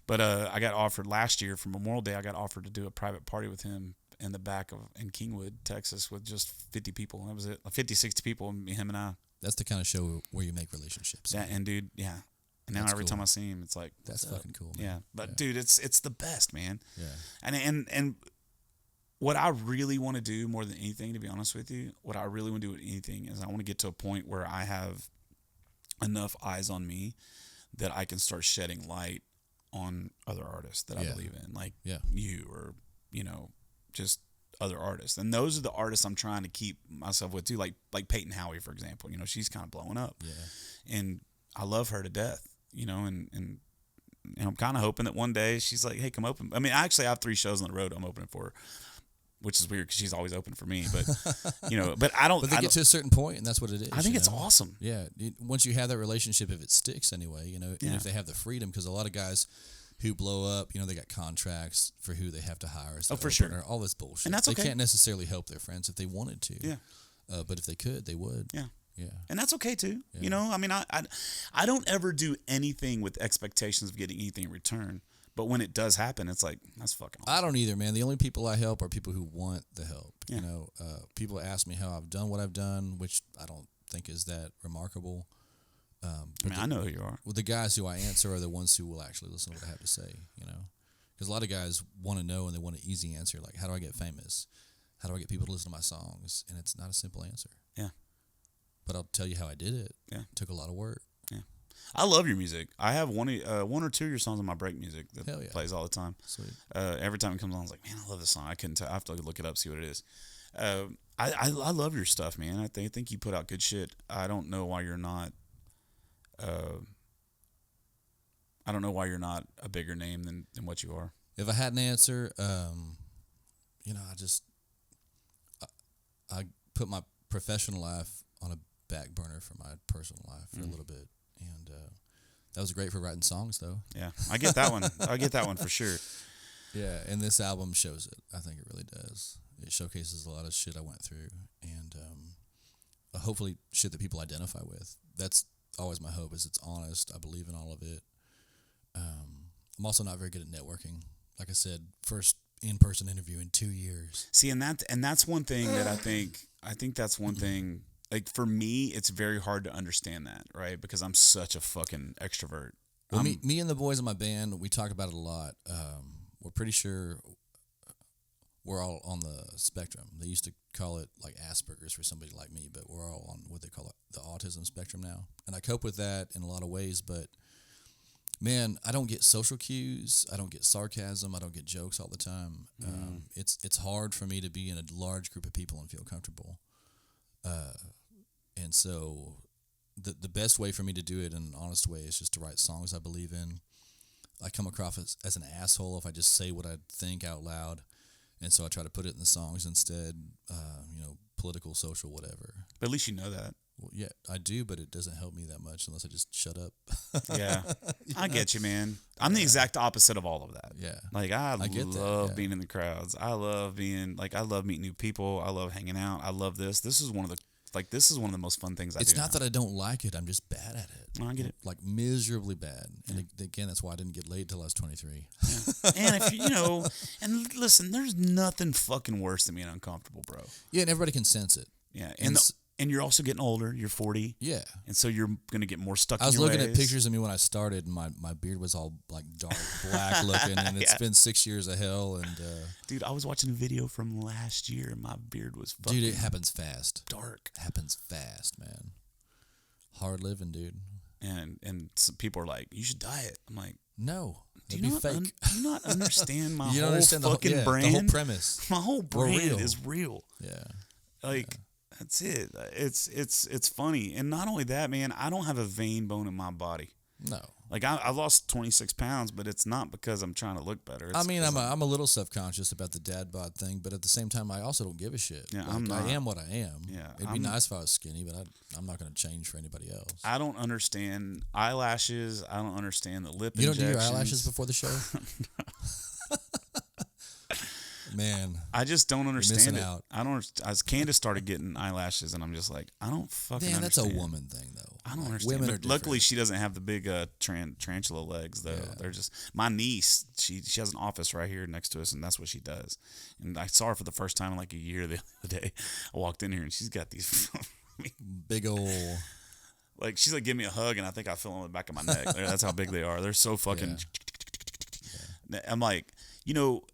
[SPEAKER 2] But I got offered last year for Memorial Day. I got offered to do a private party with him in the back in Kingwood, Texas, with just 50 people. That was it. 50, 60 people, him and I.
[SPEAKER 4] That's the kind of show where you make relationships.
[SPEAKER 2] That and dude, yeah. And now
[SPEAKER 4] That's
[SPEAKER 2] every
[SPEAKER 4] cool.
[SPEAKER 2] time I see him, it's like
[SPEAKER 4] That's
[SPEAKER 2] what's up?
[SPEAKER 4] fucking cool. Man.
[SPEAKER 2] Yeah, but dude, it's the best, man.
[SPEAKER 4] Yeah.
[SPEAKER 2] And what I really want to do more than anything, to be honest with you, what I really want to do with anything is I want to get to a point where I have enough eyes on me that I can start shedding light on other artists that I believe in, like you or just other artists. And those are the artists I'm trying to keep myself with too, like Peyton Howie, for example. She's kind of blowing up, and I love her to death. And I'm kind of hoping that one day she's like, "Hey, come open." I mean, I actually have 3 shows on the road I'm opening for her, which is weird because she's always open for me. But but I don't.
[SPEAKER 4] But they get to a certain point, and that's what it is.
[SPEAKER 2] I think it's awesome.
[SPEAKER 4] Yeah, once you have that relationship, if it sticks anyway, and if they have the freedom, because a lot of guys who blow up, they got contracts for who they have to hire.
[SPEAKER 2] Oh, for sure.
[SPEAKER 4] All this bullshit.
[SPEAKER 2] And that's okay.
[SPEAKER 4] They can't necessarily help their friends if they wanted to.
[SPEAKER 2] Yeah.
[SPEAKER 4] But if they could, they would.
[SPEAKER 2] Yeah.
[SPEAKER 4] Yeah.
[SPEAKER 2] And that's okay too.
[SPEAKER 4] Yeah.
[SPEAKER 2] I mean, I don't ever do anything with expectations of getting anything in return. But when it does happen, it's like, that's fucking awesome.
[SPEAKER 4] I don't either, man. The only people I help are people who want the help.
[SPEAKER 2] Yeah.
[SPEAKER 4] People ask me how I've done what I've done, which I don't think is that remarkable.
[SPEAKER 2] I know who you are.
[SPEAKER 4] Well, the guys who I answer are the ones who will actually listen to what I have to say, Because a lot of guys want to know and they want an easy answer, like, how do I get famous? How do I get people to listen to my songs? And it's not a simple answer.
[SPEAKER 2] Yeah.
[SPEAKER 4] But I'll tell you how I did it.
[SPEAKER 2] Yeah.
[SPEAKER 4] It took a lot of work.
[SPEAKER 2] Yeah. I love your music. I have one or two of your songs on my break music that
[SPEAKER 4] Hell yeah.
[SPEAKER 2] plays all the time.
[SPEAKER 4] Sweet.
[SPEAKER 2] Every time it comes on, I was like, man, I love this song. I couldn't tell. I have to look it up, see what it is. I love your stuff, man. I think you put out good shit. I don't know why you're not. I don't know why you're not a bigger name than what you are.
[SPEAKER 4] If I had an answer, I put my professional life on a back burner for my personal life for a little bit, and that was great for writing songs, though.
[SPEAKER 2] Yeah, I get that one. I get that one for sure.
[SPEAKER 4] Yeah, and this album shows it. I think it really does. It showcases a lot of shit I went through, and hopefully shit that people identify with. That's always my hope, is it's honest. I believe in all of it. I'm also not very good at networking. Like I said, first in-person interview in 2 years.
[SPEAKER 2] See, and that's one thing that I think that's one thing. Like for me, it's very hard to understand that, right? Because I'm such a fucking extrovert.
[SPEAKER 4] Well, me and the boys in my band, we talk about it a lot. We're pretty sure we're all on the spectrum. They used to call it like Asperger's for somebody like me, but we're all on what they call it, the autism spectrum now. And I cope with that in a lot of ways, but man, I don't get social cues. I don't get sarcasm. I don't get jokes all the time. It's hard for me to be in a large group of people and feel comfortable. And so the best way for me to do it in an honest way is just to write songs I believe in. I come across as an asshole if I just say what I think out loud. And so I try to put it in the songs instead, political, social, whatever.
[SPEAKER 2] But at least you know that.
[SPEAKER 4] Well, yeah, I do, but it doesn't help me that much unless I just shut up.
[SPEAKER 2] Yeah, I get you, man. I'm the exact opposite of all of that.
[SPEAKER 4] Yeah.
[SPEAKER 2] Like I
[SPEAKER 4] get that,
[SPEAKER 2] love
[SPEAKER 4] yeah.
[SPEAKER 2] being in the crowds. I love meeting new people. I love hanging out. I love this. This is one of the like this is one of the most fun things I do.
[SPEAKER 4] It's not that I don't like it. I'm just bad at it.
[SPEAKER 2] No, I get it.
[SPEAKER 4] Like miserably bad. And again, that's why I didn't get laid till I was 23.
[SPEAKER 2] And if you know, and listen, there's nothing fucking worse than being uncomfortable, bro.
[SPEAKER 4] Yeah, and everybody can sense it.
[SPEAKER 2] Yeah,
[SPEAKER 4] And
[SPEAKER 2] and you're also getting older. You're 40.
[SPEAKER 4] Yeah.
[SPEAKER 2] And so you're gonna get more stuck.
[SPEAKER 4] I was
[SPEAKER 2] in your
[SPEAKER 4] looking
[SPEAKER 2] ways.
[SPEAKER 4] at pictures of me when I started, and my beard was all like dark black looking, and it's been 6 years of hell. And
[SPEAKER 2] Dude, I was watching a video from last year, and my beard was fucking
[SPEAKER 4] dude, it happens fast.
[SPEAKER 2] dark.
[SPEAKER 4] It happens fast, man. Hard living, dude.
[SPEAKER 2] And some people are like, you should diet. I'm like,
[SPEAKER 4] No,
[SPEAKER 2] do
[SPEAKER 4] it'd
[SPEAKER 2] you
[SPEAKER 4] be
[SPEAKER 2] not
[SPEAKER 4] fake.
[SPEAKER 2] do you not understand my
[SPEAKER 4] You don't
[SPEAKER 2] whole
[SPEAKER 4] understand
[SPEAKER 2] fucking brand?
[SPEAKER 4] the whole premise.
[SPEAKER 2] My whole
[SPEAKER 4] We're
[SPEAKER 2] brand
[SPEAKER 4] real.
[SPEAKER 2] is real.
[SPEAKER 4] Yeah.
[SPEAKER 2] Like that's it. It's funny, and not only that, man. I don't have a vein bone in my body.
[SPEAKER 4] No.
[SPEAKER 2] Like I lost 26 pounds, but it's not because I'm trying to look better. It's
[SPEAKER 4] I mean,
[SPEAKER 2] 'cause
[SPEAKER 4] I'm a little self-conscious about the dad bod thing, but at the same time, I also don't give a shit.
[SPEAKER 2] Yeah,
[SPEAKER 4] Like,
[SPEAKER 2] I'm not.
[SPEAKER 4] I am what I am.
[SPEAKER 2] Yeah,
[SPEAKER 4] It'd be nice if I was skinny, but I'm not going to change for anybody else.
[SPEAKER 2] I don't understand eyelashes. I don't understand the lip.
[SPEAKER 4] You don't do your
[SPEAKER 2] injections.
[SPEAKER 4] eyelashes before the show? Man,
[SPEAKER 2] I just don't understand
[SPEAKER 4] missing
[SPEAKER 2] it.
[SPEAKER 4] out.
[SPEAKER 2] I don't. As Candace started getting eyelashes, and I'm just like, I don't fucking.
[SPEAKER 4] man, that's a
[SPEAKER 2] understand.
[SPEAKER 4] woman thing, though.
[SPEAKER 2] I don't
[SPEAKER 4] Like,
[SPEAKER 2] understand.
[SPEAKER 4] Women
[SPEAKER 2] But
[SPEAKER 4] are different.
[SPEAKER 2] luckily, she doesn't have the big tarantula legs, though.
[SPEAKER 4] Yeah.
[SPEAKER 2] They're just my niece. She has an office right here next to us, and that's what she does. And I saw her for the first time in like a year the other day. I walked in here, and she's got these.
[SPEAKER 4] big old.
[SPEAKER 2] Like she's like, give me a hug, and I think I feel on the back of my neck. That's how big they are. They're so fucking. I'm like,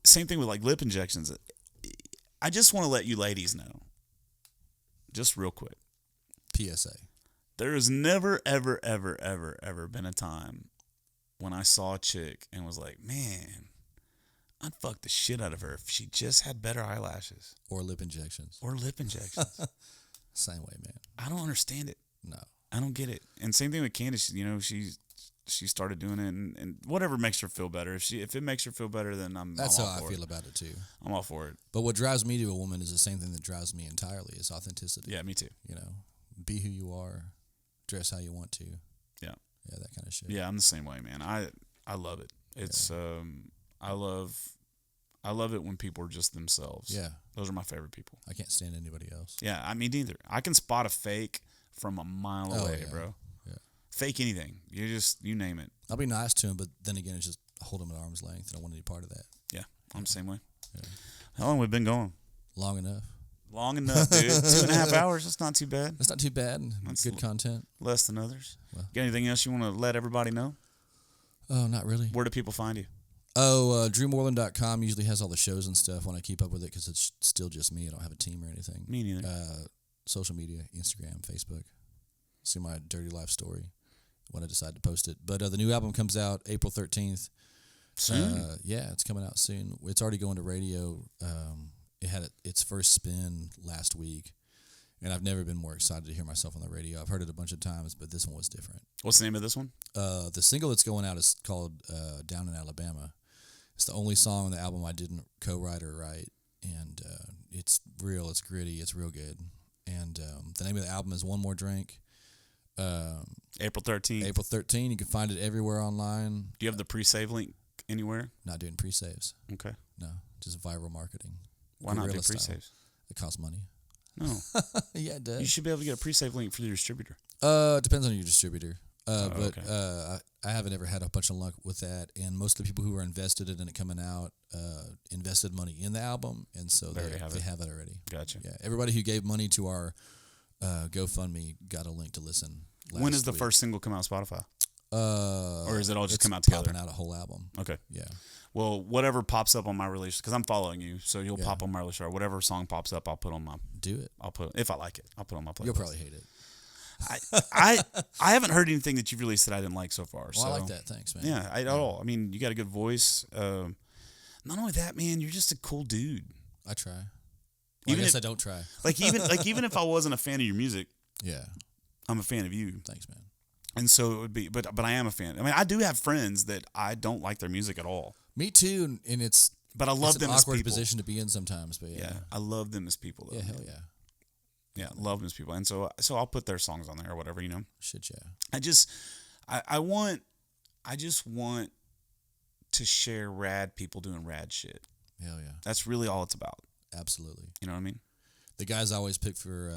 [SPEAKER 2] same thing with like lip injections. I just want to let you ladies know, just real quick.
[SPEAKER 4] PSA.
[SPEAKER 2] There has never, ever, ever, ever, ever been a time when I saw a chick and was like, man, I'd fuck the shit out of her if she just had better eyelashes
[SPEAKER 4] Or lip injections.
[SPEAKER 2] or lip injections.
[SPEAKER 4] Same way, man.
[SPEAKER 2] I don't understand it.
[SPEAKER 4] No.
[SPEAKER 2] I don't get it. And same thing with Candace. She started doing it, and whatever makes her feel better. If it makes her feel better, then
[SPEAKER 4] That's
[SPEAKER 2] I'm
[SPEAKER 4] how
[SPEAKER 2] all
[SPEAKER 4] I
[SPEAKER 2] for
[SPEAKER 4] feel
[SPEAKER 2] it.
[SPEAKER 4] about it, too.
[SPEAKER 2] I'm all for it.
[SPEAKER 4] But what drives me to a woman is the same thing that drives me entirely, is authenticity.
[SPEAKER 2] Yeah, me too.
[SPEAKER 4] Be who you are, dress how you want to.
[SPEAKER 2] Yeah.
[SPEAKER 4] Yeah, that kind of shit.
[SPEAKER 2] Yeah, I'm the same way, man. I love it. It's I love it when people are just themselves.
[SPEAKER 4] Yeah.
[SPEAKER 2] Those are my favorite people.
[SPEAKER 4] I can't stand anybody else.
[SPEAKER 2] Yeah, I mean neither. I can spot a fake from a mile
[SPEAKER 4] Oh,
[SPEAKER 2] away,
[SPEAKER 4] yeah.
[SPEAKER 2] bro.
[SPEAKER 4] Yeah.
[SPEAKER 2] Fake anything. You name it.
[SPEAKER 4] I'll be nice to him, but then again, it's just hold him at arm's length. I don't want any part of that.
[SPEAKER 2] Yeah, I'm the same way.
[SPEAKER 4] Yeah.
[SPEAKER 2] How long we been going?
[SPEAKER 4] Long enough.
[SPEAKER 2] Long enough, dude. 2.5 hours. That's not too bad.
[SPEAKER 4] That's not too bad.
[SPEAKER 2] That's
[SPEAKER 4] Good content.
[SPEAKER 2] Less than others.
[SPEAKER 4] Well.
[SPEAKER 2] Got anything else you want to let everybody know?
[SPEAKER 4] Oh, not really.
[SPEAKER 2] Where do people find you?
[SPEAKER 4] Oh, DrewMoreland.com usually has all the shows and stuff when I keep up with it because it's still just me. I don't have a team or anything.
[SPEAKER 2] Me neither.
[SPEAKER 4] Social media, Instagram, Facebook. See my dirty life story when I decide to post it. But the new album comes out April 13th.
[SPEAKER 2] Soon?
[SPEAKER 4] Yeah, it's coming out soon. It's already going to radio. It had its first spin last week, and I've never been more excited to hear myself on the radio. I've heard it a bunch of times, but this one was different.
[SPEAKER 2] What's the name of this one?
[SPEAKER 4] The single that's going out is called Down in Alabama. It's the only song on the album I didn't co-write or write, and it's real, it's gritty, it's real good. And the name of the album is One More Drink.
[SPEAKER 2] April 13th.
[SPEAKER 4] April 13th. You can find it everywhere online.
[SPEAKER 2] Do you have the pre-save link anywhere?
[SPEAKER 4] Not doing pre-saves.
[SPEAKER 2] Okay.
[SPEAKER 4] No, just viral marketing.
[SPEAKER 2] Why not do
[SPEAKER 4] Guerrilla style.
[SPEAKER 2] pre-saves?
[SPEAKER 4] It costs money.
[SPEAKER 2] No.
[SPEAKER 4] Yeah, it does.
[SPEAKER 2] You should be able to get a pre-save link for your distributor.
[SPEAKER 4] It depends on your distributor. But
[SPEAKER 2] okay.
[SPEAKER 4] I haven't ever had a bunch of luck with that. And most of the people who are invested in it coming out invested money in the album, and so they have it already.
[SPEAKER 2] Gotcha.
[SPEAKER 4] Yeah, everybody who gave money to our GoFundMe got a link to listen.
[SPEAKER 2] When does the
[SPEAKER 4] week.
[SPEAKER 2] first single come out on Spotify?
[SPEAKER 4] Or
[SPEAKER 2] is it all just
[SPEAKER 4] it's
[SPEAKER 2] come out together?
[SPEAKER 4] Popping out a whole album.
[SPEAKER 2] Okay.
[SPEAKER 4] Yeah.
[SPEAKER 2] Well, whatever pops up on my release, because I'm following you, so you'll
[SPEAKER 4] Yeah.
[SPEAKER 2] pop on my release. Or whatever song pops up, I'll put on my.
[SPEAKER 4] Do it.
[SPEAKER 2] If I like it, I'll put on my playlist.
[SPEAKER 4] You'll probably hate it.
[SPEAKER 2] I haven't heard anything that you've released that I didn't like so far.
[SPEAKER 4] Well,
[SPEAKER 2] so
[SPEAKER 4] I like that. Thanks, man.
[SPEAKER 2] yeah, at all. I mean, you got a good voice. Not only that, man, you're just a cool dude.
[SPEAKER 4] I try. Well,
[SPEAKER 2] Even
[SPEAKER 4] I guess
[SPEAKER 2] if-
[SPEAKER 4] I don't try.
[SPEAKER 2] Even if I wasn't a fan of your music,
[SPEAKER 4] Yeah.
[SPEAKER 2] I'm a fan of you.
[SPEAKER 4] Thanks, man.
[SPEAKER 2] And so it would be, but I am a fan. I mean, I do have friends that I don't like their music at all,
[SPEAKER 4] Me too, and it's
[SPEAKER 2] but I love
[SPEAKER 4] it's
[SPEAKER 2] them
[SPEAKER 4] an
[SPEAKER 2] as
[SPEAKER 4] awkward
[SPEAKER 2] people.
[SPEAKER 4] position to be in sometimes. But
[SPEAKER 2] Yeah, I love them as people. Though.
[SPEAKER 4] yeah, hell yeah,
[SPEAKER 2] Yeah, love them as people, and so I'll put their songs on there or whatever.
[SPEAKER 4] shit, yeah.
[SPEAKER 2] I just want to share rad people doing rad shit.
[SPEAKER 4] Hell yeah,
[SPEAKER 2] That's really all it's about.
[SPEAKER 4] absolutely.
[SPEAKER 2] You know what I mean?
[SPEAKER 4] The guys I always pick for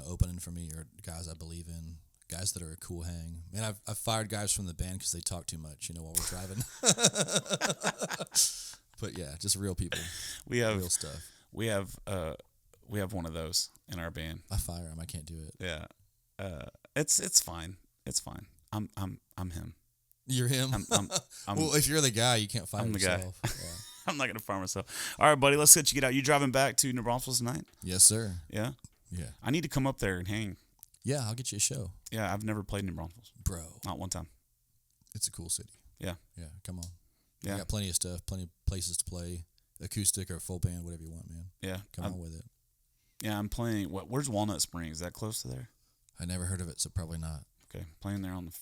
[SPEAKER 4] opening for me are guys I believe in, guys that are a cool hang. Man, I've fired guys from the band because they talk too much, while we're driving. But yeah, just real people.
[SPEAKER 2] We have
[SPEAKER 4] real stuff.
[SPEAKER 2] We have one of those in our band.
[SPEAKER 4] I fire him. I can't do it.
[SPEAKER 2] Yeah. It's fine. It's fine. I'm him.
[SPEAKER 4] You're him.
[SPEAKER 2] I'm
[SPEAKER 4] well, if you're the guy, you can't fire
[SPEAKER 2] I'm the
[SPEAKER 4] yourself.
[SPEAKER 2] guy.
[SPEAKER 4] Yeah.
[SPEAKER 2] I'm not gonna fire myself. All right, buddy. Let's get out. You driving back to New Braunfels tonight?
[SPEAKER 4] Yes, sir.
[SPEAKER 2] Yeah.
[SPEAKER 4] Yeah.
[SPEAKER 2] I need to come up there and hang.
[SPEAKER 4] Yeah, I'll get you a show.
[SPEAKER 2] Yeah, I've never played New Braunfels.
[SPEAKER 4] Bro.
[SPEAKER 2] Not one time.
[SPEAKER 4] It's a cool city.
[SPEAKER 2] Yeah.
[SPEAKER 4] Yeah, come on.
[SPEAKER 2] Yeah.
[SPEAKER 4] You got plenty of stuff, plenty of places to play, acoustic or full band, whatever you want, man.
[SPEAKER 2] Yeah.
[SPEAKER 4] Come on with it.
[SPEAKER 2] Yeah, I'm playing. Where's Walnut Springs? Is that close to there?
[SPEAKER 4] I never heard of it, so probably not.
[SPEAKER 2] Okay, playing there on the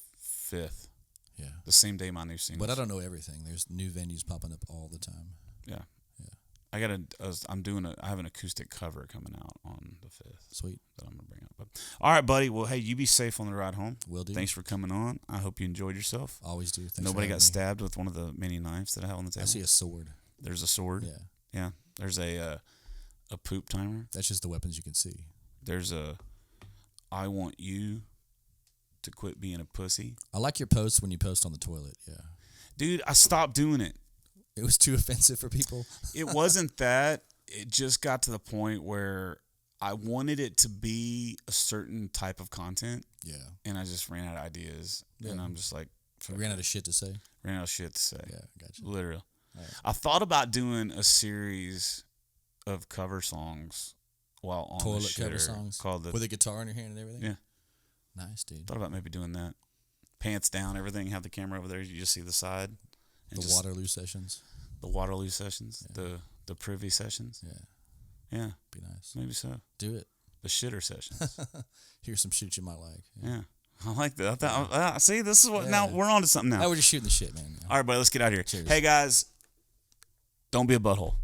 [SPEAKER 2] 5th.
[SPEAKER 4] Yeah.
[SPEAKER 2] The same day my new single.
[SPEAKER 4] But I don't know everything. There's new venues popping up all the time.
[SPEAKER 2] Yeah.
[SPEAKER 4] Yeah.
[SPEAKER 2] I have an acoustic cover coming out on the 5th.
[SPEAKER 4] Sweet.
[SPEAKER 2] That I'm gonna bring up. But, all right, buddy. Well, hey, you be safe on the ride home.
[SPEAKER 4] Will do.
[SPEAKER 2] Thanks for coming on. I hope you enjoyed yourself.
[SPEAKER 4] Always do. Thanks
[SPEAKER 2] Nobody
[SPEAKER 4] for
[SPEAKER 2] got
[SPEAKER 4] having me.
[SPEAKER 2] stabbed with one of the many knives that I have on the table.
[SPEAKER 4] I see a sword.
[SPEAKER 2] There's a sword.
[SPEAKER 4] Yeah.
[SPEAKER 2] Yeah. There's a poop timer.
[SPEAKER 4] That's just the weapons you can see.
[SPEAKER 2] There's a I want you to quit being a pussy.
[SPEAKER 4] I like your posts when you post on the toilet. Yeah.
[SPEAKER 2] Dude, I stopped doing it.
[SPEAKER 4] It was too offensive for people.
[SPEAKER 2] It wasn't that. It just got to the point where I wanted it to be a certain type of content.
[SPEAKER 4] Yeah.
[SPEAKER 2] And I just ran out of ideas.
[SPEAKER 4] Yeah.
[SPEAKER 2] And I'm just like,
[SPEAKER 4] I ran out of shit to say.
[SPEAKER 2] ran out of shit to say.
[SPEAKER 4] Yeah, gotcha.
[SPEAKER 2] Literally.
[SPEAKER 4] Right.
[SPEAKER 2] I thought about doing a series of cover songs while on
[SPEAKER 4] Toilet
[SPEAKER 2] the
[SPEAKER 4] cover
[SPEAKER 2] shitter
[SPEAKER 4] songs
[SPEAKER 2] called the.
[SPEAKER 4] with a guitar in your hand and everything.
[SPEAKER 2] Yeah.
[SPEAKER 4] Nice, dude.
[SPEAKER 2] Thought about maybe doing that. Pants down, everything. Have the camera over there. You just see the side. And
[SPEAKER 4] The
[SPEAKER 2] just
[SPEAKER 4] Waterloo sessions.
[SPEAKER 2] The Waterloo sessions.
[SPEAKER 4] Yeah.
[SPEAKER 2] The Privy sessions.
[SPEAKER 4] Yeah,
[SPEAKER 2] Yeah,
[SPEAKER 4] be nice.
[SPEAKER 2] maybe so.
[SPEAKER 4] Do it.
[SPEAKER 2] The shitter sessions.
[SPEAKER 4] Here's some shit you might like.
[SPEAKER 2] Yeah, I like that. See, this is what now we're on to something now.
[SPEAKER 4] Now we're just shooting the shit, man.
[SPEAKER 2] All right, buddy, let's get out of here.
[SPEAKER 4] Cheers.
[SPEAKER 2] Hey guys, don't be a butthole.